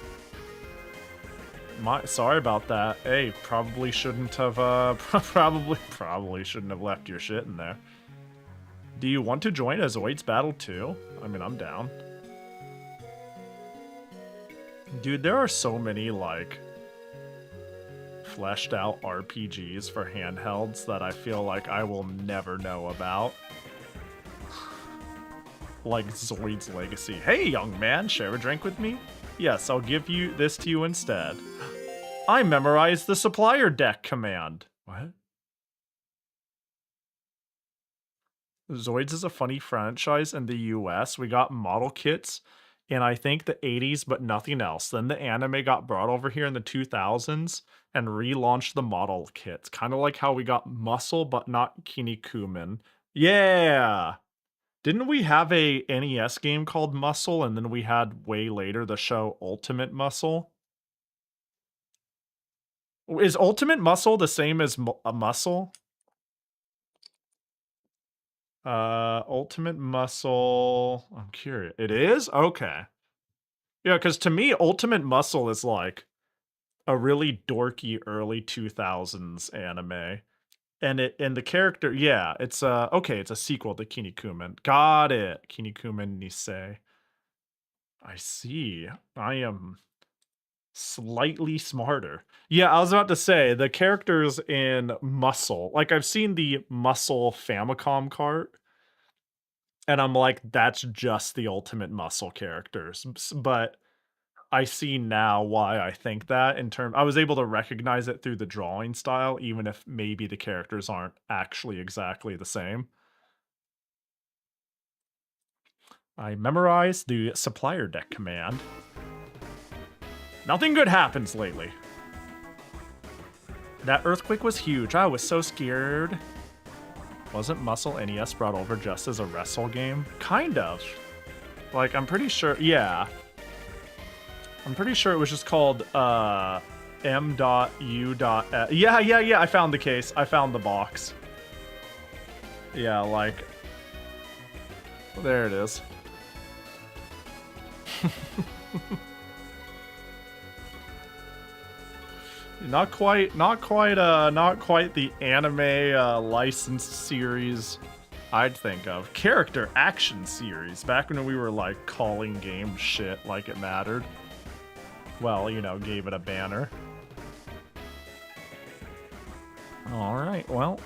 Sorry about that. Hey, probably shouldn't have, probably shouldn't have left your shit in there. Do you want to join a Zoids battle too? I mean, I'm down. Dude, there are so many, like, fleshed out RPGs for handhelds that I feel like I will never know about. Like Zoid's Legacy. Hey, young man, share a drink with me? Yes, I'll give this to you instead. I memorized the supplier deck command. What? Zoids is a funny franchise in the US. We got model kits in, I think, the 80s, but nothing else. Then the anime got brought over here in the 2000s and relaunched the model kits. Kind of like how we got Muscle, but not Kinnikuman. Yeah! Didn't we have a NES game called Muscle, and then we had way later the show Ultimate Muscle? Is Ultimate Muscle the same as a Muscle? Ultimate Muscle... I'm curious. It is? Okay. Yeah, because to me, Ultimate Muscle is like a really dorky early 2000s anime. And the character, yeah, it's okay, it's a sequel to Kinnikuman. Got it. Kinnikuman Nisei. I see. I am slightly smarter. Yeah, I was about to say, the characters in Muscle, like I've seen the Muscle Famicom cart, and I'm like, that's just the Ultimate Muscle characters. But I see now why I think that I was able to recognize it through the drawing style, even if maybe the characters aren't actually exactly the same. I memorized the supplier deck command. Nothing good happens lately. That earthquake was huge. I was so scared. Wasn't Muscle NES brought over just as a wrestle game? Kind of. Like, I'm pretty sure, yeah. I'm pretty sure it was just called M.U. Yeah, I found the case. I found the box. Yeah, like, there it is. Not quite the anime licensed series I'd think of. Character action series, back when we were like calling games shit like it mattered. Well, you know, gave it a banner. Alright, well.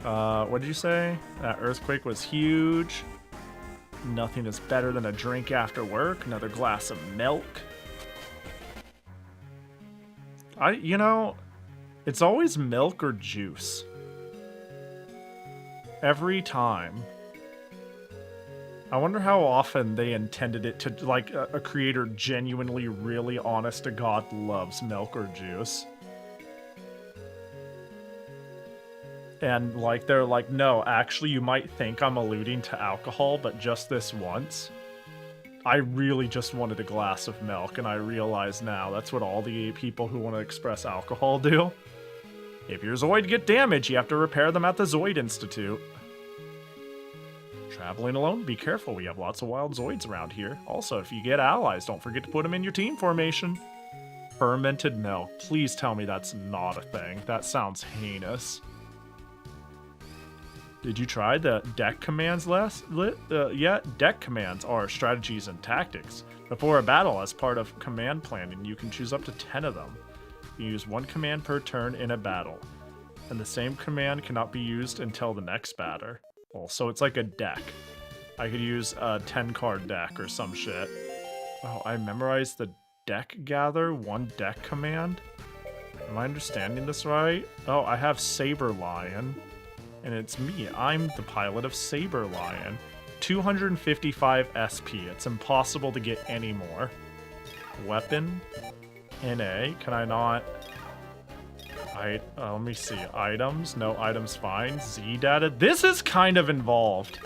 What did you say? That earthquake was huge. Nothing is better than a drink after work. Another glass of milk. You know, it's always milk or juice. Every time. I wonder how often they intended it to, like, a creator genuinely, really honest to God loves milk or juice. And, like, they're like, no, actually, you might think I'm alluding to alcohol, but just this once. I really just wanted a glass of milk, and I realize now that's what all the people who want to express alcohol do. If your Zoid get damaged, you have to repair them at the Zoid Institute. Traveling alone? Be careful, we have lots of wild Zoids around here. Also, if you get allies, don't forget to put them in your team formation. Fermented milk. Please tell me that's not a thing. That sounds heinous. Did you try the deck commands yet? Deck commands are strategies and tactics. Before a battle, as part of command planning, you can choose up to 10 of them. You use one command per turn in a battle, and the same command cannot be used until the next batter. Well, so it's like a deck. I could use a 10-card deck or some shit. Oh, I memorized the deck gather, one deck command? Am I understanding this right? Oh, I have Saber Lion. And it's me. I'm the pilot of Saber Lion. 255 SP. It's impossible to get any more. Weapon. NA. Can I not? Let me see. Items. No items fine. Z data. This is kind of involved.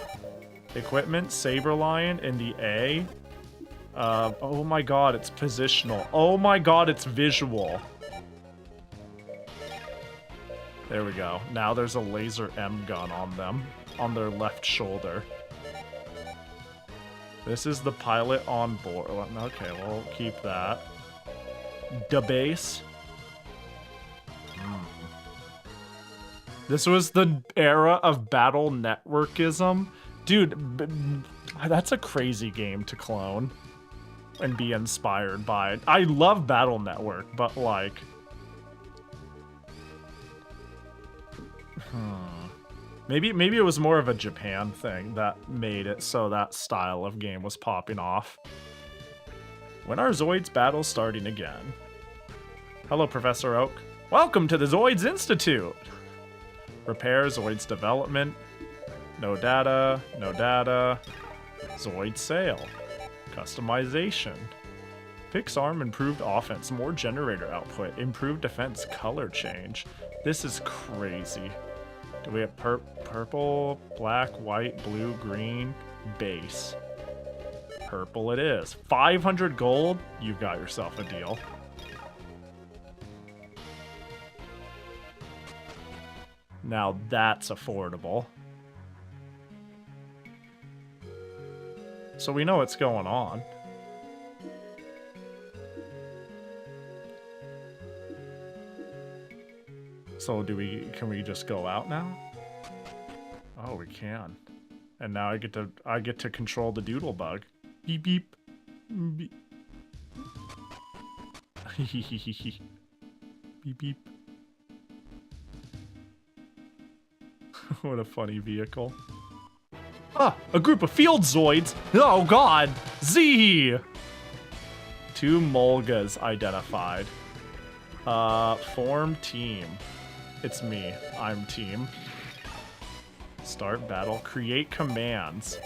Equipment. Saber Lion in the A. Oh my god, it's positional. Oh my god, it's visual. There we go. Now there's a laser M gun on them, on their left shoulder. This is the pilot on board. Okay, we'll keep that. Debase. This was the era of Battle Networkism. Dude, that's a crazy game to clone and be inspired by. I love Battle Network, but like... Maybe it was more of a Japan thing that made it so that style of game was popping off. When are Zoids battles starting again? Hello, Professor Oak. Welcome to the Zoids Institute! Repair Zoids development. No data, no data. Zoid sale. Customization. Fix arm, improved offense, more generator output, improved defense, color change. This is crazy. Do we have purple, black, white, blue, green, base? Purple it is. 500 gold? You've got yourself a deal. Now that's affordable. So we know what's going on. So can we just go out now? Oh, we can. And now I get to control the doodle bug. Beep beep. Beep. Beep beep. What a funny vehicle. Ah, a group of field Zoids. Oh god. Z. 2 Molgas identified. Form team. It's me. I'm team. Start battle. Create commands.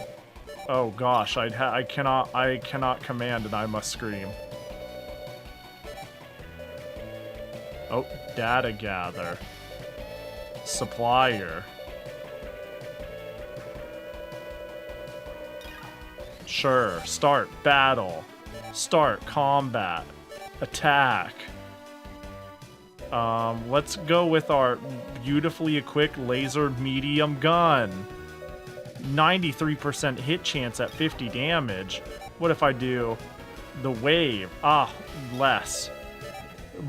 Oh gosh, I cannot command and I must scream. Oh, data gather. Supplier. Sure. Start battle. Start combat. Attack. Let's go with our beautifully equipped laser medium gun. 93% hit chance at 50 damage. What if I do the wave? Ah, less.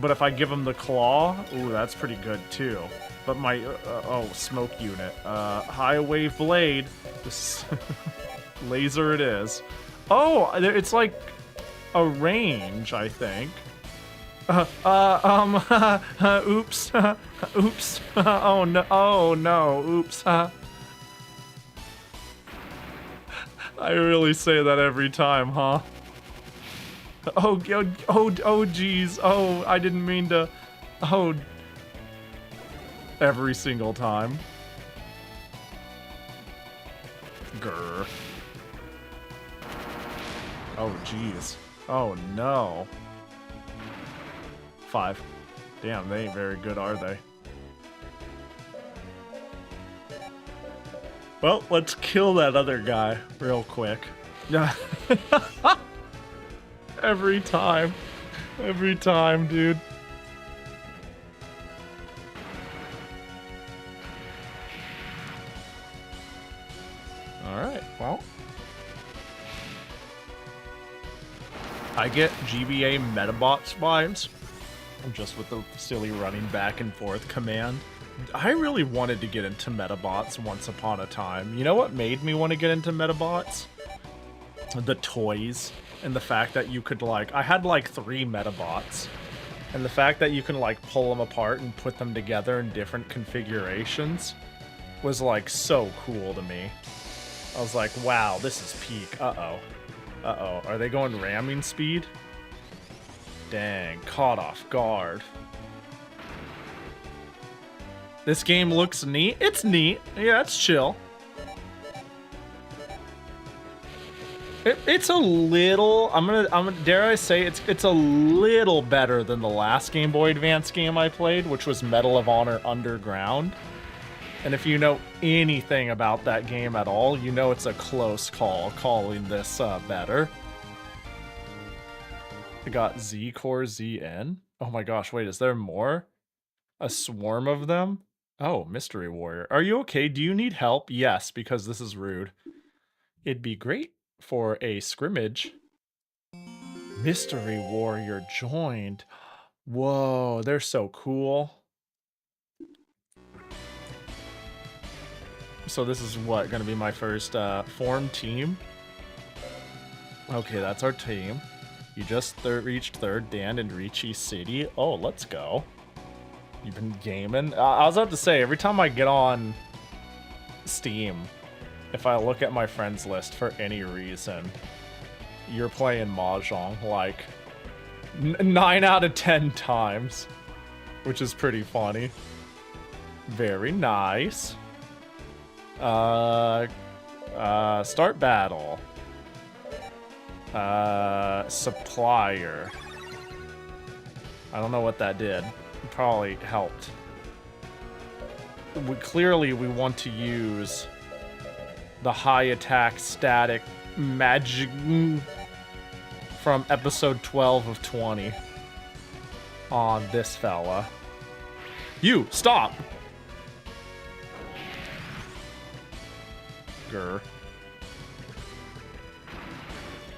But if I give him the claw, ooh, that's pretty good too. But my, oh, smoke unit. High wave blade. This laser it is. Oh, it's like a range, I think. Oops. Oops. Oh no, oops. I really say that every time, huh? Oh, geez. Oh, I didn't mean to. Oh. Every single time. Grr. Oh, geez. Oh, no. 5. Damn, they ain't very good, are they? Well, let's kill that other guy real quick. Every time. Every time, dude. Alright, well. I get GBA Metabots vibes. Just with the silly running back and forth command. I really wanted to get into Metabots once upon a time. You know what made me want to get into Metabots? The toys. And the fact that you could, like... I had, like, 3 Metabots. And the fact that you can, like, pull them apart and put them together in different configurations was, like, so cool to me. I was like, wow, this is peak. Uh-oh. Uh-oh. Are they going ramming speed? Dang, caught off guard. This game looks neat. It's neat. Yeah, it's chill. It's a little. Dare I say it's a little better than the last Game Boy Advance game I played, which was Medal of Honor Underground. And if you know anything about that game at all, you know it's a close call calling this better. I got Z Core ZN. Oh my gosh, wait, is there more? A swarm of them? Oh, Mystery Warrior. Are you okay? Do you need help? Yes, because this is rude. It'd be great for a scrimmage. Mystery Warrior joined. Whoa, they're so cool. So this is what, gonna be my first formed team? Okay, that's our team. You just reached 3rd Dan in Ricci City. Oh, let's go. You've been gaming? I was about to say, every time I get on Steam, if I look at my friends list for any reason, you're playing Mahjong like 9 out of 10 times, which is pretty funny. Very nice. Start battle. Supplier. I don't know what that did. It probably helped. Clearly we want to use the high attack static magic from episode 12 of 20 on this fella. You, stop! Grr.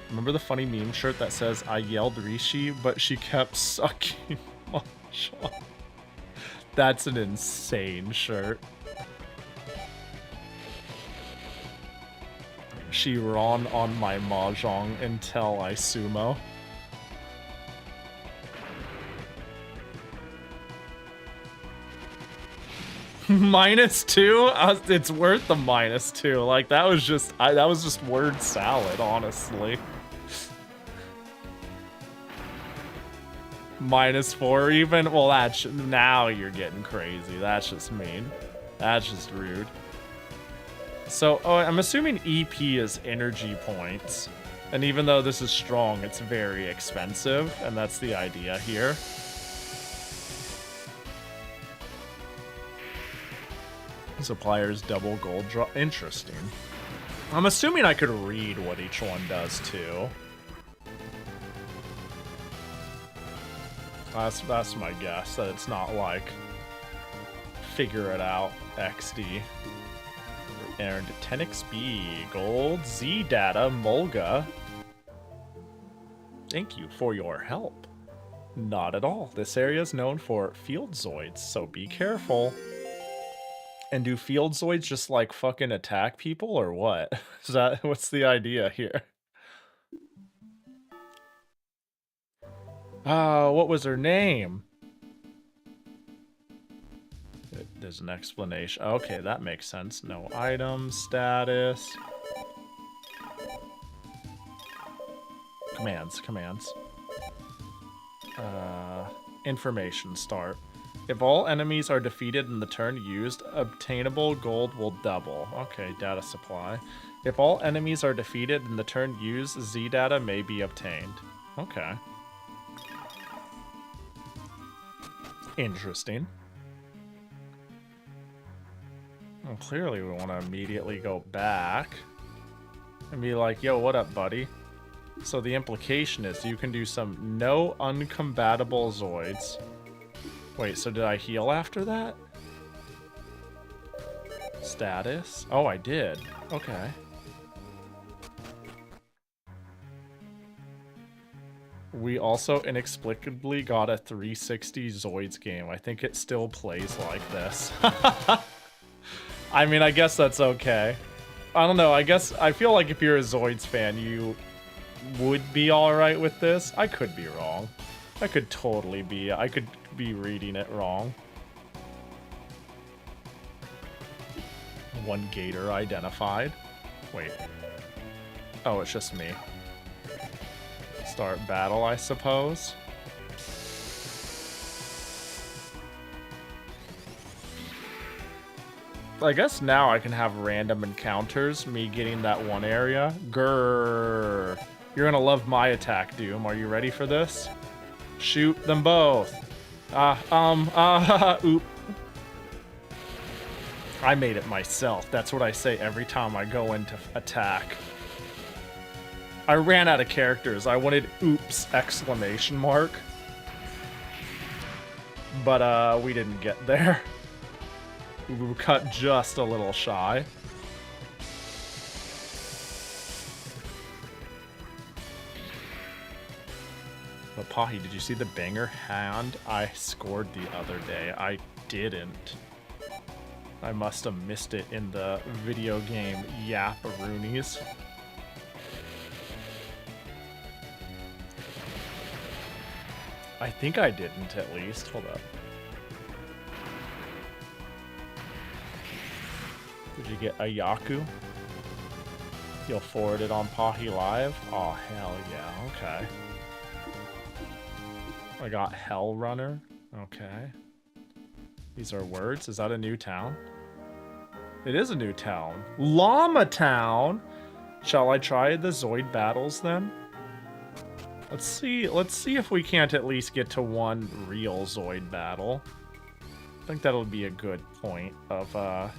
Remember the funny meme shirt that says, I yelled Rishi, but she kept sucking Mahjong? That's an insane shirt. She ran on my Mahjong until I sumo. -2? It's worth the -2. Like, that was just word salad, honestly. -4 even? Well, that's... Now you're getting crazy. That's just mean. That's just rude. So, oh, I'm assuming EP is energy points. And even though this is strong, it's very expensive. And that's the idea here. Suppliers double gold draw. Interesting. I'm assuming I could read what each one does too. That's my guess, that it's not like figure it out XD. Earned 10 XP, gold, Z data, Mulga. Thank you for your help. Not at all. This area is known for field zoids, so be careful. And do field zoids just like fucking attack people or what? Is that what's the idea here? What was her name? There's an explanation. Okay, that makes sense. No item status. Commands. Information start. If all enemies are defeated in the turn used, obtainable gold will double. Okay, data supply. If all enemies are defeated in the turn used, Z data may be obtained. Okay. Interesting. Well, clearly we want to immediately go back and be like, yo, what up, buddy? So the implication is you can do some no uncombatible zoids. Wait, so did I heal after that? Status? Oh, I did. Okay. We also inexplicably got a 360 Zoids game. I think it still plays like this. I mean, I guess that's okay. I don't know, I feel like if you're a Zoids fan, you would be alright with this. I could be wrong. I could be reading it wrong. One gator identified. Wait. Oh, it's just me. Start battle, I suppose. I guess now I can have random encounters, me getting that one area. Grrr. You're gonna love my attack, Doom. Are you ready for this? Shoot them both. Oop. I made it myself. That's what I say every time I go into attack. I ran out of characters. I wanted oops exclamation mark. But we didn't get there. We were cut just a little shy. But Pahi, did you see the banger hand I scored the other day? I didn't. I must have missed it in the video game Yapparoonies. I think I didn't, at least. Hold up. Did you get a Yaku? You'll forward it on Pahi Live? Oh, hell yeah. Okay. I got Hell Runner. Okay. These are words. Is that a new town? It is a new town. Llama Town! Shall I try the Zoid battles then? Let's see if we can't at least get to one real Zoid battle. I think that'll be a good point of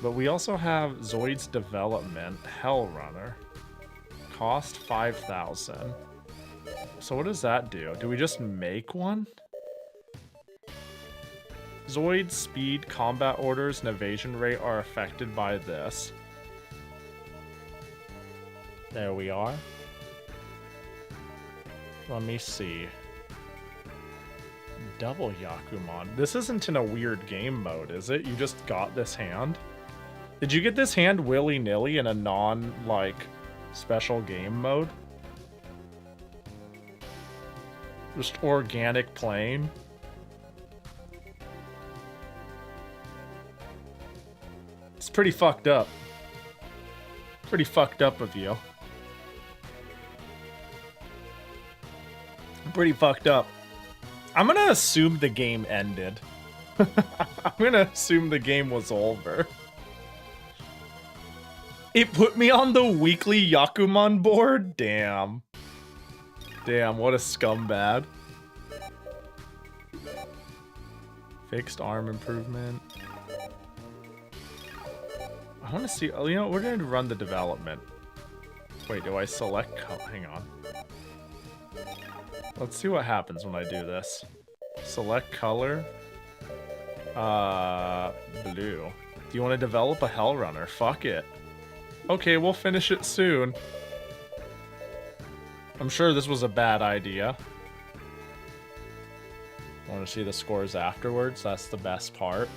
but we also have Zoid's development, Hell Runner. Cost 5,000. So what does that do? Do we just make one? Zoid's speed, combat orders, and evasion rate are affected by this. There we are. Let me see. Double Yakumon. This isn't in a weird game mode, is it? You just got this hand? Did you get this hand willy-nilly in a non, special game mode? Just organic playing? It's pretty fucked up. Pretty fucked up of you. Pretty fucked up. I'm gonna assume the game ended. I'm gonna assume the game was over. It put me on the weekly Yakuman board? Damn. Damn, what a scumbag. Fixed arm improvement. I want to see... Oh, you know, we're going to run the development. Wait, do I select... Hang on. Let's see what happens when I do this. Select color. Blue. Do you want to develop a Hell Runner? Fuck it. Okay, we'll finish it soon. I'm sure this was a bad idea. Want to see the scores afterwards? That's the best part.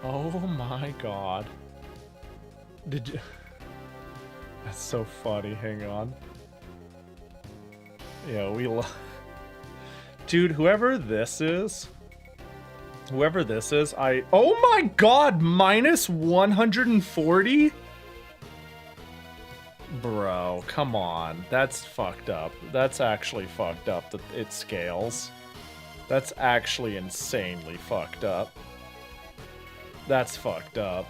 Oh my god. Did you... That's so funny. Hang on. Yeah, we Dude, whoever this is, oh my god, minus 140? Bro, come on. That's fucked up. That's actually fucked up that it scales. That's actually insanely fucked up. That's fucked up.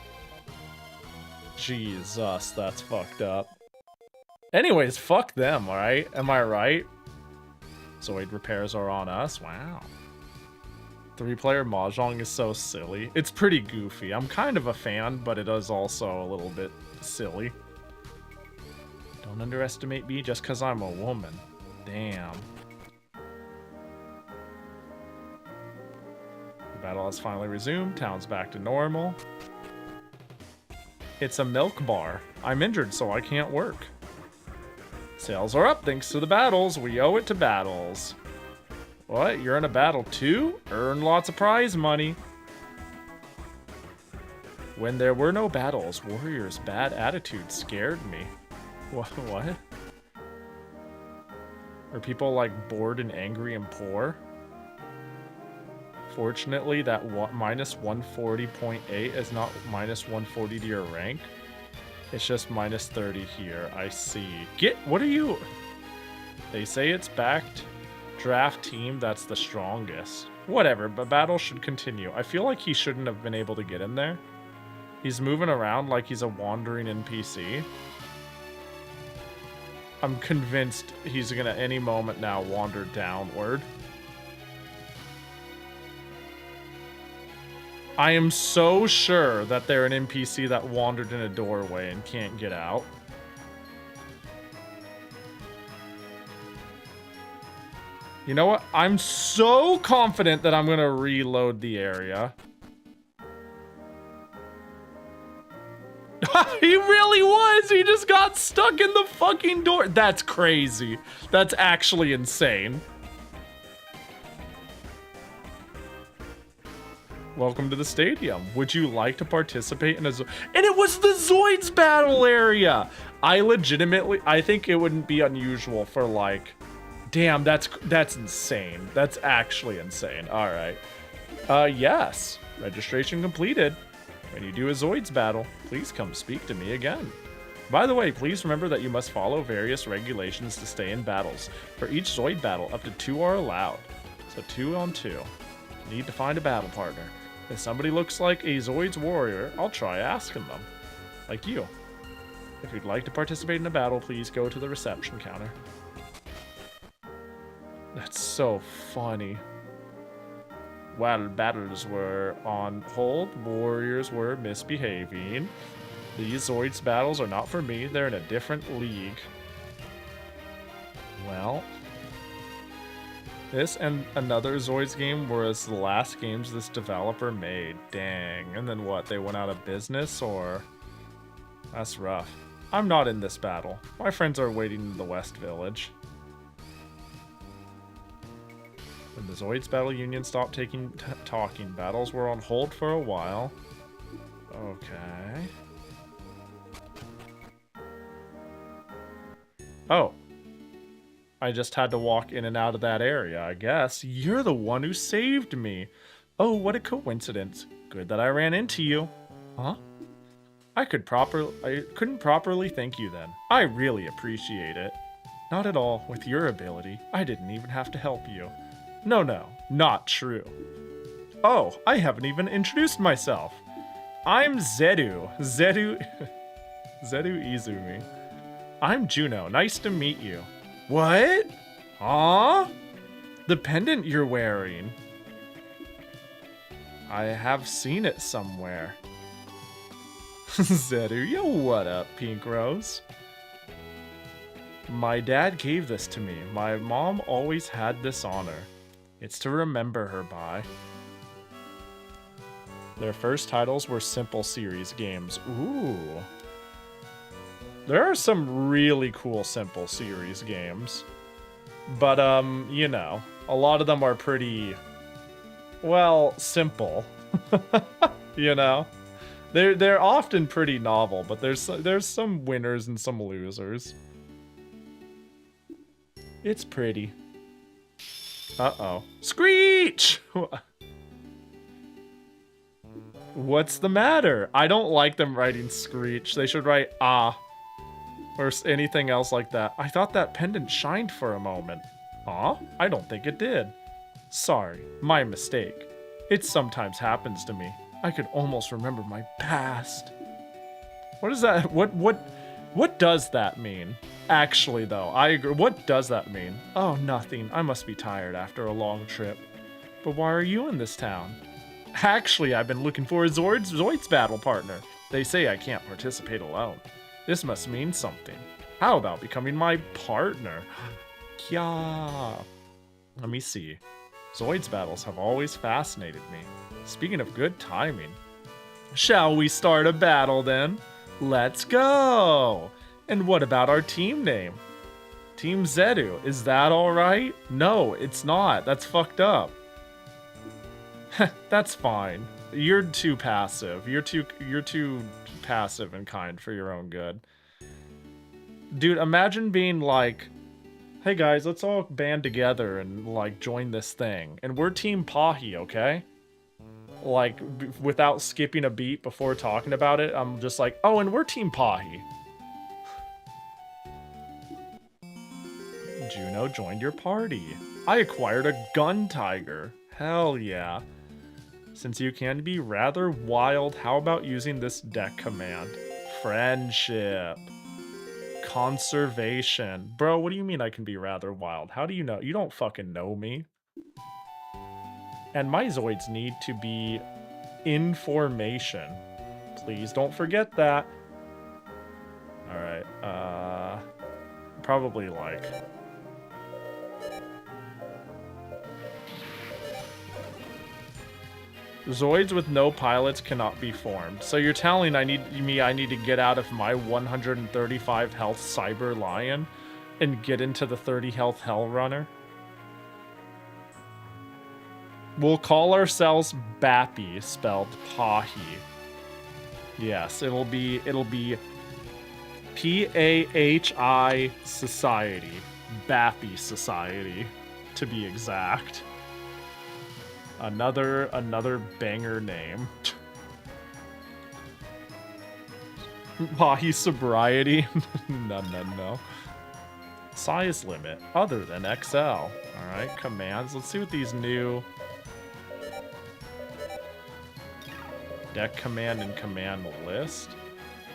Jesus, that's fucked up. Anyways, fuck them, alright? Am I right? Zoid repairs are on us? Wow. 3-player Mahjong is so silly. It's pretty goofy. I'm kind of a fan, but it is also a little bit silly. Don't underestimate me just because I'm a woman. Damn. The battle has finally resumed. Town's back to normal. It's a milk bar. I'm injured, so I can't work. Sales are up thanks to the battles. We owe it to battles. What? You're in a battle too? Earn lots of prize money. When there were no battles, Warrior's bad attitude scared me. What? Are people like bored and angry and poor? Fortunately, that minus 140.8 is not minus 140 to your rank. It's just minus 30 here. I see. What are you? They say it's backed. Draft team that's the strongest. Whatever, but battle should continue. I feel like he shouldn't have been able to get in there. He's moving around like he's a wandering NPC. I'm convinced he's gonna any moment now wander downward. I am so sure that they're an NPC that wandered in a doorway and can't get out. You know what? I'm so confident that I'm gonna reload the area. He really was! He just got stuck in the fucking door! That's crazy. That's actually insane. Welcome to the stadium. Would you like to participate in a And it was the Zoids battle area! I think it wouldn't be unusual for like... Damn, that's insane. That's actually insane. Alright. Yes. Registration completed. When you do a Zoids battle, please come speak to me again. By the way, please remember that you must follow various regulations to stay in battles. For each Zoid battle, up to 2 are allowed. So 2 on 2. Need to find a battle partner. If somebody looks like a Zoids warrior, I'll try asking them. Like you. If you'd like to participate in a battle, please go to the reception counter. That's so funny. While battles were on hold, warriors were misbehaving. These Zoids battles are not for me, they're in a different league. Well... This and another Zoids game was the last games this developer made. Dang. And then what? They went out of business or... That's rough. I'm not in this battle. My friends are waiting in the West Village. When the Zoids Battle Union stopped talking, battles were on hold for a while. Okay. Oh. I just had to walk in and out of that area, I guess. You're the one who saved me. Oh, what a coincidence. Good that I ran into you. Huh? I couldn't properly thank you then. I really appreciate it. Not at all. With your ability, I didn't even have to help you. No, not true. Oh, I haven't even introduced myself. I'm Zeru. Zeru Izumi. I'm Juno. Nice to meet you. What? Huh? The pendant you're wearing. I have seen it somewhere. Zeru, yo, what up, Pink Rose? My dad gave this to me. My mom always had this on her. It's to remember her by. Their first titles were simple series games. Ooh. There are some really cool simple series games. But, you know, a lot of them are pretty, well, simple. You know? They're often pretty novel, but there's some winners and some losers. It's pretty. Uh-oh. Screech! What's the matter? I don't like them writing Screech. They should write ah. Or anything else like that. I thought that pendant shined for a moment. Huh? I don't think it did. Sorry, my mistake. It sometimes happens to me. I could almost remember my past. What is that? What does that mean? Actually, though, I agree. What does that mean? Oh, nothing. I must be tired after a long trip. But why are you in this town? Actually, I've been looking for a Zoid's battle partner. They say I can't participate alone. This must mean something. How about becoming my partner? Yeah. Let me see. Zoid's battles have always fascinated me. Speaking of good timing, shall we start a battle then? Let's go! And what about our team name? Team Zeru, is that alright? No, it's not. That's fucked up. That's fine. You're too passive. You're too passive and kind for your own good. Dude, imagine being like, hey guys, let's all band together and like join this thing. And we're Team Pahi, okay? Like, without skipping a beat before talking about it, I'm just like, oh, and we're Team Pahi. Juno joined your party. I acquired a gun tiger. Hell yeah. Since you can be rather wild, how about using this deck command? Friendship. Conservation. Bro, what do you mean I can be rather wild? How do you know? You don't fucking know me. And my Zoids need to be information. Please don't forget that. Alright, probably like... Zoids with no pilots cannot be formed. So you're telling I need to get out of my 135 health Cyber Lion and get into the 30 health Hell Runner? We'll call ourselves Bappy, spelled Pahi. Yes, it'll be P-A-H-I Society. Bappy Society, to be exact. Another banger name. Pahi Sobriety. No. Size limit other than XL. Alright, commands. Let's see what these new deck command and command list.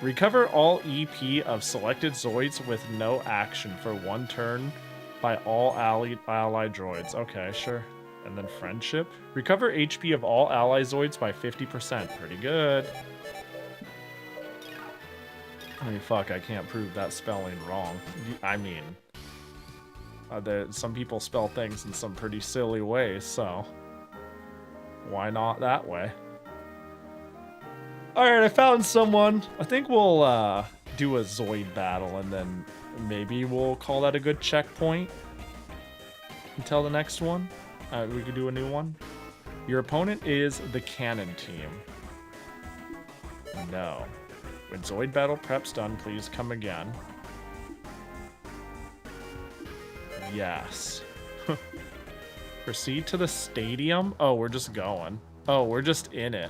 Recover all EP of selected Zoids with no action for 1 turn by all ally droids. Okay, sure. And then friendship. Recover HP of all ally Zoids by 50%. Pretty good. I mean, fuck, I can't prove that spelling wrong. I mean, some people spell things in some pretty silly ways, so why not that way? Alright, I found someone. I think we'll do a Zoid battle, and then maybe we'll call that a good checkpoint until the next one. We could do a new one. Your opponent is the Cannon team. No. When Zoid battle prep's done, please come again. Yes. Proceed to the stadium? Oh, we're just going. Oh, we're just in it.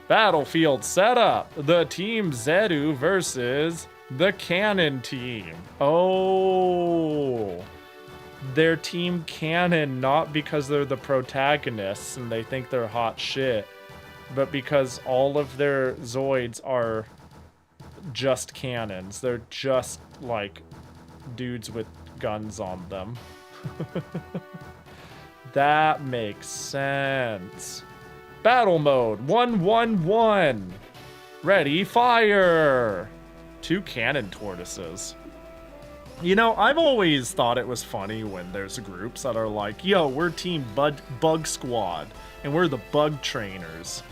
Battlefield set up. The Team Zeru versus The Cannon team. Oh. They're Team Cannon not because they're the protagonists and they think they're hot shit, but because all of their Zoids are just cannons. They're just, like, dudes with guns on them. That makes sense. Battle mode 1-1-1. Ready, fire. 2 cannon tortoises. You know, I've always thought it was funny when there's groups that are like, yo, we're Team Bug Squad, and we're the bug trainers.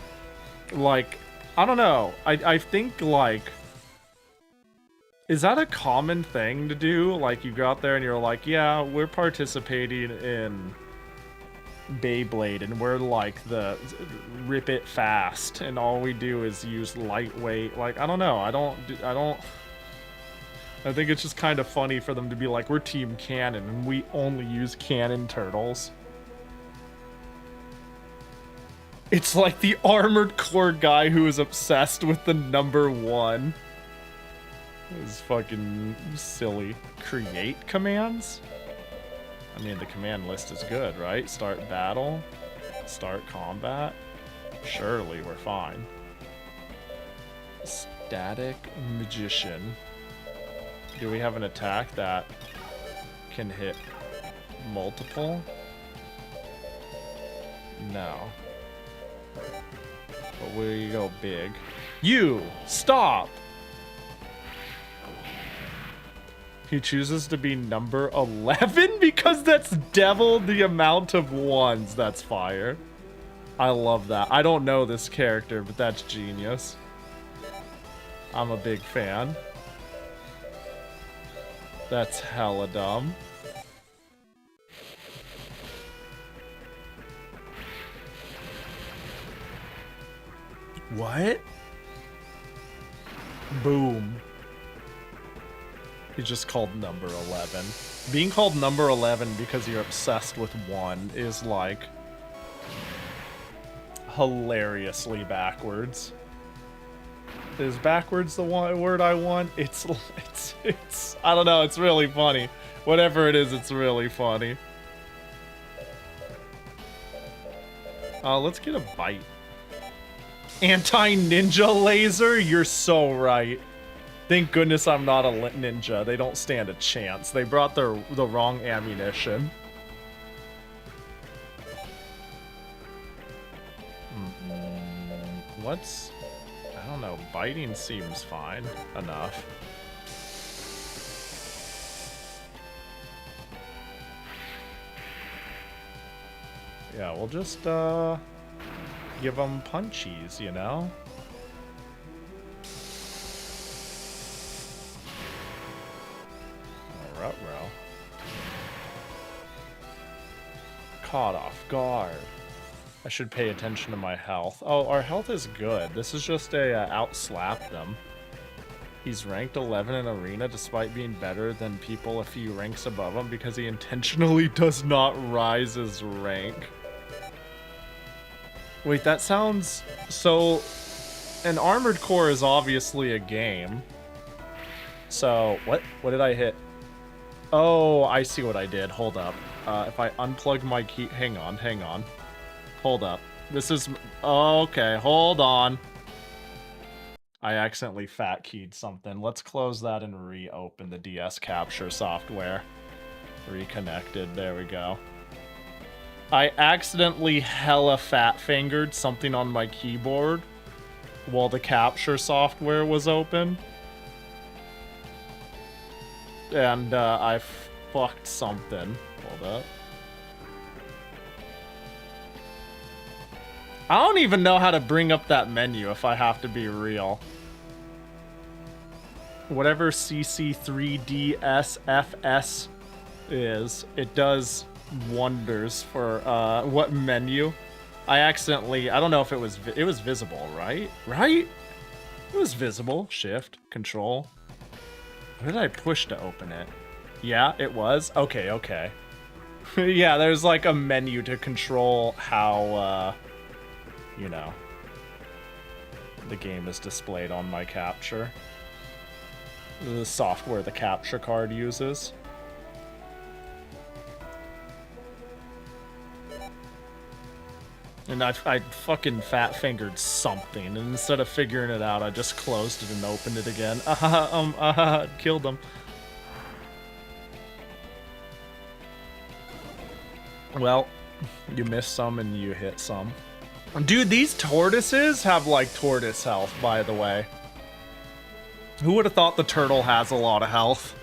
Like, I don't know. I think, like, is that a common thing to do? Like, you go out there and you're like, yeah, we're participating in Beyblade, and we're like the rip it fast, and all we do is use lightweight. Like, I don't know. I think it's just kind of funny for them to be like, we're Team Cannon, and we only use cannon turtles. It's like the Armored Core guy who is obsessed with the number 1. It's fucking silly. Create commands? I mean, the command list is good, right? Start battle, start combat. Surely we're fine. Static Magician. Do we have an attack that can hit multiple? No. But we go big. You! Stop! He chooses to be number 11 because that's double the amount of ones. That's fire. I love that. I don't know this character, but that's genius. I'm a big fan. That's hella dumb. What? Boom. He's just called number 11. Being called number 11 because you're obsessed with 1 is, like, hilariously backwards. Is backwards the word I want? It's I don't know, it's really funny. Whatever it is, it's really funny. Let's get a bite. Anti-ninja laser? You're so right. Thank goodness I'm not a ninja. They don't stand a chance. They brought the wrong ammunition. What's... I don't know. Biting seems fine enough. Yeah, we'll just, give them punchies, you know? Ruh-roh. Caught off guard. I should pay attention to my health. Oh, our health is good. This is just a outslap them. He's ranked 11 in Arena despite being better than people a few ranks above him because he intentionally does not rise his rank. Wait, that sounds... So, an Armored Core is obviously a game. So, what? What did I hit? Oh, I see what I did. Hold up. If I unplug my key... Hang on. Hold up. This is... Okay, hold on. I accidentally fat keyed something. Let's close that and reopen the DS capture software. Reconnected. There we go. I accidentally hella fat fingered something on my keyboard while the capture software was open. And I fucked something. Hold up. I don't even know how to bring up that menu if I have to be real. Whatever CC3DSFS is, it does wonders for what menu. I don't know if it was visible, right? Right? It was visible. Shift, control. What did I push to open it? Yeah, it was. Okay. Yeah, there's like a menu to control how you know, the game is displayed on my capture. The software the capture card uses. And I fucking fat fingered something, and instead of figuring it out, I just closed it and opened it again. Killed him. Well, you missed some and you hit some. Dude, these tortoises have like tortoise health, by the way. Who would have thought the turtle has a lot of health?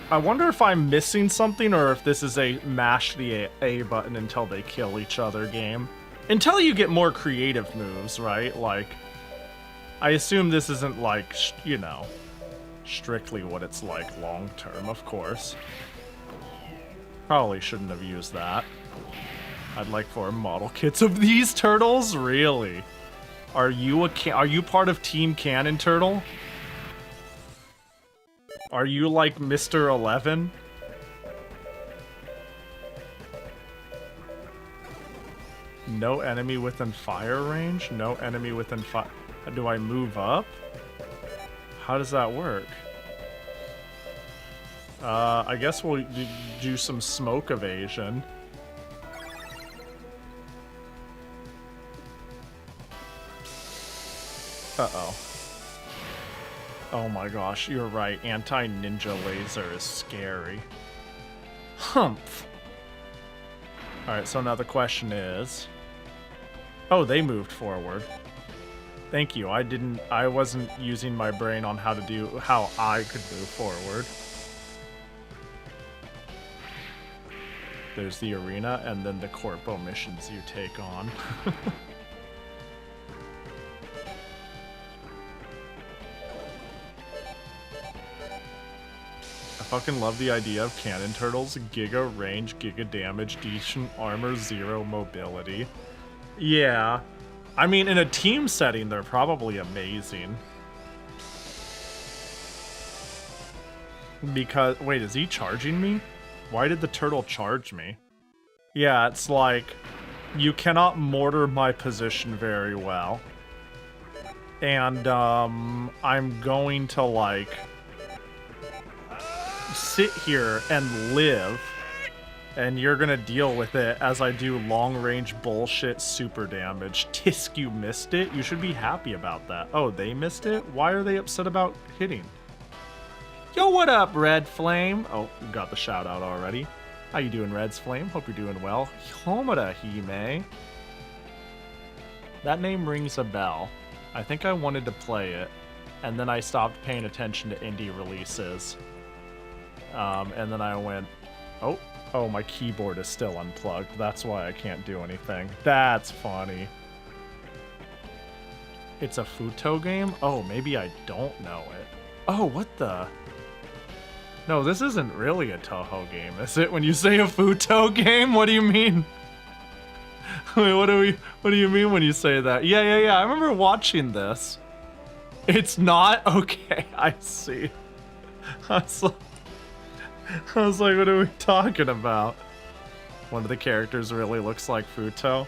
I wonder if I'm missing something or if this is a mash the A button until they kill each other game. Until you get more creative moves, right? Like, I assume this isn't like, you know, strictly what it's like long term, of course. Probably shouldn't have used that. I'd like for model kits of these turtles? Really? Are you part of Team Cannon Turtle? Are you like Mr. 11? No enemy within fire range? No enemy within fire... Do I move up? How does that work? I guess we'll do some smoke evasion. Uh-oh. Oh my gosh, you're right. Anti-ninja laser is scary. Humph. Alright, so now the question is... Oh, they moved forward. Thank you. I wasn't using my brain on how I could move forward. There's the arena, and then the corpo missions you take on. I fucking love the idea of cannon turtles. Giga range, giga damage, decent armor, zero mobility. Yeah. I mean, in a team setting, they're probably amazing. Because, wait, is he charging me? Why did the turtle charge me? Yeah, it's like, you cannot mortar my position very well. And, I'm going to, like, sit here and live, and you're gonna deal with it as I do long-range bullshit super damage. Tisk, you missed it? You should be happy about that. Oh, they missed it? Why are they upset about hitting? Yo, what up, Red Flame? Oh, you got the shout out already. How you doing, Red's Flame? Hope you're doing well. Homada Hime. That name rings a bell. I think I wanted to play it, and then I stopped paying attention to indie releases. And then I went, oh, my keyboard is still unplugged. That's why I can't do anything. That's funny. It's a Futo game? Oh, maybe I don't know it. Oh, what the? No, this isn't really a Toho game, is it? When you say a Futo game, what do you mean? Wait, what do you mean when you say that? Yeah. I remember watching this. It's not? Okay, I see. I was like, what are we talking about? One of the characters really looks like Futo.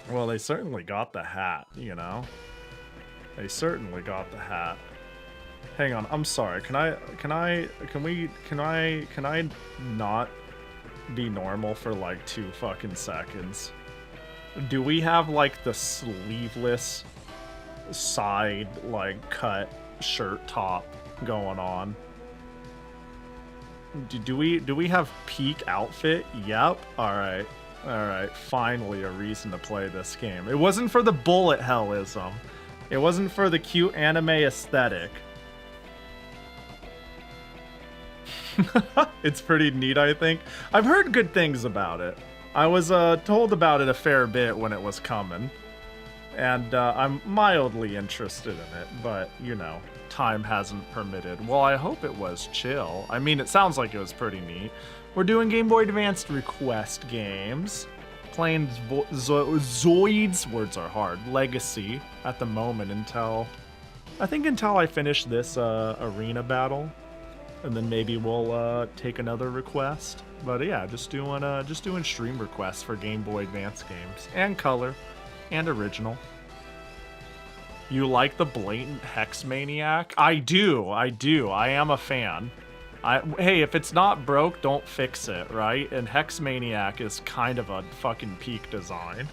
Well, they certainly got the hat, you know? They certainly got the hat. Hang on, I'm sorry. Can I not be normal for like 2 fucking seconds? Do we have like the sleeveless side like cut shirt top going on? Do we have peak outfit? Yep. Alright. Finally a reason to play this game. It wasn't for the bullet hellism. It wasn't for the cute anime aesthetic. It's pretty neat, I think. I've heard good things about it. I was told about it a fair bit when it was coming. And I'm mildly interested in it, but, you know, time hasn't permitted. Well, I hope it was chill. I mean, it sounds like it was pretty neat. We're doing Game Boy Advance request games. Playing Zoids, words are hard, Legacy at the moment until I finish this arena battle. And then maybe we'll take another request. But yeah, just doing stream requests for Game Boy Advance games. And color. And original. You like the blatant Hex Maniac? I do. I am a fan. Hey, if it's not broke, don't fix it, right? And Hex Maniac is kind of a fucking peak design.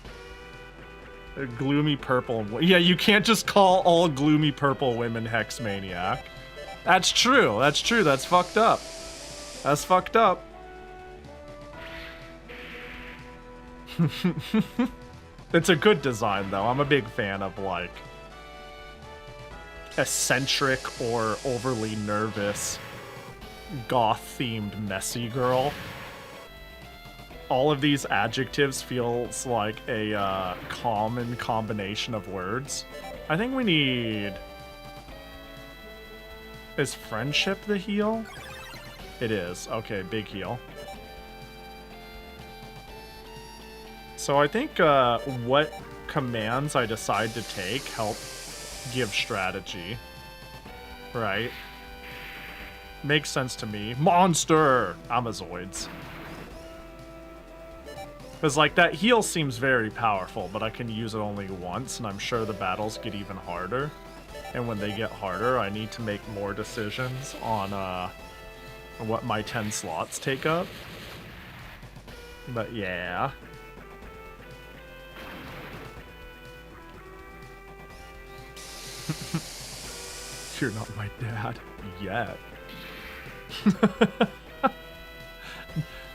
A gloomy purple. Yeah, you can't just call all gloomy purple women Hex Maniac. That's true. That's true. That's fucked up. That's fucked up. It's a good design, though. I'm a big fan of, like, eccentric or overly nervous goth-themed messy girl. All of these adjectives feels like a common combination of words. I think we need... Is friendship the heal? It is. Okay, big heal. So I think what commands I decide to take help give strategy. Right? Makes sense to me. Monster! Amazoids. Because, like, that heal seems very powerful, but I can use it only once, and I'm sure the battles get even harder. And when they get harder, I need to make more decisions on what my 10 slots take up. But yeah. You're not my dad yet.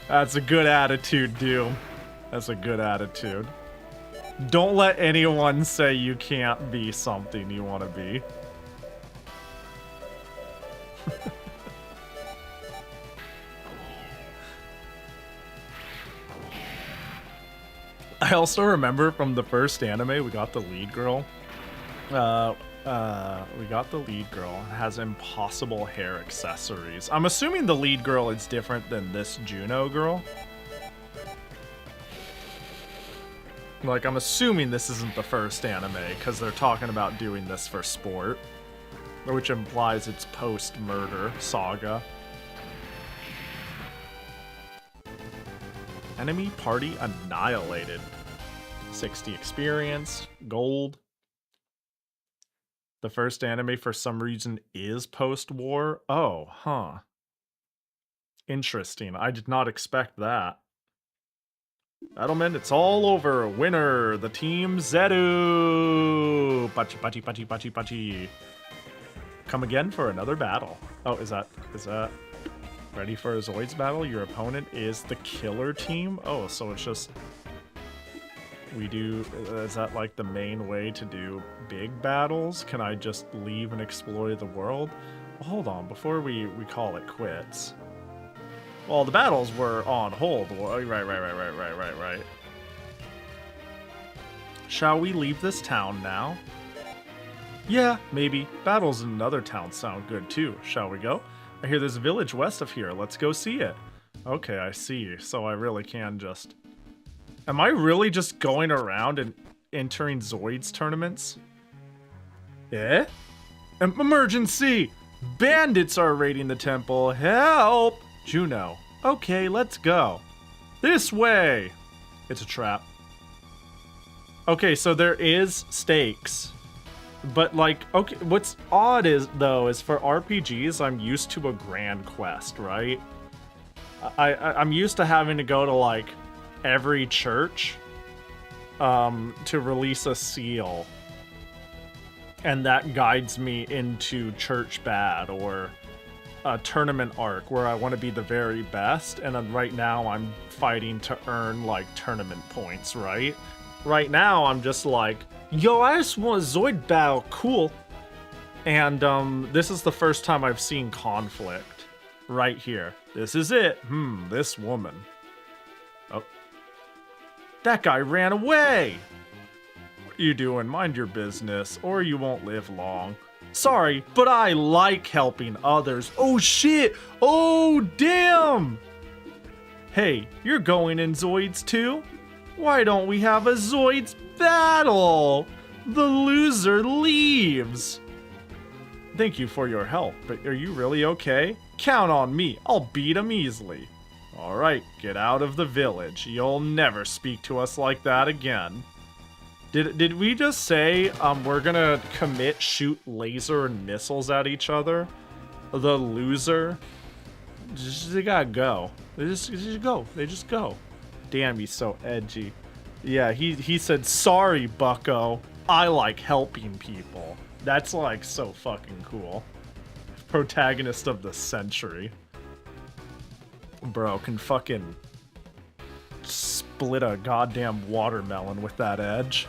That's a good attitude, Doom. That's a good attitude. Don't let anyone say you can't be something you want to be. I also remember from the first anime, we got the lead girl. We got the lead girl. Has impossible hair accessories. I'm assuming the lead girl is different than this Juno girl. Like, I'm assuming this isn't the first anime, because they're talking about doing this for sport. Which implies it's post-murder saga. Enemy party annihilated. 60 experience, gold. The first anime, for some reason, is post-war. Oh, huh. Interesting. I did not expect that. Battleman, it's all over. Winner, the team Zeru. Pachi, pachi, pachi, pachi, pachi. Come again for another battle. Oh, is that ready for a Zoids battle? Your opponent is the killer team? Oh, so it's just... We do... Is that like the main way to do big battles? Can I just leave and explore the world? Well, hold on, before we call it quits. Well, the battles were on hold. Right. Shall we leave this town now? Yeah, maybe. Battles in another town sound good too. Shall we go? I hear there's a village west of here. Let's go see it. Okay, I see. So I really can just... Am I really just going around and entering Zoids tournaments? Eh? Emergency! Bandits are raiding the temple. Help! Juno. Okay, let's go. This way! It's a trap. Okay, so there is stakes. But, like, okay, what's odd is, though, is for RPGs, I'm used to a grand quest, right? I'm used to having to go to, like, every church to release a seal. And that guides me into Church Bad, or a tournament arc where I want to be the very best, and then right now I'm fighting to earn, like, tournament points, right? Right now I'm just like, yo, I just want a Zoid battle, cool. And this is the first time I've seen conflict. Right here. This is it. This woman. Oh. That guy ran away! What are you doing? Mind your business, or you won't live long. Sorry, but I like helping others. Oh shit! Oh damn! Hey, you're going in Zoids too? Why don't we have a Zoids battle? The loser leaves. Thank you for your help, but are you really okay? Count on me, I'll beat him easily. Alright, get out of the village. You'll never speak to us like that again. Did we just say we're gonna shoot laser and missiles at each other? The loser, they gotta go. They just go. They just go. Damn, he's so edgy. Yeah, he said, sorry, bucko. I like helping people. That's like so fucking cool. Protagonist of the century. Bro can fucking split a goddamn watermelon with that edge.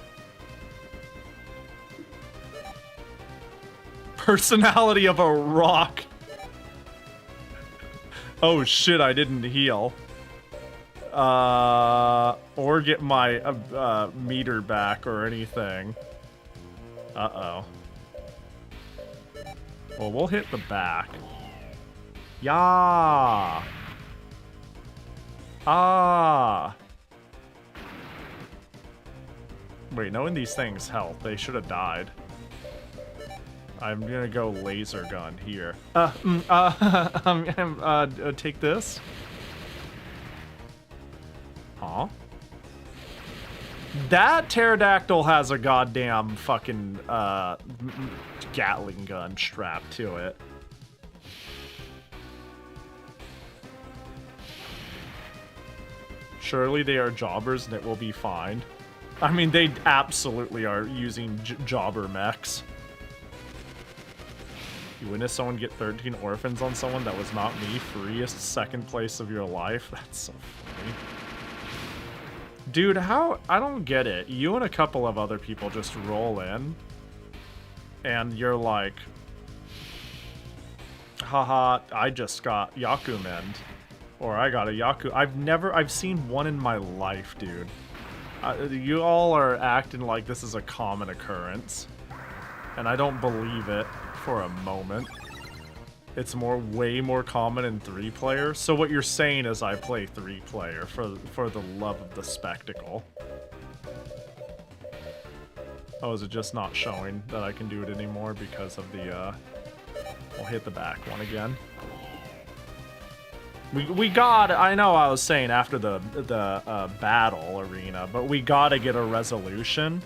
Personality of a rock. Oh shit, I didn't heal. Or get my meter back or anything. Uh-oh. Well, we'll hit the back. Yeah. Ah. Wait, knowing these things help. They should have died. I'm gonna go laser gun here. Take this. Huh? That pterodactyl has a goddamn fucking Gatling gun strapped to it. Surely they are jobbers and it will be fine. I mean, they absolutely are using jobber mechs. You witnessed someone get 13 orphans on someone that was not me. Freest second place of your life. That's so funny. Dude, how? I don't get it. You and a couple of other people just roll in. And you're like, haha, I just got Yakumened. Or I got a Yaku. I've seen one in my life, dude. You all are acting like this is a common occurrence. And I don't believe it for a moment. It's way more common in 3-player. So what you're saying is I play 3-player for the love of the spectacle. Oh, is it just not showing that I can do it anymore because of the, I'll hit the back one again. We got, I know I was saying after the battle arena, but we gotta get a resolution.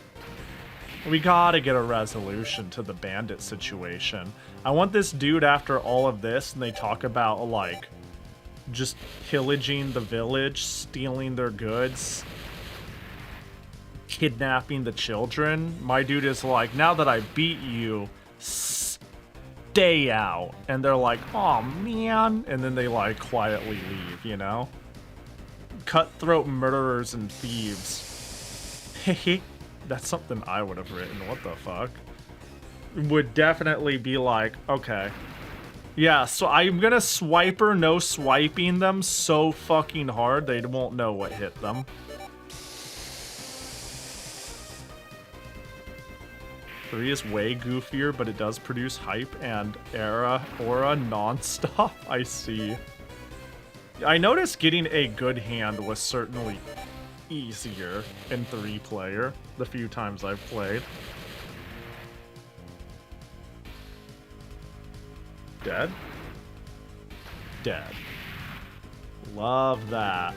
We gotta get a resolution to the bandit situation. I want this dude after all of this, and they talk about, like, just pillaging the village, stealing their goods, kidnapping the children. My dude is like, now that I beat you, stay out. And they're like, oh man. And then they, like, quietly leave, you know? Cutthroat murderers and thieves. Hehe. That's something I would have written. What the fuck? Would definitely be like, okay. Yeah, so I'm gonna swiper no swiping them so fucking hard they won't know what hit them. Three is way goofier, but it does produce hype and aura non-stop. I see. I noticed getting a good hand was certainly easier in 3-player the few times I've played. Dead? Dead. Love that.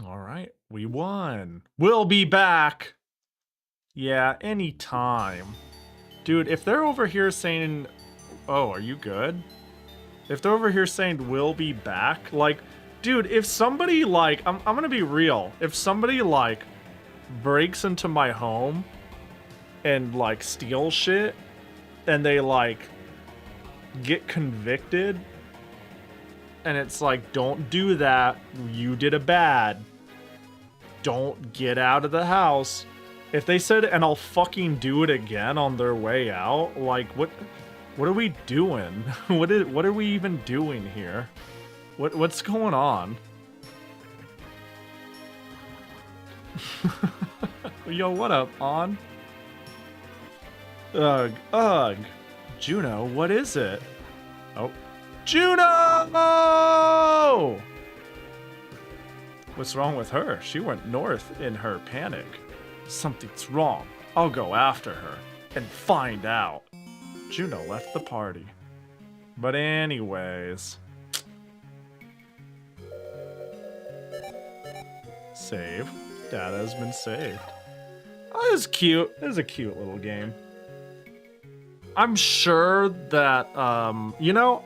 All right, we won. We'll be back. Yeah, anytime. Dude, if they're over here saying, oh, are you good? If they're over here saying we'll be back, like, dude, if somebody, like, I'm gonna be real. If somebody, like, breaks into my home and, like, steals shit, and they, like, get convicted, and it's like, don't do that, you did a bad, don't get out of the house. If they said, and I'll fucking do it again on their way out, like, what are we doing? What are we even doing here? What's going on? Yo, what up, On? Ugh. Juno, what is it? Oh. Juno! What's wrong with her? She went north in her panic. Something's wrong. I'll go after her and find out. Juno left the party. But anyways. Save. Data has been saved. Oh, this is cute. This is a cute little game. I'm sure that, you know,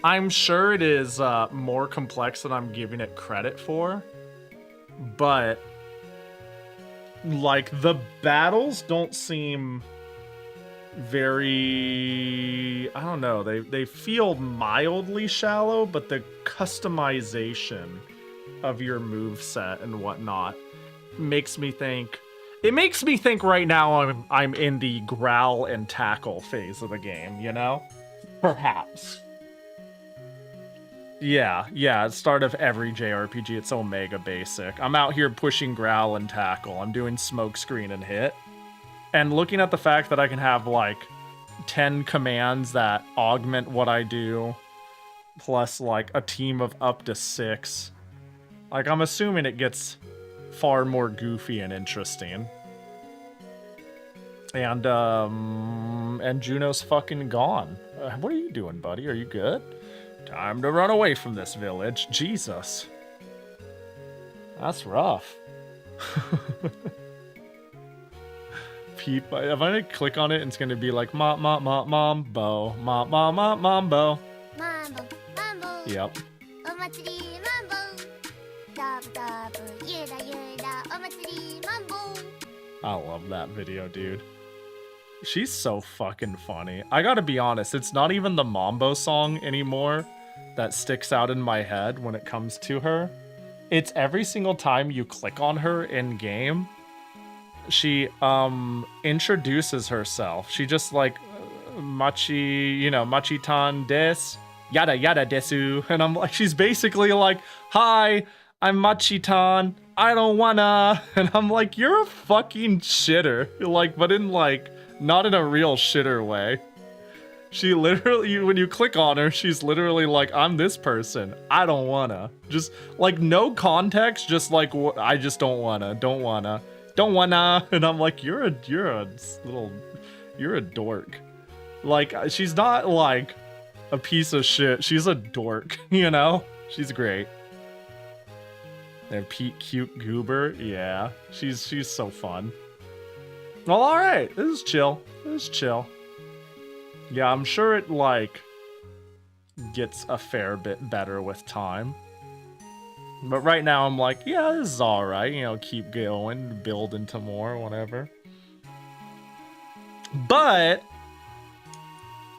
I'm sure it is more complex than I'm giving it credit for. But, like, the battles don't seem very, I don't know, they feel mildly shallow, but the customization of your moveset and whatnot makes me think, it makes me think right now I'm in the growl and tackle phase of the game, you know? Perhaps. Yeah, at the start of every JRPG, it's Omega basic. I'm out here pushing growl and tackle. I'm doing smoke screen and hit. And looking at the fact that I can have, like, 10 commands that augment what I do, plus, like, a team of up to 6. Like, I'm assuming it gets far more goofy and interesting. And Juno's fucking gone. What are you doing, buddy? Are you good? Time to run away from this village. Jesus. That's rough. Peep, if I'm gonna click on it, it's gonna be like mambo, mambo. Mambo, mambo. Yep. Omatsuri mambo. Dabu dabu, yura yura, omatsuri mambo. I love that video, dude. She's so fucking funny. I gotta be honest, it's not even the Mambo song anymore that sticks out in my head when it comes to her. It's every single time you click on her in game, she introduces herself. She just like Machi, you know, Machi-tan des, yada yada desu. And I'm like, she's basically like, hi, I'm Machi-tan, I don't wanna. And I'm like, you're a fucking shitter. Like, but in like, not in a real shitter way. She literally, when you click on her, she's literally like, I'm this person. I don't wanna. Just like no context, just like, I just don't wanna. And I'm like, you're a dork. Like, she's not like a piece of shit. She's a dork, you know? She's great. And Pete Cute Goober, yeah. She's so fun. Well, alright. This is chill. Yeah, I'm sure it, like, gets a fair bit better with time. But right now, I'm like, yeah, this is alright. You know, keep going, build into more, whatever. But,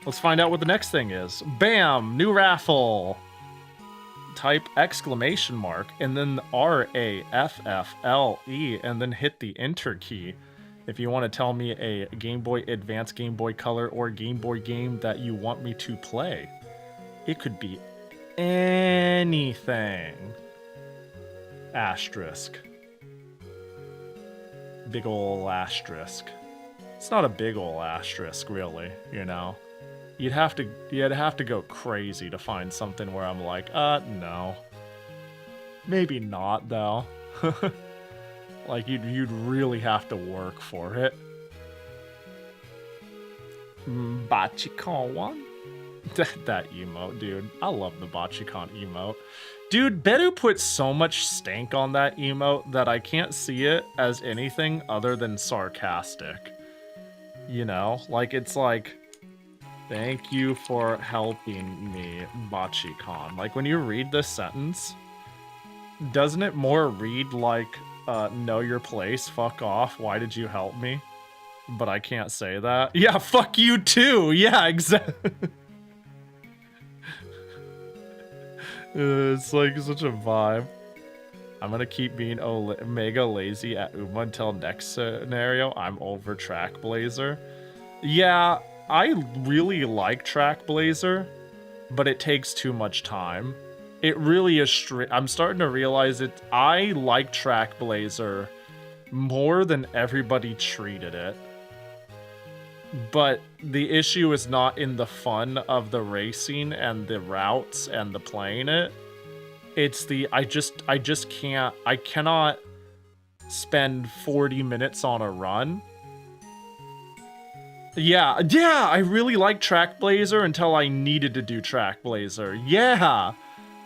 let's find out what the next thing is. Bam! New raffle! Type exclamation mark, and then RAFFLE, and then hit the enter key. If you want to tell me a Game Boy Advance, Game Boy Color, or Game Boy game that you want me to play. It could be anything. Asterisk. Big ol' asterisk. It's not a big ol' asterisk, really, you know? You'd have to go crazy to find something where I'm like, no. Maybe not, though. Like, you'd really have to work for it. Bachikon one? That emote, dude. I love the Bachikon emote. Dude, Bedu put so much stank on that emote that I can't see it as anything other than sarcastic. You know? Like, it's like, thank you for helping me, Bachikon. Like, when you read this sentence, doesn't it more read like, know your place, fuck off, why did you help me? But I can't say that. Yeah, fuck you too! Yeah, exactly. It's like such a vibe. I'm gonna keep being mega lazy at Uma until next scenario. I'm over Track Blazer. Yeah, I really like Track Blazer, but it takes too much time. It really is I'm starting to realize it. I like Track Blazer more than everybody treated it. But the issue is not in the fun of the racing and the routes and the playing it. It's the I cannot spend 40 minutes on a run. Yeah, I really liked Track Blazer until I needed to do Track Blazer. Yeah.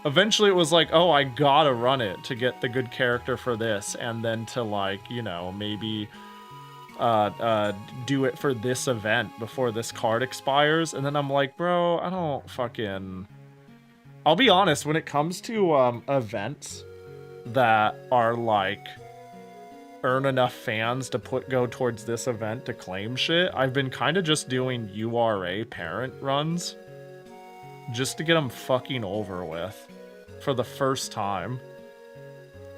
Eventually it was like, oh, I gotta run it to get the good character for this, and then to, like, you know, maybe do it for this event before this card expires. And then I'm like, bro, I don't fucking... I'll be honest, when it comes to events that are like earn enough fans to go towards this event to claim shit, I've been kind of just doing URA parent runs just to get them fucking over with for the first time.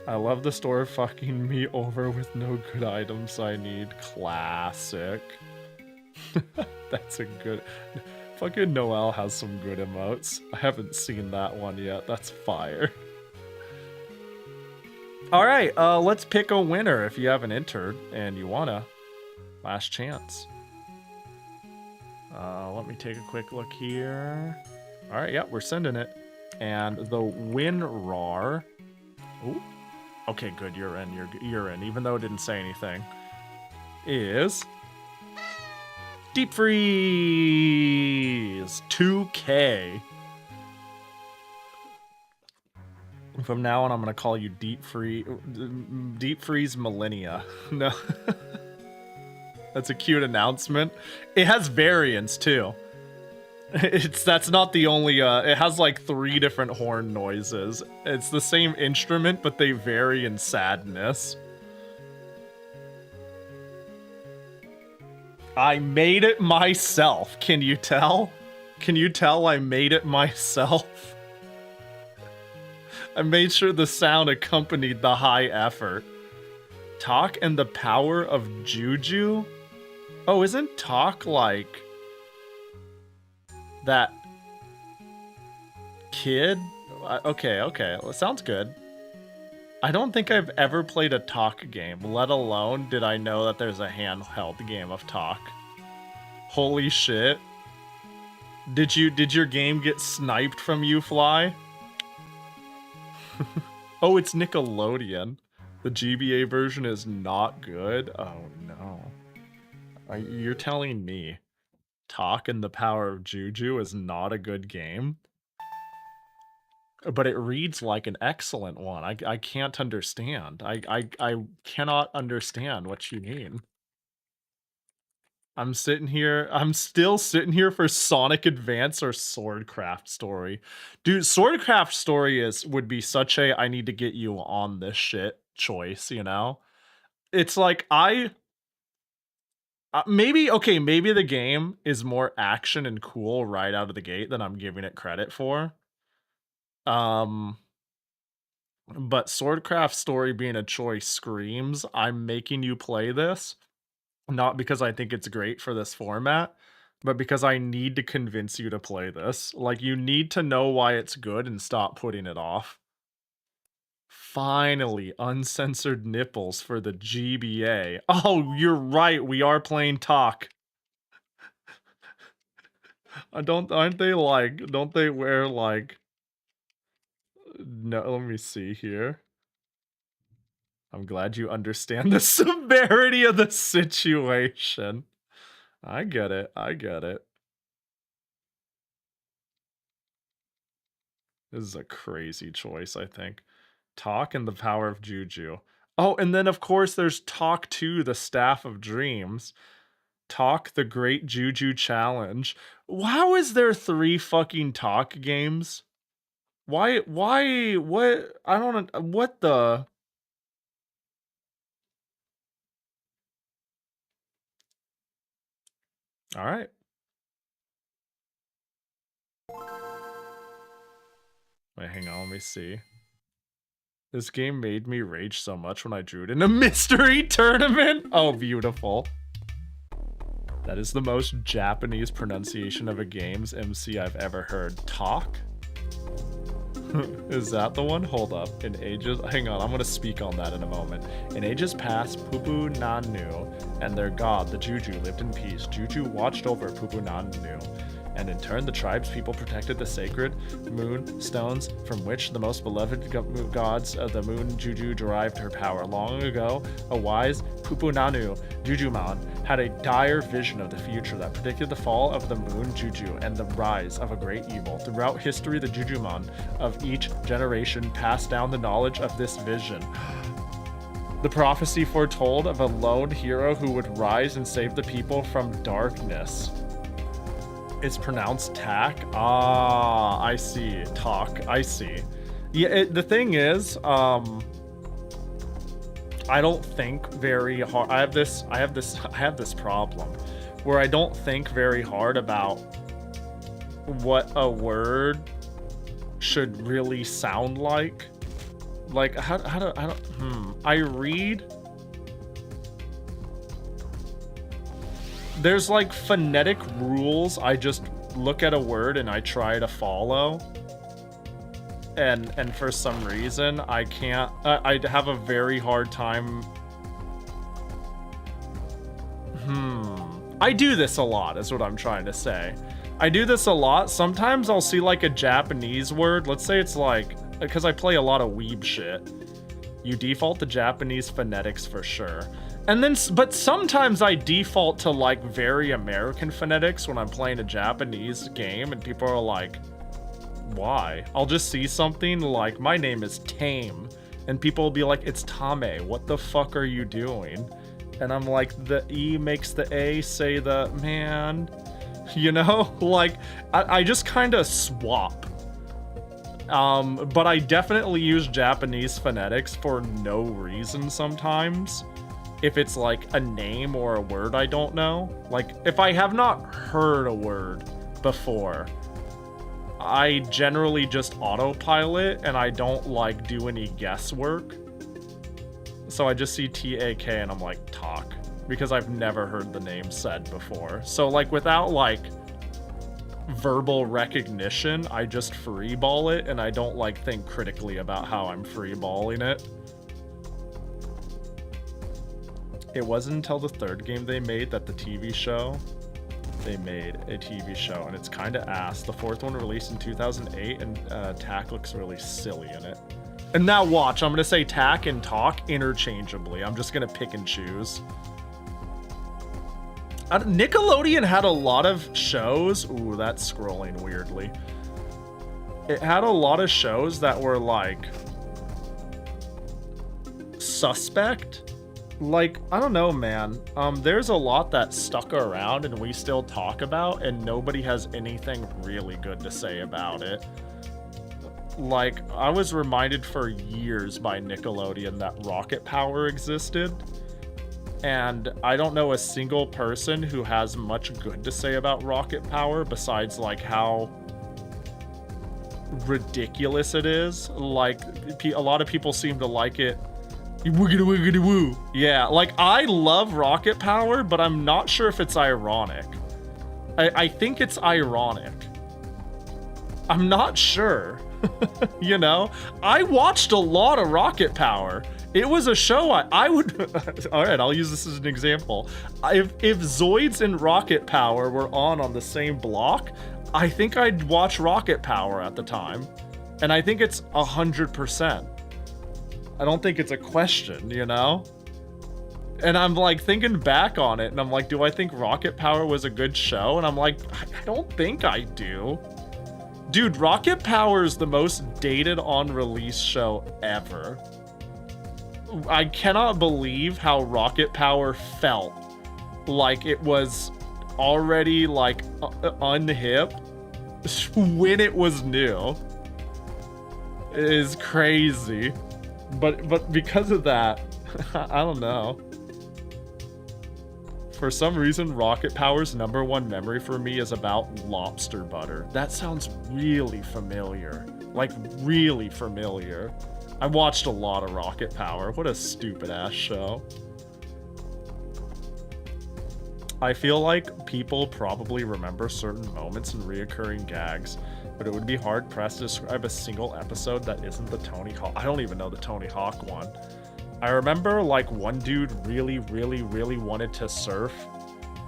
I love the store fucking me over with no good items I need. Classic. That's a good... Fucking Noel has some good emotes. I haven't seen that one yet. That's fire. Alright, let's pick a winner if you haven't entered and you wanna. Last chance. Let me take a quick look here. Alright, yeah, we're sending it. And the winrar... Ooh. Okay, good, you're in, you're in, even though it didn't say anything. Is... Deep Freeze 2K. From now on, I'm gonna call you Deep Freeze Millennia. No, that's a cute announcement. It has variants too. That's not the only. It has like 3 different horn noises. It's the same instrument, but they vary in sadness. I made it myself. Can you tell? Can you tell I made it myself? I made sure the sound accompanied the high effort. Talk and the power of Juju? Oh, isn't Talk like that kid? Okay, well, sounds good. I don't think I've ever played a Talk game, let alone did I know that there's a handheld game of Talk. Holy shit. Did your game get sniped from you, Fly? Oh, it's Nickelodeon. The GBA version is not good? Oh no. You're telling me Talk and the Power of Juju is not a good game? But it reads like an excellent one. I can't understand. I cannot understand what you mean. I'm still sitting here for Sonic Advance or Swordcraft Story. Dude, Swordcraft Story would be such a I need to get you on this shit choice, you know? It's like maybe the game is more action and cool right out of the gate than I'm giving it credit for. But Swordcraft Story being a choice screams, I'm making you play this, not because I think it's great for this format, but because I need to convince you to play this. Like, you need to know why it's good and stop putting it off. Finally, uncensored nipples for the GBA. Oh, you're right, we are playing Talk. Don't they wear like... No, let me see here. I'm glad you understand the severity of the situation. I get it. This is a crazy choice, I think. Talk and the Power of Juju. Oh, and then of course there's Talk 2, the Staff of Dreams. Talk, the Great Juju Challenge. How is there 3 fucking Talk games? Why, what, I don't, what the... Alright. Wait, hang on, let me see. This game made me rage so much when I drew it in a mystery tournament! Oh, beautiful. That is the most Japanese pronunciation of a game's MC I've ever heard. Talk? Is that the one? Hold up. In ages... Hang on, I'm gonna speak on that in a moment. In ages past, Pupu Nanu and their god, the Juju, lived in peace. Juju watched over Pupu Nanu and in turn the tribe's people protected the sacred moon stones from which the most beloved gods of the moon Juju derived her power. Long ago, a wise Pupunanu Jujuman had a dire vision of the future that predicted the fall of the moon Juju and the rise of a great evil. Throughout history, the Jujuman of each generation passed down the knowledge of this vision. The prophecy foretold of a lone hero who would rise and save the people from darkness. It's pronounced tack. Ah, I see. Talk. I see. Yeah, the thing is, I don't think very hard. I have this problem where I don't think very hard about what a word should really sound like. Like I read. There's like phonetic rules. I just look at a word and I try to follow. And for some reason I can't. I'd have a very hard time. I do this a lot, is what I'm trying to say. I do this a lot. Sometimes I'll see like a Japanese word. Let's say it's like, because I play a lot of weeb shit. You default to Japanese phonetics for sure. And then, but sometimes I default to like very American phonetics when I'm playing a Japanese game and people are like, why? I'll just see something like, my name is Tame. And people will be like, it's Tame. What the fuck are you doing? And I'm like, the E makes the A say the man. You know? Like, I just kind of swap. But I definitely use Japanese phonetics for no reason sometimes. If it's like a name or a word I don't know. Like, if I have not heard a word before, I generally just autopilot and I don't like do any guesswork. So I just see T-A-K and I'm like, talk. Because I've never heard the name said before. So like without like verbal recognition, I just freeball it and I don't like think critically about how I'm freeballing it. It wasn't until the third game they made that they made a TV show, and it's kind of ass. The fourth one released in 2008, and Tack looks really silly in it. And now watch, I'm gonna say Tack and Talk interchangeably. I'm just gonna pick and choose. Nickelodeon had a lot of shows. Ooh, that's scrolling weirdly. It had a lot of shows that were like suspect. Like, I don't know, man. There's a lot that stuck around and we still talk about, and nobody has anything really good to say about it. Like, I was reminded for years by Nickelodeon that Rocket Power existed, and I don't know a single person who has much good to say about Rocket Power besides like how ridiculous it is. Like, a lot of people seem to like it. Wiggity wiggity woo. Yeah, like I love Rocket Power, but I'm not sure if it's ironic. I think it's ironic. I'm not sure. You know? I watched a lot of Rocket Power. It was a show I would... Alright, I'll use this as an example. If Zoids and Rocket Power were on the same block, I think I'd watch Rocket Power at the time. And I think it's 100%. I don't think it's a question, you know? And I'm like thinking back on it and I'm like, do I think Rocket Power was a good show? And I'm like, I don't think I do. Dude, Rocket Power is the most dated on release show ever. I cannot believe how Rocket Power felt like it was already like unhip when it was new. It is crazy. But because of that, I don't know. For some reason, Rocket Power's #1 memory for me is about lobster butter. That sounds really familiar. Like, really familiar. I watched a lot of Rocket Power. What a stupid ass show. I feel like people probably remember certain moments and reoccurring gags, but it would be hard pressed to describe a single episode that isn't the Tony Hawk. I don't even know the Tony Hawk one. I remember like one dude really wanted to surf.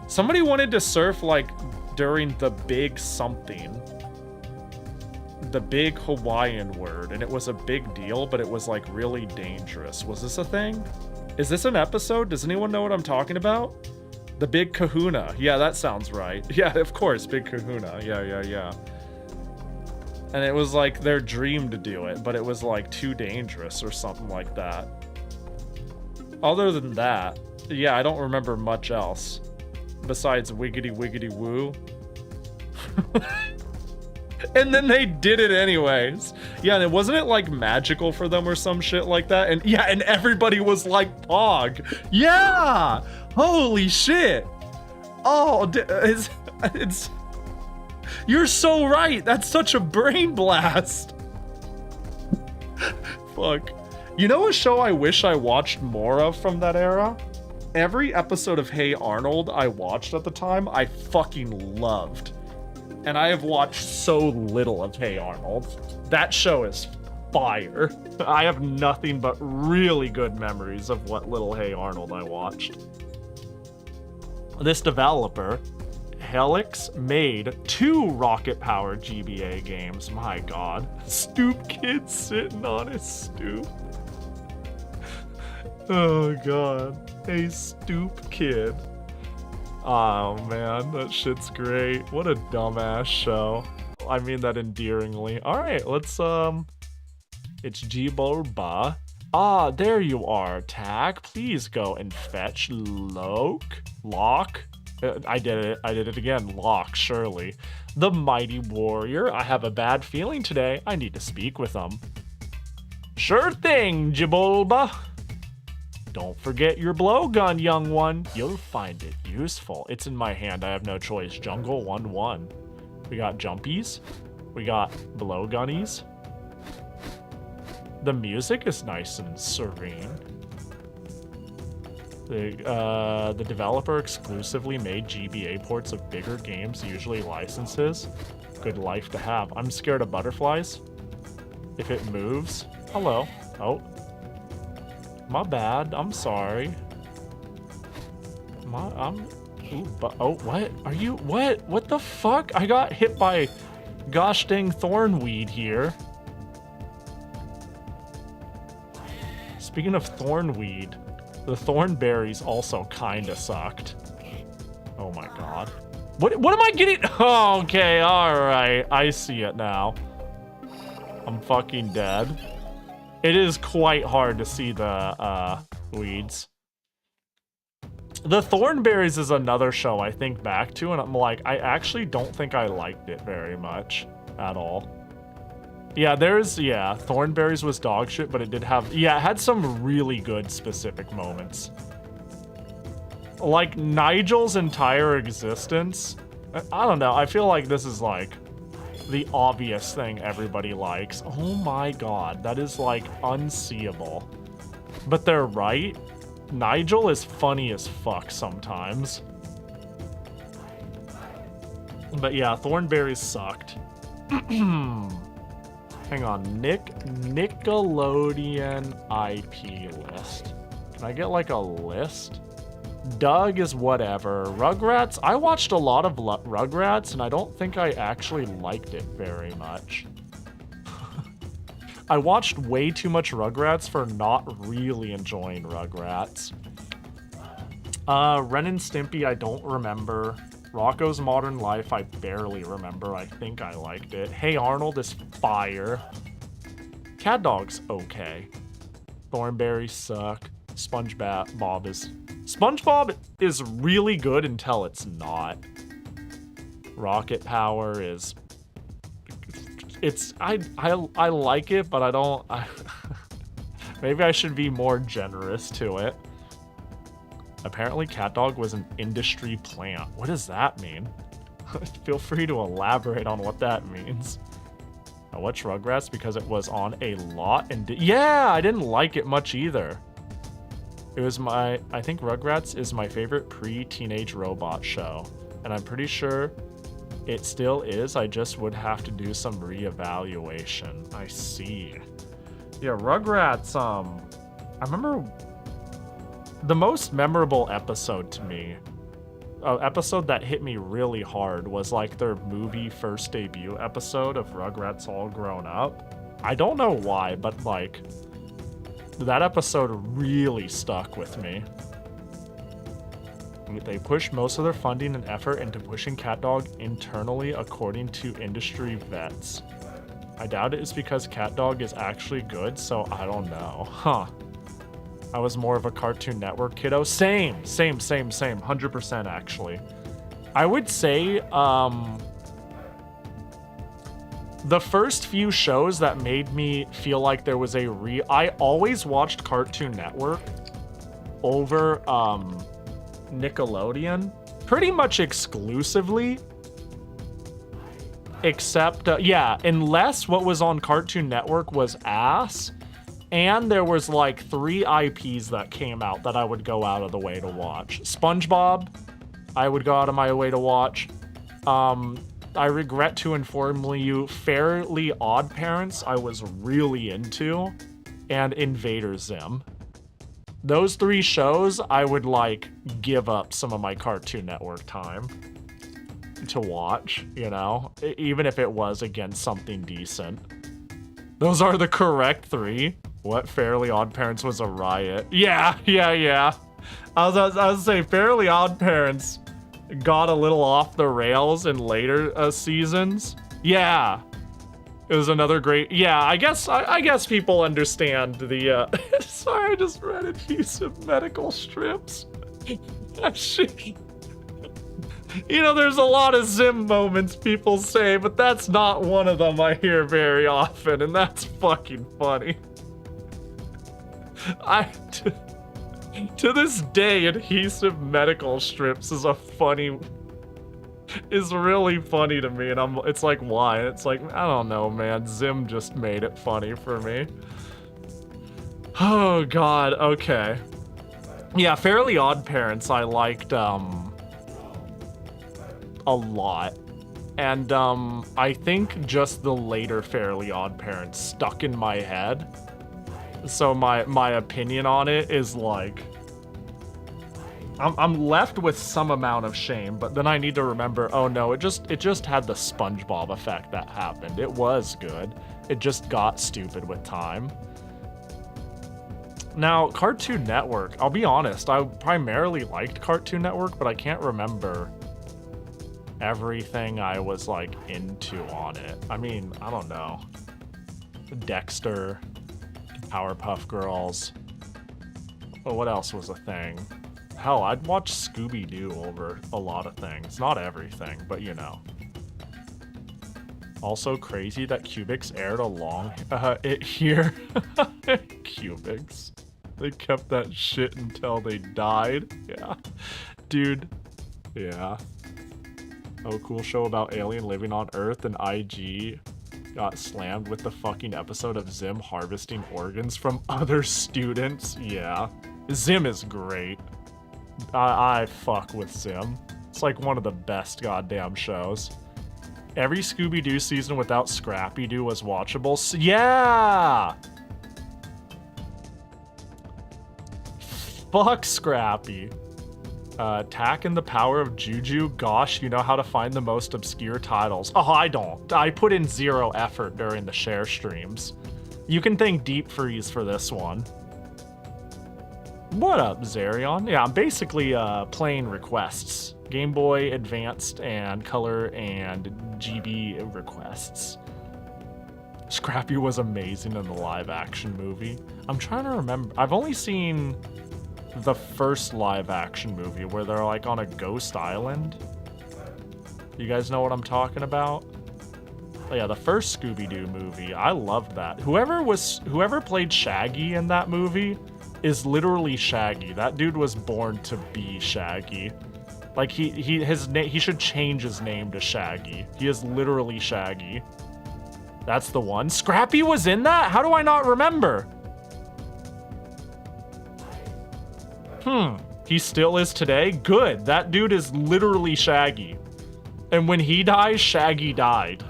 Somebody wanted to surf like during the big something. The big Hawaiian word, and it was a big deal, but it was like really dangerous. Was this a thing? Is this an episode? Does anyone know what I'm talking about? The big kahuna. Yeah, that sounds right. Yeah, of course, big kahuna. Yeah. And it was like their dream to do it, but it was like too dangerous or something like that. Other than that, yeah, I don't remember much else besides wiggity wiggity woo. And then they did it anyways. Yeah, and wasn't it like magical for them or some shit like that? And yeah, and everybody was like Pog. Yeah! Holy shit! Oh, it's you're so right. That's such a brain blast. Fuck. You know a show I wish I watched more of from that era? Every episode of Hey Arnold I watched at the time, I fucking loved. And I have watched so little of Hey Arnold. That show is fire. I have nothing but really good memories of what little Hey Arnold I watched. This developer, Helix, made 2 rocket-powered GBA games. My god. Stoop kid sitting on his stoop. Oh god. Hey, stoop kid. Oh man, that shit's great. What a dumbass show. I mean that endearingly. Alright, let's it's Jibolba. Ah, there you are, Tack. Please go and fetch Locke. I did it again. Locke, surely. The mighty warrior. I have a bad feeling today. I need to speak with him. Sure thing, Jibolba. Don't forget your blowgun, young one. You'll find it useful. It's in my hand. I have no choice. Jungle 1-1. We got jumpies. We got blowgunnies. The music is nice and serene. The developer exclusively made GBA ports of bigger games, usually licenses. Good life to have. I'm scared of butterflies. If it moves. Hello. Oh. My bad. I'm sorry. What? Are you, what the fuck? I got hit by gosh dang thornweed here. Speaking of thornweed, the thornberries also kinda sucked. Oh my god. What am I getting? Oh, okay, alright. I see it now. I'm fucking dead. It is quite hard to see the weeds. The Thornberries is another show I think back to, and I'm like, I actually don't think I liked it very much at all. Yeah, Thornberries was dog shit, but it did have, it had some really good specific moments. Like Nigel's entire existence, I don't know, I feel like this is like the obvious thing everybody likes. Oh my god, that is like unseeable. But they're right. Nigel is funny as fuck sometimes. But yeah, Thornberries sucked. Hang on, Nickelodeon IP list. Can I get like a list? Doug is whatever. Rugrats, I watched a lot of Rugrats and I don't think I actually liked it very much. I watched way too much Rugrats for not really enjoying Rugrats. Ren and Stimpy, I don't remember. Rocko's Modern Life, I barely remember. I think I liked it. Hey Arnold is fire. Cat Dog's okay. Thornberries suck. SpongeBob is really good until it's not. Rocket Power is... I like it, but I don't... maybe I should be more generous to it. Apparently Cat Dog was an industry plant. What does that mean? Feel free to elaborate on what that means. I watched Rugrats because it was on a lot and yeah, I didn't like it much either. It was I think Rugrats is my favorite pre-teenage robot show, and I'm pretty sure it still is. I just would have to do some reevaluation. I see. Yeah, Rugrats, I remember the most memorable episode to me episode that hit me really hard was like their movie first debut episode of Rugrats All Grown Up. I don't know why, but like that episode really stuck with me. They push most of their funding and effort into pushing CatDog internally, according to industry vets. I doubt it is because CatDog is actually good, so I don't know. Huh. I was more of a Cartoon Network kiddo. Same, 100% actually. I would say, the first few shows that made me feel like there was I always watched Cartoon Network over, Nickelodeon pretty much exclusively, except unless what was on Cartoon Network was ass, and there was like 3 IPs that came out that I would go out of the way to watch. SpongeBob, I would go out of my way to watch. I regret to inform you, Fairly Odd Parents I was really into, and Invader Zim. Those 3 shows, I would like give up some of my Cartoon Network time to watch, you know, even if it was against something decent. Those are the correct 3. What? Fairly Odd Parents was a riot. Yeah. I was saying Fairly Odd Parents got a little off the rails in later seasons. Yeah. It was another great, I guess people understand the, sorry, I just read adhesive medical strips. Shit. You know, there's a lot of Zim moments people say, but that's not one of them I hear very often, and that's fucking funny. To this day, adhesive medical strips is really funny to me, and it's like, why? It's like, I don't know, man. Zim just made it funny for me. Oh god, okay. Yeah, Fairly Odd Parents I liked a lot. And I think just the later Fairly Odd Parents stuck in my head. So my opinion on it is like, I'm left with some amount of shame, but then I need to remember, oh no, it just had the SpongeBob effect that happened. It was good. It just got stupid with time. Now, Cartoon Network, I'll be honest, I primarily liked Cartoon Network, but I can't remember everything I was like into on it. I mean, I don't know. Dexter, Powerpuff Girls. Well, what else was a thing? Hell, I'd watch Scooby-Doo over a lot of things. Not everything, but you know. Also crazy that Cubics aired along it here. Cubics. They kept that shit until they died. Yeah. Dude. Yeah. Oh, cool show about alien living on Earth, and IG got slammed with the fucking episode of Zim harvesting organs from other students. Yeah. Zim is great. I fuck with Zim. It's like one of the best goddamn shows. Every Scooby-Doo season without Scrappy-Doo was watchable. Yeah! Fuck Scrappy. Tack and the Power of Juju. Gosh, you know how to find the most obscure titles. Oh, I don't. I put in 0 effort during the share streams. You can thank Deep Freeze for this one. What up, Zerion? Yeah, I'm basically playing requests. Game Boy Advanced and Color and GB requests. Scrappy was amazing in the live action movie. I'm trying to remember. I've only seen the first live action movie where they're like on a ghost island. You guys know what I'm talking about? Oh yeah, the first Scooby-Doo movie. I loved that. Whoever played Shaggy in that movie is literally Shaggy. That dude was born to be Shaggy. Like he should change his name to Shaggy. He is literally Shaggy. That's the one. Scrappy was in that? How do I not remember? He still is today? Good. That dude is literally Shaggy. And when he dies, Shaggy died.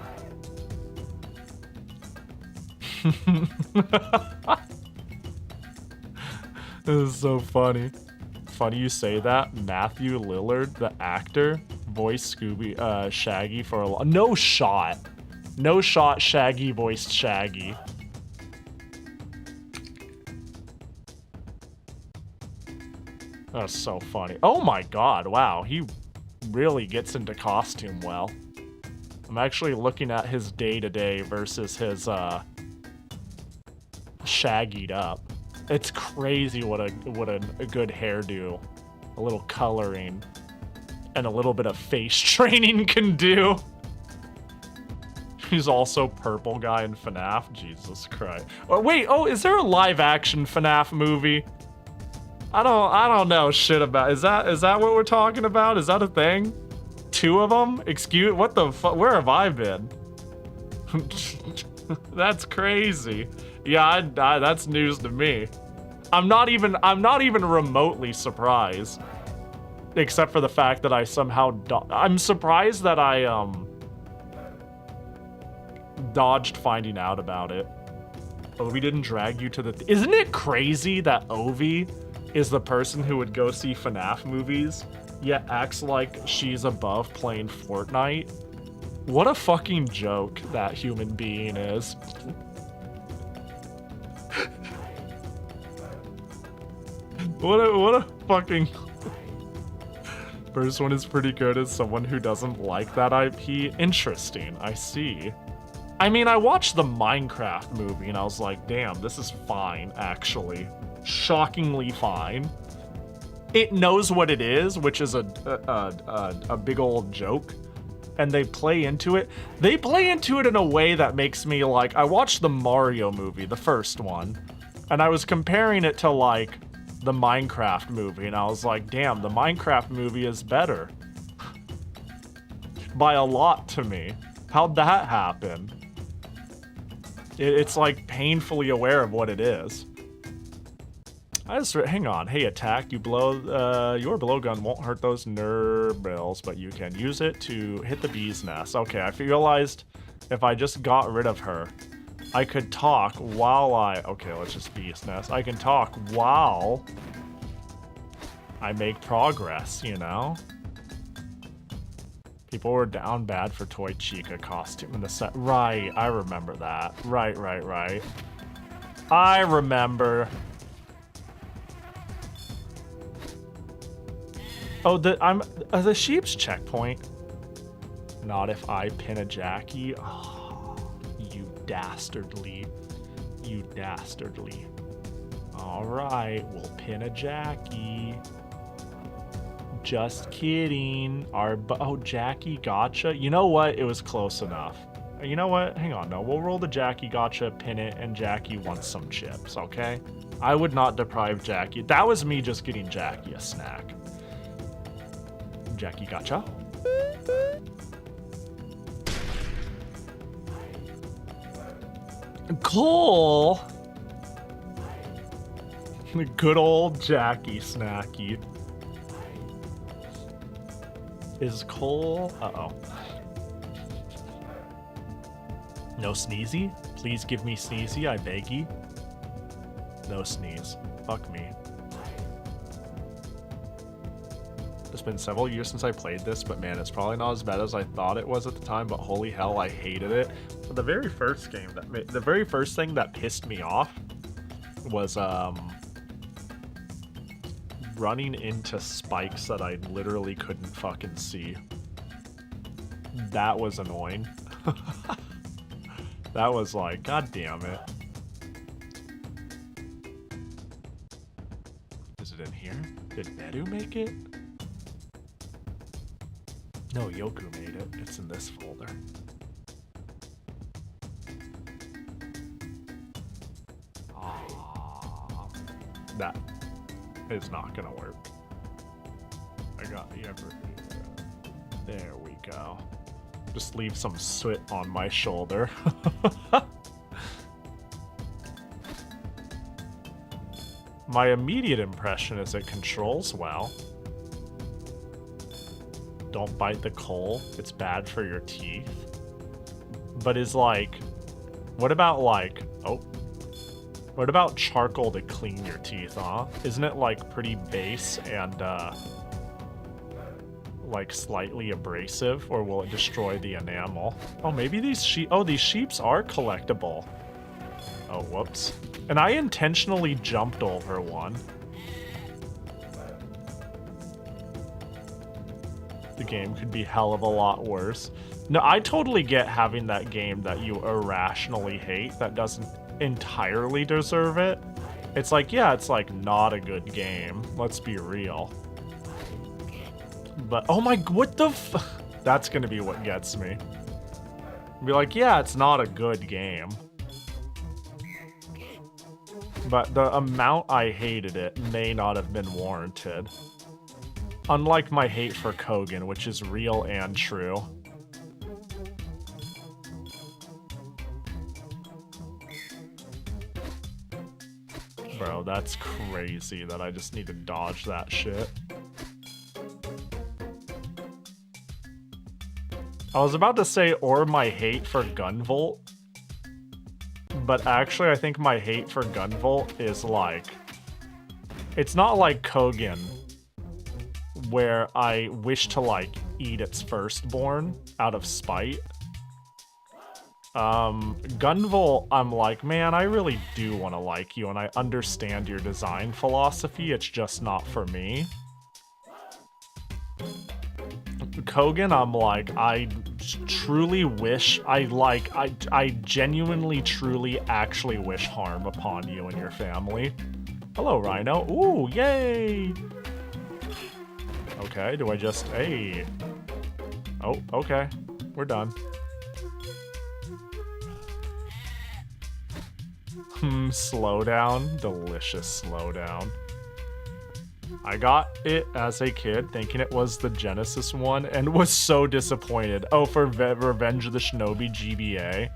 This is so funny. Funny you say that. Matthew Lillard, the actor, voiced Shaggy for a lot. No shot. No shot Shaggy voiced Shaggy. That's so funny. Oh my god, wow. He really gets into costume well. I'm actually looking at his day-to-day versus his shaggied up. It's crazy what a good hairdo, a little coloring, and a little bit of face training can do. He's also purple guy in FNAF. Jesus Christ. Oh wait, oh, is there a live action FNAF movie? I don't know shit about. Is that what we're talking about? Is that a thing? 2 of them? Excuse, what the fuck? Where have I been? That's crazy. Yeah, that's news to me. I'm not even remotely surprised. Except for the fact that I somehow I'm surprised that I dodged finding out about it. Ovi didn't drag you to the Isn't it crazy that Ovi is the person who would go see FNAF movies, yet acts like she's above playing Fortnite? What a fucking joke that human being is. What a fucking... First one is pretty good as someone who doesn't like that IP. Interesting, I see. I mean, I watched the Minecraft movie and I was like, damn, this is fine, actually. Shockingly fine. It knows what it is, which is a big old joke, and they play into it. They play into it in a way that makes me like, I watched the Mario movie, the first one, and I was comparing it to like the Minecraft movie, and I was like, damn, the Minecraft movie is better. By a lot to me. How'd that happen? It's like painfully aware of what it is. Hang on. Hey, attack. You blow. Your blowgun won't hurt those nerbills, but you can use it to hit the bee's nest. Okay, I realized if I just got rid of her, I could talk while okay, let's just bee's nest. I can talk while I make progress, you know? People were down bad for Toy Chica costume in the set. Right, I remember that. Right. I remember. Oh, the sheep's checkpoint. Not if I pin a Jackie. Oh, you dastardly. All right, we'll pin a Jackie. Just kidding. Oh, Jackie gotcha. You know what? It was close enough. You know what? Hang on. No, we'll roll the Jackie gotcha, pin it, and Jackie wants some chips, okay? I would not deprive Jackie. That was me just getting Jackie a snack. Jackie gotcha. Cool. Good old Jackie snacky. Is Cole... Uh-oh. No sneezy? Please give me sneezy, I beg ye. No sneeze. Fuck me. It's been several years since I played this, but man, it's probably not as bad as I thought it was at the time, but holy hell, I hated it. The very first game the very first thing that pissed me off was, running into spikes that I literally couldn't fucking see. That was annoying. That was like, god damn it. Is it in here? Did Nedu make it? No, Yoku made it. It's in this folder. That is not gonna work. I got the There we go. Just leave some soot on my shoulder. My immediate impression is it controls well. Don't bite the coal. It's bad for your teeth. But is like, what about like, oh, What about charcoal to clean your teeth, huh? Isn't it like pretty base and like slightly abrasive, or will it destroy the enamel? Oh, maybe these sheep. Oh, these sheeps are collectible. Oh, whoops. And I intentionally jumped over one. The game could be hell of a lot worse. No, I totally get having that game that you irrationally hate that doesn't entirely deserve it. It's like, yeah, it's like not a good game. Let's be real. But, oh my, what the that's gonna be what gets me. Be like, yeah, it's not a good game. But the amount I hated it may not have been warranted. Unlike my hate for Kogan, which is real and true. Bro, that's crazy that I just need to dodge that shit. I was about to say, or my hate for Gunvolt. But actually, I think my hate for Gunvolt is like... It's not like Kogan, where I wish to, like, eat its firstborn out of spite. Gunvolt, I'm like, man, I really do want to like you, and I understand your design philosophy, it's just not for me. Kogan, I'm like, I truly wish, I genuinely, truly, actually wish harm upon you and your family. Hello, Rhino. Ooh, yay! Okay, do I just, hey. Oh, okay, we're done. Slowdown, delicious slowdown. I got it as a kid, thinking it was the Genesis one, and was so disappointed. Oh, for Revenge of the Shinobi GBA.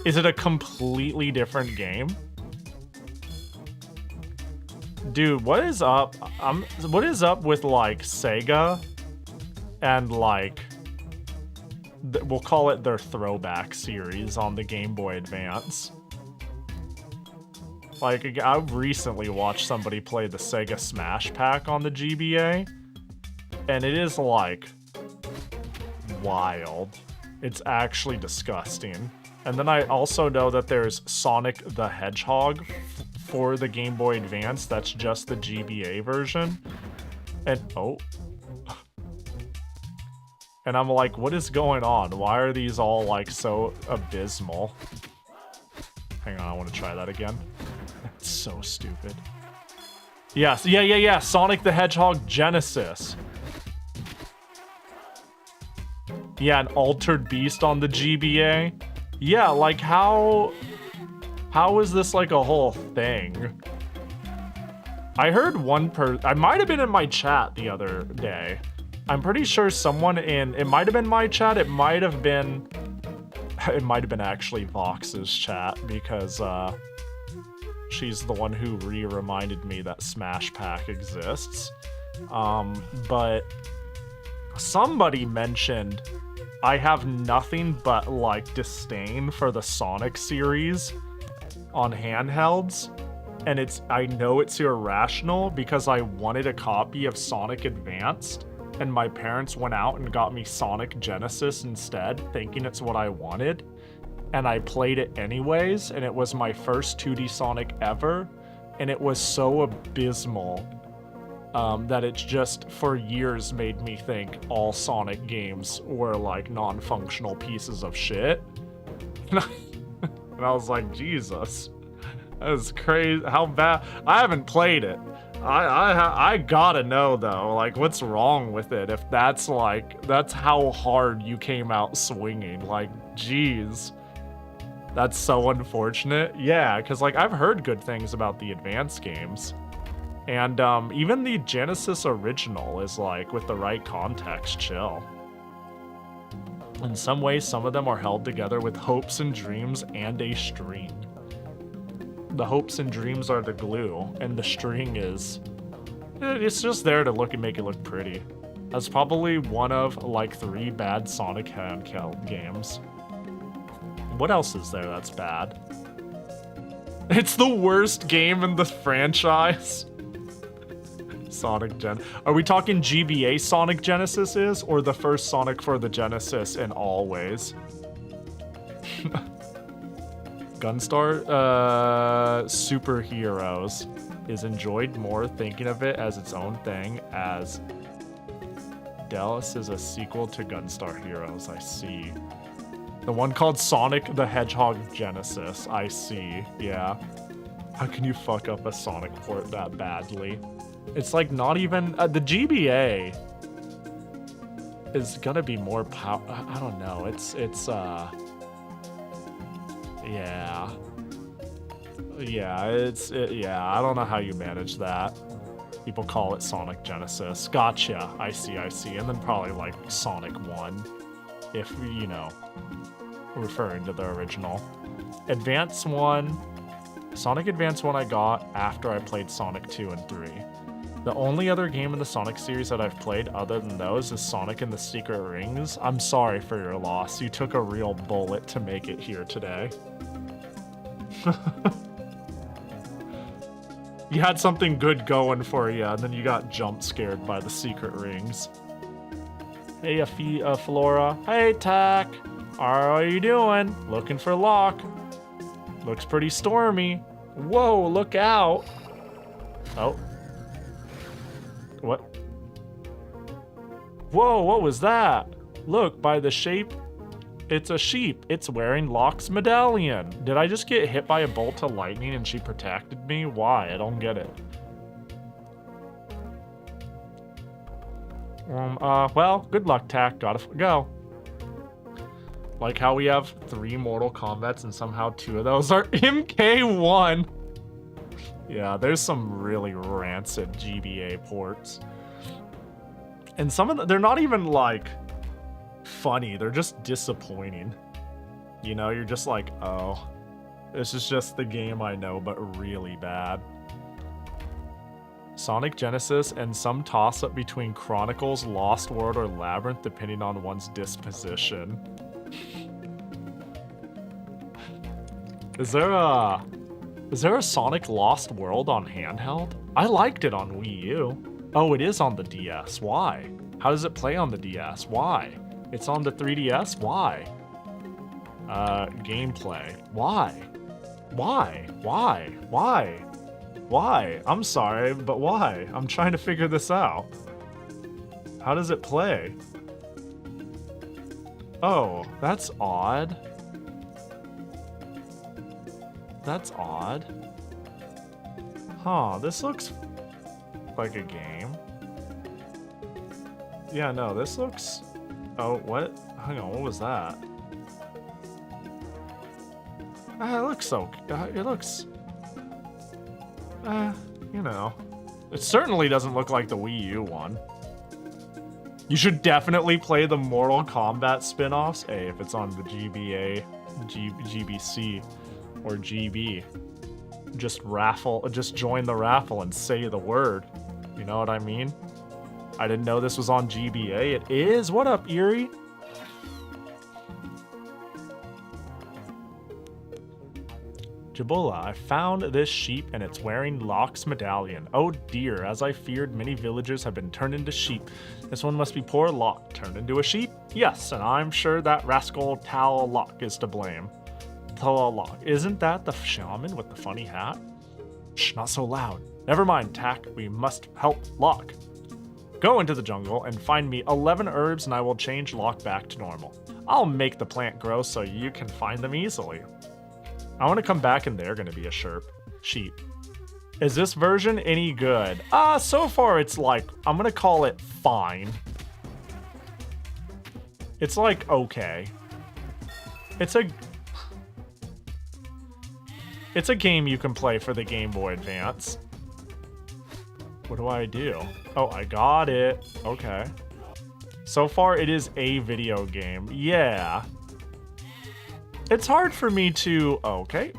Is it a completely different game? Dude, what is up? What is up with, like, Sega and, like, we'll call it their throwback series on the Game Boy Advance? Like, I've recently watched somebody play the Sega Smash Pack on the GBA, and it is, like, wild. It's actually disgusting. And then I also know that there's Sonic the Hedgehog for the Game Boy Advance. That's just the GBA version. And, oh. And I'm like, what is going on? Why are these all, like, so abysmal? Hang on, I want to try that again. It's so stupid. Yes, yeah. Sonic the Hedgehog Genesis. Yeah, an Altered Beast on the GBA. Yeah, like how is this like a whole thing? I heard I might have been in my chat the other day. I'm pretty sure someone it might have been my chat, it might have been actually Vox's chat, because she's the one who reminded me that Smash Pack exists. But somebody mentioned I have nothing but, like, disdain for the Sonic series on handhelds. And I know it's irrational because I wanted a copy of Sonic Advanced, and my parents went out and got me Sonic Genesis instead, thinking it's what I wanted. And I played it anyways, and it was my first 2D Sonic ever, and it was so abysmal that it's just for years made me think all Sonic games were like non-functional pieces of shit. And I was like, Jesus, that is crazy. How bad? I haven't played it. I gotta know though, like, what's wrong with it if that's how hard you came out swinging. Like, geez. That's so unfortunate. Yeah, because, like, I've heard good things about the Advance games. And even the Genesis original is, like, with the right context, chill. In some ways, some of them are held together with hopes and dreams and a string. The hopes and dreams are the glue, and the string is... It's just there to look and make it look pretty. That's probably one of, like, 3 bad Sonic handheld games. What else is there that's bad? It's the worst game in the franchise. Sonic Gen. Are we talking GBA Sonic Genesis is, or the first Sonic for the Genesis in all ways? Gunstar Superheroes is enjoyed more thinking of it as its own thing, as Dallas is a sequel to Gunstar Heroes. I see. The one called Sonic the Hedgehog Genesis. I see. Yeah. How can you fuck up a Sonic port that badly? It's like not even the GBA is gonna be more power. I don't know. Yeah. Yeah, I don't know how you manage that. People call it Sonic Genesis. Gotcha. I see. And then probably like Sonic 1, if, you know, referring to the original. Advance 1. Sonic Advance 1 I got after I played Sonic 2 and 3. The only other game in the Sonic series that I've played other than those is Sonic and the Secret Rings. I'm sorry for your loss. You took a real bullet to make it here today. You had something good going for you, and then you got jump scared by the Secret Rings. Hey, Flora. Hey, Tack. How are you doing? Looking for Locke. Looks pretty stormy. Whoa, look out. Oh. What? Whoa, what was that? Look, by the shape, it's a sheep. It's wearing Locke's medallion. Did I just get hit by a bolt of lightning and she protected me? Why? I don't get it. Well, good luck, Tack. Gotta go. Like how we have 3 Mortal Kombats and somehow 2 of those are MK1. Yeah, there's some really rancid GBA ports. And some of them, they're not even like funny, they're just disappointing. You know, you're just like, oh, this is just the game I know, but really bad. Sonic Genesis and some toss-up between Chronicles, Lost World, or Labyrinth, depending on one's disposition. Is there a Sonic Lost World on handheld? I liked it on Wii U. Oh, it is on the DS. Why? How does it play on the DS? Why? It's on the 3DS? Why? Gameplay. Why? Why? Why? Why? Why? I'm sorry, but why? I'm trying to figure this out. How does it play? Oh, that's odd. That's odd. Huh, this looks like a game. Yeah, no, this looks... Oh, what? Hang on, what was that? It looks so... it looks... you know. It certainly doesn't look like the Wii U one. You should definitely play the Mortal Kombat spin-offs. Hey, if it's on the GBA, GBC, or GB, just join the raffle and say the word. You know what I mean? I didn't know this was on GBA. It is. What up, Erie? Jabola, I found this sheep and it's wearing Locke's medallion. Oh dear, as I feared, many villagers have been turned into sheep. This one must be poor Locke, turned into a sheep? Yes, and I'm sure that rascal Tal Locke is to blame. Tal Locke, isn't that the shaman with the funny hat? Shh, not so loud. Never mind, Tack, we must help Locke. Go into the jungle and find me 11 herbs and I will change Locke back to normal. I'll make the plant grow so you can find them easily. I want to come back and they're going to be a sheep. Is this version any good? So far it's like, I'm going to call it fine. It's like, okay. It's a game you can play for the Game Boy Advance. What do I do? Oh, I got it. Okay. So far it is a video game. Yeah. It's hard for me to... Okay.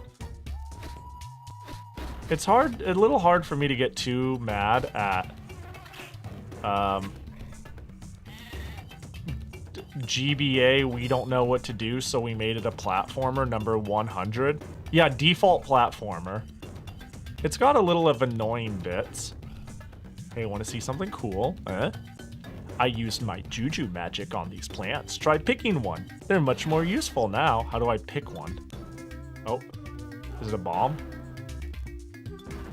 It's a little hard for me to get too mad at GBA, we don't know what to do, so we made it a platformer, number 100. Yeah, default platformer. It's got a little of annoying bits. Hey, want to see something cool? I used my juju magic on these plants. Try picking one. They're much more useful now. How do I pick one? Oh, is it a bomb?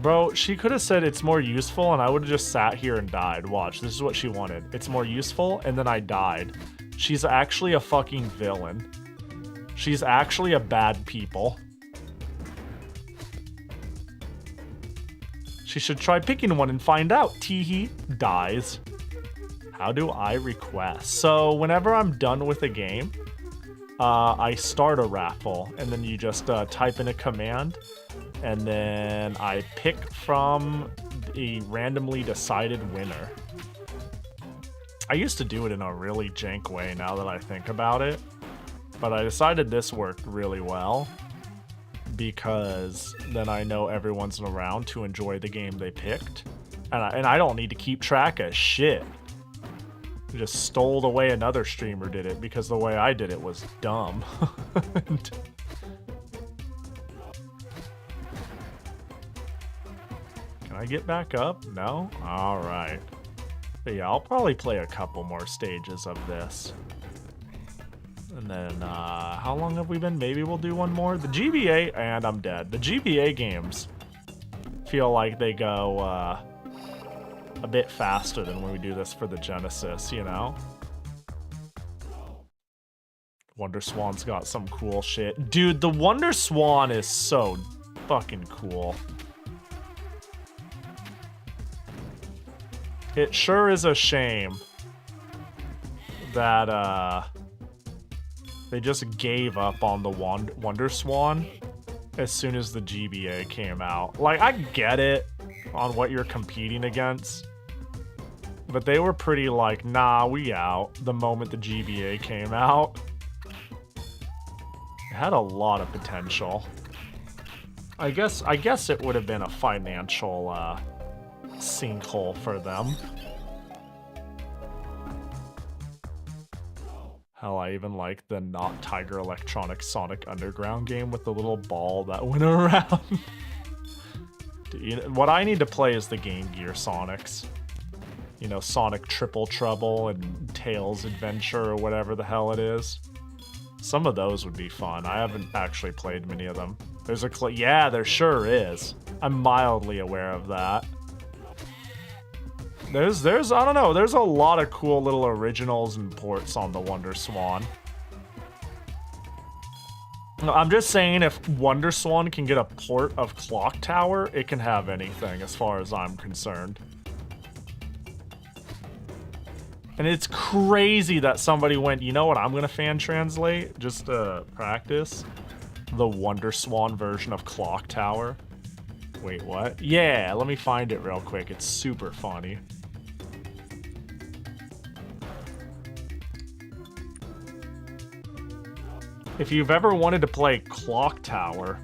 Bro, she could have said it's more useful and I would have just sat here and died. Watch, this is what she wanted. It's more useful, and then I died. She's actually a fucking villain. She's actually a bad people. She should try picking one and find out. Teehee dies. How do I request? So whenever I'm done with a game, I start a raffle, and then you just type in a command, and then I pick from a randomly decided winner. I used to do it in a really jank way now that I think about it, but I decided this worked really well because then I know everyone's around to enjoy the game they picked, and I don't need to keep track of shit. I just stole the way another streamer did it because the way I did it was dumb. Can I get back up? No? Alright. But yeah, I'll probably play a couple more stages of this. And then, how long have we been? Maybe we'll do one more. The GBA, and I'm dead. The GBA games feel like they go, a bit faster than when we do this for the Genesis, you know? Wonder Swan's got some cool shit. Dude, the Wonder Swan is so fucking cool. It sure is a shame that, they just gave up on the Wonder Swan as soon as the GBA came out. Like, I get it on what you're competing against, but they were pretty like, nah, we out the moment the GBA came out. It had a lot of potential. I guess it would have been a financial sinkhole for them. Hell, I even like the not Tiger Electronic Sonic Underground game with the little ball that went around. Dude, what I need to play is the Game Gear Sonics. You know, Sonic Triple Trouble and Tails Adventure or whatever the hell it is. Some of those would be fun. I haven't actually played many of them. There's a yeah, there sure is. I'm mildly aware of that. There's I don't know, there's a lot of cool little originals and ports on the Wonder Swan. I'm just saying, if Wonder Swan can get a port of Clock Tower, it can have anything as far as I'm concerned. And it's crazy that somebody went, you know what I'm gonna fan translate? Just to practice. The Wonder Swan version of Clock Tower. Wait, what? Yeah, let me find it real quick. It's super funny. If you've ever wanted to play Clock Tower,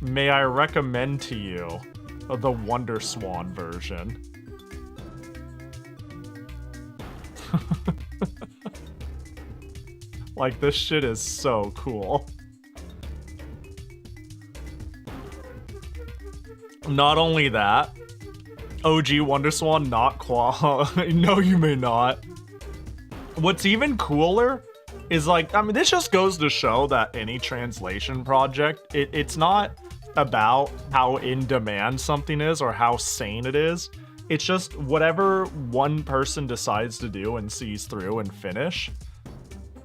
may I recommend to you the Wonder Swan version. Like, this shit is so cool. Not only that, OG Wonder Swan not no, you may not. What's even cooler is, like, I mean, this just goes to show that any translation project, it's not about how in demand something is or how sane it is. It's just whatever one person decides to do and sees through and finish.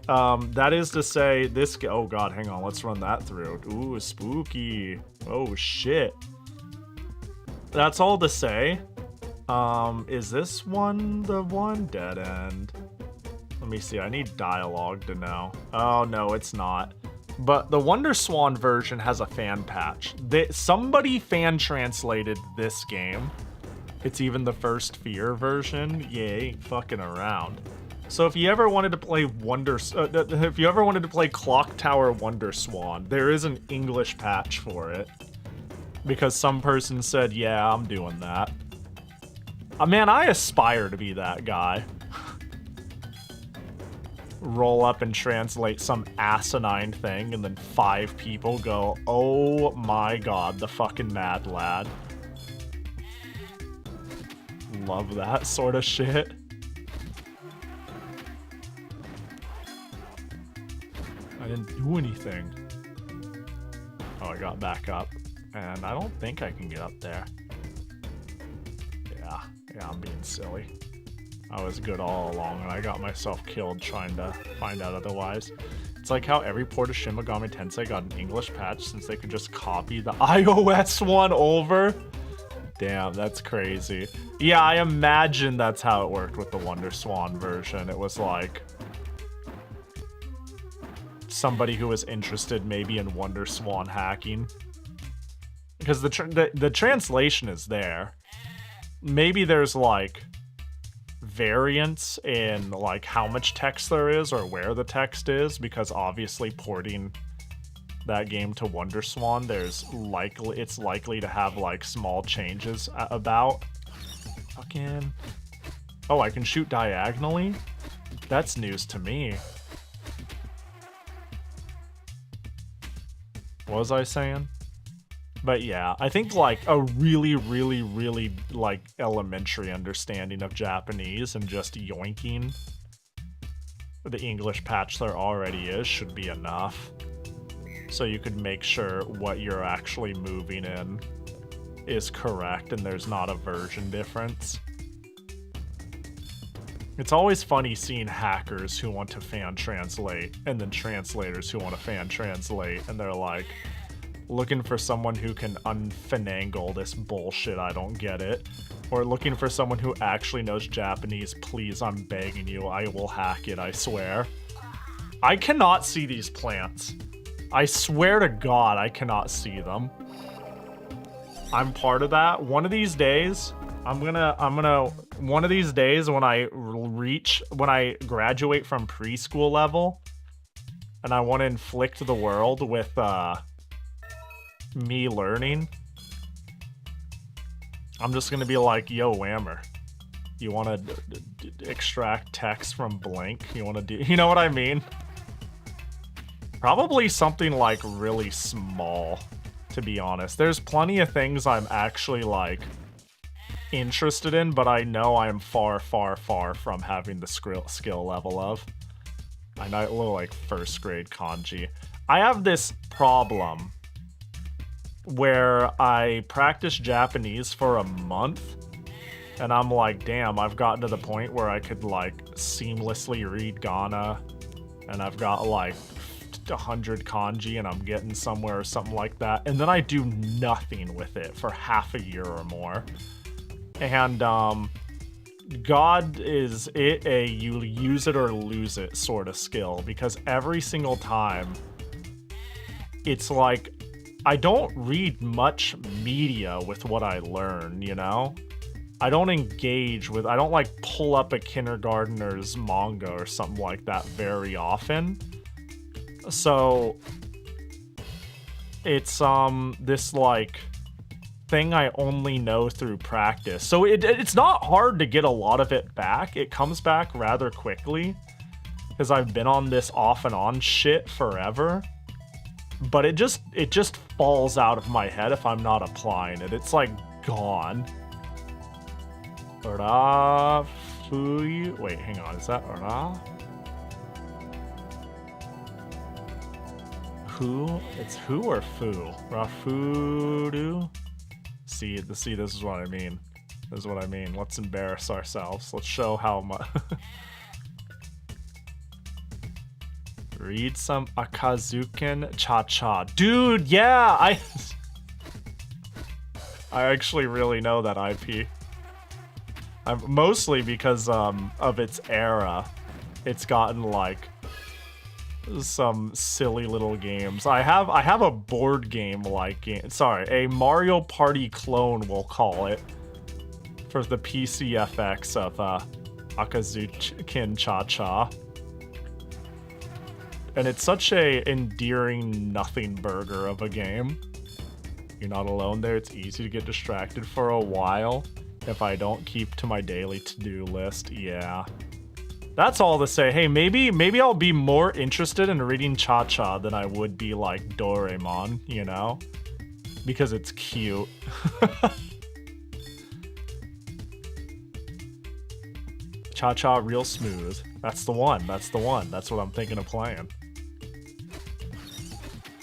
That is to say, this... Oh god, hang on, let's run that through. Ooh, spooky. Oh shit. That's all to say. Is this one the one? Dead end. Let me see, I need dialogue to know. Oh no, it's not. But the Wonder Swan version has a fan patch. Somebody fan translated this game. It's even the first Fear version. Yeah, ain't fucking around. So if you ever wanted to play if you ever wanted to play Clock Tower Wonder Swan, there is an English patch for it. Because some person said, yeah, I'm doing that. Man, I aspire to be that guy. roll up and translate some asinine thing, and then 5 people go, oh my god, the fucking mad lad. Love that sort of shit. I didn't do anything. Oh, I got back up. And I don't think I can get up there. Yeah, I'm being silly. I was good all along, and I got myself killed trying to find out otherwise. It's like how every port of Shin Megami Tensei got an English patch since they could just copy the iOS one over. Damn, that's crazy. Yeah, I imagine that's how it worked with the Wonder Swan version. It was like somebody who was interested maybe in Wonder Swan hacking. Because the translation is there. Maybe there's like variance in like how much text there is or where the text is, because obviously porting that game to Wonder Swan, it's likely to have like small changes about. Fucking. Oh, I can shoot diagonally? That's news to me. What was I saying? But yeah, I think like a really like elementary understanding of Japanese and just yoinking the English patch there already is should be enough. So you could make sure what you're actually moving in is correct and there's not a version difference. It's always funny seeing hackers who want to fan translate and then translators who want to fan translate, and they're like looking for someone who can unfinangle this bullshit, I don't get it. Or looking for someone who actually knows Japanese, please, I'm begging you, I will hack it, I swear. I cannot see these plants. I swear to God, I cannot see them. I'm part of that. One of these days, one of these days when I graduate from preschool level, and I want to inflict the world with, me learning, I'm just gonna be like, yo, Whammer, you want to extract text from blank? You want to do, you know what I mean? Probably something like really small, to be honest. There's plenty of things I'm actually like interested in, but I know I'm far from having the skill level of. I know a little like first grade kanji. I have this problem where I practice Japanese for a month, and I'm like, damn, I've gotten to the point where I could like seamlessly read Ghana, and I've got like 100 kanji, and I'm getting somewhere or something like that, and then I do nothing with it for half a year or more. And God, is it a you use it or lose it sort of skill, because every single time it's like I don't read much media with what I learn, you know? I don't engage with, I don't like pull up a kindergartner's manga or something like that very often. So it's this like thing I only know through practice. So it's not hard to get a lot of it back. It comes back rather quickly because I've been on this off and on shit forever. But it just falls out of my head if I'm not applying it. It's like gone. Ra Fuyu. Wait, hang on. Is that Ra? Who? It's who or fu? Rafudu? See, this is what I mean. This is what I mean. Let's embarrass ourselves. Let's show how much. Read some Akazuken Cha-Cha. Dude, yeah! I actually really know that IP. Mostly because of its era. It's gotten like some silly little games. I have a board game like game. Sorry, a Mario Party clone, we'll call it, for the PCFX of Akazuken Cha-Cha. And it's such a endearing nothing burger of a game. You're not alone there. It's easy to get distracted for a while if I don't keep to my daily to-do list. Yeah. That's all to say. Hey, maybe I'll be more interested in reading Cha-Cha than I would be like Doraemon, you know? Because it's cute. Cha-Cha real smooth. That's the one. That's the one. That's what I'm thinking of playing.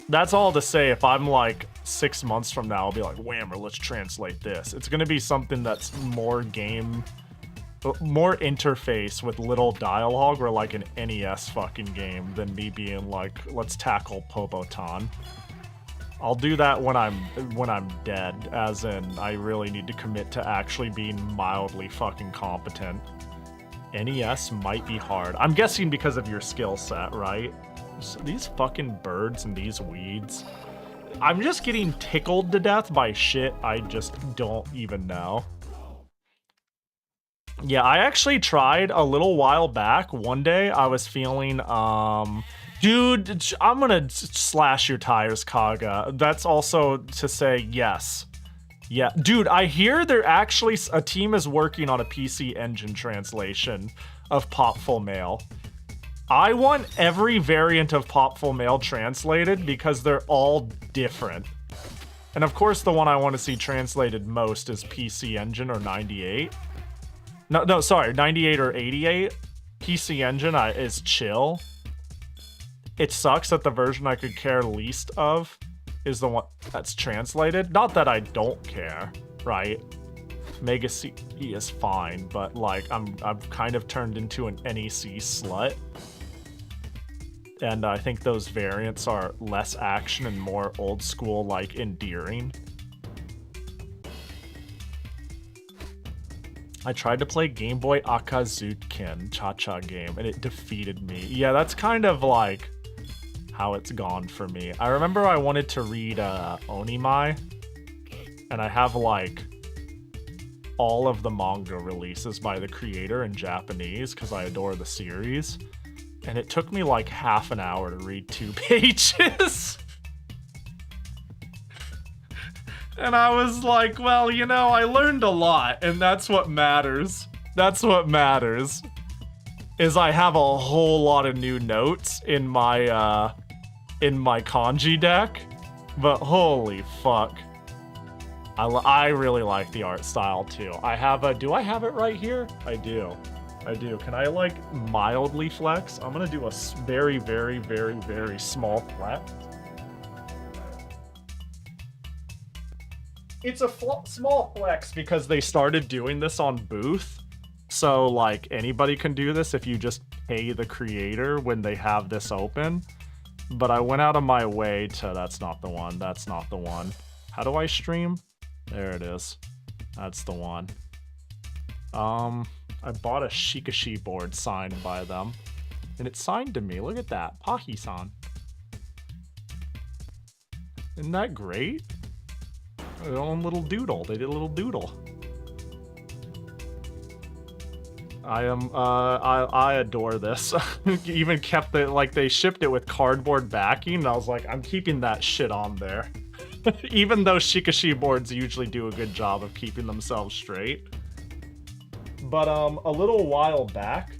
That's all to say. If I'm like 6 months from now, I'll be like, Whammer, let's translate this. It's gonna be something that's more interface with little dialogue or like an NES fucking game than me being like, let's tackle Popotan. I'll do that when I'm dead, as in I really need to commit to actually being mildly fucking competent. NES might be hard. I'm guessing because of your skill set, right? So these fucking birds and these weeds. I'm just getting tickled to death by shit I just don't even know. Yeah, I actually tried a little while back. One day I was feeling, dude, I'm gonna slash your tires, Kaga. That's also to say yes. Yeah, dude, I hear there actually, a team is working on a PC Engine translation of Popful Mail. I want every variant of Popful Mail translated because they're all different. And of course the one I want to see translated most is PC Engine or 98. No, sorry, 98 or 88. PC Engine is chill. It sucks that the version I could care least of is the one that's translated. Not that I don't care, right? Mega C is fine, but like I've kind of turned into an NEC slut. And I think those variants are less action and more old school, like endearing. I tried to play Gameboy Akazutkin Cha-Cha game and it defeated me. Yeah, that's kind of like how it's gone for me. I remember I wanted to read Onimai, and I have like all of the manga releases by the creator in Japanese because I adore the series. And it took me like half an hour to read 2 pages. And I was like, well, you know, I learned a lot, and that's what matters. That's what matters. Is I have a whole lot of new notes in my kanji deck. But holy fuck. I really like the art style too. I have do I have it right here? I do. Can I like mildly flex? I'm gonna do a very, very, very, very small flex. It's a small flex because they started doing this on Booth. So like anybody can do this if you just pay the creator when they have this open. But I went out of my way to, that's not the one. That's not the one. How do I stream? There it is. That's the one. I bought a Shikashi board signed by them. And it's signed to me. Look at that. Pahi-san. Isn't that great? Their own little doodle. They did a little doodle. I adore this. Even kept it, like they shipped it with cardboard backing, and I was like, I'm keeping that shit on there. Even though Shikashi boards usually do a good job of keeping themselves straight. But a little while back,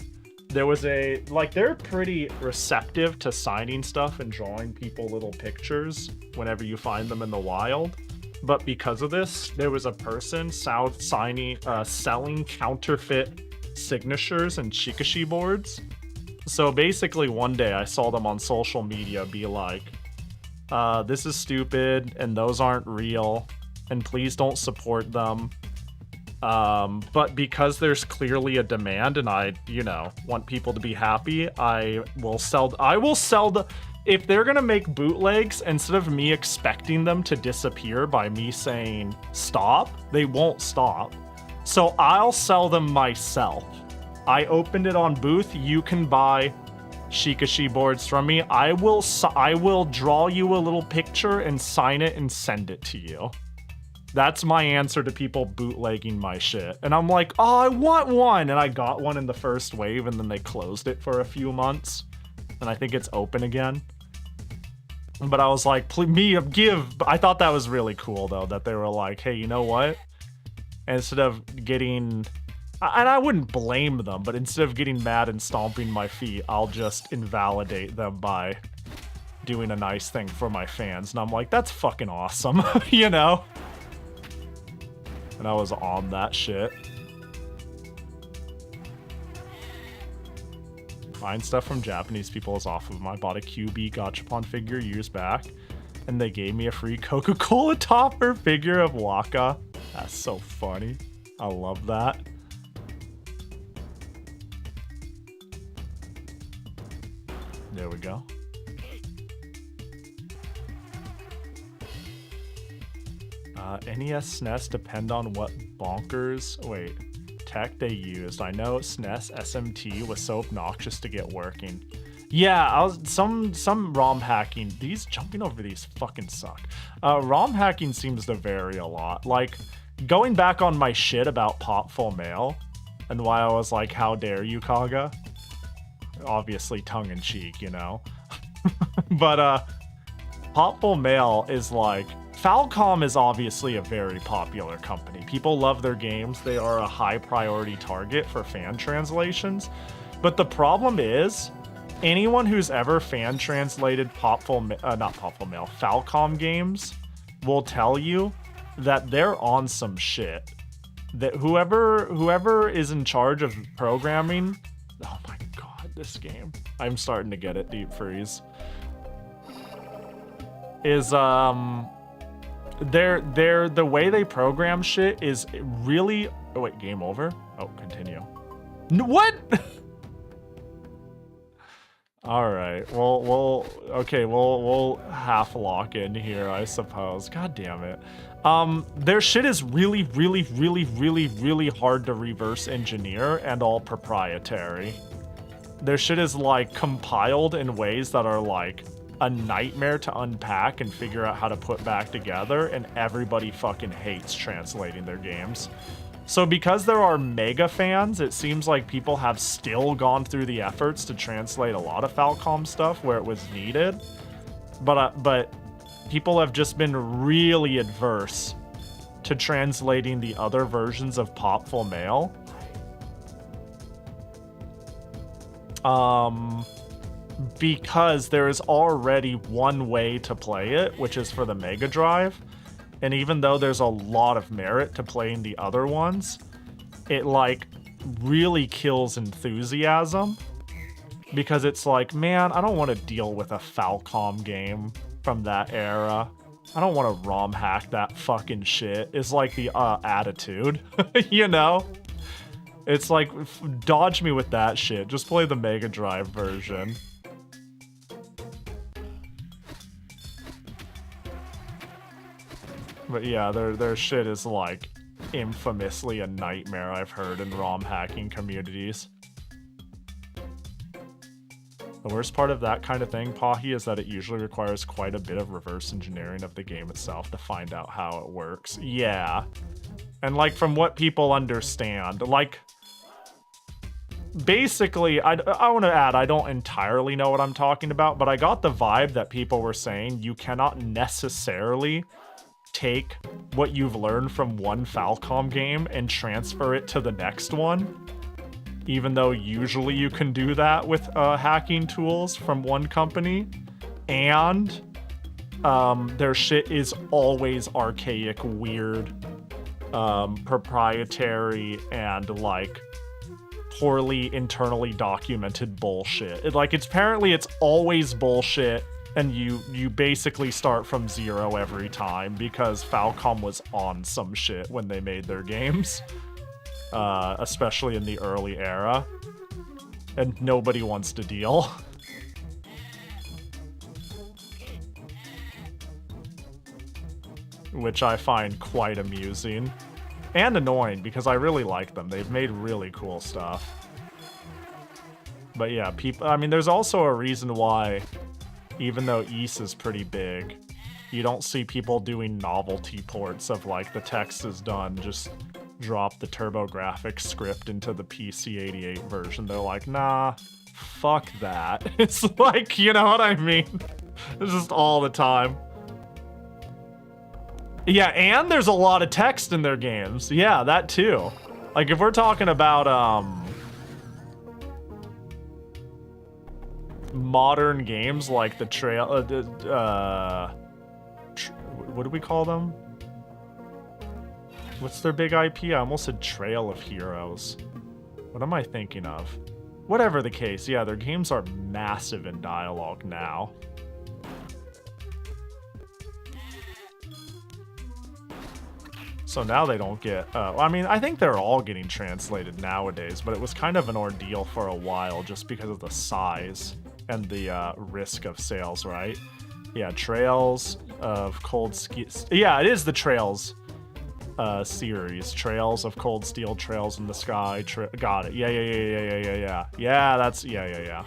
there was they're pretty receptive to signing stuff and drawing people little pictures whenever you find them in the wild. But because of this, there was a person selling counterfeit signatures and Shikashi boards. So basically one day I saw them on social media be like, this is stupid and those aren't real and please don't support them. But because there's clearly a demand and I, want people to be happy, I will sell if they're gonna make bootlegs, instead of me expecting them to disappear by me saying stop, they won't stop. So I'll sell them myself. I opened it on Booth. You can buy Shikashi boards from me. I will draw you a little picture and sign it and send it to you. That's my answer to people bootlegging my shit. And I'm like, oh, I want one. And I got one in the first wave and then they closed it for a few months. And I think it's open again. But I was like, I thought that was really cool though, that they were like, hey, you know what? Instead of getting And I wouldn't blame them, but instead of getting mad and stomping my feet, I'll just invalidate them by doing a nice thing for my fans. And I'm like, that's fucking awesome, you know? And I was on that shit. Buying stuff from Japanese people is off of them. I bought a QB Gachapon figure years back, and they gave me a free Coca-Cola topper figure of Waka. That's so funny. I love that. There we go. NES, SNES depend on what tech they used. I know SNES SMT was so obnoxious to get working. Yeah, some ROM hacking. These jumping over these fucking suck. ROM hacking seems to vary a lot. Like going back on my shit about Popful Mail and why I was like, how dare you, Kaga? Obviously tongue in cheek, you know. But Popful Mail is like, Falcom is obviously a very popular company. People love their games. They are a high priority target for fan translations. But the problem is, anyone who's ever fan translated Falcom games will tell you that they're on some shit. That whoever is in charge of programming, oh my god, this game. I'm starting to get it, Deep Freeze. Is the way they program shit is really. Oh wait, game over. Oh, continue. What? All right. Well, okay. We'll half lock in here, I suppose. God damn it. Their shit is really hard to reverse engineer and all proprietary. Their shit is like compiled in ways that are like a nightmare to unpack and figure out how to put back together, and everybody fucking hates translating their games. So because there are mega fans, it seems like people have still gone through the efforts to translate a lot of Falcom stuff where it was needed. But people have just been really adverse to translating the other versions of Popful Mail. Because there is already one way to play it, which is for the Mega Drive. And even though there's a lot of merit to playing the other ones, it like really kills enthusiasm. Because it's like, man, I don't want to deal with a Falcom game from that era. I don't want to ROM hack that fucking shit. It's like the attitude, you know? It's like, dodge me with that shit. Just play the Mega Drive version. But yeah, their shit is like infamously a nightmare, I've heard, in ROM hacking communities. The worst part of that kind of thing, Pahi, is that it usually requires quite a bit of reverse engineering of the game itself to find out how it works. Yeah. And like from what people understand, like basically, I want to add, I don't entirely know what I'm talking about, but I got the vibe that people were saying you cannot necessarily take what you've learned from one Falcom game and transfer it to the next one, even though usually you can do that with hacking tools from one company. And their shit is always archaic, weird, proprietary, and like poorly internally documented bullshit. Apparently it's always bullshit. And you basically start from zero every time because Falcom was on some shit when they made their games. Especially in the early era. And nobody wants to deal. Which I find quite amusing. And annoying because I really like them. They've made really cool stuff. But yeah, there's also a reason why, even though Ys is pretty big, you don't see people doing novelty ports of like the text is done, just drop the TurboGrafx script into the PC-88 version. They're like, nah, fuck that. It's like, you know what I mean? It's just all the time. Yeah, and there's a lot of text in their games. Yeah, that too. Like, if we're talking about, modern games like the what do we call them? What's their big IP? I almost said Trail of Heroes. What am I thinking of? Whatever the case, yeah, their games are massive in dialogue now. So now they don't get, I mean, I think they're all getting translated nowadays, but it was kind of an ordeal for a while just because of the size and the risk of sales, right? Yeah, Trails of Cold Steel. Yeah, it is the Trails series. Trails of Cold Steel, Trails in the Sky. Got it. Yeah. Yeah, that's, yeah.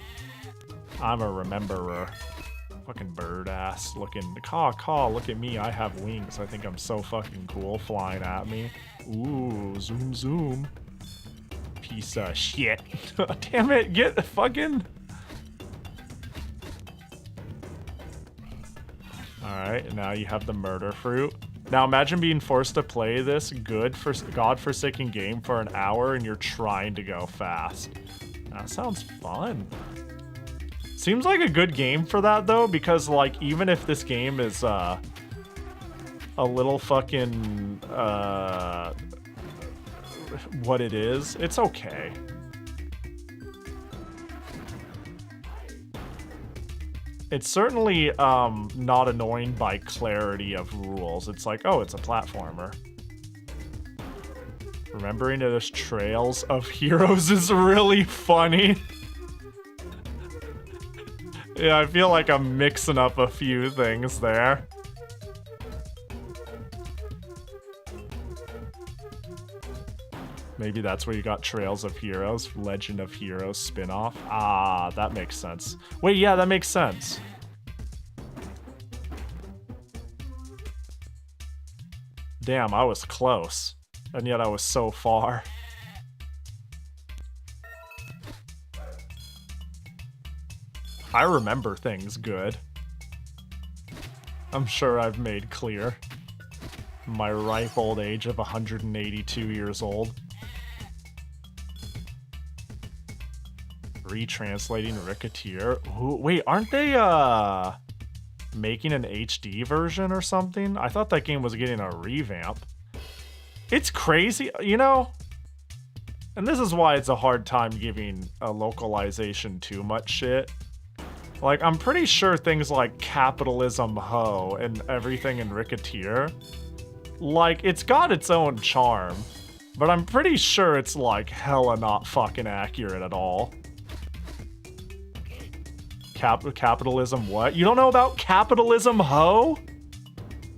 I'm a rememberer. Fucking bird ass looking. Caw, look at me. I have wings. I think I'm so fucking cool flying at me. Ooh, zoom. Piece of shit. Damn it, get fucking. Alright, now you have the murder fruit. Now imagine being forced to play this godforsaken game for an hour and you're trying to go fast. That sounds fun. Seems like a good game for that though, because like even if this game is a little fucking what it is, it's okay. It's certainly not annoying by clarity of rules. It's like, oh, it's a platformer. Remembering it as Trails of Heroes is really funny. Yeah, I feel like I'm mixing up a few things there. Maybe that's where you got Trails of Heroes, Legend of Heroes spin-off. Ah, that makes sense. Wait, yeah, that makes sense. Damn, I was close. And yet I was so far. I remember things good. I'm sure I've made clear. My ripe old age of 182 years old. Retranslating Ricketeer. Ooh, wait, aren't they making an HD version or something? I thought that game was getting a revamp. It's crazy, you know? And this is why it's a hard time giving a localization too much shit. Like, I'm pretty sure things like Capitalism Ho and everything in Ricketeer, like, it's got its own charm, but I'm pretty sure it's, like, hella not fucking accurate at all. Capitalism what? You don't know about Capitalism Ho?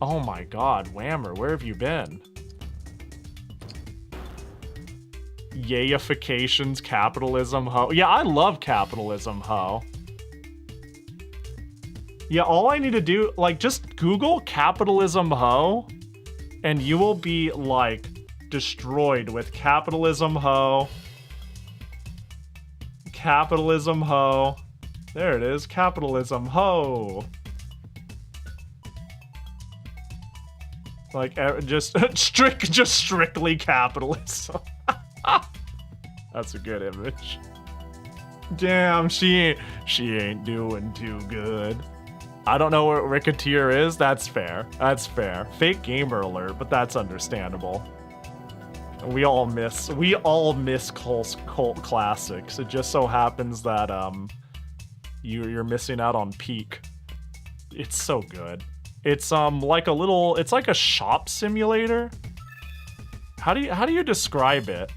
Oh my god, Whammer, where have you been? Yayifications, Capitalism Ho. Yeah, I love Capitalism Ho. Yeah, all I need to do, like, just Google Capitalism Ho, and you will be, like, destroyed with Capitalism Ho. Capitalism Ho. There it is, Capitalism Ho. Like, just strictly capitalism. That's a good image. Damn, she ain't doing too good. I don't know what Ricketeer is. That's fair. That's fair. Fake gamer alert, but that's understandable. We all miss cult classics. It just so happens that you're missing out on Peak. It's so good. It's like a shop simulator. How do you describe it?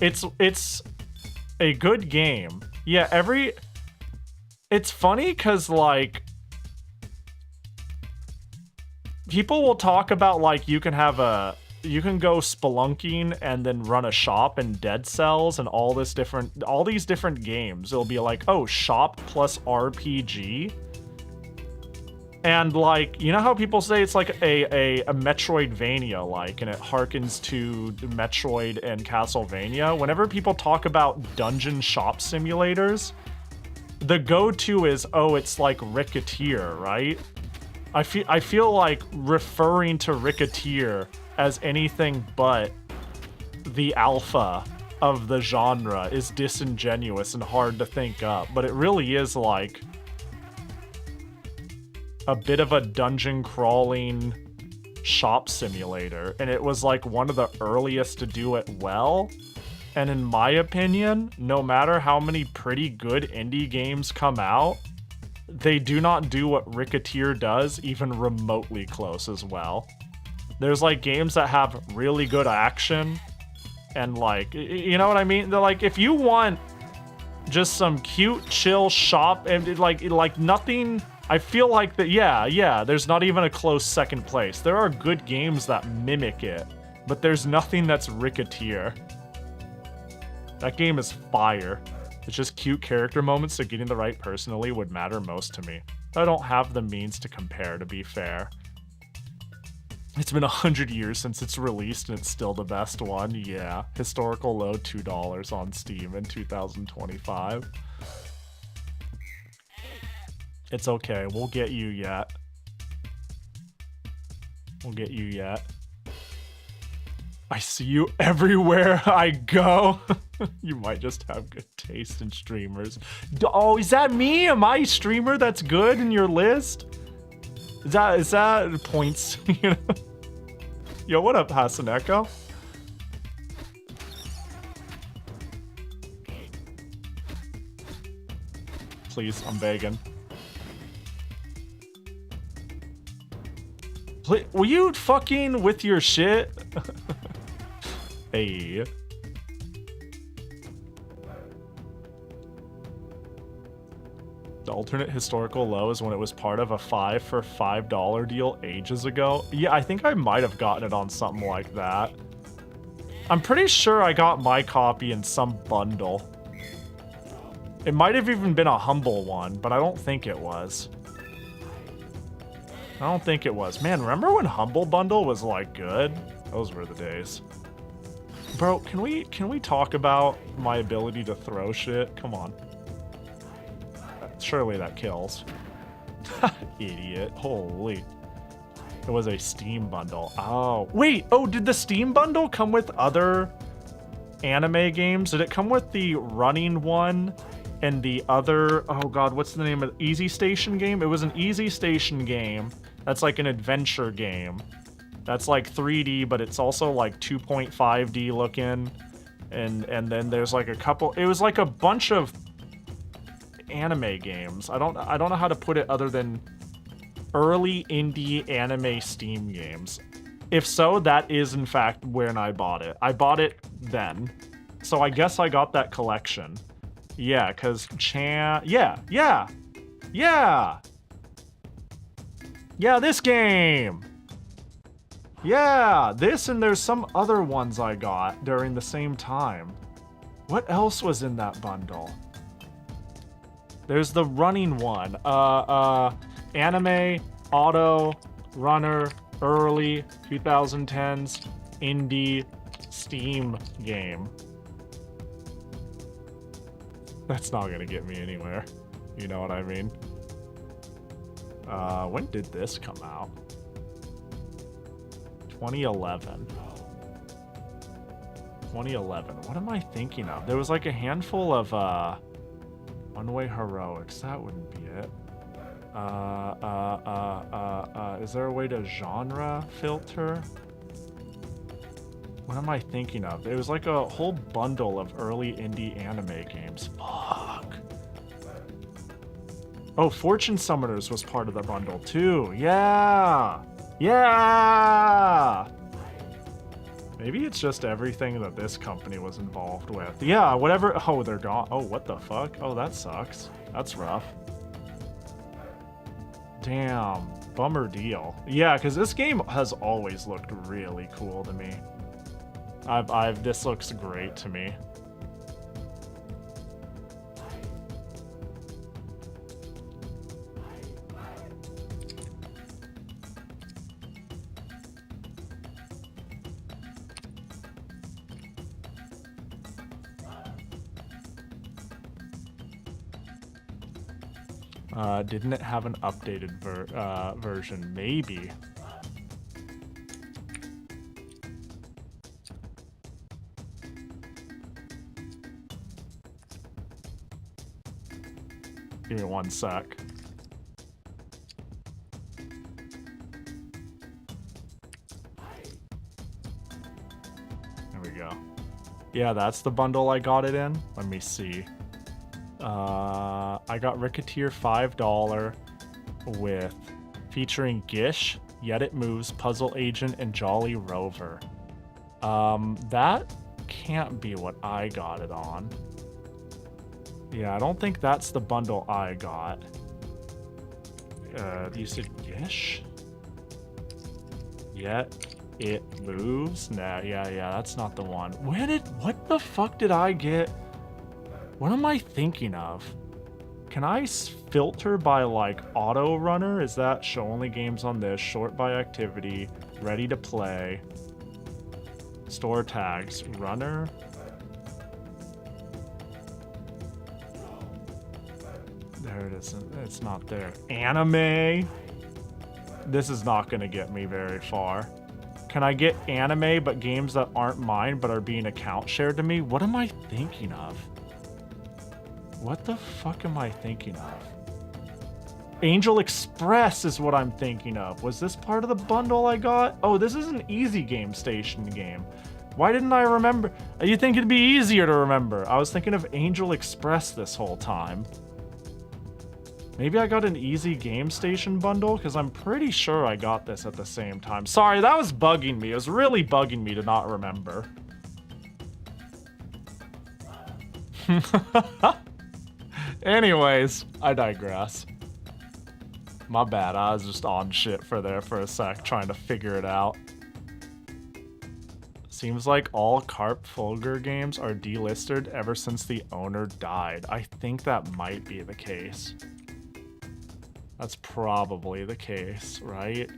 It's a good game. Yeah, it's funny because, like, people will talk about, like, you can go spelunking and then run a shop in Dead Cells and all these different games. It'll be like, oh, shop plus RPG. And, like, you know how people say it's like a Metroidvania, like, and it harkens to Metroid and Castlevania? Whenever people talk about dungeon shop simulators, the go-to is, oh, it's like Ricketeer, right? I feel like referring to Ricketeer as anything but the alpha of the genre is disingenuous and hard to think up, but it really is like a bit of a dungeon crawling shop simulator, and it was like one of the earliest to do it well. And in my opinion, no matter how many pretty good indie games come out, they do not do what Ricketeer does even remotely close as well. There's like games that have really good action and like, you know what I mean? They're like, if you want just some cute, chill shop and like nothing, I feel like that, yeah, there's not even a close second place. There are good games that mimic it, but there's nothing that's Ricketeer. That game is fire. It's just cute character moments, so getting the right personally would matter most to me. I don't have the means to compare, to be fair. It's been 100 years since it's released and it's still the best one. Yeah, historical low $2 on Steam in 2025. It's okay, we'll get you yet. We'll get you yet. I see you everywhere I go. You might just have good taste in streamers. Oh, is that me? Am I a streamer that's good in your list? Is that points? You know? Yo, what up, Hasaneko? Please, I'm begging. Please, will you fucking with your shit? Hey. The alternate historical low is when it was part of a 5 for $5 deal ages ago. Yeah, I think I might have gotten it on something like that. I'm pretty sure I got my copy in some bundle. It might have even been a humble one, but I don't think it was. I don't think it was. Man, remember when Humble Bundle was like good? Those were the days. Bro, can we talk about my ability to throw shit? Come on. Surely that kills. Idiot. Holy. It was a Steam bundle. Oh, wait. Oh, did the Steam bundle come with other anime games? Did it come with the running one and the other? Oh God, what's the name of the Easy Station game? It was an Easy Station game. That's like an adventure game. That's like 3D, but it's also like 2.5D looking. And then there's like a couple. It was like a bunch of anime games. I don't know how to put it other than early indie anime Steam games. If so, that is in fact when I bought it. I bought it then. So I guess I got that collection. Yeah, cause yeah, this game. Yeah, this, and there's some other ones I got during the same time. What else was in that bundle? There's the running one. Anime, auto, runner, early, 2010s, indie, Steam game. That's not gonna get me anywhere. You know what I mean? When did this come out? 2011. 2011. What am I thinking of? There was like a handful of One-Way Heroics. That wouldn't be it. Is there a way to genre filter? What am I thinking of? It was like a whole bundle of early indie anime games. Fuck. Oh, Fortune Summoners was part of the bundle too. Yeah. Yeah. Maybe it's just everything that this company was involved with. Yeah, whatever. Oh, they're gone. Oh, what the fuck? Oh, that sucks. That's rough. Damn. Bummer deal. Yeah, because this game has always looked really cool to me. This looks great to me. Didn't it have an updated version? Maybe. Give me 1 sec. There we go. Yeah, that's the bundle I got it in. Let me see. I got Ricketeer $5 with featuring Gish, Yet It Moves, Puzzle Agent, and Jolly Rover. That can't be what I got it on. Yeah, I don't think that's the bundle I got. You said Gish? Yet It Moves? Nah, yeah, that's not the one. What the fuck did I get? What am I thinking of? Can I filter by like auto runner? Is that show only games on this? Short by activity, ready to play, store tags, runner. There it is. It's not there. Anime. This is not going to get me very far. Can I get anime but games that aren't mine but are being account shared to me? What am I thinking of? What the fuck am I thinking of? Angel Express is what I'm thinking of. Was this part of the bundle I got? Oh, this is an easy game station game. Why didn't I remember? You think it'd be easier to remember? I was thinking of Angel Express this whole time. Maybe I got an easy game station bundle? Because I'm pretty sure I got this at the same time. Sorry, that was bugging me. It was really bugging me to not remember. Anyways, I digress. My bad, I was just on shit for a sec, trying to figure it out. Seems like all Carp Fulgur games are delisted ever since the owner died. I think that might be the case. That's probably the case, right?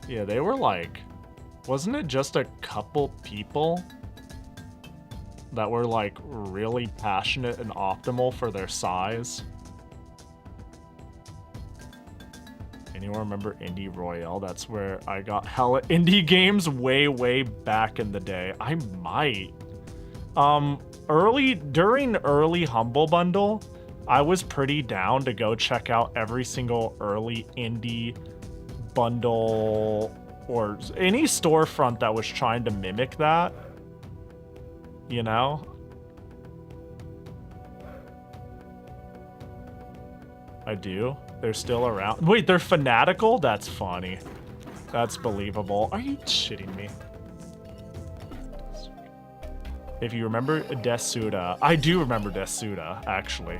Yeah, they were like... Wasn't it just a couple people that were like really passionate and optimal for their size? Anyone remember Indie Royale? That's where I got hella indie games way back in the day. I might. During early Humble Bundle, I was pretty down to go check out every single early indie bundle or any storefront that was trying to mimic that. You know? I do. They're still around. Wait, they're fanatical? That's funny. That's believable. Are you shitting me? If you remember Desuda, I do remember Desuda, actually.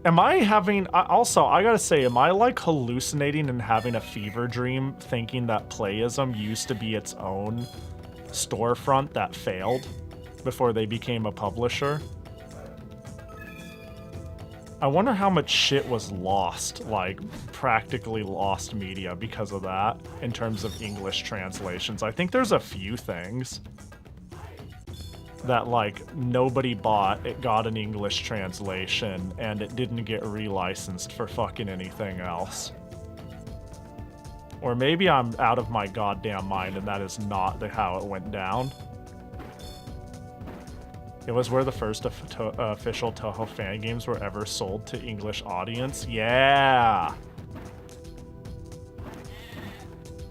Am I having... Also, I gotta say, am I like hallucinating and having a fever dream thinking that Playism used to be its own storefront that failed before they became a publisher? I wonder how much shit was lost, like practically lost media because of that in terms of English translations. I think there's a few things that like nobody bought, it got an English translation and it didn't get relicensed for fucking anything else. Or maybe I'm out of my goddamn mind and that is not how it went down. It was where the first official Toho fan games were ever sold to English audience. Yeah!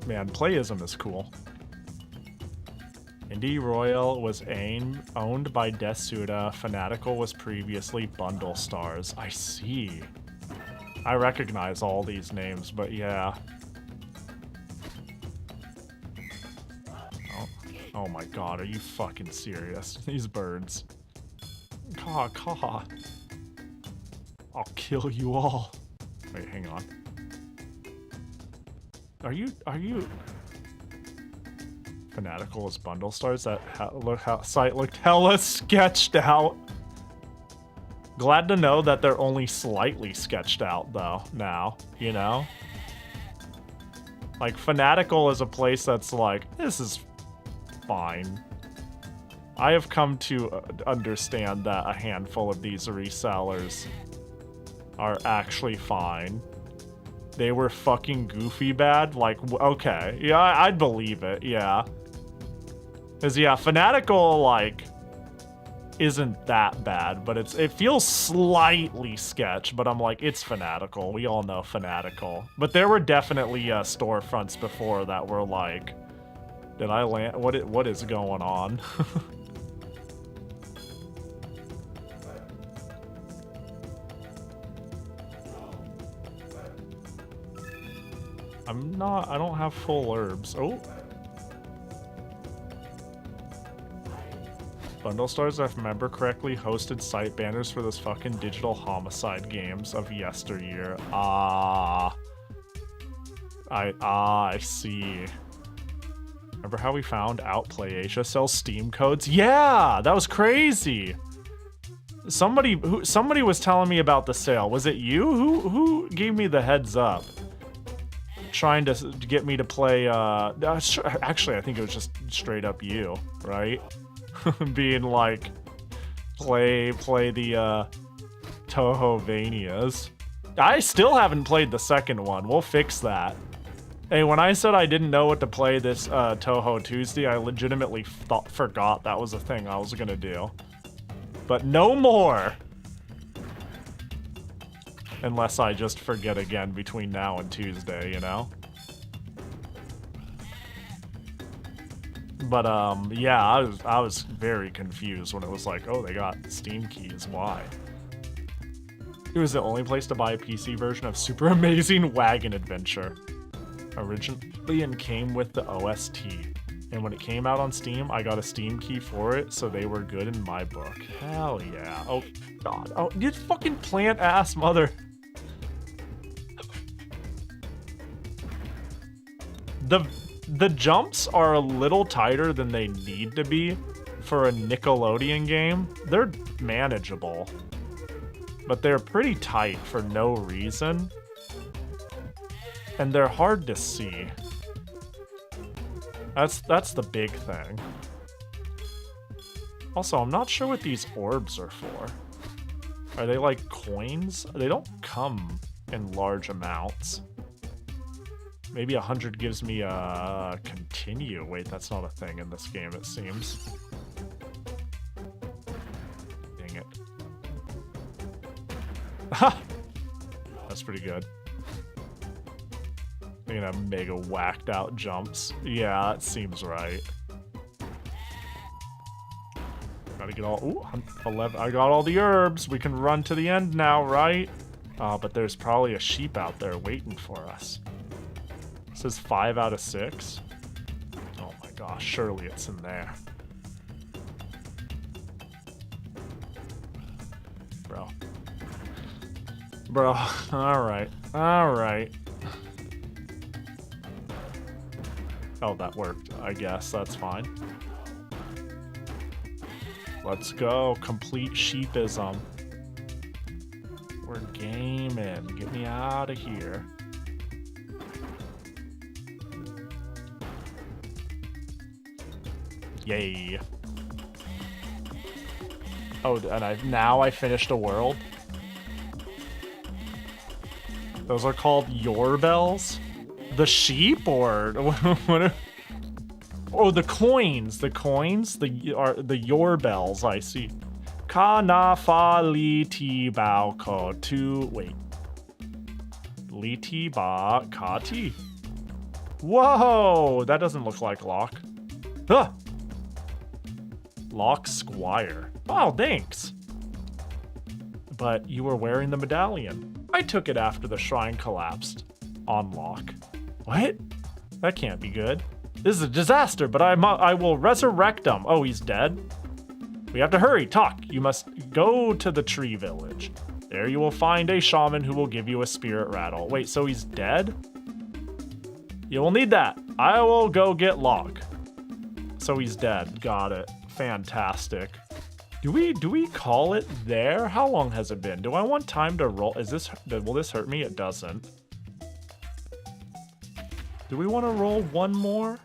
Man, Playism is cool. Indie Royal was owned by Desuda. Fanatical was previously Bundle Stars. I see. I recognize all these names, but yeah. Oh my god, are you fucking serious? These birds. Caw, caw. I'll kill you all. Wait, hang on. Are you... Fanatical as Bundle Stars? That site looked hella sketched out. Glad to know that they're only slightly sketched out, though, now. You know? Like, Fanatical is a place that's like, this is fine. I have come to understand that a handful of these resellers are actually fine. They were fucking goofy bad? Like, okay. Yeah, I'd believe it, yeah. Cause yeah, Fanatical like isn't that bad, but it feels slightly sketch, but I'm like, it's Fanatical. We all know Fanatical. But there were definitely storefronts before that were like, did I land? What is going on? I don't have full herbs. Oh. Bundle Stars, if I remember correctly, hosted site banners for those fucking digital homicide games of yesteryear. I see. Remember how we found Outplay Asia sells Steam codes? Yeah, that was crazy. Somebody was telling me about the sale. Was it you? Who gave me the heads up? Trying to get me to play, actually, I think it was just straight up you, right? Being like, play the Toho-vanias. I still haven't played the second one. We'll fix that. Hey, when I said I didn't know what to play this Toho Tuesday, I legitimately forgot that was a thing I was gonna do. But no more! Unless I just forget again between now and Tuesday, you know? But, yeah, I was very confused when it was like, oh, they got Steam keys, why? It was the only place to buy a PC version of Super Amazing Wagon Adventure. Originally, and came with the OST. And when it came out on Steam, I got a Steam key for it, so they were good in my book. Hell yeah. Oh, God. Oh, you fucking plant-ass mother. The jumps are a little tighter than they need to be for a Nickelodeon game. They're manageable, but they're pretty tight for no reason. And they're hard to see. That's the big thing. Also, I'm not sure what these orbs are for. Are they like coins? They don't come in large amounts. Maybe 100 gives me a continue. Wait, that's not a thing in this game, it seems. Dang it. Ha! That's pretty good. I'm gonna have mega whacked out jumps. Yeah, that seems right. Gotta get all, ooh, 11, I got all the herbs. We can run to the end now, right? But there's probably a sheep out there waiting for us. It says 5 out of 6. Oh my gosh, surely it's in there. Bro, alright. Oh, that worked. I guess that's fine. Let's go. Complete sheepism. We're gaming. Get me out of here. Yay. Oh, and now I finished a world. Those are called your bells? The sheep or what are, oh, the coins, the your bells, I see. Kana fa li ti bao ko tu, wait. Li ti ba ka ti. Whoa, that doesn't look like Locke. Huh. Locke Squire. Oh, thanks. But you were wearing the medallion. I took it after the shrine collapsed on Locke. What? That can't be good. This is a disaster, but I will resurrect him. Oh, he's dead? We have to hurry. Talk. You must go to the tree village. There you will find a shaman who will give you a spirit rattle. Wait, so he's dead? You will need that. I will go get Locke. So he's dead. Got it. Fantastic. Do we call it there? How long has it been? Do I want time to roll? Will this hurt me? It doesn't. Do we want to roll one more?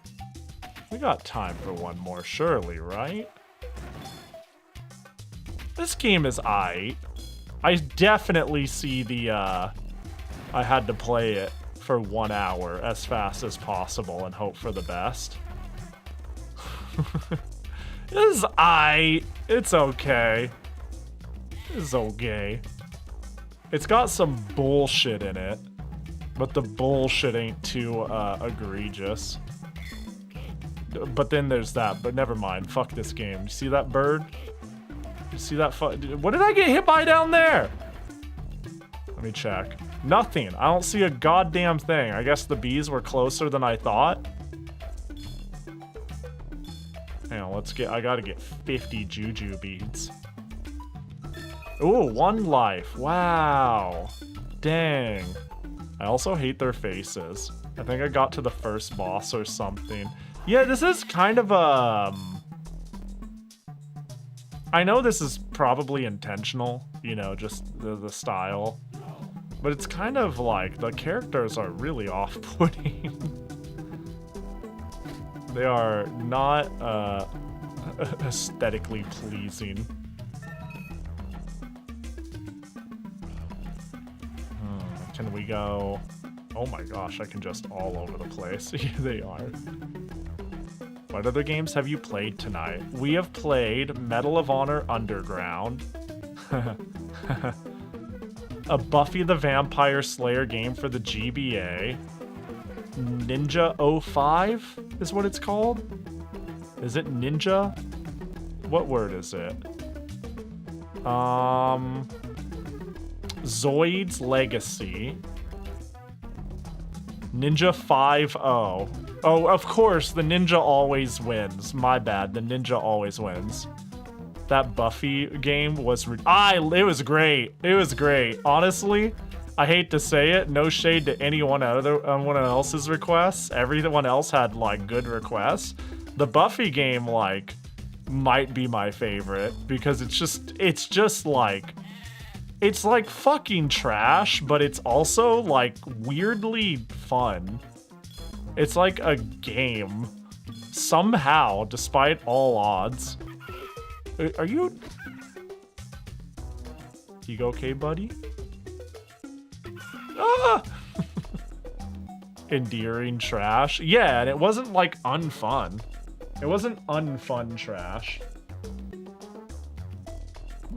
We got time for one more, surely, right? This game is aight. I definitely see the, I had to play it for 1 hour as fast as possible and hope for the best. It's okay. It's okay. It's got some bullshit in it, but the bullshit ain't too egregious. But then there's that, but never mind. Fuck this game. You see that bird? You see that what did I get hit by down there? Let me check. Nothing. I don't see a goddamn thing. I guess the bees were closer than I thought. Hang on, I gotta get 50 juju beads. Ooh, 1 life. Wow. Dang. I also hate their faces. I think I got to the first boss or something. Yeah, this is kind of I know this is probably intentional, you know, just the style. But it's kind of like the characters are really off-putting. They are not aesthetically pleasing. Can we go? Oh my gosh, I can just all over the place. Here they are. What other games have you played tonight? We have played Medal of Honor Underground. A Buffy the Vampire Slayer game for the GBA. Ninja 05 is what it's called? Is it Ninja? What word is it? Zoid's Legacy. Ninja 5-0. Oh, of course, the ninja always wins. My bad, the ninja always wins. That Buffy game was... it was great. It was great. Honestly, I hate to say it, no shade to anyone else's requests. Everyone else had, like, good requests. The Buffy game, like, might be my favorite because it's just like... It's like fucking trash, but it's also, like, weirdly fun. It's like a game. Somehow, despite all odds. Are you okay, buddy? Ah! Endearing trash. Yeah, and it wasn't, like, unfun. It wasn't unfun trash.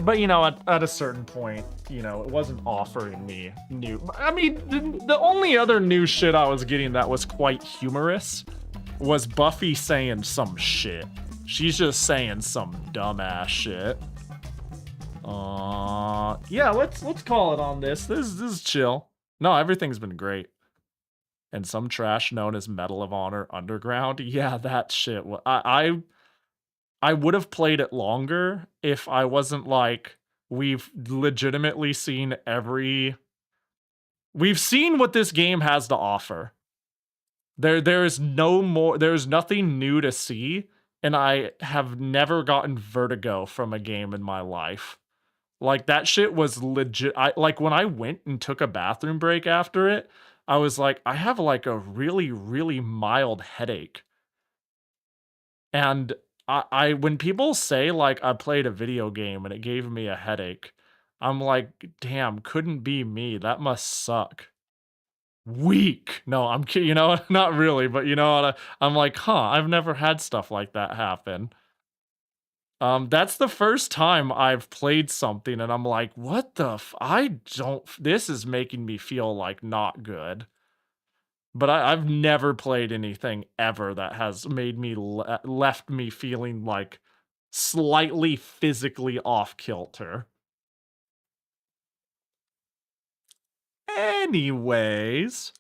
But, you know, at a certain point, you know, it wasn't offering me new... I mean, the only other new shit I was getting that was quite humorous was Buffy saying some shit. She's just saying some dumbass shit. Yeah, let's call it on this. This is chill. No, everything's been great. And some trash known as Medal of Honor Underground. Yeah, that shit. I would have played it longer if I wasn't like, we've legitimately seen we've seen what this game has to offer. There's nothing new to see, and I have never gotten vertigo from a game in my life. Like, that shit was legit. Like, when I went and took a bathroom break after it, I was like, I have like a really, really mild headache. And when people say, like, I played a video game and it gave me a headache, I'm like, damn, couldn't be me. That must suck. Weak. No, I'm kidding. You know, not really, but you know what? I'm like, I've never had stuff like that happen. That's the first time I've played something and I'm like, what the this is making me feel like not good. But I've never played anything ever that has made me left me feeling like slightly physically off kilter. Anyways,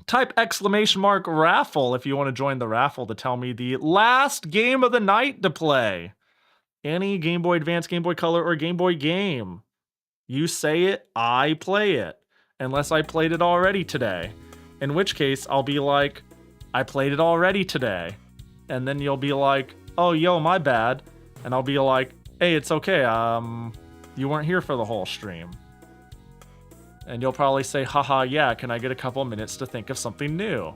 type !raffle if you want to join the raffle to tell me the last game of the night to play. Any Game Boy Advance, Game Boy Color, or Game Boy game. You say it, I play it. Unless I played it already today. In which case, I'll be like, I played it already today. And then you'll be like, oh, yo, my bad. And I'll be like, hey, it's okay. You weren't here for the whole stream. And you'll probably say, haha, yeah, can I get a couple minutes to think of something new?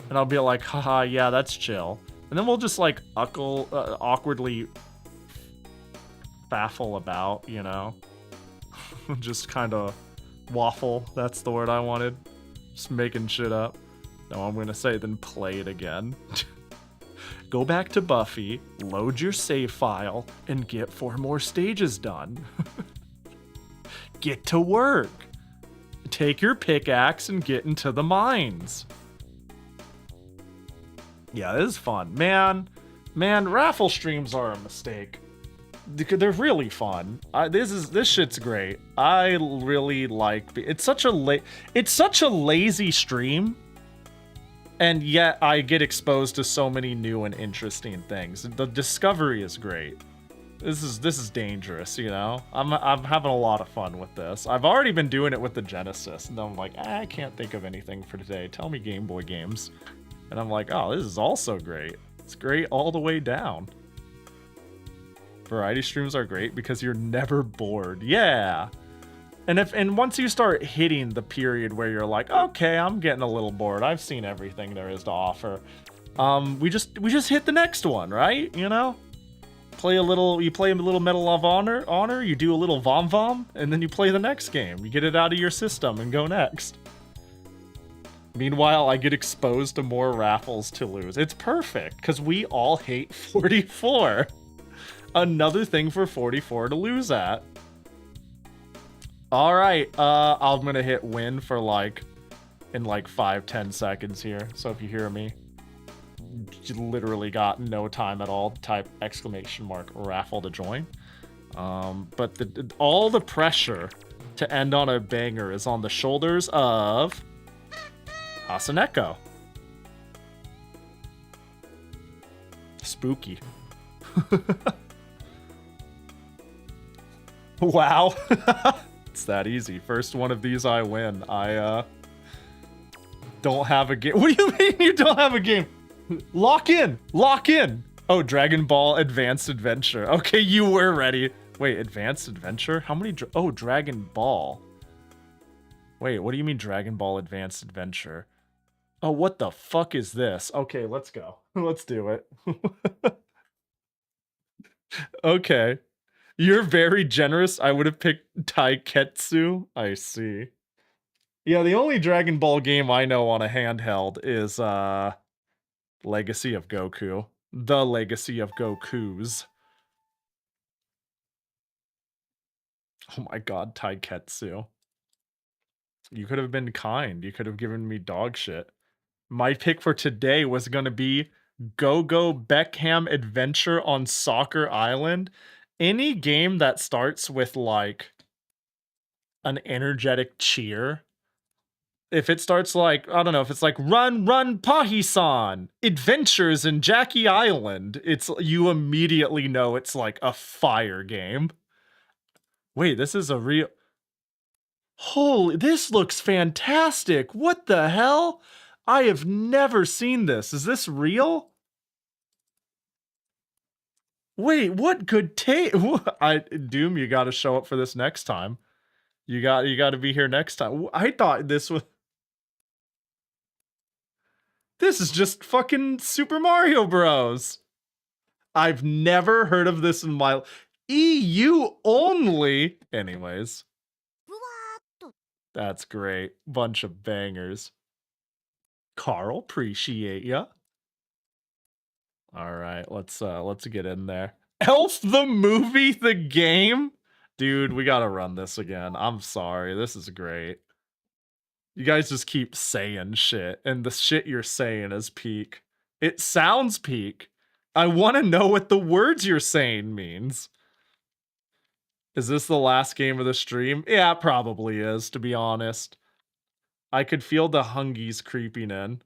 And I'll be like, haha, yeah, that's chill. And then we'll just, like, awkwardly baffle about, you know? Just kind of waffle. That's the word I wanted. Just making shit up. No, I'm gonna say then play it again. go back to Buffy, load your save file, and get 4 more stages done. Get to work. Take your pickaxe and get into the mines. Yeah, this is fun. Man, raffle streams are a mistake. They're really fun. This shit's great. I really like it's such a lazy stream, and yet I get exposed to so many new and interesting things. The discovery is great. This is dangerous, you know? I'm having a lot of fun with this. I've already been doing it with the Genesis, and I'm like, I can't think of anything for today. Tell me Game Boy games. And I'm like, oh, this is also great. It's great all the way down. Variety streams are great because you're never bored. Yeah. And once you start hitting the period where you're like, okay, I'm getting a little bored. I've seen everything there is to offer. We just hit the next one, right? You know? You play a little Medal of Honor, you do a little vom, and then you play the next game. You get it out of your system and go next. Meanwhile, I get exposed to more raffles to lose. It's perfect, because we all hate 44. Another thing for 44 to lose at. Alright, I'm gonna hit win for in 5-10 seconds here. So if you hear me, you literally got no time at all. Type exclamation mark raffle to join. But all the pressure to end on a banger is on the shoulders of Hasaneko. Spooky. Wow. It's that easy. First one of these I win. I don't have a game. What do you mean you don't have a game? Lock in. Lock in. Oh, Dragon Ball Advanced Adventure. Okay, you were ready. Wait, Advanced Adventure? How many? Oh, Dragon Ball. Wait, what do you mean Dragon Ball Advanced Adventure? Oh, what the fuck is this? Okay, let's go. Let's do it. Okay. You're very generous. I would have picked Taiketsu. I see. Yeah, the only Dragon Ball game I know on a handheld is Legacy of Goku. The Legacy of Gokus. Oh my god, Taiketsu. You could have been kind. You could have given me dog shit. My pick for today was going to be Go-Go Beckham Adventure on Soccer Island. Any game that starts with an energetic cheer. If it starts I don't know, if it's Run, Run, Pahi-san, Adventures in Jackie Island, you immediately know it's a fire game. Wait, this is a real... Holy, this looks fantastic. What the hell? I have never seen this. Is this real? Wait, what could take... Doom, you gotta show up for this next time. You gotta be here next time. I thought this was... This is just fucking Super Mario Bros. I've never heard of this in my... EU only? Anyways. That's great. Bunch of bangers. Carl, appreciate ya. All right, let's get in there. Elf the movie, the game? Dude, we gotta run this again. I'm sorry, this is great. You guys just keep saying shit, and the shit you're saying is peak. It sounds peak. I want to know what the words you're saying means. Is this the last game of the stream? Yeah, it probably is, to be honest. I could feel the hungies creeping in.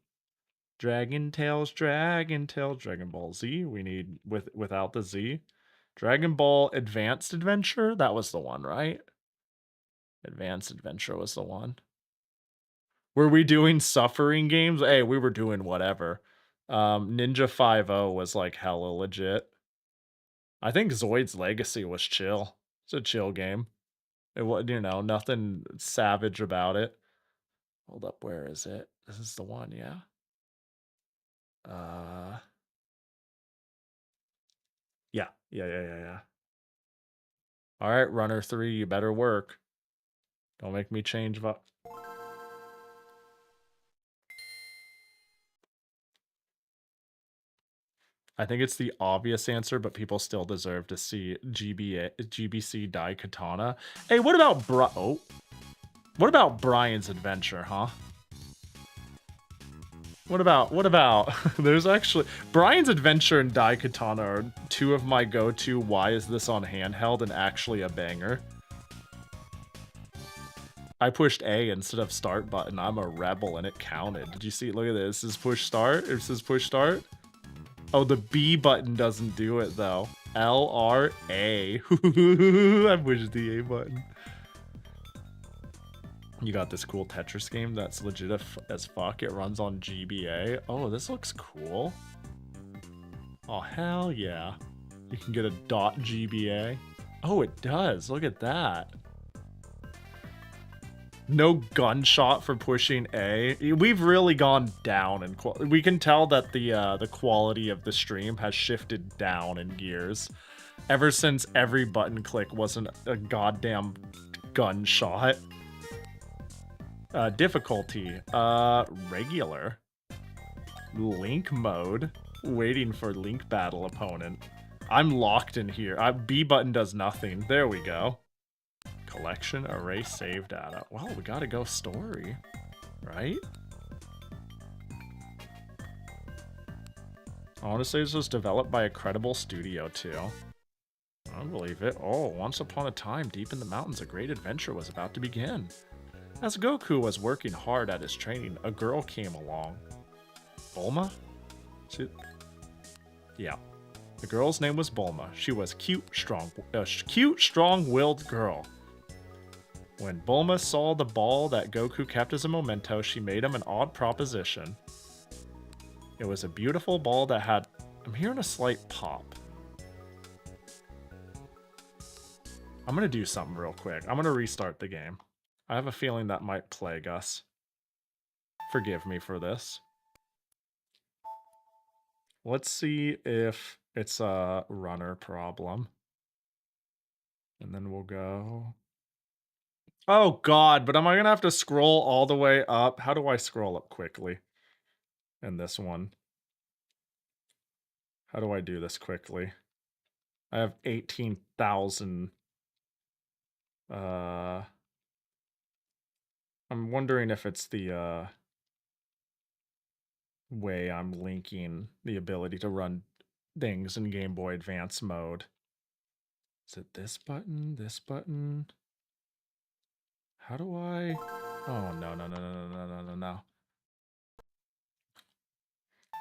Dragon Tales, Dragon Ball Z. We need without the Z. Dragon Ball Advanced Adventure. That was the one, right? Advanced Adventure was the one. Were we doing suffering games? Hey, we were doing whatever. Ninja 5-0 was hella legit. I think Zoid's Legacy was chill. It's a chill game. It was, nothing savage about it. Hold up, where is it? This is the one, yeah. Yeah. All right, Runner 3, you better work. Don't make me change. I think it's the obvious answer, but people still deserve to see GBC Dai Katana. Hey, what about what about Brian's Adventure, huh? What about there's actually Brian's Adventure and Dai Katana are two of my go-to why is this on handheld and actually a banger. I pushed A instead of start button. I'm a rebel and it counted. Did you see? Look at this. This is push start. It says push start. Oh, the B button doesn't do it though. L R A. I pushed the A button. You got this cool Tetris game that's legit as fuck. It runs on GBA. Oh, this looks cool. Oh, hell yeah. You can get a .GBA. Oh, it does. Look at that. No gunshot for pushing A. We've really gone down in quality. We can tell that the quality of the stream has shifted down in gears ever since every button click wasn't a goddamn gunshot. Difficulty, regular. Link mode. Waiting for link battle opponent. I'm locked in here. B button does nothing. There we go. Collection, array, save data. Well, we gotta go story, right? Honestly, this was developed by a credible studio too. I don't believe it. Oh, once upon a time, deep in the mountains, a great adventure was about to begin. As Goku was working hard at his training, a girl came along. Bulma? Yeah. The girl's name was Bulma. She was cute, strong-willed girl. When Bulma saw the ball that Goku kept as a memento, she made him an odd proposition. It was a beautiful ball that had... I'm hearing a slight pop. I'm gonna do something real quick. I'm gonna restart the game. I have a feeling that might plague us. Forgive me for this. Let's see if it's a runner problem. And then we'll go... Oh god, but am I gonna have to scroll all the way up? How do I scroll up quickly? In this one. How do I do this quickly? I have 18,000... I'm wondering if it's the way I'm linking the ability to run things in Game Boy Advance mode. Is it this button? This button? How do I... Oh, no.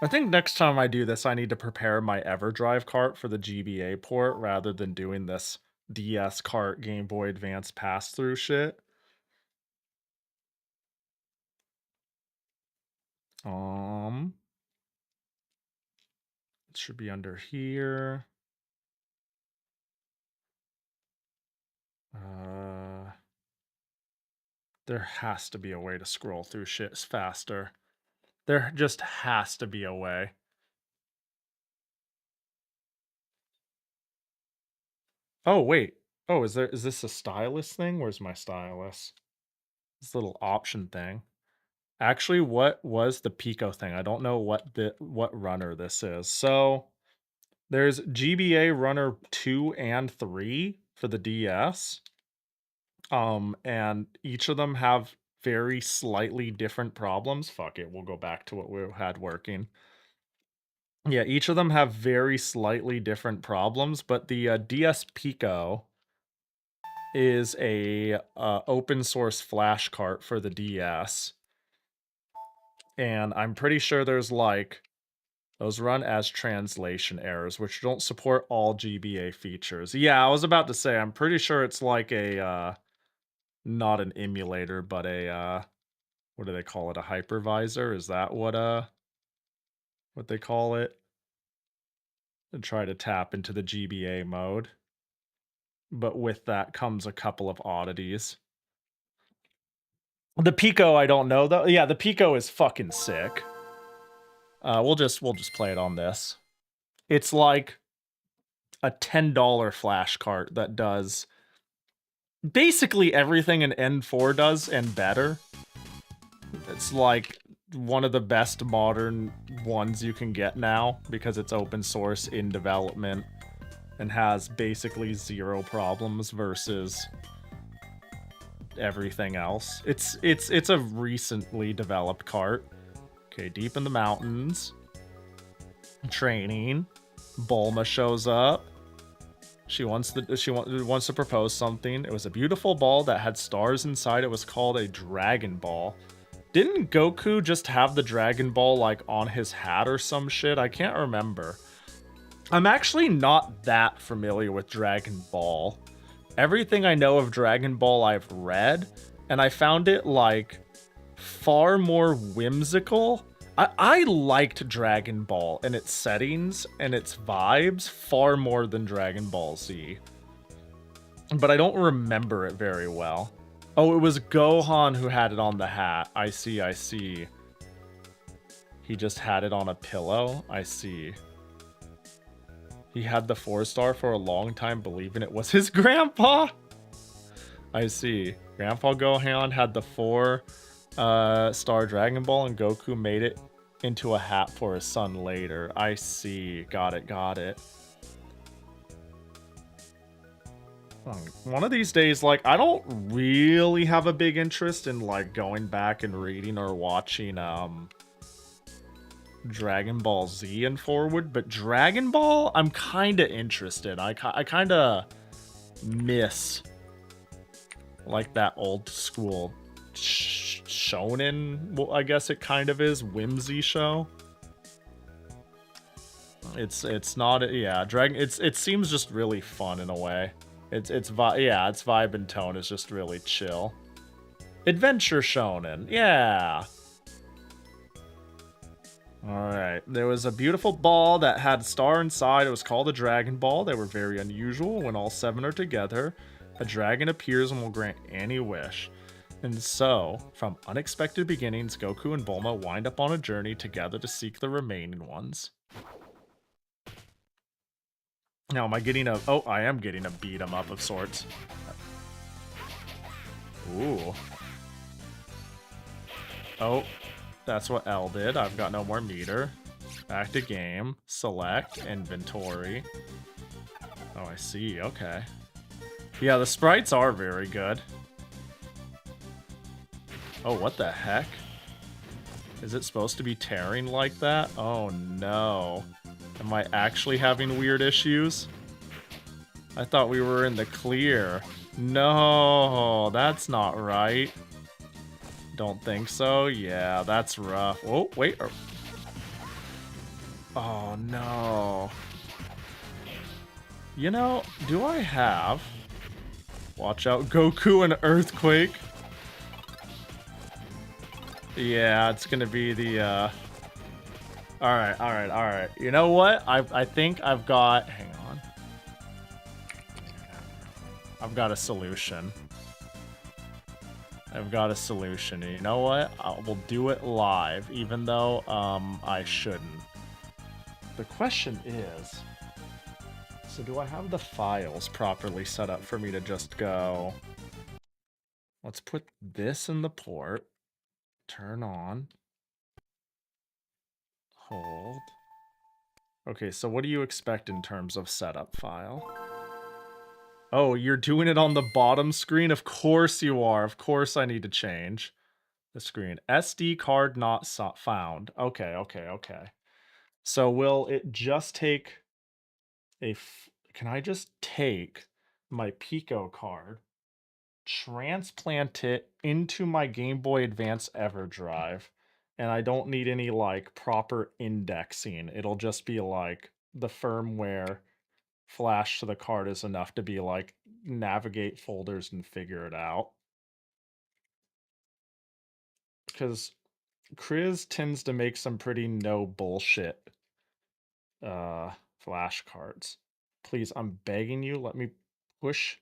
I think next time I do this, I need to prepare my EverDrive cart for the GBA port rather than doing this DS cart Game Boy Advance pass-through shit. It should be under here. There has to be a way to scroll through shit faster. There just has to be a way. Oh, wait. Oh, is this a stylus thing? Where's my stylus? This little option thing. Actually, what was the Pico thing? I don't know what runner this is. So there's GBA runner 2 and 3 for the DS. And each of them have very slightly different problems. Fuck it, we'll go back to what we had working. Yeah, each of them have very slightly different problems, but the DS Pico is a open source flash cart for the DS. And I'm pretty sure there's like, those run as translation errors, which don't support all GBA features. Yeah, I was about to say, I'm pretty sure it's like a, not an emulator, but a, what do they call it? A hypervisor? Is that what they call it? To try to tap into the GBA mode. But with that comes a couple of oddities. The Pico, I don't know though. Yeah, the Pico is fucking sick. We'll just play it on this. It's like a $10 flash cart that does basically everything an N4 does and better. It's like one of the best modern ones you can get now because it's open source in development and has basically 0 problems versus everything else. It's a recently developed cart. Okay, deep in the mountains. Training. Bulma shows up. She wants to propose something. It was a beautiful ball that had stars inside. It was called a Dragon Ball. Didn't Goku just have the Dragon Ball like on his hat or some shit? I can't remember. I'm actually not that familiar with Dragon Ball. Everything I know of Dragon Ball I've read, and I found it like far more whimsical. I liked Dragon Ball and its settings and its vibes far more than Dragon Ball Z. But I don't remember it very well. Oh, it was Gohan who had it on the hat. I see, I see. He just had it on a pillow? I see. He had the 4-star for a long time, believing it was his grandpa? I see. Grandpa Gohan had the 4-star Dragon Ball, and Goku made it into a hat for his son later. I see. Got it, got it. One of these days, like, I don't really have a big interest in, like, going back and reading or watching, Dragon Ball Z and forward, but Dragon Ball, I'm kind of interested. I kind of miss, like, that old school shonen, well, I guess it kind of is, whimsy show. It's not, yeah, it seems just really fun in a way. Its vibe and tone is just really chill. Adventure shonen, yeah. Alright, there was a beautiful ball that had a star inside. It was called a Dragon Ball. They were very unusual. When all 7 are together, a dragon appears and will grant any wish. And so, from unexpected beginnings, Goku and Bulma wind up on a journey together to seek the remaining ones. Now, am I getting a... Oh, I am getting a beat 'em up of sorts. Ooh. Oh. That's what L did. I've got no more meter. Back to game. Select. Inventory. Oh, I see. Okay. Yeah, the sprites are very good. Oh, what the heck? Is it supposed to be tearing like that? Oh, no. Am I actually having weird issues? I thought we were in the clear. No, that's not right. Don't think so. Yeah, that's rough. Oh, wait. Oh, no. You know, do I have... Watch out, Goku and Earthquake. Yeah, it's gonna be the, Alright. You know what? I think I've got... Hang on. I've got a solution. I've got a solution. You know what? We'll do it live, even though I shouldn't. The question is, so do I have the files properly set up for me to just go, let's put this in the port, turn on, hold. Okay, so what do you expect in terms of setup file? Oh, you're doing it on the bottom screen? Of course you are. Of course I need to change the screen. SD card not found. Okay. So will it just take a... Can I just take my Pico card, transplant it into my Game Boy Advance EverDrive, and I don't need any, like, proper indexing. It'll just be, like, the firmware... flash to the card is enough to be like navigate folders and figure it out. Because Kriz tends to make some pretty no bullshit flash cards. Please, I'm begging you, let me push.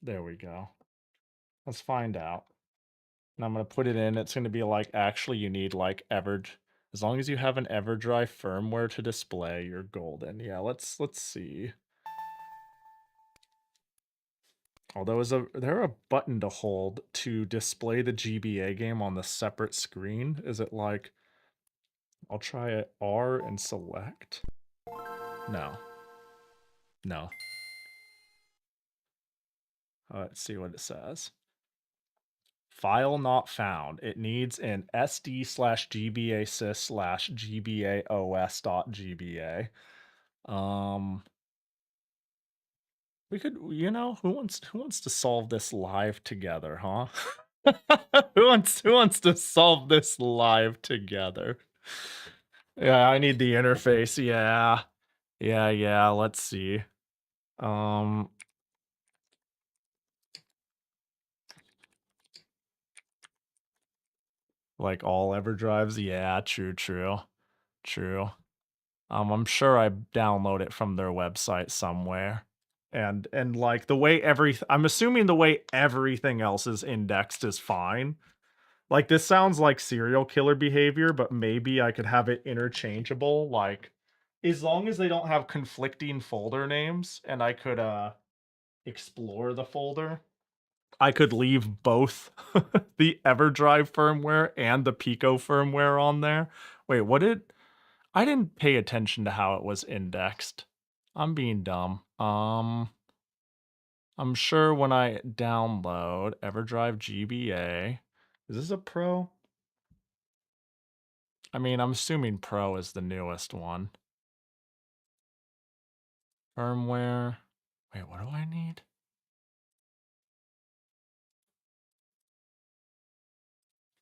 There we go. Let's find out. And I'm gonna put it in. It's gonna be like, actually you need like as long as you have an EverDrive firmware to display, you're golden. Yeah, let's see. Although, is there a button to hold to display the GBA game on the separate screen? Is it like... I'll try it R and select. No. No. Let's see what it says. File not found. It needs an sd/gba/gbaos.gba. We could, you know, who wants to solve this live together, huh? who wants to solve this live together? Yeah, I need the interface. Yeah. Yeah, let's see. Like all EverDrives? Yeah, true. I'm sure I download it from their website somewhere. And like the way I'm assuming the way everything else is indexed is fine. Like this sounds like serial killer behavior, but maybe I could have it interchangeable. Like as long as they don't have conflicting folder names and I could explore the folder, I could leave both the EverDrive firmware and the Pico firmware on there. Wait, I didn't pay attention to how it was indexed. I'm being dumb. I'm sure when I download EverDrive GBA, is this a Pro? I mean, I'm assuming Pro is the newest one. Firmware. Wait, what do I need?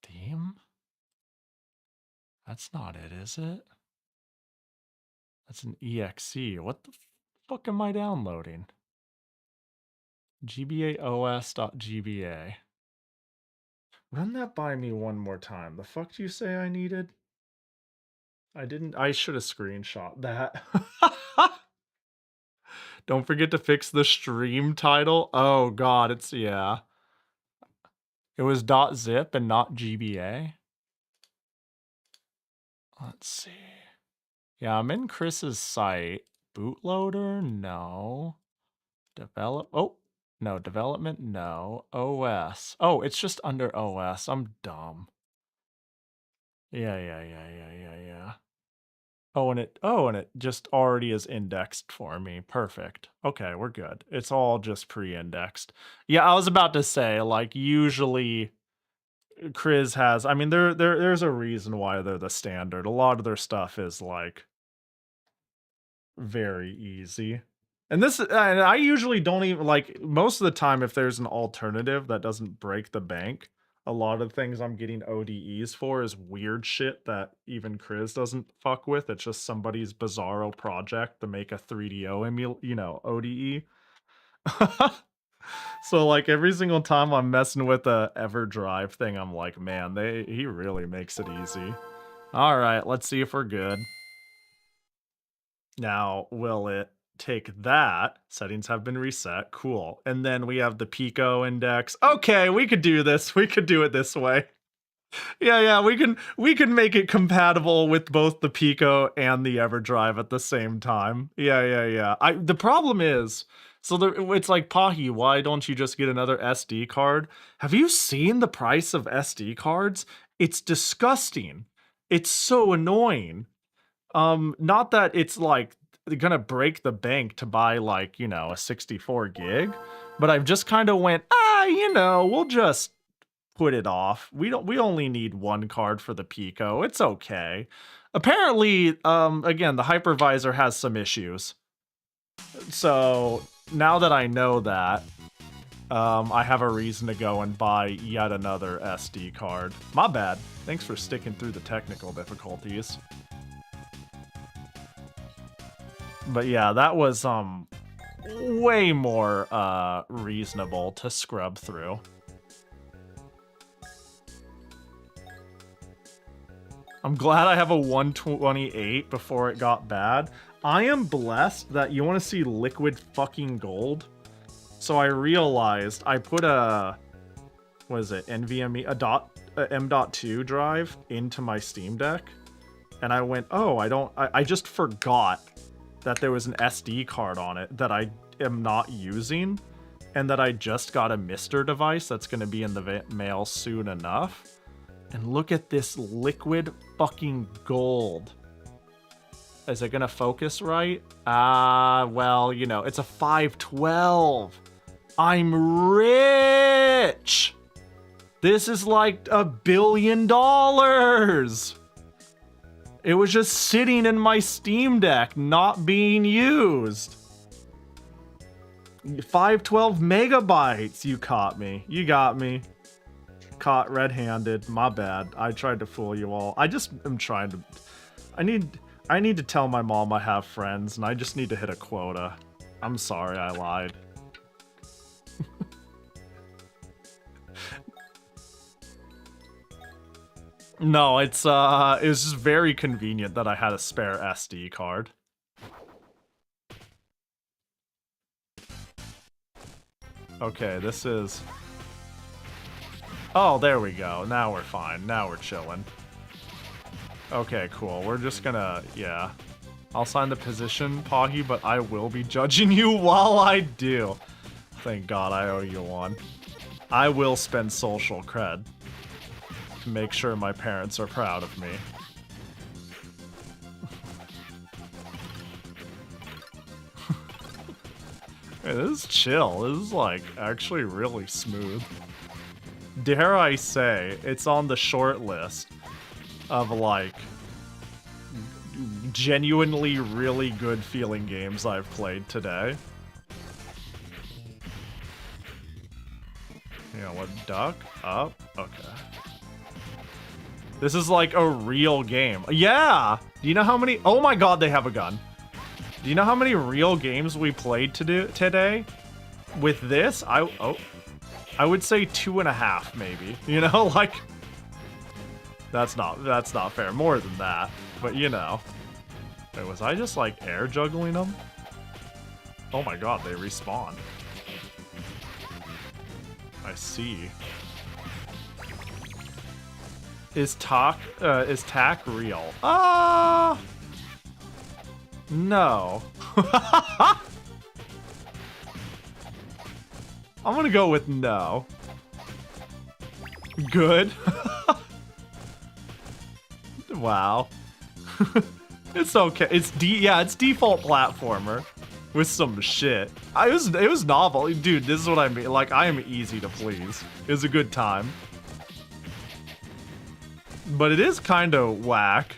Theme? That's not it, is it? That's an exe. What the fuck am I downloading? gbaos.gba. Run that by me one more time. The fuck do you say I needed? I should have screenshot that. Don't forget to fix the stream title. Oh god, yeah. It was .zip and not GBA. Let's see. Yeah, I'm in Chris's site. Bootloader? No. No. Development? No. OS. Oh, it's just under OS. I'm dumb. Yeah. Oh, and it just already is indexed for me. Perfect. Okay, we're good. It's all just pre-indexed. Yeah, I was about to say, like, usually Chris has, I mean, there's a reason why they're the standard. A lot of their stuff is like very easy. And I usually don't even, like, most of the time if there's an alternative that doesn't break the bank, a lot of things I'm getting ODEs for is weird shit that even Chris doesn't fuck with. It's just somebody's bizarro project to make a 3DO ODE. So like every single time I'm messing with a EverDrive thing, I'm like, man, he really makes it easy. All right, let's see if we're good. Now, will it take that? Settings have been reset. Cool. And then we have the Pico index. Okay, we could do this. We could do it this way. Yeah, we can make it compatible with both the Pico and the EverDrive at the same time. Yeah. The problem is, it's like, Pahi, why don't you just get another SD card? Have you seen the price of SD cards? It's disgusting. It's so annoying. Not that it's like gonna break the bank to buy like, a 64 gig, but I've just kind of went, we'll just put it off. We only need one card for the Pico. It's okay. Apparently, again, the hypervisor has some issues. So now that I know that, I have a reason to go and buy yet another SD card. My bad. Thanks for sticking through the technical difficulties. But yeah, that was way more reasonable to scrub through. I'm glad I have a 128 before it got bad. I am blessed that you want to see liquid fucking gold. So I realized I put NVMe, a M.2 drive into my Steam Deck. And I went, I just forgot that there was an SD card on it that I am not using. and that I just got a Mister device that's going to be in the mail soon enough. And look at this liquid fucking gold. Is it going to focus right? Well, you know, it's a 512. I'm rich! This is like $1 billion! It was just sitting in my Steam Deck, not being used. 512 megabytes, you caught me. You got me. Caught red-handed, my bad. I tried to fool you all. I just am trying to... I need to tell my mom I have friends, and I just need to hit a quota. I'm sorry, I lied. No, it was just very convenient that I had a spare SD card. Okay, this is... Oh, there we go. Now we're fine. Now we're chilling. Okay, cool. We're just gonna... Yeah. I'll sign the position, Pahi, but I will be judging you while I do. Thank God I owe you one. I will spend social cred to make sure my parents are proud of me. Hey, this is chill. This is, like, actually really smooth. Dare I say, it's on the short list of, like, genuinely really good feeling games I've played today. You know what? Duck? Up? Okay. This is like a real game. Yeah! Do you know how many... Oh my god, they have a gun. Do you know how many real games we played today? With this, I would say 2.5 maybe. You know, like... That's not fair. More than that. But you know. Wait, was I just like air juggling them? Oh my god, they respawn. I see. Is tack real? No. I'm gonna go with no. Good. Wow. It's okay. It's default platformer with some shit. It was novel. Dude, this is what I mean. Like, I am easy to please. It was a good time. But it is kind of whack.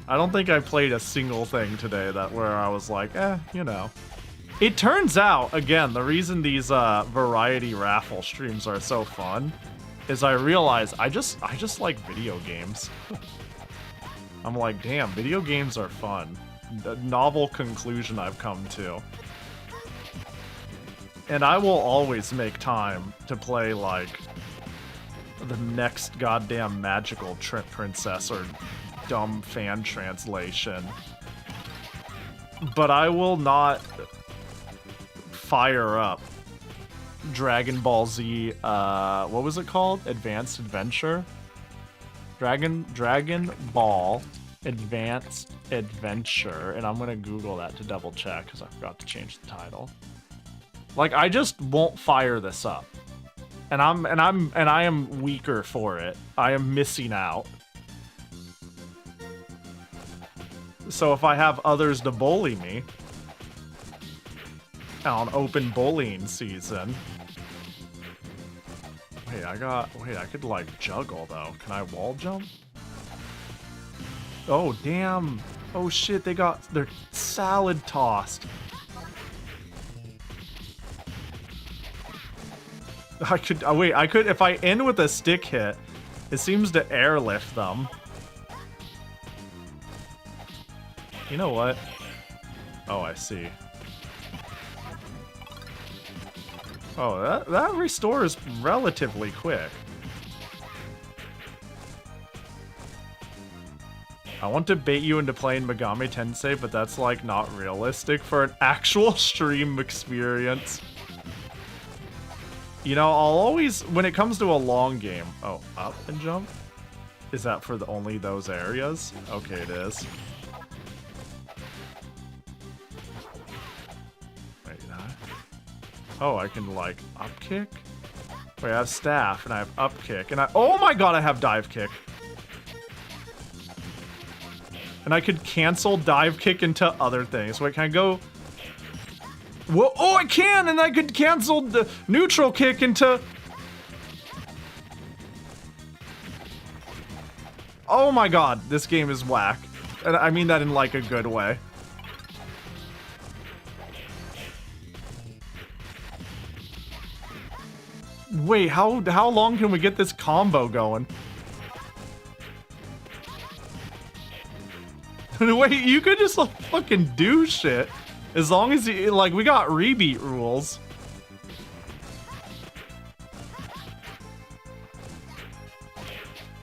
I don't think I played a single thing today where I was like, you know. It turns out, again, the reason these variety raffle streams are so fun is I realize I just like video games. I'm like, damn, video games are fun. The novel conclusion I've come to. And I will always make time to play, like, the next goddamn magical princess or dumb fan translation. But I will not fire up Dragon Ball Z, what was it called? Advanced Adventure? Dragon Ball Advanced Adventure, and I'm gonna Google that to double check because I forgot to change the title. Like, I just won't fire this up. And I am weaker for it. I am missing out. So if I have others to bully me on open bullying season. Wait, I could like juggle though. Can I wall jump? Oh damn. Oh shit, they're salad tossed. I could, if I end with a stick hit, it seems to airlift them. You know what? Oh, I see. Oh, that restores relatively quick. I want to bait you into playing Megami Tensei, but that's like not realistic for an actual stream experience. You know, I'll always, when it comes to a long game... Oh, up and jump? Is that for only those areas? Okay, it is. Wait, Oh, I can like up kick? Wait, I have staff and I have up kick and oh my god, I have dive kick. And I could cancel dive kick into other things. Wait, can I go? Whoa, oh, I can, and I could cancel the neutral kick into... Oh my god, this game is whack. And I mean that in like a good way. Wait, how long can we get this combo going? Wait, you could just like, fucking do shit. As long as you, like, we got rebeat rules.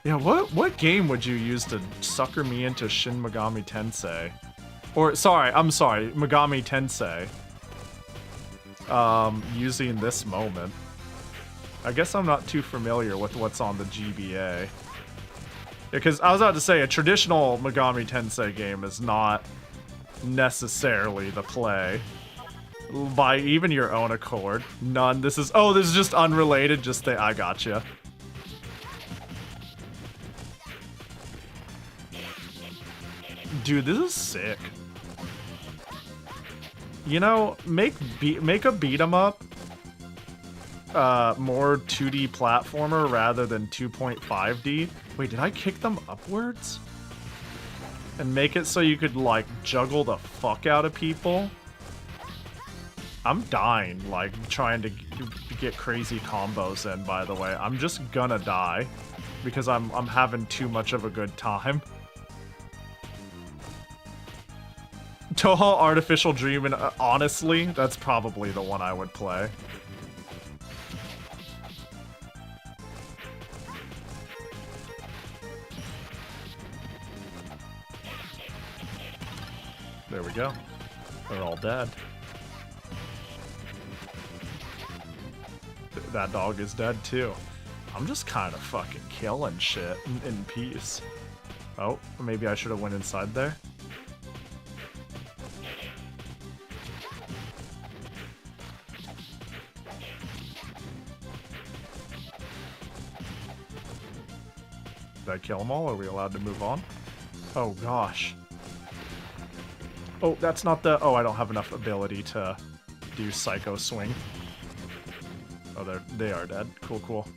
Yeah, what game would you use to sucker me into Shin Megami Tensei? Or, I'm sorry, Megami Tensei. Using this moment. I guess I'm not too familiar with what's on the GBA. Because I was about to say, a traditional Megami Tensei game is not necessarily the play. By even your own accord. None. This is just unrelated. Just I gotcha. Dude, this is sick. You know, make a beat 'em up more 2D platformer rather than 2.5D. Wait, did I kick them upwards? And make it so you could, like, juggle the fuck out of people? I'm dying, like, trying to get crazy combos in, by the way. I'm just gonna die. Because I'm having too much of a good time. Touhou Artificial Dream, and honestly, that's probably the one I would play. There we go. They're all dead. That dog is dead too. I'm just kind of fucking killing shit in peace. Oh, maybe I should have went inside there. Did I kill them all? Are we allowed to move on? Oh gosh. Oh, that's not the... Oh, I don't have enough ability to do Psycho Swing. Oh, they are dead. Cool, cool.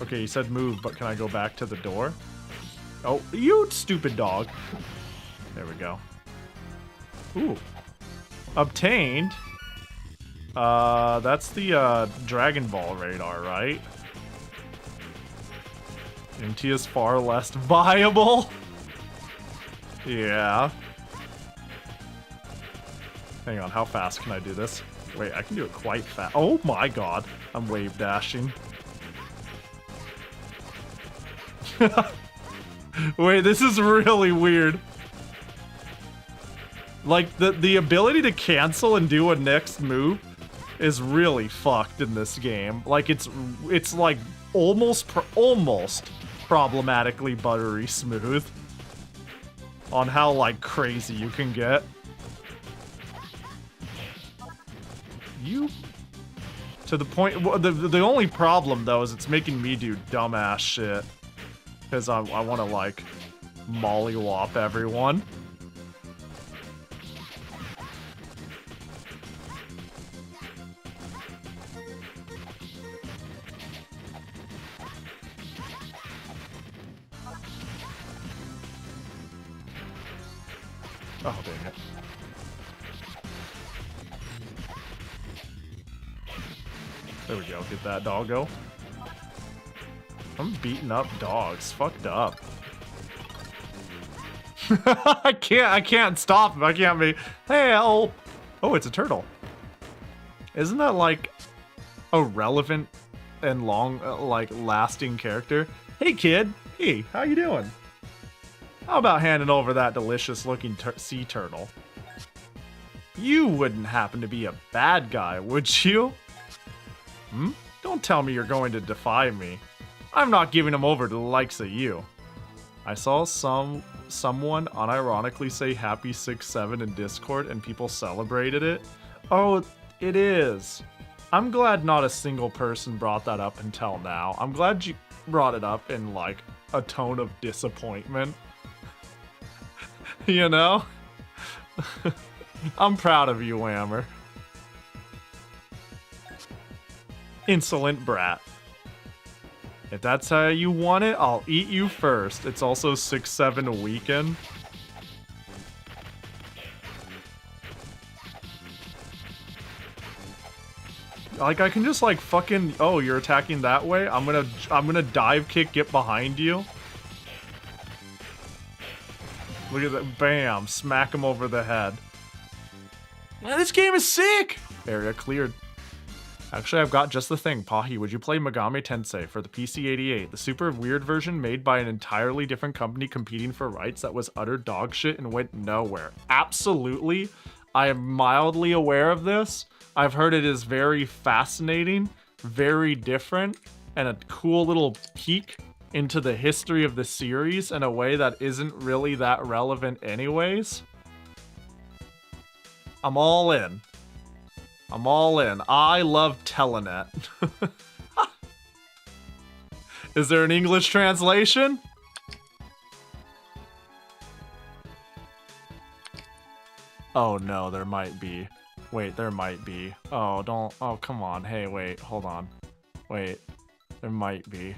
Okay, you said move, but can I go back to the door? Oh, you stupid dog. There we go. Ooh. Obtained. That's the Dragon Ball radar, right? MT is far less viable. Yeah. Hang on, how fast can I do this? Wait, I can do it quite fast. Oh my god, I'm wave dashing. Wait, this is really weird. Like, the ability to cancel and do a next move is really fucked in this game. Like, it's like almost problematically buttery smooth on how, like, crazy you can get. To the point, the only problem, though, is it's making me do dumbass shit. Because I want to, like, mollywop everyone. Oh, dang it. There we go, get that doggo. I'm beating up dogs, fucked up. I can't stop him, I can't be, help! Oh, it's a turtle. Isn't that like a relevant and long, like, lasting character? Hey kid, hey, how you doing? How about handing over that delicious looking sea turtle? You wouldn't happen to be a bad guy, would you? Hmm? Don't tell me you're going to defy me. I'm not giving him over to the likes of you. I saw someone unironically say Happy 6-7 in Discord and people celebrated it. Oh, it is. I'm glad not a single person brought that up until now. I'm glad you brought it up in, like, a tone of disappointment. You know? I'm proud of you, Whammer. Insolent brat. If that's how you want it, I'll eat you first. It's also 6-7 a weekend. Like, I can just, like, fucking... Oh, you're attacking that way? I'm gonna dive kick, get behind you. Look at that. Bam. Smack him over the head. Man, this game is sick! Area cleared. Actually, I've got just the thing. Pahi, would you play Megami Tensei for the PC-88? The super weird version made by an entirely different company competing for rights that was utter dog shit and went nowhere. Absolutely. I am mildly aware of this. I've heard it is very fascinating, very different, and a cool little peek into the history of the series in a way that isn't really that relevant anyways. I'm all in. I'm all in. I love Telenet. Is there an English translation? Oh no, there might be. Wait, there might be. Oh, don't. Oh, come on. Hey, wait, hold on. Wait, there might be.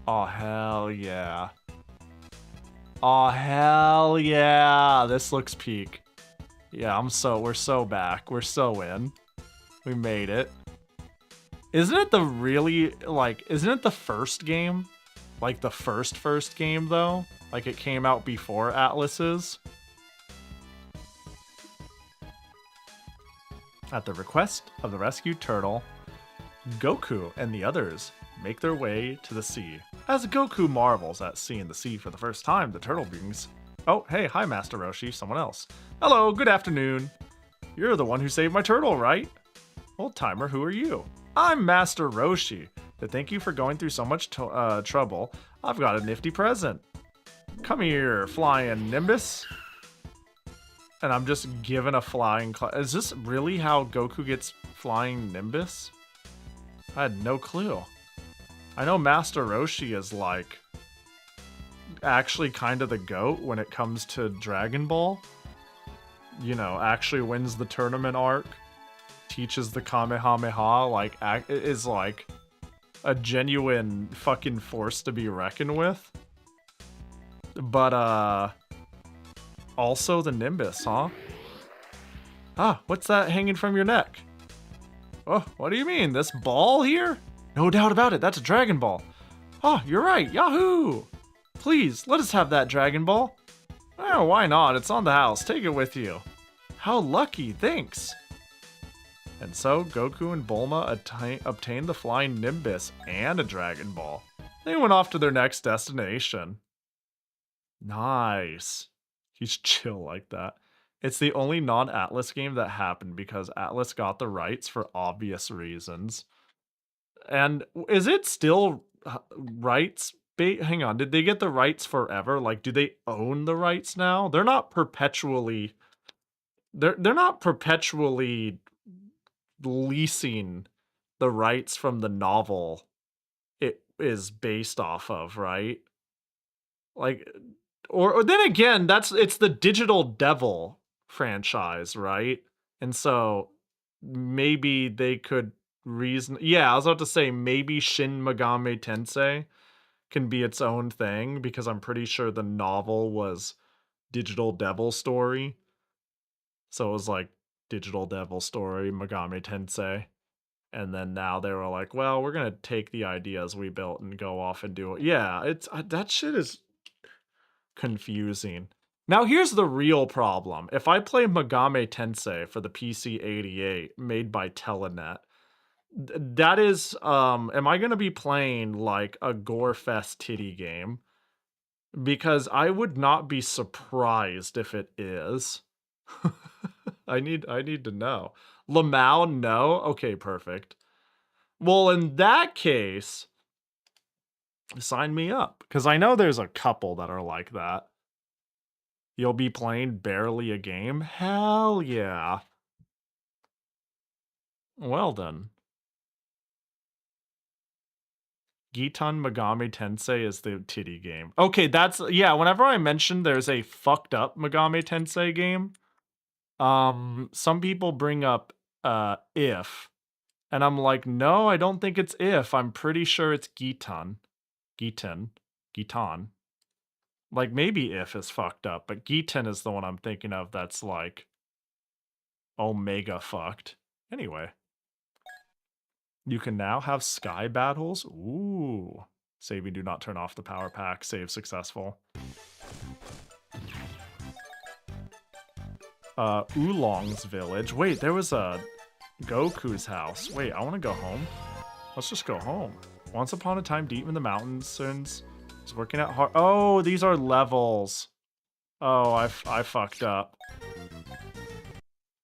Oh, hell yeah. Oh, hell yeah. This looks peak. Yeah, we're so back. We're so in. We made it. Isn't it the really, like, isn't it the first game? Like the first game though? Like it came out before Atlas's? At the request of the rescued turtle, Goku and the others make their way to the sea. As Goku marvels at seeing the sea for the first time, the turtle brings... Oh, hey, hi, Master Roshi, someone else. Hello, good afternoon. You're the one who saved my turtle, right? Old-timer, who are you? I'm Master Roshi. To thank you for going through so much trouble, I've got a nifty present. Come here, flying Nimbus. And I'm just given a flying... Is this really how Goku gets flying Nimbus? I had no clue. I know Master Roshi is like actually kind of the GOAT when it comes to Dragon Ball. You know, actually wins the tournament arc, teaches the Kamehameha, like is like a genuine fucking force to be reckoned with. But also the Nimbus, huh? Ah, what's that hanging from your neck? Oh, what do you mean? This ball here? No doubt about it, that's a Dragon Ball. Oh, you're right, Yahoo! Please, let us have that Dragon Ball. Oh, why not? It's on the house, take it with you. How lucky, thanks. And so, Goku and Bulma obtained the flying Nimbus and a Dragon Ball. They went off to their next destination. Nice. He's chill like that. It's the only non-Atlas game that happened because Atlas got the rights for obvious reasons. And is it still rights? Hang on, did they get the rights forever? Like, do they own the rights now? They're not perpetually... They're not perpetually leasing the rights from the novel it is based off of, right? Like, or then again, it's the Digital Devil franchise, right? And so maybe they could reason... Yeah, I was about to say maybe Shin Megami Tensei can be its own thing because I'm pretty sure the novel was Digital Devil Story. So it was like Digital Devil Story, Megami Tensei. And then now they were like, well, we're going to take the ideas we built and go off and do it. Yeah, it's that shit is confusing. Now here's the real problem. If I play Megami Tensei for the PC-88 made by Telenet, that is, am I going to be playing like a gore-fest titty game? Because I would not be surprised if it is. I need to know. Lamau, no? Okay, perfect. Well, in that case, sign me up. Because I know there's a couple that are like that. You'll be playing barely a game? Hell yeah. Well then. Gitan Megami Tensei is the titty game. Okay, that's... Yeah, whenever I mention there's a fucked up Megami Tensei game, some people bring up If. And I'm like, no, I don't think it's If. I'm pretty sure it's Gitan. Gitan. Like, maybe If is fucked up, but Gitan is the one I'm thinking of that's like omega fucked. Anyway. You can now have sky battles. Ooh. Saving, do not turn off the power pack. Save successful. Oolong's village. Wait, there was a Goku's house. Wait, I want to go home. Let's just go home. Once upon a time, deep in the mountains, was working out hard. Oh, these are levels. Oh, I fucked up.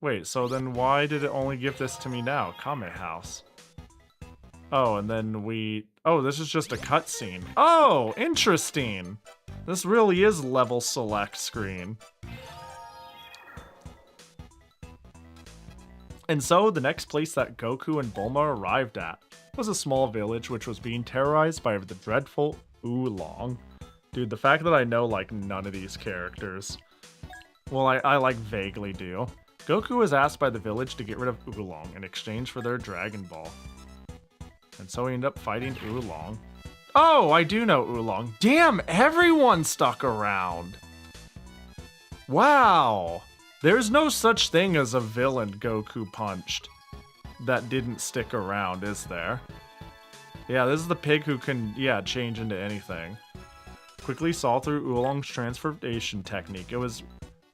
Wait, so then why did it only give this to me now? Kame house. Oh, and then we... Oh, this is just a cutscene. Oh, interesting. This really is level select screen. And so, the next place that Goku and Bulma arrived at was a small village which was being terrorized by the dreadful Oolong. Dude, the fact that I know, like, none of these characters... Well, I like, vaguely do. Goku was asked by the village to get rid of Oolong in exchange for their Dragon Ball. And so he ended up fighting Oolong. Oh, I do know Oolong. Damn, everyone stuck around. Wow. There's no such thing as a villain Goku punched that didn't stick around, is there? Yeah, this is the pig who can, change into anything. Quickly saw through Oolong's transformation technique. It was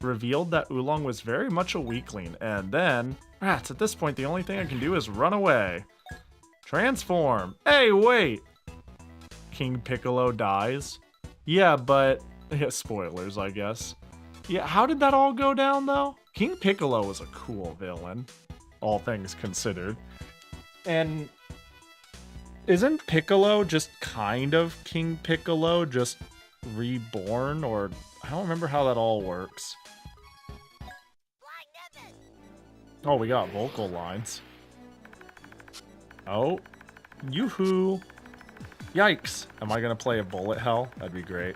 revealed that Oolong was very much a weakling, and then... Rats, at this point, the only thing I can do is run away. Transform! Hey, wait! King Piccolo dies. Yeah, but... Yeah, spoilers, I guess. Yeah, how did that all go down, though? King Piccolo was a cool villain, all things considered. And... Isn't Piccolo just kind of King Piccolo, just reborn? Or... I don't remember how that all works. Oh, we got vocal lines. Oh, yoo-hoo. Yikes. Am I gonna play a bullet hell? That'd be great.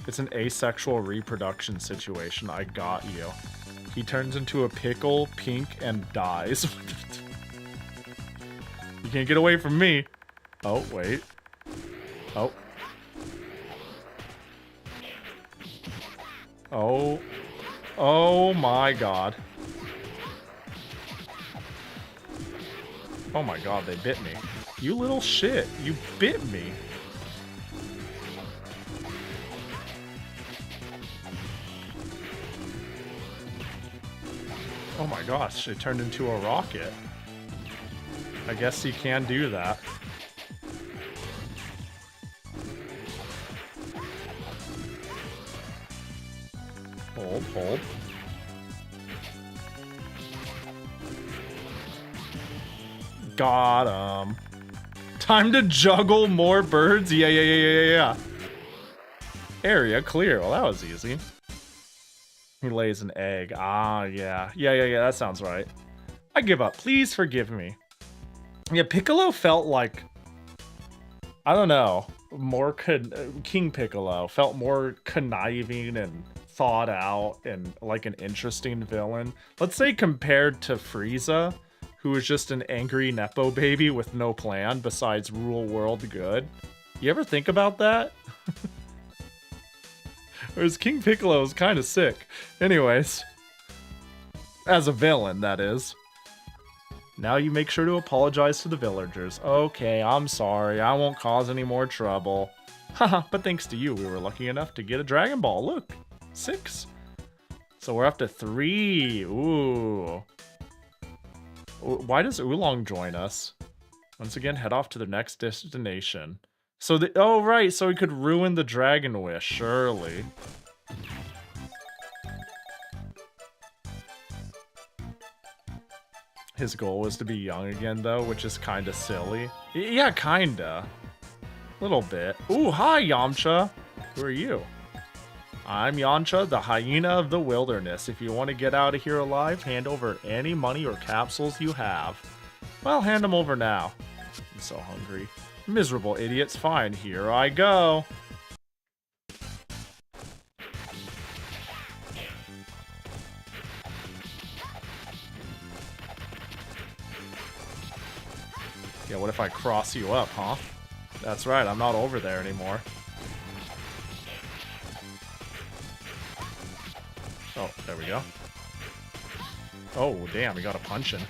It's an asexual reproduction situation. I got you. He turns into a pickle, pink, and dies. You can't get away from me. Oh, wait. Oh. Oh. Oh my god. Oh my god, they bit me. You little shit, you bit me. Oh my gosh, it turned into a rocket. I guess you can do that. Hold. Got him. Time to juggle more birds? Yeah. Area clear. Well, that was easy. He lays an egg. Ah, yeah. Yeah, that sounds right. I give up. Please forgive me. Yeah, Piccolo felt like... I don't know. More... King Piccolo felt more conniving and thought out and like an interesting villain. Let's say compared to Frieza, who was just an angry Nepo baby with no plan besides rule world good. You ever think about that? Whereas King Piccolo is kind of sick. Anyways. As a villain, that is. Now you make sure to apologize to the villagers. Okay, I'm sorry. I won't cause any more trouble. Haha, but thanks to you, we were lucky enough to get a Dragon Ball. Look, 6. So we're up to 3. Ooh. Why does Oolong join us? Once again, head off to the next destination. So oh right, so he could ruin the Dragon Wish, surely. His goal was to be young again though, which is kinda silly. Yeah, kinda. Little bit. Ooh, hi Yamcha! Who are you? I'm Yancha, the hyena of the wilderness. If you want to get out of here alive, hand over any money or capsules you have. Well, hand them over now. I'm so hungry. Miserable idiots. Fine, here I go. Yeah, what if I cross you up, huh? That's right, I'm not over there anymore. Oh, there we go. Oh, damn, we got a punch in.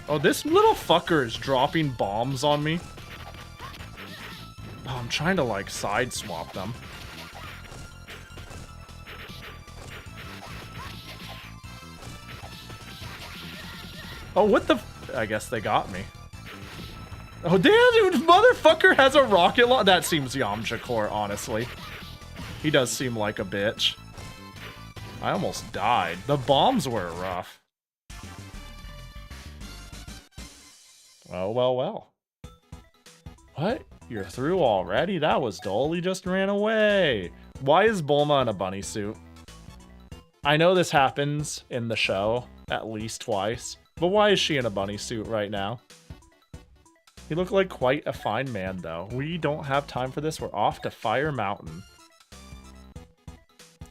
Oh, this little fucker is dropping bombs on me. Oh, I'm trying to, like, side swap them. Oh, what the I guess they got me. Oh, damn, dude, motherfucker has a rocket launcher. That seems Yamcha core, honestly. He does seem like a bitch. I almost died. The bombs were rough. Well, well, well. What? You're through already? That was dull. He just ran away. Why is Bulma in a bunny suit? I know this happens in the show at least twice, but why is she in a bunny suit right now? He looked like quite a fine man, though. We don't have time for this. We're off to Fire Mountain.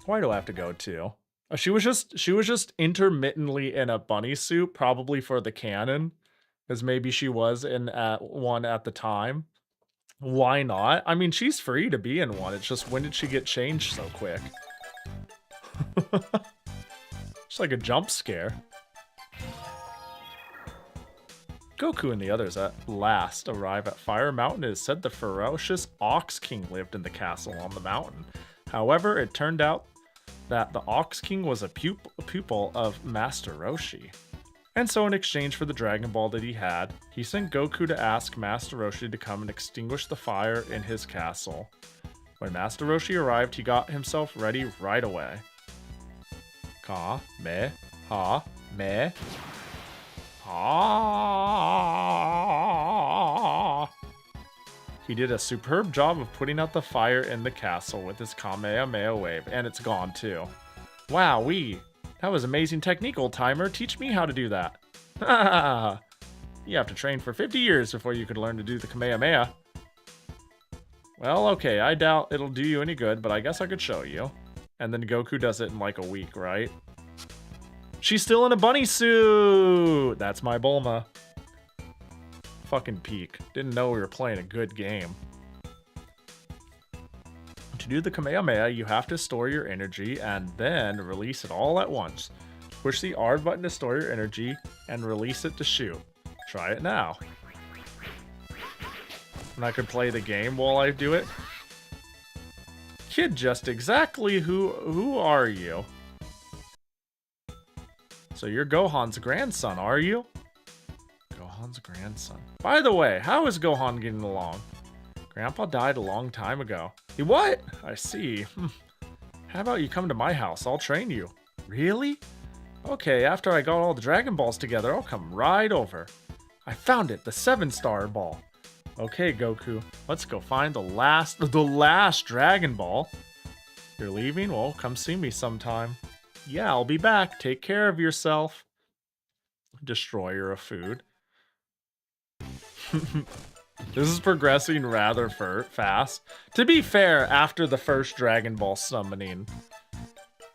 Why do I have to go to? Oh, she was just intermittently in a bunny suit, probably for the canon, because maybe she was in one at the time. Why not? I mean, she's free to be in one. It's just, when did she get changed so quick? It's like a jump scare. Goku and the others at last arrive at Fire Mountain. It is said the ferocious Ox King lived in the castle on the mountain. However, it turned out that the Ox King was a pupil of Master Roshi. And so in exchange for the Dragon Ball that he had, he sent Goku to ask Master Roshi to come and extinguish the fire in his castle. When Master Roshi arrived, he got himself ready right away. Ka-me-ha-me. Ah. He did a superb job of putting out the fire in the castle with his Kamehameha wave, and it's gone too. Wowee! That was amazing technique, old timer. Teach me how to do that. You have to train for 50 years before you could learn to do the Kamehameha. Well, okay, I doubt it'll do you any good, but I guess I could show you. And then Goku does it in like a week, right? She's still in a bunny suit! That's my Bulma. Fucking peak. Didn't know we were playing a good game. To do the Kamehameha, you have to store your energy and then release it all at once. Push the R button to store your energy and release it to shoot. Try it now. And I could play the game while I do it. Kid, just exactly who are you? So you're Gohan's grandson, are you? Gohan's grandson. By the way, how is Gohan getting along? Grandpa died a long time ago. What? I see. How about you come to my house? I'll train you. Really? Okay, after I got all the Dragon Balls together, I'll come right over. I found it, the 7-star ball. Okay, Goku, let's go find the last Dragon Ball. You're leaving? Well, come see me sometime. Yeah, I'll be back. Take care of yourself. Destroyer of food. This is progressing rather fast. To be fair, after the first Dragon Ball summoning,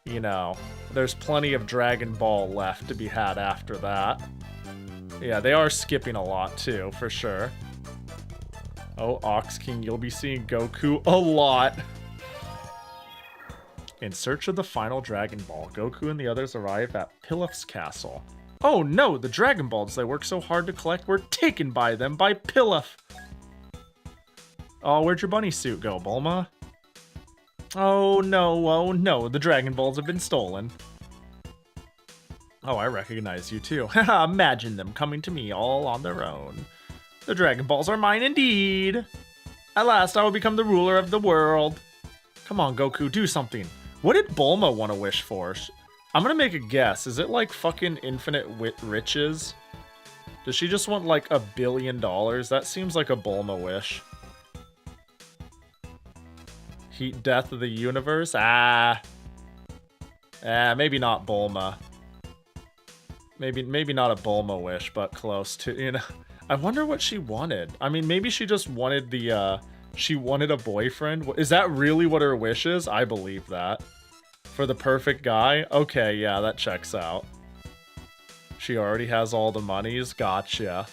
you know, there's plenty of Dragon Ball left to be had after that. Yeah, they are skipping a lot too, for sure. Oh, Ox King, you'll be seeing Goku a lot. In search of the final Dragon Ball, Goku and the others arrive at Pilaf's castle. Oh no, the Dragon Balls they worked so hard to collect were taken by them by Pilaf. Oh, where'd your bunny suit go, Bulma? Oh no, the Dragon Balls have been stolen. Oh, I recognize you too. Haha, imagine them coming to me all on their own. The Dragon Balls are mine indeed. At last, I will become the ruler of the world. Come on, Goku, do something. What did Bulma want to wish for? I'm gonna make a guess. Is it like fucking infinite riches? Does she just want like $1 billion? That seems like a Bulma wish. Heat death of the universe? Maybe not Bulma. Maybe not a Bulma wish, but close to, you know. I wonder what she wanted. I mean, maybe she just wanted the, she wanted a boyfriend. Is that really what her wish is? I believe that. For the perfect guy? Okay, yeah, that checks out. She already has all the monies? Gotcha.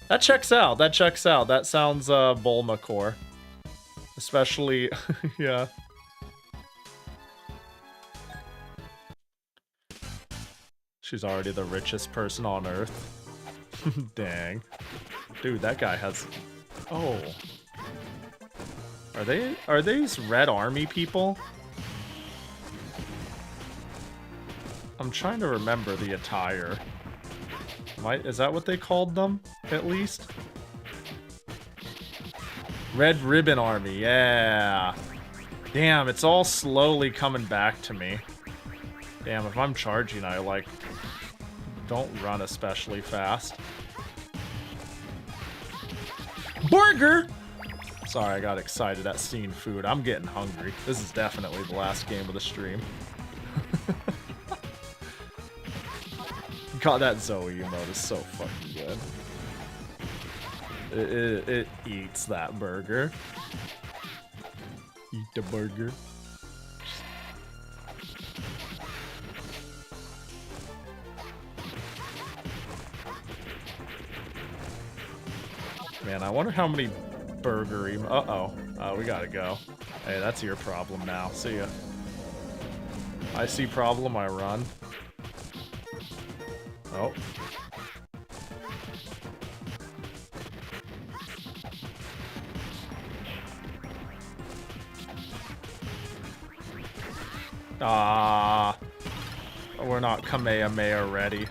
That checks out. That checks out. That sounds, Bulma core. Especially, yeah. She's already the richest person on Earth. Dang. Dude, that guy has... Oh. Are these Red Army people? I'm trying to remember the attire. Is that what they called them, at least? Red Ribbon Army, yeah. Damn, it's all slowly coming back to me. Damn, if I'm charging, I, like, don't run especially fast. Burger! Sorry, I got excited at seeing food. I'm getting hungry. This is definitely the last game of the stream. God, that Zoe emote is so fucking good. It eats that burger. Eat the burger. Man, I wonder how many burger Uh-oh. We gotta go. Hey, that's your problem now. See ya. I see problem, I run. Oh. We're not Kamehameha ready.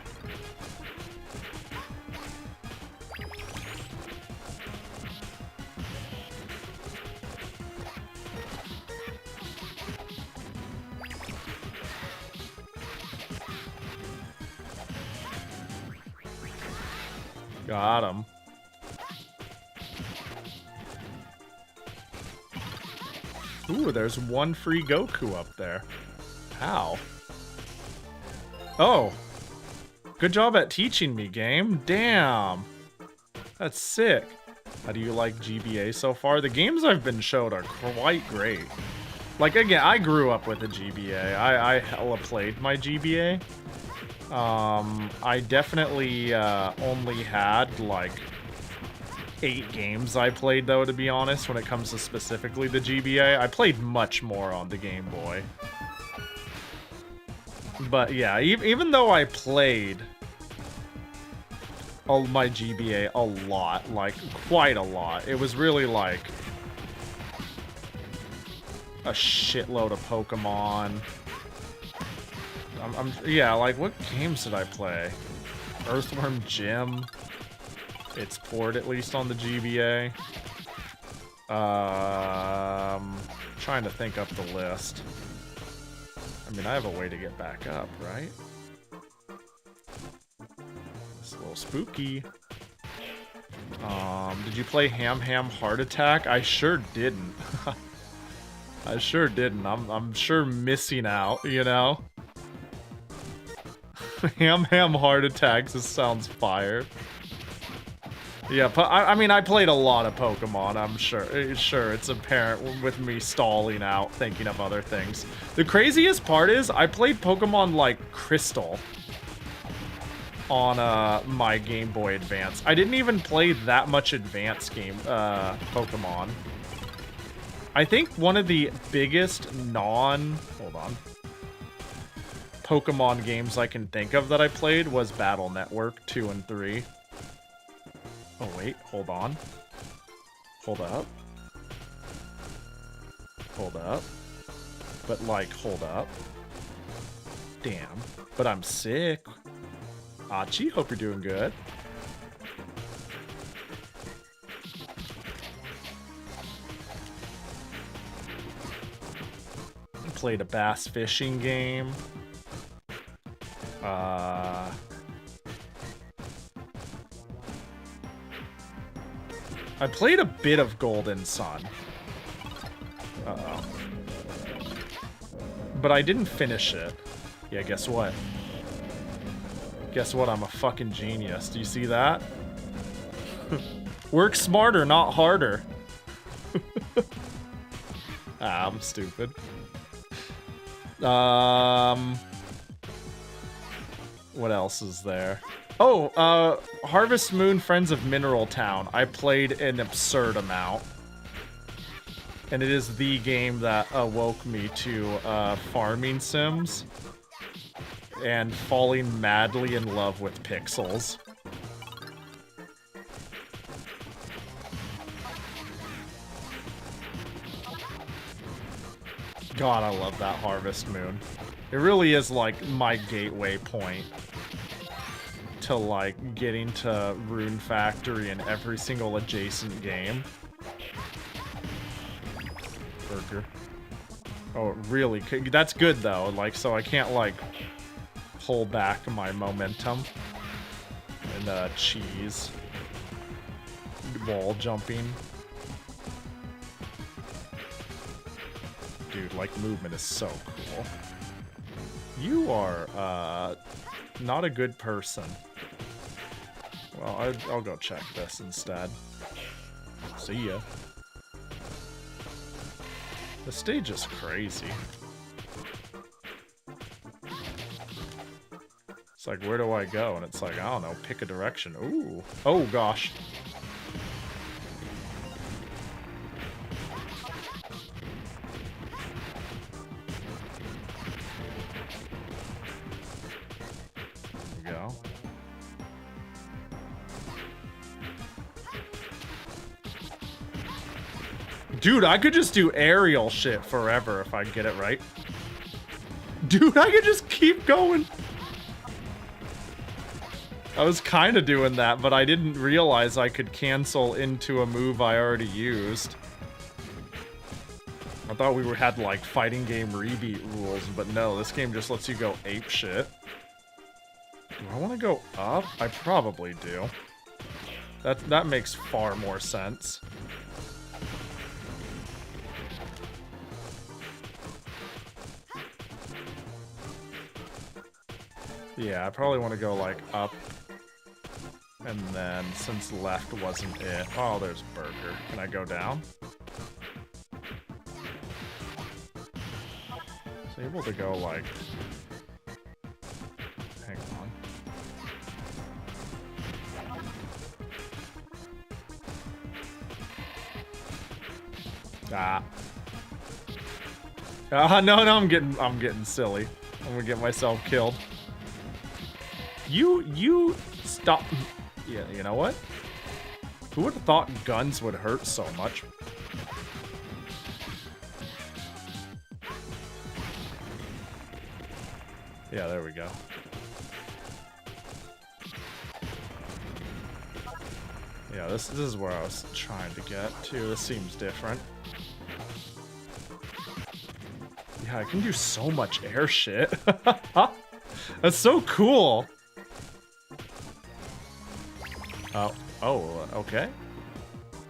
Got him. Ooh, there's one free Goku up there. How? Oh. Good job at teaching me, game. Damn. That's sick. How do you like GBA so far? The games I've been showed are quite great. Like, again, I grew up with a GBA. I hella played my GBA. I definitely only had like 8 games I played, though, to be honest, when it comes to specifically the GBA. I played much more on the Game Boy. But yeah, even though I played my GBA a lot, like quite a lot, it was really like a shitload of Pokemon. Yeah, like, what games did I play? Earthworm Jim. It's port, at least, on the GBA. Trying to think up the list. I mean, I have a way to get back up, right? It's a little spooky. Did you play Ham Heart Attack? I sure didn't. I sure didn't. I'm sure missing out, you know? Ham Heart Attacks, this sounds fire. Yeah, I mean, I played a lot of Pokemon, I'm sure. Sure, it's apparent with me stalling out, thinking of other things. The craziest part is, I played Pokemon like Crystal on my Game Boy Advance. I didn't even play that much advanced Pokemon. I think one of the biggest hold on. Pokemon games I can think of that I played was Battle Network 2 and 3. Oh wait, hold on. Hold up. Hold up. But like, hold up. Damn. But I'm sick. Achi, hope you're doing good. Played a bass fishing game. I played a bit of Golden Sun. Uh-oh. But I didn't finish it. Yeah, guess what? Guess what? I'm a fucking genius. Do you see that? Work smarter, not harder. I'm stupid. What else is there? Oh, Harvest Moon Friends of Mineral Town. I played an absurd amount. And it is the game that awoke me to farming sims and falling madly in love with pixels. God, I love that Harvest Moon. It really is like my gateway point to like getting to Rune Factory in every single adjacent game. Burger. Oh, really? That's good though. Like, so I can't like pull back my momentum. And cheese. Wall jumping. Dude, like movement is so cool. You are not a good person. Well, I'll go check this instead. See ya. The stage is crazy. It's like, where do I go? And it's like, I don't know, pick a direction. Ooh. Oh, gosh. There we go. Dude, I could just do aerial shit forever if I get it right. Dude, I could just keep going. I was kind of doing that, but I didn't realize I could cancel into a move I already used. I thought we had like fighting game rebeat rules, but no, this game just lets you go ape shit. Do I want to go up? I probably do. That makes far more sense. Yeah, I probably want to go, like, up. And then, since left wasn't it... Oh, there's Burger. Can I go down? Is it able to go, like... Hang on. No, I'm getting silly. I'm gonna get myself killed. You stop. Yeah, you know what? Who would have thought guns would hurt so much? Yeah, there we go. Yeah, this is where I was trying to get to. This seems different. Yeah, I can do so much air shit. That's so cool. Oh, okay.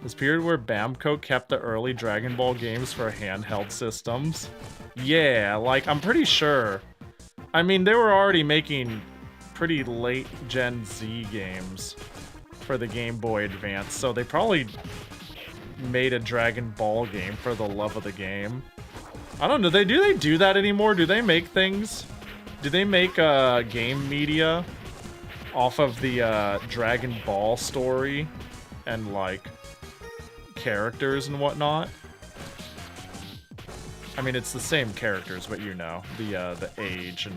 This period where Bamco kept the early Dragon Ball games for handheld systems. Yeah, like, I'm pretty sure. I mean, they were already making pretty late Gen Z games for the Game Boy Advance, so they probably made a Dragon Ball game for the love of the game. I don't know, do they do that anymore? Do they make things? Do they make game media off of the Dragon Ball story and like characters and whatnot? I mean, it's the same characters, but you know, the age and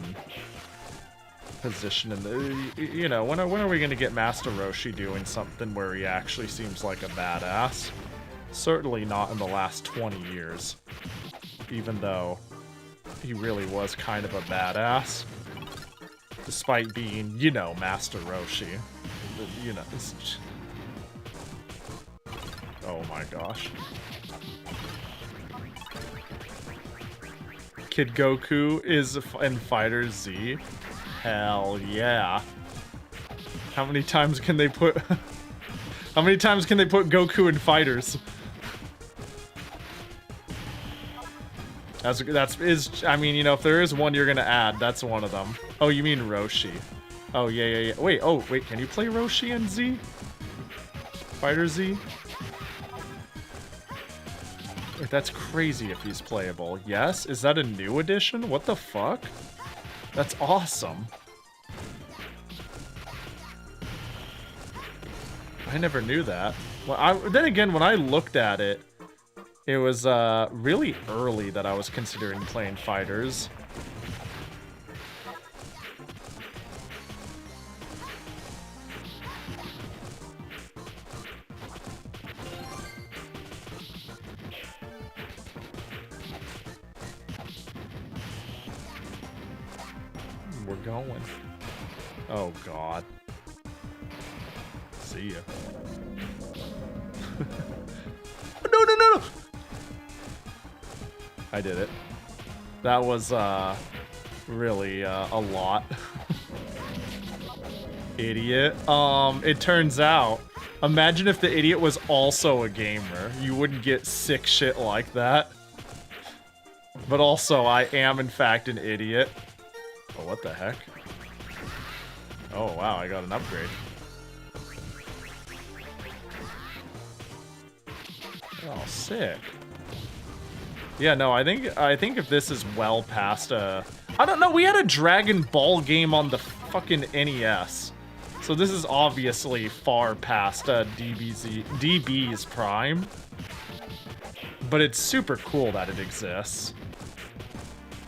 position and the, you know, when are we gonna get Master Roshi doing something where he actually seems like a badass? Certainly not in the last 20 years, even though he really was kind of a badass. Despite being, you know, Master Roshi. You know, it's... Oh my gosh. Kid Goku is in Fighter Z? Hell yeah. How many times can they put... How many times can they put Goku in Fighters? I mean, you know, if there is one you're gonna add, that's one of them. Oh, you mean Roshi. Oh, yeah. Wait, can you play Roshi in Z? Fighter Z? Wait, that's crazy if he's playable. Yes? Is that a new edition? What the fuck? That's awesome. I never knew that. Well, then again, when I looked at it, it was really early that I was considering playing fighters. We're going. Oh god. See ya. No! I did it. That was, really, a lot. Idiot. It turns out, imagine if the idiot was also a gamer. You wouldn't get sick shit like that. But also, I am, in fact, an idiot. Oh, what the heck? Oh, wow, I got an upgrade. Oh, sick. Yeah, no, I think if this is well past I don't know, we had a Dragon Ball game on the fucking NES. So this is obviously far past DB's prime. But it's super cool that it exists.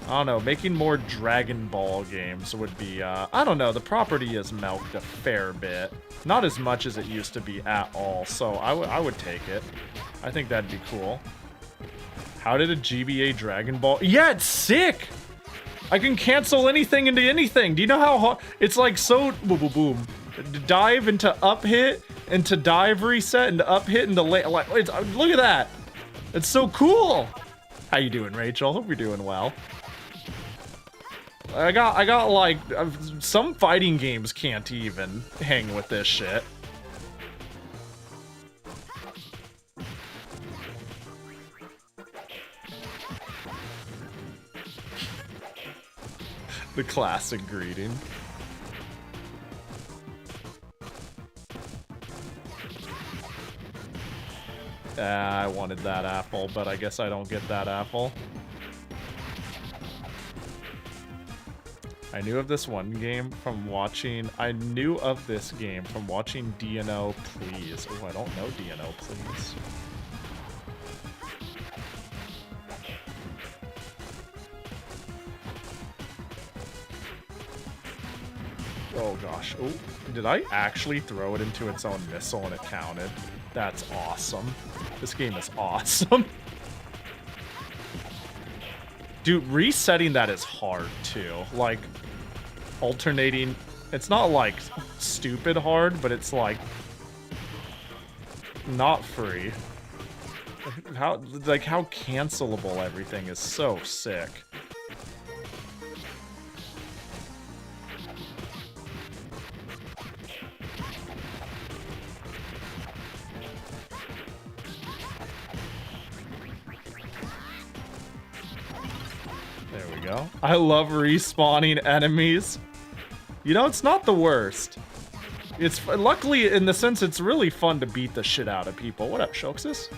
I don't know, making more Dragon Ball games would be, I don't know, the property is milked a fair bit. Not as much as it used to be at all, so I would take it. I think that'd be cool. How did a GBA Dragon Ball... Yeah, it's sick! I can cancel anything into anything. Do you know how hard... It's like so... Boom, boom, boom. Dive into up hit, into dive reset, into up hit, into... Like, look at that! It's so cool! How you doing, Rachel? Hope you're doing well. I got like... Some fighting games can't even hang with this shit. The classic greeting. I wanted that apple, but I guess I don't get that apple. I knew of this one game from watching... I knew of this game from watching DNO Please. Oh, I don't know DNO Please. Oh gosh. Oh, did I actually throw it into its own missile and it counted? That's awesome. This game is awesome. Dude, resetting that is hard too. Like, alternating... It's not like stupid hard, but it's like... not free. How cancelable everything is so sick. I love respawning enemies. You know, it's not the worst. It's luckily, in the sense, it's really fun to beat the shit out of people. What up, Shoxus?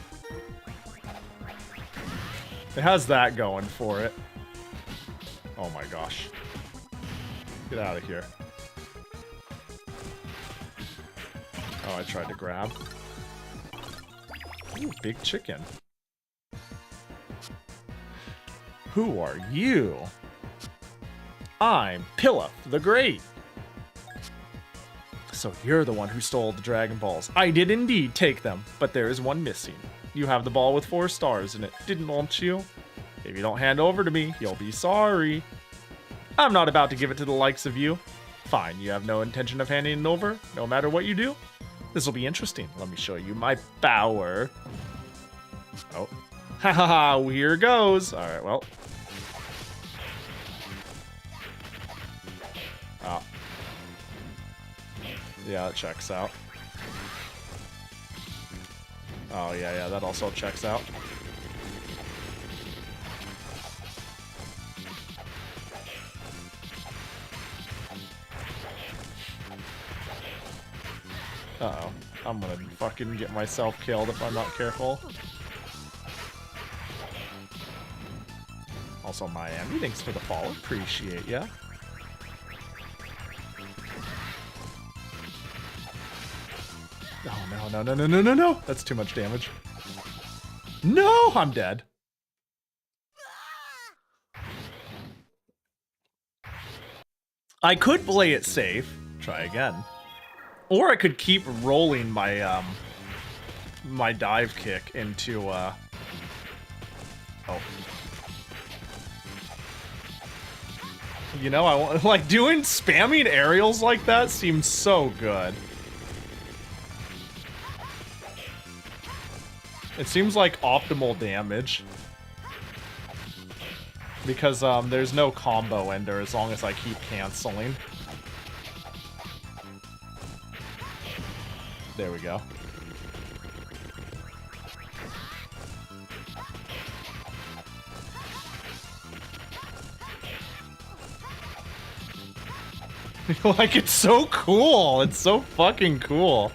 It has that going for it. Oh my gosh. Get out of here. Oh, I tried to grab. Ooh, big chicken. Who are you? I'm Pilaf the Great. So you're the one who stole the Dragon Balls. I did indeed take them, but there is one missing. You have the ball with 4 stars in it, didn't you? If you don't hand over to me, you'll be sorry. I'm not about to give it to the likes of you. Fine, you have no intention of handing it over, no matter what you do? This will be interesting. Let me show you my power. Oh. Ha ha ha, here goes. Alright, well. Oh. Yeah, that checks out. Oh, yeah, that also checks out. Uh-oh. I'm gonna fucking get myself killed if I'm not careful. Also, Miami, thanks for the follow. Appreciate ya. Oh, no, no, no, no, no, no, no! That's too much damage. No! I'm dead. I could play it safe. Try again. Or I could keep rolling my, my dive kick into, Oh. You know, I want, like, spamming aerials like that seems so good. It seems like optimal damage. Because, there's no combo ender as long as I keep canceling. There we go. Like, it's so cool. It's so fucking cool.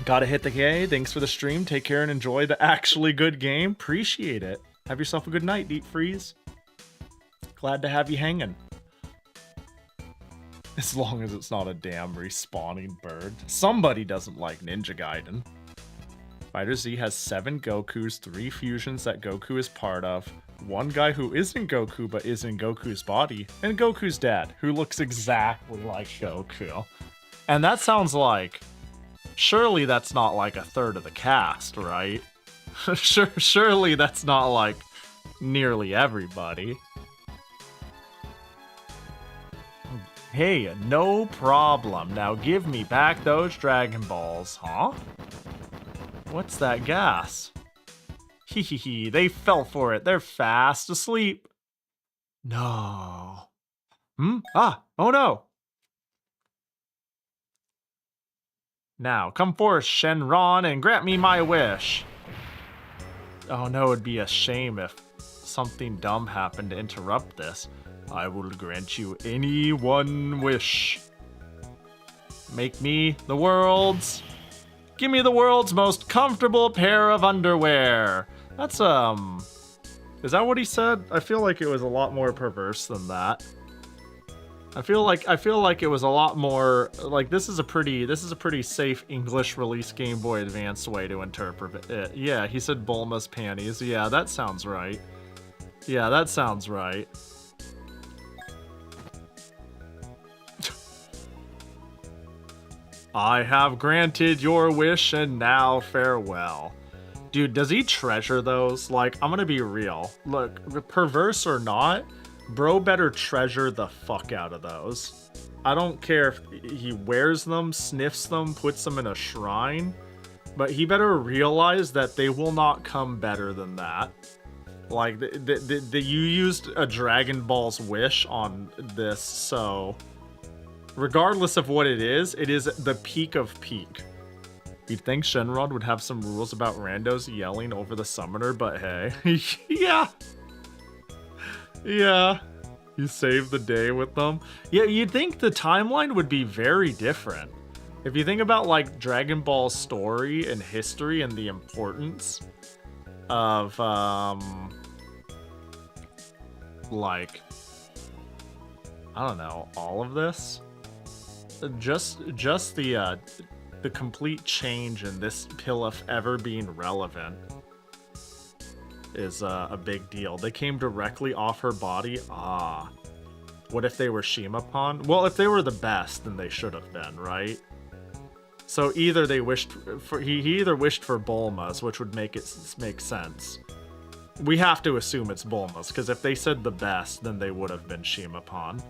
Gotta hit the K. Thanks for the stream. Take care and enjoy the actually good game. Appreciate it. Have yourself a good night, Deep Freeze. Glad to have you hanging. As long as it's not a damn respawning bird. Somebody doesn't like Ninja Gaiden. Fighter Z has 7 Gokus, 3 fusions that Goku is part of, 1 guy who isn't Goku but is in Goku's body, and Goku's dad, who looks exactly like Goku. And that sounds like... Surely that's not like a third of the cast, right? Surely that's not like nearly everybody. Hey, no problem. Now give me back those Dragon Balls, huh? What's that gas? Hehehe, they fell for it. They're fast asleep. No. Ah, oh no. Now, come forth, Shenron, and grant me my wish. Oh no, it'd be a shame if something dumb happened to interrupt this. I will grant you any one wish. Make me the world's... Give me the world's most comfortable pair of underwear. That's, Is that what he said? I feel like it was a lot more perverse than that. I feel like it was a lot more like this is a pretty safe English release Game Boy Advance way to interpret it. Yeah, he said Bulma's panties. Yeah, that sounds right. Yeah, that sounds right. I have granted your wish and now farewell. Dude, does he treasure those? Like, I'm gonna be real. Look, perverse or not, bro better treasure the fuck out of those. I don't care if he wears them, sniffs them, puts them in a shrine, but he better realize that they will not come better than that. Like, you used a Dragon Ball's wish on this, so... Regardless of what it is the peak of peak. You'd think Shenron would have some rules about randos yelling over the summoner, but hey. Yeah. Yeah. You saved the day with them. Yeah, you'd think the timeline would be very different. If you think about, like, Dragon Ball's story and history and the importance of, like, I don't know, all of this. Just the complete change in this Pilaf ever being relevant is a big deal. They came directly off her body. Ah. What if they were Shimapon? Well, if they were the best, then they should have been, right? So either they wished for he either wished for Bulma's, which would make sense. We have to assume it's Bulma's, because if they said the best, then they would have been Shimapon.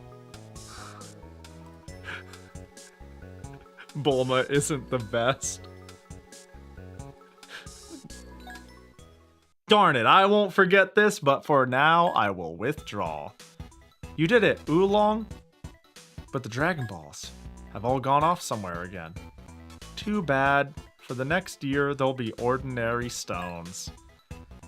Bulma isn't the best. Darn it, I won't forget this, but for now, I will withdraw. You did it, Oolong. But the Dragon Balls have all gone off somewhere again. Too bad. For the next year, they'll be ordinary stones.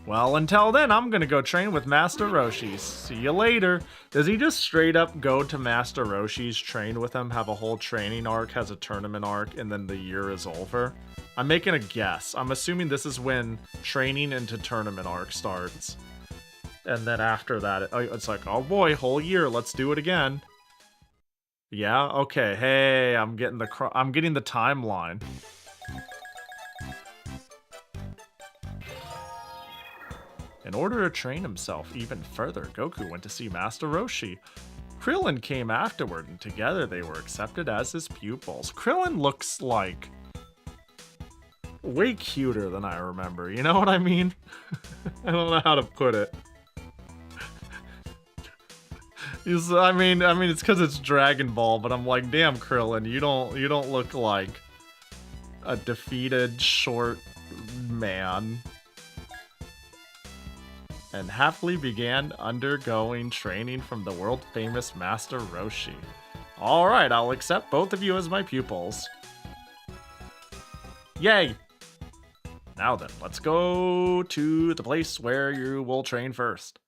Well, until then, I'm gonna go train with Master Roshi. See you later. Does he just straight up go to Master Roshi's, train with him, have a whole training arc, has a tournament arc, and then the year is over? I'm making a guess. I'm assuming this is when training into tournament arc starts. And then after that, it's like, oh boy, whole year, let's do it again. Yeah, okay, hey, I'm getting the timeline. In order to train himself even further, Goku went to see Master Roshi. Krillin came afterward, and together they were accepted as his pupils. Krillin looks like way cuter than I remember, you know what I mean? I don't know how to put it. I mean, it's because it's Dragon Ball, but I'm like, damn, Krillin, you don't look like a defeated short man. And happily began undergoing training from the world-famous Master Roshi. Alright, I'll accept both of you as my pupils. Yay! Now then, let's go to the place where you will train first.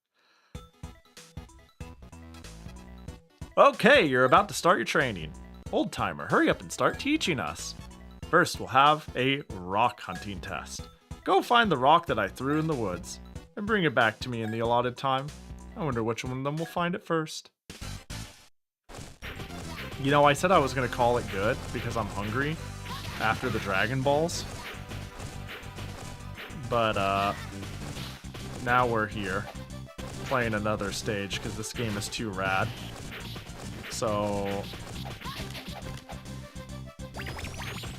Okay, you're about to start your training. Old timer, hurry up and start teaching us. First, we'll have a rock hunting test. Go find the rock that I threw in the woods and bring it back to me in the allotted time. I wonder which one of them will find it first. You know, I said I was going to call it good because I'm hungry after the Dragon Balls. But, now we're here playing another stage because this game is too rad. So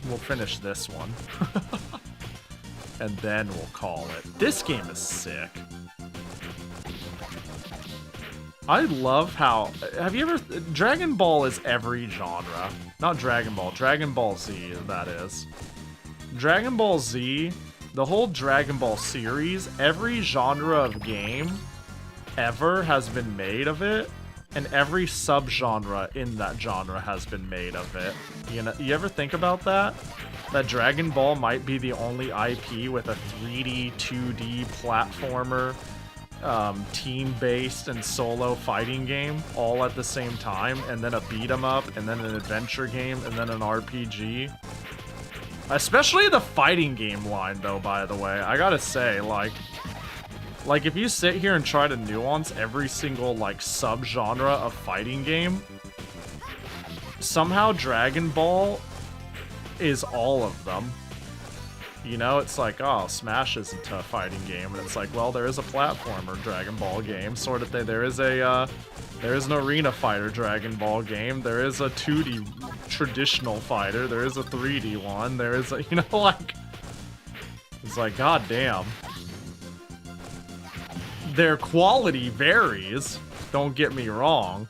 we'll finish this one. And then we'll call it. This game is sick. I love how... Have you ever... Dragon Ball is every genre. Not Dragon Ball. Dragon Ball Z, that is. Dragon Ball Z, the whole Dragon Ball series, every genre of game ever has been made of it. And every subgenre in that genre has been made of it. You know, you ever think about that? That Dragon Ball might be the only IP with a 3D, 2D platformer, team-based and solo fighting game all at the same time, and then a beat-em-up, and then an adventure game, and then an RPG. Especially the fighting game line, though, by the way. I gotta say, like if you sit here and try to nuance every single, like, sub-genre of fighting game, somehow Dragon Ball is all of them. You know, it's like, oh, Smash isn't a fighting game, and it's like, well, there is a platformer Dragon Ball game, sort of thing. There is an arena fighter Dragon Ball game. There is a 2D traditional fighter. There is a 3D one. There is a, you know, like, it's like, god damn. Their quality varies, don't get me wrong.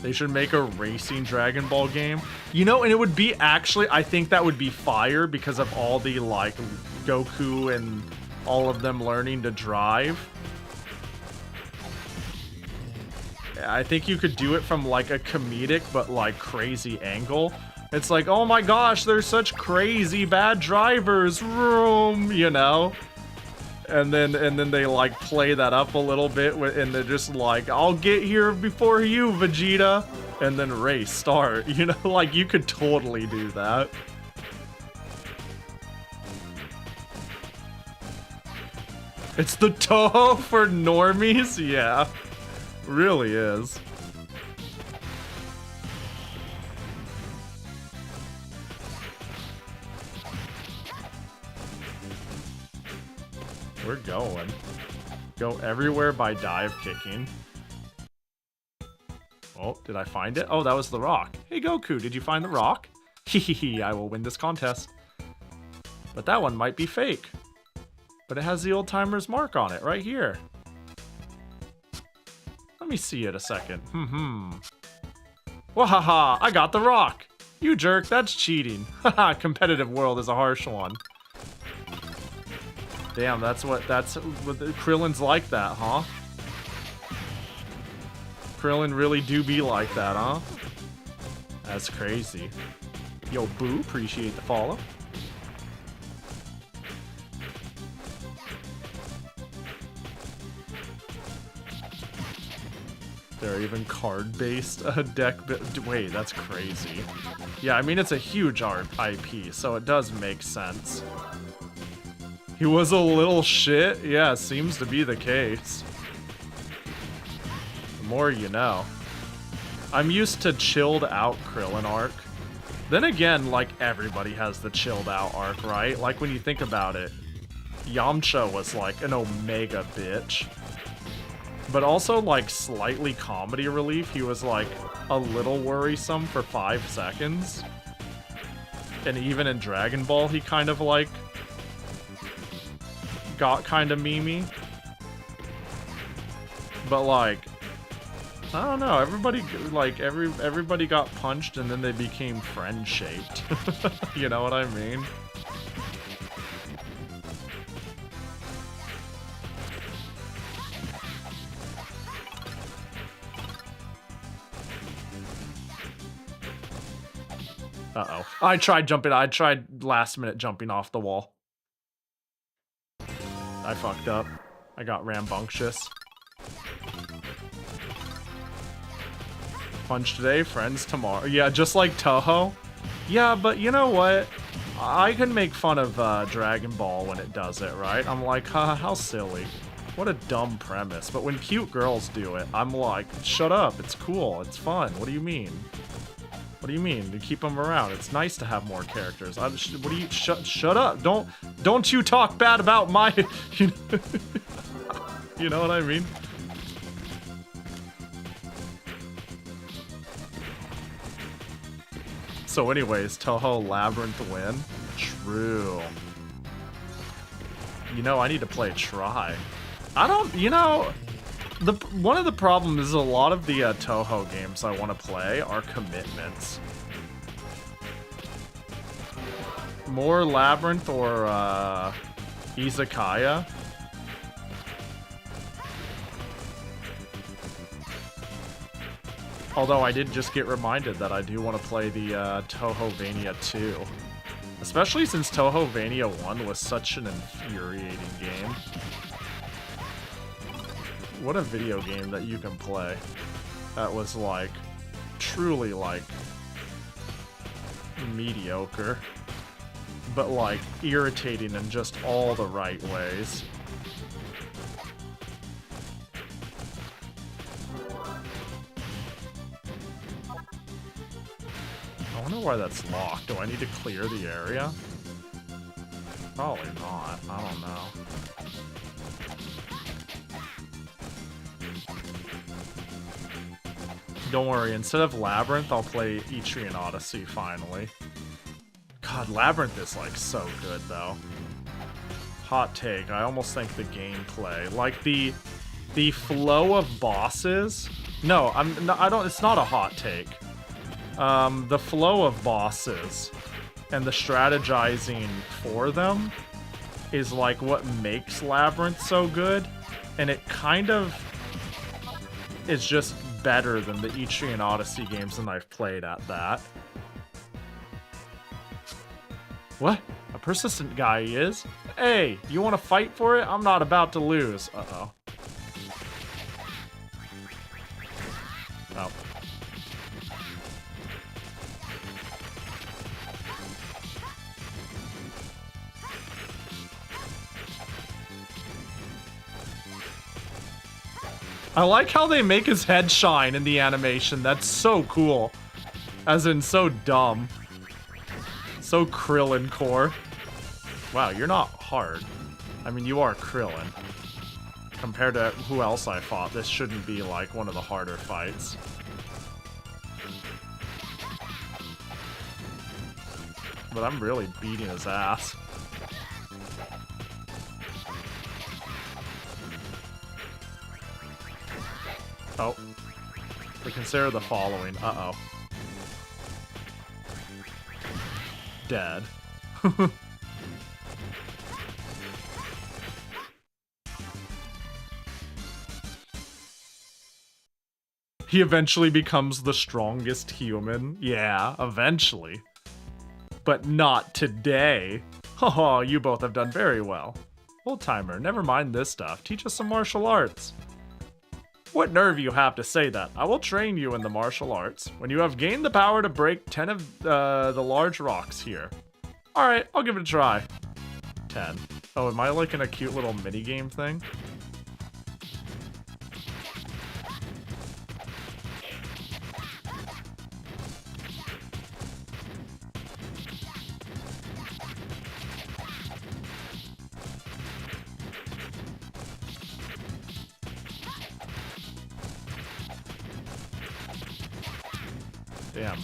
They should make a racing Dragon Ball game. You know, and it would be actually, I think that would be fire because of all the, like, Goku and all of them learning to drive. I think you could do it from, like, a comedic but, like, crazy angle. It's like, oh my gosh, they're such crazy bad drivers, room, you know? And then they, like, play that up a little bit, and they're just like, I'll get here before you, Vegeta. And then race start, you know? Like, you could totally do that. It's the Toho for normies? Yeah. Really is. We're going. Go everywhere by dive kicking. Oh, did I find it? Oh, that was the rock. Hey, Goku, did you find the rock? Hehehe, I will win this contest. But that one might be fake. But it has the old timer's mark on it, right here. Let me see it a second. Wahaha, I got the rock. You jerk, that's cheating. Haha, competitive world is a harsh one. Damn, that's what Krillin's like that, huh? Krillin really do be like that, huh? That's crazy. Yo, Boo, appreciate the follow. There are even card-based deck. Wait, that's crazy. Yeah, I mean, it's a huge art IP, so it does make sense. He was a little shit? Yeah, seems to be the case. The more you know. I'm used to chilled out Krillin arc. Then again, like, everybody has the chilled out arc, right? Like, when you think about it, Yamcha was like an omega bitch. But also, like, slightly comedy relief. He was, like, a little worrisome for 5 seconds. And even in Dragon Ball, he kind of, like, got kind of memey. But, like, I don't know. Everybody, like, everybody got punched and then they became friend-shaped. You know what I mean? Uh-oh. I tried last minute jumping off the wall. I fucked up. I got rambunctious. Punch today, friends tomorrow. Yeah, just like Toho. Yeah, but you know what? I can make fun of Dragon Ball when it does it, right? I'm like, haha, how silly. What a dumb premise. But when cute girls do it, I'm like, shut up, it's cool, it's fun. What do you mean? What do you mean? To keep them around. It's nice to have more characters. What do you... Shut up. Don't you talk bad about my... You know what I mean? So anyways, Toho Labyrinth win? True. You know, I need to play Try. I don't... You know... One of the problems is a lot of the Toho games I want to play are commitments. More Labyrinth or Izakaya. Although I did just get reminded that I do want to play the Toho-vania 2. Especially since Toho-vania 1 was such an infuriating game. What a video game that you can play that was, like, truly, like, mediocre. But, like, irritating in just all the right ways. I wonder why that's locked. Do I need to clear the area? Probably not. I don't know. Don't worry, instead of Labyrinth, I'll play Etrian Odyssey, finally. God, Labyrinth is, like, so good, though. Hot take, I almost think the gameplay, like, the flow of bosses... No, it's not a hot take. The flow of bosses and the strategizing for them is, like, what makes Labyrinth so good, and it kind of is just better than the Etrian Odyssey games that I've played at that. What? A persistent guy he is? Hey, you want to fight for it? I'm not about to lose. Uh-oh. Oh. I like how they make his head shine in the animation. That's so cool. As in, so dumb. So Krillin core. Wow, you're not hard. I mean, you are Krillin. Compared to who else I fought, this shouldn't be, like, one of the harder fights. But I'm really beating his ass. Oh. But consider the following. Uh-oh. Dead. He eventually becomes the strongest human. Yeah, eventually. But not today. Haha, you both have done very well. Old timer, never mind this stuff. Teach us some martial arts. What nerve you have to say that? I will train you in the martial arts. When you have gained the power to break 10 of the large rocks here. Alright, I'll give it a try. 10. Oh, am I like in a cute little mini-game thing? Damn.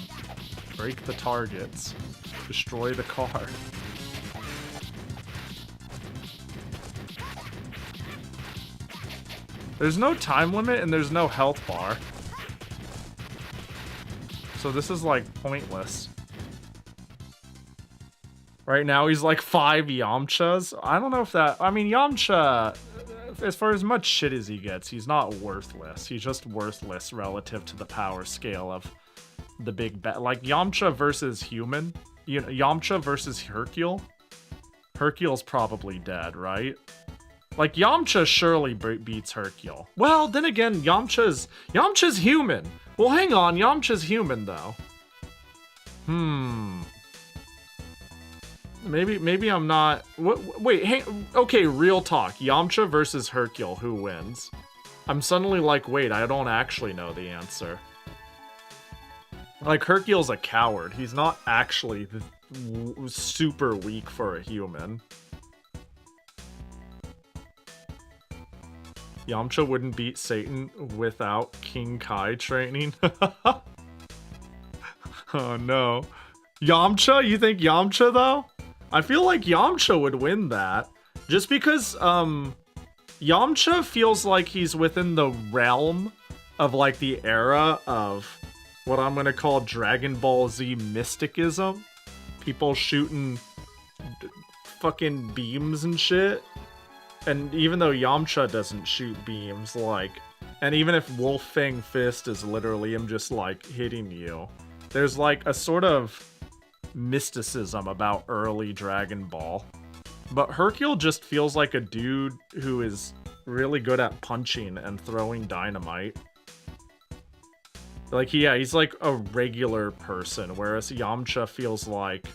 Break the targets. Destroy the car. There's no time limit and there's no health bar. So this is like pointless. Right now he's like 5 Yamchas. I don't know if that... I mean, Yamcha, as far as much shit as he gets, he's not worthless. He's just worthless relative to the power scale of the big bet. Like Yamcha versus human. You know, Yamcha versus Hercule. Hercule's probably dead, right? Like Yamcha surely beats Hercule. Well, then again, Yamcha's human. Well, hang on, Yamcha's human though. Maybe I'm not. Wait, okay, real talk. Yamcha versus Hercule, who wins? I'm suddenly like, wait, I don't actually know the answer. Like, Hercule's a coward. He's not actually super weak for a human. Yamcha wouldn't beat Satan without King Kai training. Oh no. Yamcha? You think Yamcha though? I feel like Yamcha would win that. Just because Yamcha feels like he's within the realm of like the era of what I'm gonna call Dragon Ball Z mysticism. People shooting fucking beams and shit. And even though Yamcha doesn't shoot beams, like... And even if Wolf Fang Fist is literally him just, like, hitting you, there's, like, a sort of mysticism about early Dragon Ball. But Hercule just feels like a dude who is really good at punching and throwing dynamite. Like, yeah, he's like a regular person, whereas Yamcha feels like...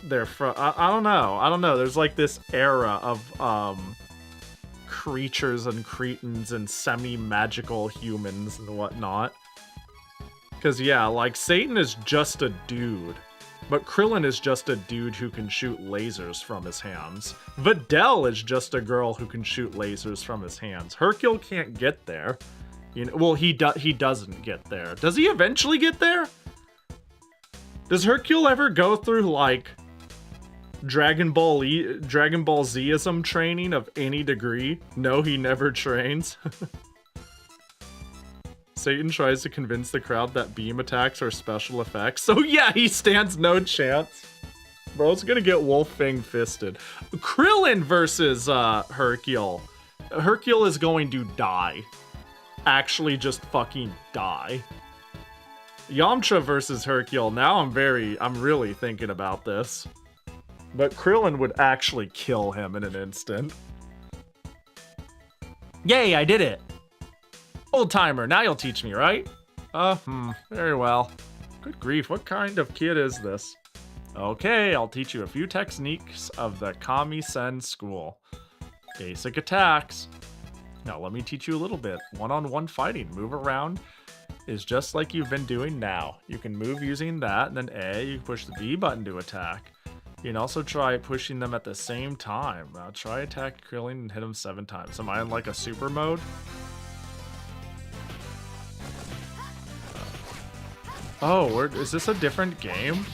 they're from... I don't know. There's like this era of creatures and cretins and semi-magical humans and whatnot. Because, yeah, like, Satan is just a dude. But Krillin is just a dude who can shoot lasers from his hands. Videl is just a girl who can shoot lasers from his hands. Hercule can't get there. You know, well, he doesn't get there. Does he eventually get there? Does Hercule ever go through, like, Dragon Ball Z-ism training of any degree? No, he never trains. Satan tries to convince the crowd that beam attacks are special effects. So yeah, he stands no chance. Bro's gonna get Wolf Fang fisted. Krillin versus Hercule. Hercule is going to die. Actually just fucking die. Yamcha versus Hercule. Now I'm really thinking about this. But Krillin would actually kill him in an instant. Yay, I did it! Old timer, now you'll teach me, right? Very well. Good grief, what kind of kid is this? Okay, I'll teach you a few techniques of the Kami-sen school. Basic attacks. Now let me teach you a little bit. One-on-one fighting. Move around is just like you've been doing now. You can move using that, and then A, you push the B button to attack. You can also try pushing them at the same time. Now try attack Krillin and hit him 7 times. Am I in like a super mode? Oh, is this a different game?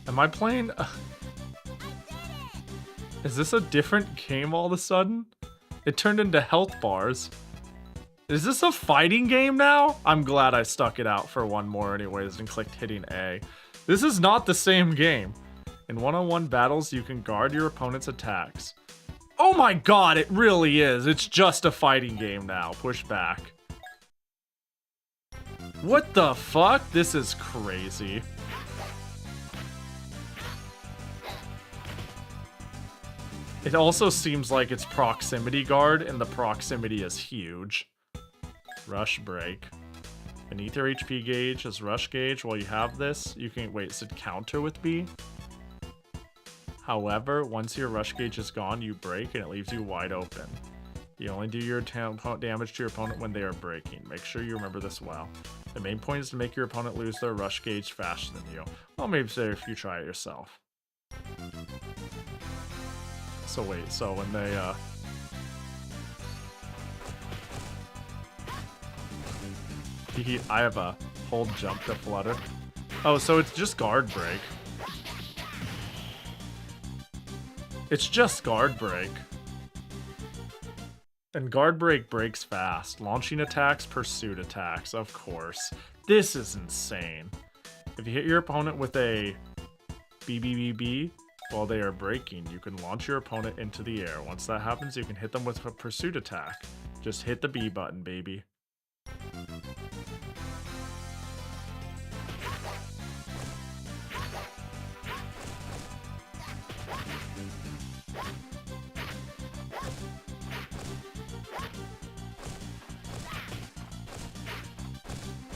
Am I playing... Is this a different game all of a sudden? It turned into health bars. Is this a fighting game now? I'm glad I stuck it out for one more anyways and clicked hitting A. This is not the same game. In one-on-one battles, you can guard your opponent's attacks. Oh my god, it really is. It's just a fighting game now. Push back. What the fuck? This is crazy. It also seems like it's proximity guard, and the proximity is huge. Rush break. Beneath your HP gauge is rush gauge. While you have this, you can wait. It said counter with B. However, once your rush gauge is gone, you break and it leaves you wide open. You only do your damage to your opponent when they are breaking. Make sure you remember this well. The main point is to make your opponent lose their rush gauge faster than you. Well, maybe say if you try it yourself. So wait, so when they I have a hold jump to flutter. Oh, so it's just guard break. It's just guard break. And guard break breaks fast. Launching attacks, pursuit attacks, of course. This is insane. If you hit your opponent with a BBBB while they are breaking, you can launch your opponent into the air. Once that happens, you can hit them with a pursuit attack. Just hit the B button, baby.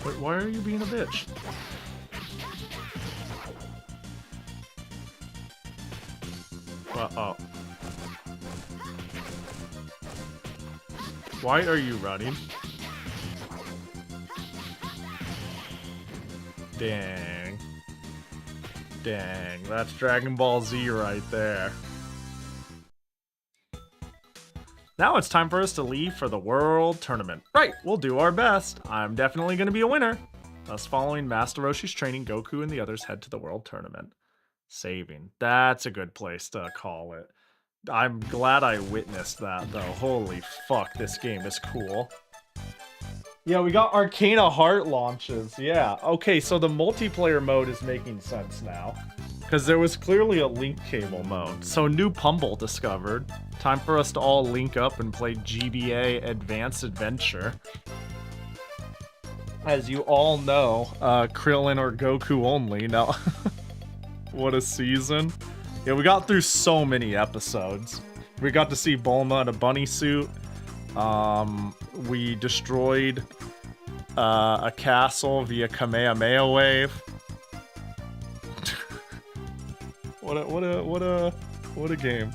Wait, why are you being a bitch? Uh-oh. Why are you running? Dang. Dang, that's Dragon Ball Z right there. Now it's time for us to leave for the World Tournament. Right, we'll do our best. I'm definitely going to be a winner. Thus, following Master Roshi's training, Goku and the others head to the World Tournament. Saving. That's a good place to call it. I'm glad I witnessed that, though. Holy fuck, this game is cool. Yeah, we got Arcana Heart launches. Yeah. Okay, so the multiplayer mode is making sense now. Because there was clearly a link cable mode. So new Pumble discovered. Time for us to all link up and play GBA Advance Adventure. As you all know, Krillin or Goku only. Now, what a season. Yeah, we got through so many episodes. We got to see Bulma in a bunny suit. We destroyed a castle via Kamehameha wave. What a game.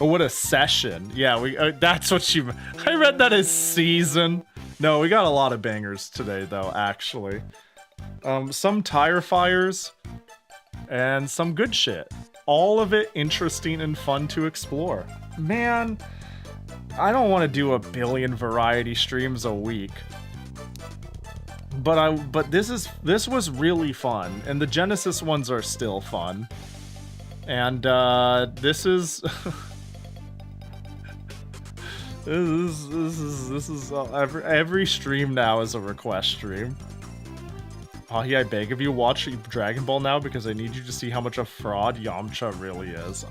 Oh, what a session. Yeah, we that's what you I read that as season. No, we got a lot of bangers today though, actually. Some tire fires and some good shit. All of it interesting and fun to explore. Man, I don't want to do a billion variety streams a week. But this was really fun, and the Genesis ones are still fun. And this is this is every stream now is a request stream. Pahi, I beg of you, watch Dragon Ball now because I need you to see how much a fraud Yamcha really is.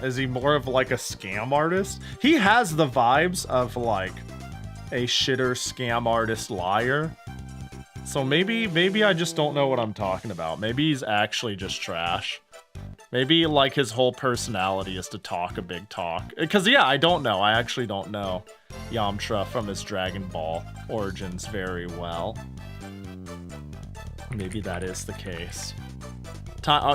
Is he more of like a scam artist? He has the vibes of like a shitter scam artist liar. So maybe I just don't know what I'm talking about. Maybe he's actually just trash. Maybe like his whole personality is to talk a big talk. Because yeah, I don't know. I actually don't know Yamcha from his Dragon Ball origins very well. Maybe that is the case.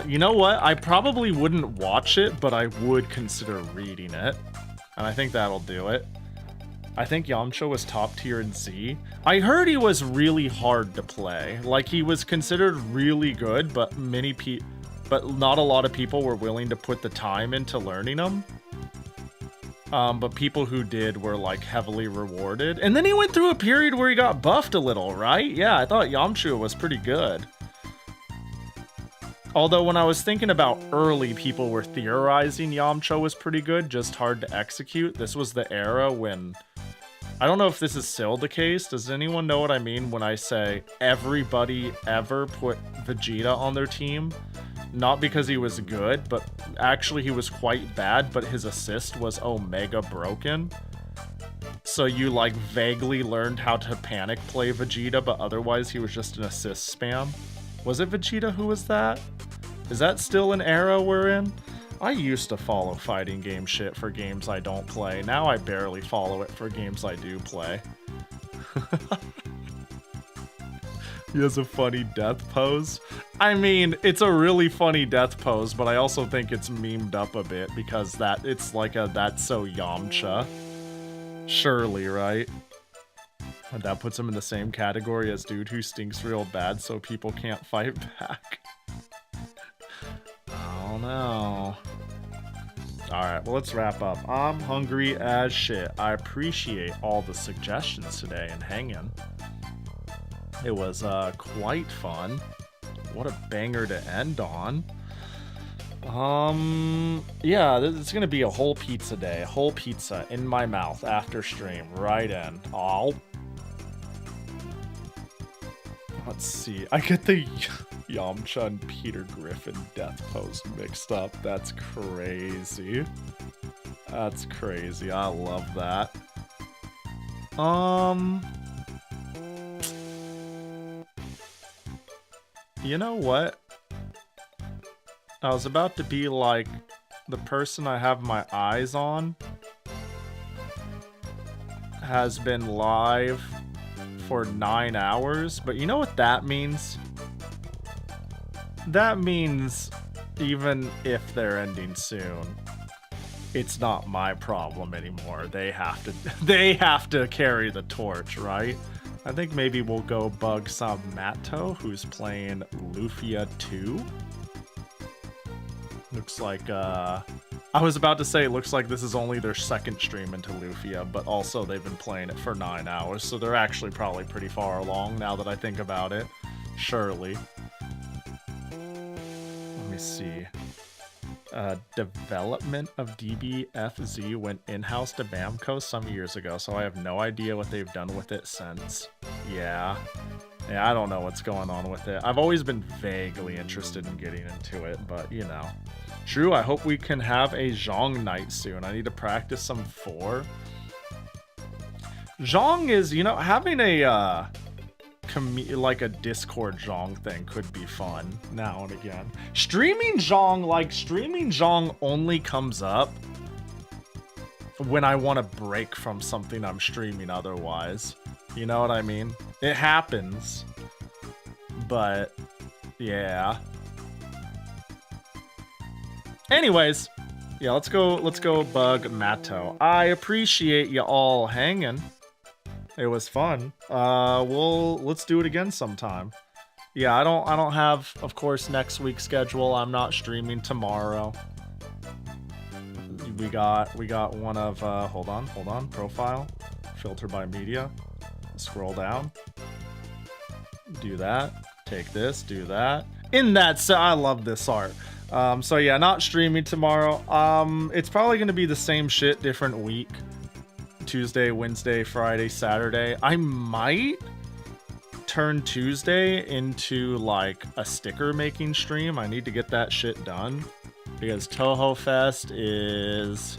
You know what? I probably wouldn't watch it, but I would consider reading it. And I think that'll do it. I think Yamcha was top tier in Z. I heard he was really hard to play. Like, he was considered really good, but not a lot of people were willing to put the time into learning him. But people who did were like heavily rewarded. And then he went through a period where he got buffed a little, right? Yeah, I thought Yamcha was pretty good. Although when I was thinking about early, people were theorizing Yamcha was pretty good, just hard to execute. This was the era when... I don't know if this is still the case. Does anyone know what I mean when I say everybody ever put Vegeta on their team? Not because he was good, but actually he was quite bad, but his assist was Omega broken. So you like vaguely learned how to panic play Vegeta, but otherwise he was just an assist spam. Was it Vegeta who was that? Is that still an era we're in? I used to follow fighting game shit for games I don't play. Now I barely follow it for games I do play. He has a funny death pose. I mean, it's a really funny death pose, but I also think it's memed up a bit because it's like a that's so Yamcha. Surely, right? And that puts him in the same category as dude who stinks real bad so people can't fight back. I don't know. Alright, well, let's wrap up. I'm hungry as shit. I appreciate all the suggestions today and hanging. It was quite fun. What a banger to end on. Yeah, it's gonna be a whole pizza day. Whole pizza in my mouth after stream. Right in. Oh. Let's see. I get the Yamcha and Peter Griffin death pose mixed up. That's crazy. That's crazy. I love that. You know what? I was about to be like, the person I have my eyes on has been live for 9 hours, but you know what that means? That means even if they're ending soon, it's not my problem anymore. They have to carry the torch, right? I think maybe we'll go bug some Matto, who's playing Lufia 2. Looks like, I was about to say, it looks like this is only their second stream into Lufia, but also they've been playing it for 9 hours, so they're actually probably pretty far along now that I think about it. Surely. Let me see. Development of DBFZ went in-house to Bamco some years ago, so I have no idea what they've done with it since. Yeah, I don't know what's going on with it. I've always been vaguely interested in getting into it, but you know. True, I hope we can have a Zhong night soon. I need to practice some 4. Zhong is, you know, having a like a Discord Zhong thing could be fun now and again. Streaming Zhong only comes up when I want to break from something I'm streaming otherwise. You know what I mean? It happens. But yeah. Anyways, yeah, let's go bug Matto. I appreciate you all hanging. It was fun. Let's do it again sometime. Yeah, I don't have, of course, next week's schedule. I'm not streaming tomorrow. We got one of hold on, profile, filter by media, scroll down, do that, take this, do that. I love this art. So yeah, not streaming tomorrow. It's probably gonna be the same shit, different week. Tuesday, Wednesday, Friday, Saturday. I might turn Tuesday into like a sticker making stream. I need to get that shit done because Toho Fest is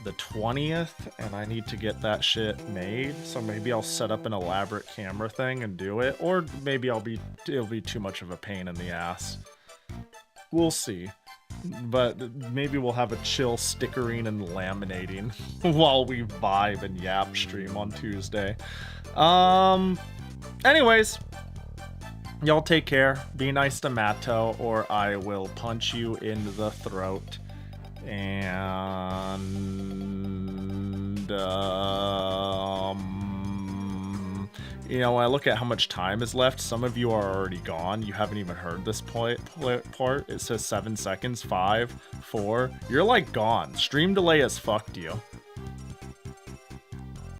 the 20th and I need to get that shit made. So maybe I'll set up an elaborate camera thing and do it, or maybe it'll be too much of a pain in the ass. We'll see. But maybe we'll have a chill stickering and laminating while we vibe and yap stream on Tuesday. Anyways, y'all take care. Be nice to Matto, or I will punch you in the throat. And you know, when I look at how much time is left, some of you are already gone. You haven't even heard this part. It says 7 seconds, 5, 4. You're like gone. Stream delay has fucked you.